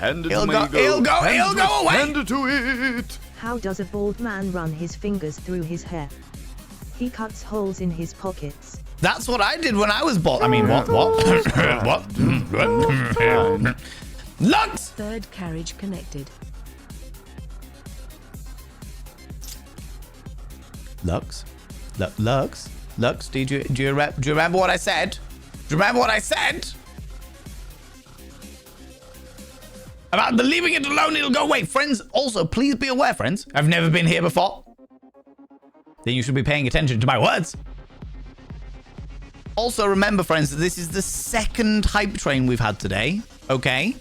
It'll go away. Hand to it. How does a bald man run his fingers through his hair? He cuts holes in his pockets. That's what I did when I was bald. I mean, what? What? Lux! Third carriage connected. Lux? Lux, do you remember what I said? Do you remember what I said? About the leaving it alone, it'll go away. Friends, also, please be aware, friends. I've never been here before. Then you should be paying attention to my words. Also, remember, friends, that this is the second hype train we've had today. Okay?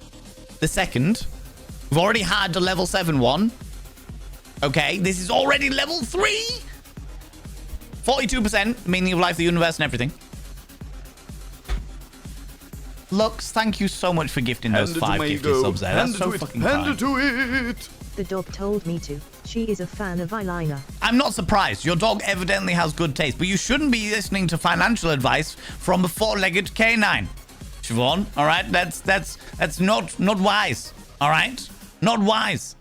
The second. We've already had the level 7 one. Okay? This is already level 3. 42%, meaning of life, the universe, and everything. Lux, thank you so much for gifting those 5 gifted subs there. That's so fucking kind. Hand to it. The dog told me to. She is a fan of eyeliner. I'm not surprised. Your dog evidently has good taste, but you shouldn't be listening to financial advice from a 4-legged canine, Siobhan. All right, that's not wise. All right, not wise.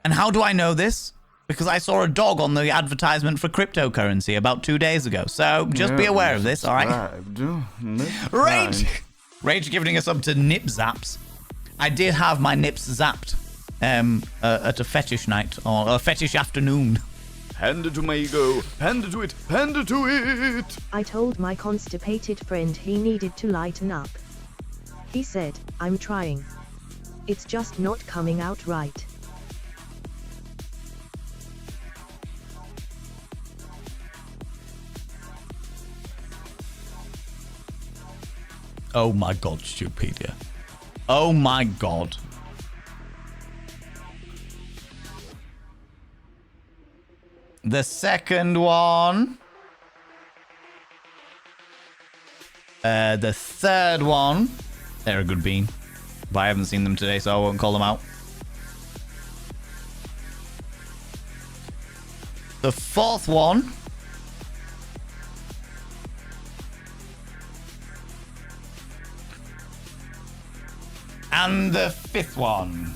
And how do I know this? Because I saw a dog on the advertisement for cryptocurrency about 2 days ago. So just be aware of this. All right. Rage giving us up to nip zaps. I did have my nips zapped. At a fetish night or a fetish afternoon. Hand it to my ego. Hand it to it. Hand it to it. I told my constipated friend he needed to lighten up. He said, I'm trying. It's just not coming out right. Oh my god, Stupedia. Oh my god. The second one. The third one. They're a good bean. But I haven't seen them today, so I won't call them out. The fourth one. And the fifth one.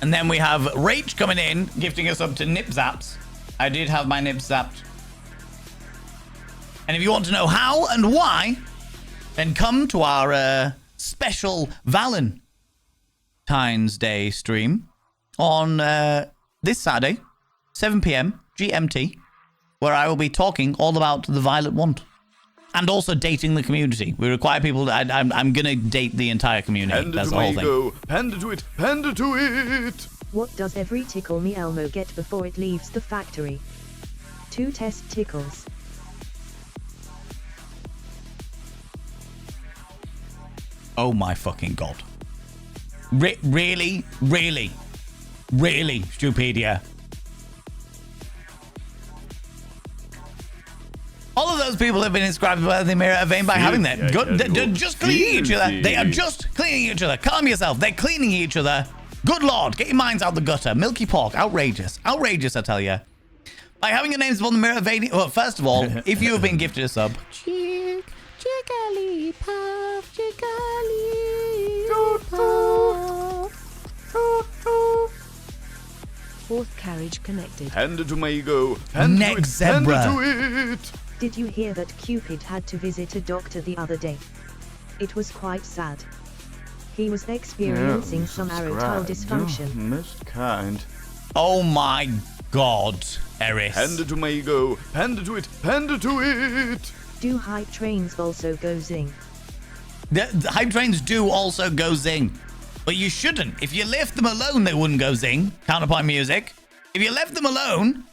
And then we have Rach coming in, gifting us up to nip zaps. I did have my nips zapped. And if you want to know how and why, then come to our special Valentine's Day stream on this Saturday, 7 p.m. GMT. where I will be talking all about the Violet Wand. And also dating the community. We require people to... I'm going to date the entire community. Panda That's to the whole my thing. ego. Panda to it. Panda to it. What does every Tickle Me Elmo get before it leaves the factory? 2 test tickles. Oh my fucking god. Really? Really? Really, Stupedia? All of those people have been inscribed by the Mirror of Vain by having that. They're just cleaning each other. They are just cleaning each other. Calm yourself. They're cleaning each other. Good lord. Get your minds out the gutter. Milky Pork. Outrageous. Outrageous, I tell you. By having your names upon the Mirror of Vain... Well, first of all, if you have been gifted a sub... Chickily puff, chickily puff. 4th carriage connected. Panda to my ego. Panda to it. Next zebra. Panda to it. Did you hear that Cupid had to visit a doctor the other day? It was quite sad. He was experiencing some erectile dysfunction. Most kind. Oh my god, Eris. Panda to my ego. Panda to it. Panda to it. Do hype trains also go zing? The hype trains do also go zing. But you shouldn't. If you left them alone, they wouldn't go zing. Counterpoint music. If you left them alone...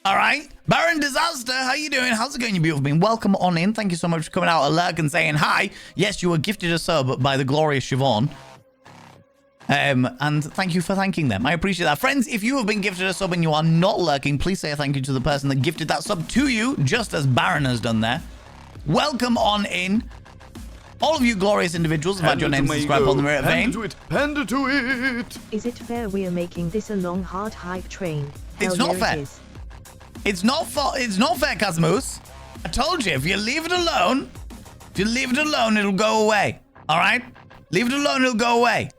Alright. Baron Disaster, how you doing? How's it going, you beautiful being? Welcome on in. Thank you so much for coming out, alert and saying hi. Yes, you were gifted a sub by the glorious Siobhan. And thank you for thanking them. I appreciate that. Friends, if you have been gifted a sub and you are not lurking, please say a thank you to the person that gifted that sub to you, just as Baron has done there. Welcome on in. All of you glorious individuals have had your names subscribed on the Mirror of Vain. Panda to it. Panda to it. Is it fair we're making this a long, hard hype train? It's Hell not yeah, fair. it is. It's not fair, Cosmos. I told you, if you leave it alone, it'll go away. All right? Leave it alone, it'll go away.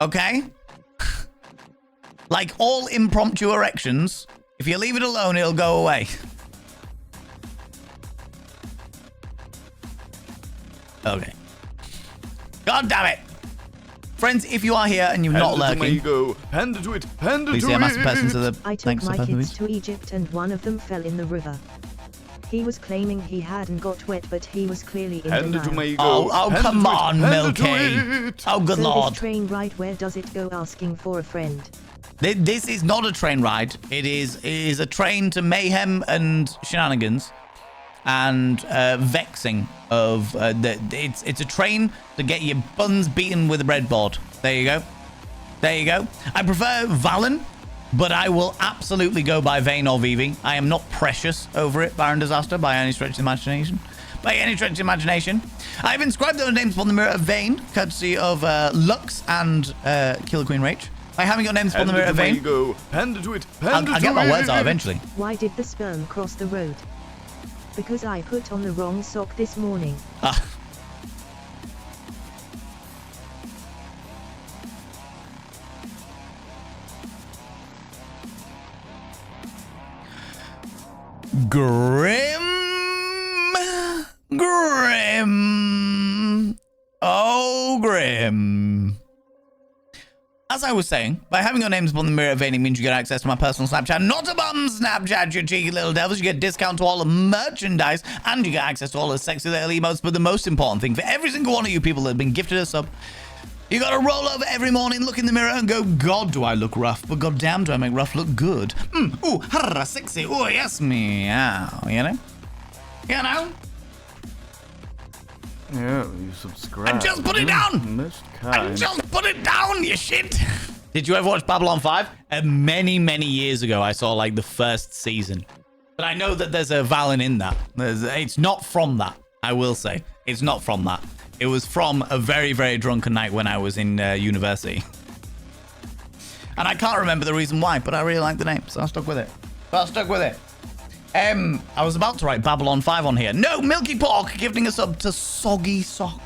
Okay? Like all impromptu erections, if you leave it alone, it'll go away. Okay. God damn it. Friends, if you are here and you're not lurking, Panda to it. Panda please to say a it. massive person to the... I took Thanks, my the person kids who's- to Egypt and one of them fell in the river. He was claiming he hadn't got wet, but he was clearly in Panda to my denial. ego. Oh, Panda come to it. on, Panda to Milky. it. Oh, good So lord. this train ride, where does it go? Asking for a friend. This is not a train ride. It is a train to mayhem and shenanigans and vexing of it's a train to get your buns beaten with a breadboard. There you go. There you go. I prefer Valen, but I will absolutely go by Vane or Vivi. I am not precious over it, Baron Disaster, by any stretch of the imagination. By any stretch of the imagination. I've inscribed those names upon the Mirror of Vane, courtesy of Lux and Killer Queen Rach. By having your names upon the Mirror of Vane, Panda to it. Panda I'll get my words out eventually. Why did the sperm cross the road? Because I put on the wrong sock this morning. Grim. Oh, Grim. As I was saying, by having your names upon the Mirror of Vain means you get access to my personal Snapchat, not a bum Snapchat, you cheeky little devils. You get discount to all the merchandise, and you get access to all the sexy little emotes. But the most important thing for every single one of you people that have been gifted a sub, you gotta roll over every morning, look in the mirror, and go, God, do I look rough, but goddamn, do I make rough look good. Ooh, harra, sexy, ooh, yes, meow, you know? You know? Yeah, you subscribe. And just put it down! Most And kind. just put it down, you shit! Did you ever watch Babylon 5? Many, many years ago, I saw, like, the first season. But I know that there's a Valen in that. It's not from that, I will say. It's not from that. It was from a very, very drunken night when I was in university. And I can't remember the reason why, but I really like the name, so I stuck with it. I was about to write Babylon 5 on here. No, Milky Pork gifting a sub to Soggy Sock.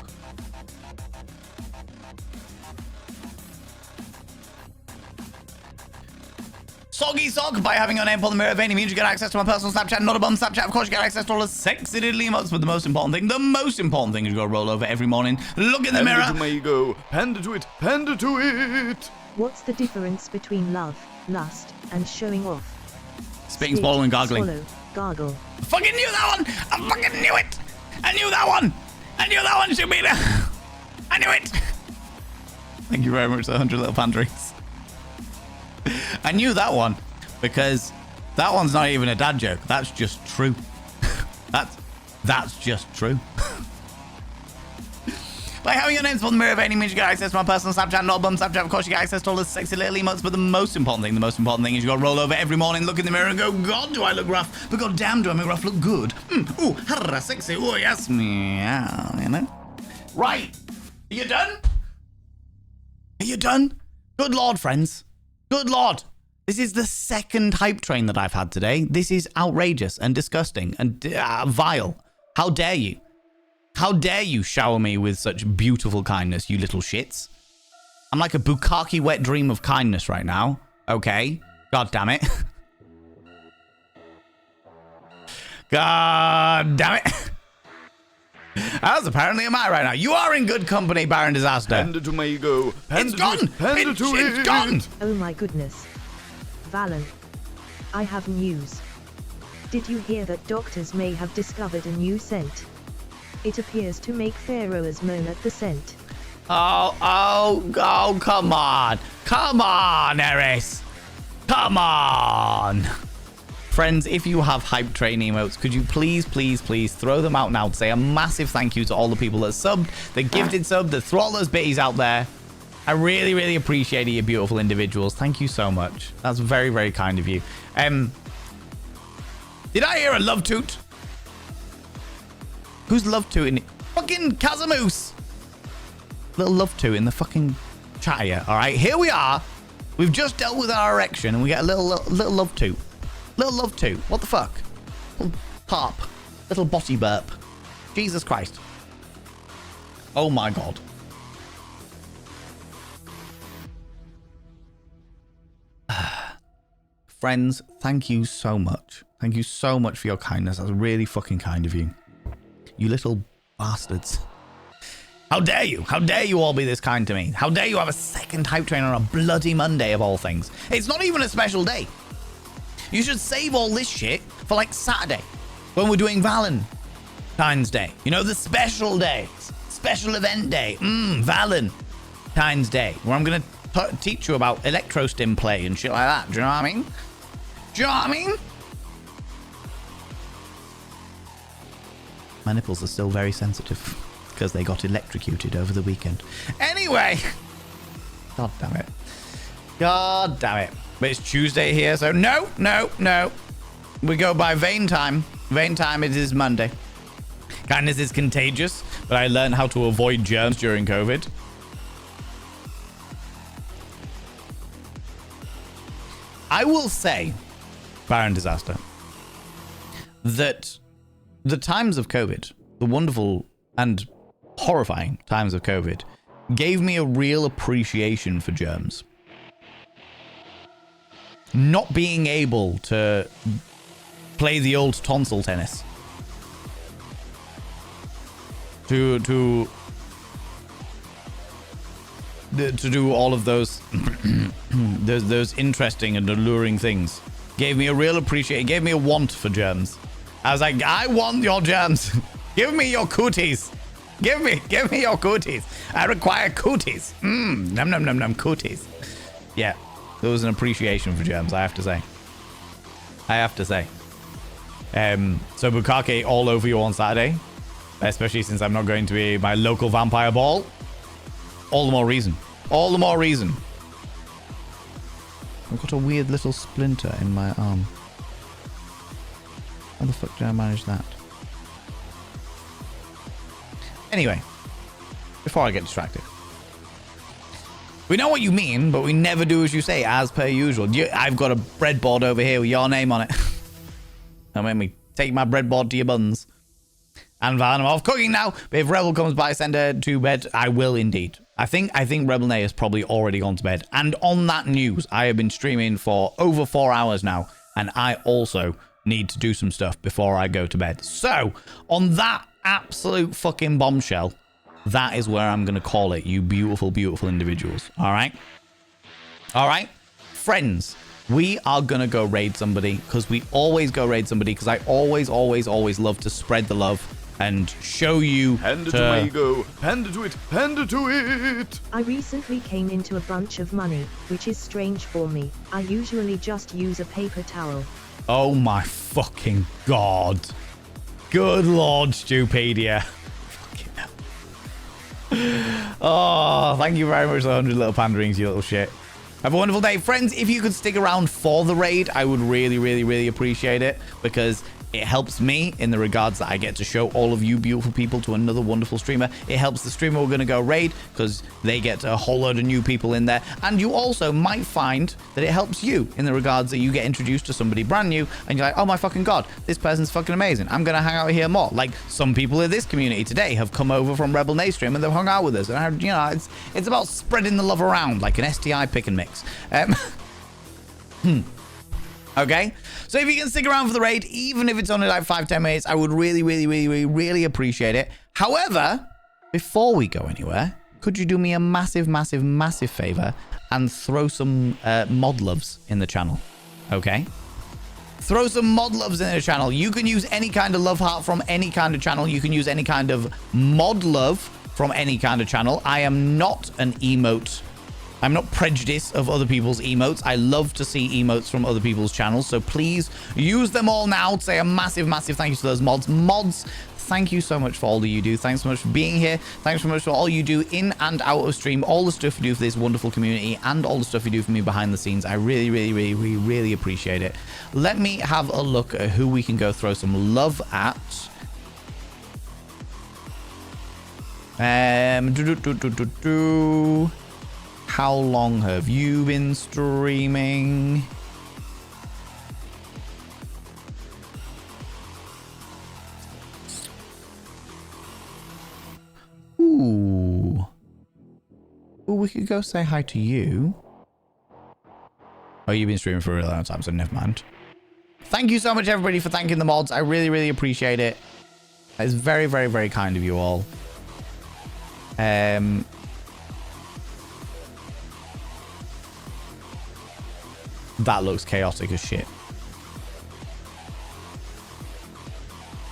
Soggy Sock, by having your name upon the Mirror of Vain means you get access to my personal Snapchat, not a bum Snapchat. Of course, you get access to all the sexy diddly emotes, but the most important thing is you gotta roll over every morning, look in the mirror. Panda to my ego. Panda to it. Panda to it. What's the difference between love, lust, and showing off? Spitting, Spit, swallowing, gargling. swallow, Gargle. I fucking knew that one! I fucking knew it! I knew that one! I knew that one, Shumina! I knew it! Thank you very much, the 100 little panderings. I knew that one because that one's not even a dad joke. That's just true. That's just true. Like having your names on the mirror of any means you get access to my personal Snapchat, not bum Snapchat. Of course, you get access to all the sexy little emotes, but the most important thing is you got to roll over every morning, look in the mirror, and go, God, do I look rough? But God damn, do I make rough look good? Ooh, harra, sexy. Ooh, yes, meow, you know. Right, are you done? Are you done? Good Lord, friends. Good Lord. This is the second hype train that I've had today. This is outrageous and disgusting and vile. How dare you? How dare you shower me with such beautiful kindness, you little shits? I'm like a bukkake wet dream of kindness right now. Okay. God damn it. God damn it. That's apparently am I right now. You are in good company, Baron Disaster. Panda to my ego. It's gone. It's gone. Oh my goodness. Valen. I have news. Did you hear that doctors may have discovered a new scent? It appears to make pharaohs moan at the scent. Oh, come on. Come on, Eris. Come on. Friends, if you have hype train emotes, could you please throw them out now to say a massive thank you to all the people that subbed, that gifted sub, that threw all those bitties out there. I really, really appreciate it, you beautiful individuals. Thank you so much. That's very, very kind of you. Did I hear a love toot? Who's love tooting? Fucking Cazamoose. Little love toot in the fucking chat here. All right, here we are. We've just dealt with our erection and we get a little love toot. Little love toot. What the fuck? Little pop. Little botty burp. Jesus Christ. Oh my God. Friends, thank you so much. Thank you so much for your kindness. That's really fucking kind of you. You little bastards. How dare you? How dare you all be this kind to me? How dare you have a second hype train on a bloody Monday of all things? It's not even a special day. You should save all this shit for like Saturday when we're doing Valentine's Day. You know, the special days. Special event day. Valentine's Day. Where I'm going to teach you about electro stim play and shit like that. Do you know what I mean? Do you know what I mean? My nipples are still very sensitive because they got electrocuted over the weekend. Anyway. God damn it. God damn it. But it's Tuesday here, so no. We go by Vane time. Vane time, it is Monday. Kindness is contagious, but I learned how to avoid germs during COVID. I will say, Baron Disaster, that the times of COVID, the wonderful and horrifying times of COVID, gave me a real appreciation for germs. Not being able to play the old tonsil tennis. To do all of those those interesting and alluring things gave me a real appreciation. It gave me a want for germs. I was like, I want your germs. Give me your cooties. Give me your cooties. I require cooties. Num num num num cooties. Yeah, there was an appreciation for germs, I have to say. So bukkake all over you on Saturday, especially since I'm not going to be my local vampire ball. All the more reason. All the more reason. I've got a weird little splinter in my arm. How the fuck did I manage that? Anyway, before I get distracted. We know what you mean, but we never do as you say, as per usual. I've got a breadboard over here with your name on it. Don't make me take my breadboard to your buns. And Val, I'm off cooking now. But if Rebel comes by, send her to bed. I will indeed. I think Rebel Nay has probably already gone to bed. And on that news, I have been streaming for over 4 hours now. And I also need to do some stuff before I go to bed. So, on that absolute fucking bombshell, that is where I'm going to call it, you beautiful, beautiful individuals. All right? All right? Friends, we are gonna go raid somebody, because we always go raid somebody, because I always love to spread the love and show you Hand it to me, go. Hand it to it. Hand it to it. I recently came into a bunch of money, which is strange for me. I usually just use a paper towel. Oh my fucking god. Good lord, Stupedia. Fucking hell. Oh, thank you very much for the 100 little panderings, you little shit. Have a wonderful day. Friends, if you could stick around for the raid, I would really appreciate it, because it helps me in the regards that I get to show all of you beautiful people to another wonderful streamer. It helps the streamer we're going to go raid, because they get a whole load of new people in there. And you also might find that it helps you in the regards that you get introduced to somebody brand new and you're like, oh my fucking god, this person's fucking amazing. I'm going to hang out here more. Like some people in this community today have come over from Rebel Nay stream and they've hung out with us. And, it's about spreading the love around like an STI pick and mix. Okay, so if you can stick around for the raid, even if it's only like 5-10 minutes, I would really appreciate it. However, before we go anywhere, could you do me a massive favor and throw some mod loves in the channel? Okay, throw some mod loves in the channel. You can use any kind of love heart from any kind of channel. You can use any kind of mod love from any kind of channel. I am not an emote. I'm not prejudiced of other people's emotes. I love to see emotes from other people's channels. So please use them all now. Say a massive thank you to those mods. Mods, thank you so much for all that you do. Thanks so much for being here. Thanks so much for all you do in and out of stream. All the stuff you do for this wonderful community and all the stuff you do for me behind the scenes. I really appreciate it. Let me have a look at who we can go throw some love at. How long have you been streaming? Ooh. Well, we could go say hi to you. Oh, you've been streaming for a really long time, so never mind. Thank you so much, everybody, for thanking the mods. I really appreciate it. It's very kind of you all. That looks chaotic as shit.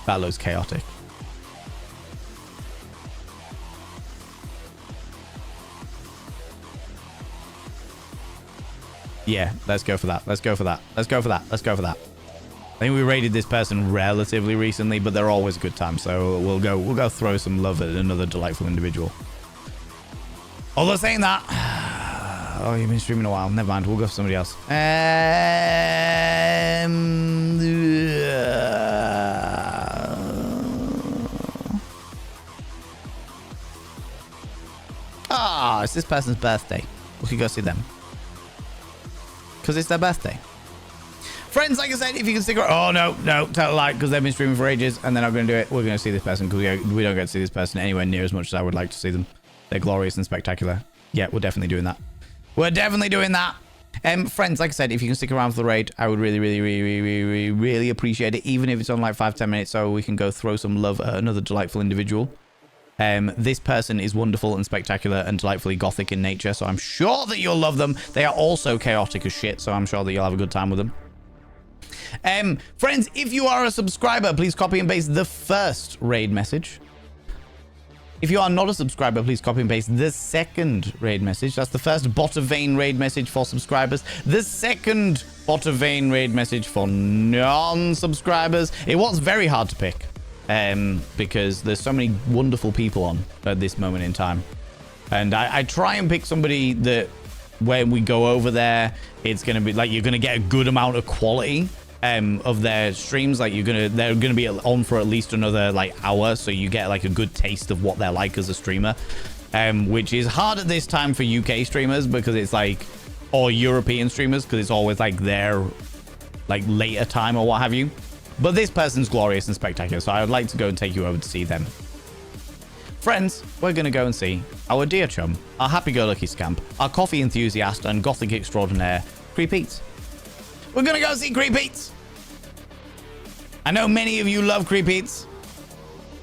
That looks chaotic. Yeah, let's go for that. Let's go for that. Let's go for that. Let's go for that. I think we raided this person relatively recently, but they're always a good time. So we'll go throw some love at another delightful individual. Although saying that, oh, you've been streaming a while. Never mind. We'll go for somebody else. It's this person's birthday. We could go see them. Because it's their birthday. Friends, like I said, if you can stick around... Oh, no. Tell a lie, because they've been streaming for ages, and they're not going to do it. We're going to see this person, because we don't get to see this person anywhere near as much as I would like to see them. They're glorious and spectacular. Yeah, we're definitely doing that. We're definitely doing that. Friends, like I said, if you can stick around for the raid, I would really appreciate it, even if it's on like 5-10 minutes, so we can go throw some love at another delightful individual. This person is wonderful and spectacular and delightfully gothic in nature, so I'm sure that you'll love them. They are also chaotic as shit, so I'm sure that you'll have a good time with them. Friends, if you are a subscriber, please copy and paste the first raid message. If you are not a subscriber, please copy and paste the second raid message. That's the first bot of vein raid message for subscribers. The second bot of vein raid message for non-subscribers. It was very hard to pick because there's so many wonderful people on at this moment in time. And I try and pick somebody that when we go over there, it's going to be like you're going to get a good amount of quality of their streams. Like they're gonna be on for at least another like hour, so you get like a good taste of what they're like as a streamer, which is hard at this time for UK streamers because it's like, or European streamers, because it's always like their like later time or what have you. But this person's glorious and spectacular, so I would like to go and take you over to see them. Friends, we're gonna go and see our dear chum, our happy-go-lucky scamp, our coffee enthusiast and gothic extraordinaire, Creepeats. We're gonna go see Creepeats. I know many of you love Creepeats.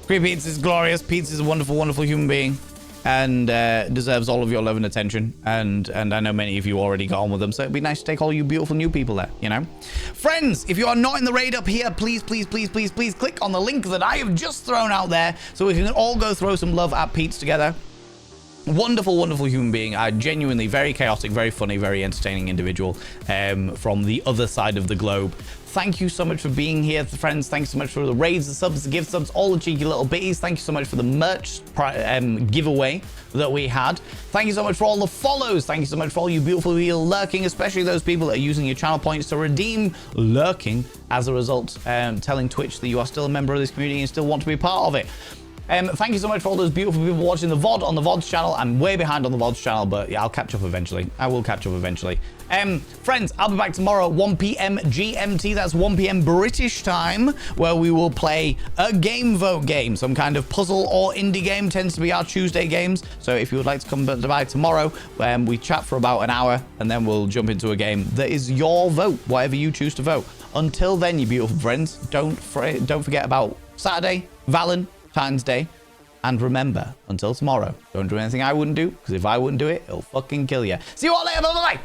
Creepeats is glorious. Pete's is a wonderful human being. and deserves all of your love and attention. And I know many of you already got on with them, so it'd be nice to take all you beautiful new people there, you know? Friends, if you are not in the raid up here, please click on the link that I have just thrown out there so we can all go throw some love at Pete's together. Wonderful human being. Genuinely very chaotic, very funny, very entertaining individual from the other side of the globe. Thank you so much for being here, friends. Thanks so much for the raids, the subs, the gift subs, all the cheeky little bitties. Thank you so much for the merch giveaway that we had. Thank you so much for all the follows. Thank you so much for all you beautiful people lurking, especially those people that are using your channel points to redeem lurking as a result, telling Twitch that you are still a member of this community and still want to be part of it. Thank you so much for all those beautiful people watching the VOD on the VOD's channel. I'm way behind on the VOD's channel, but yeah, I'll catch up eventually. I will catch up eventually. Friends, I'll be back tomorrow at 1 p.m. GMT. That's 1 p.m. British time, where we will play a game vote game. Some kind of puzzle or indie game tends to be our Tuesday games. So if you would like to come by tomorrow, we chat for about an hour, and then we'll jump into a game that is your vote, whatever you choose to vote. Until then, you beautiful friends, don't forget about Saturday, Valentine's Day. And remember, until tomorrow, don't do anything I wouldn't do, because if I wouldn't do it, it'll fucking kill you. See you all later. Bye-bye.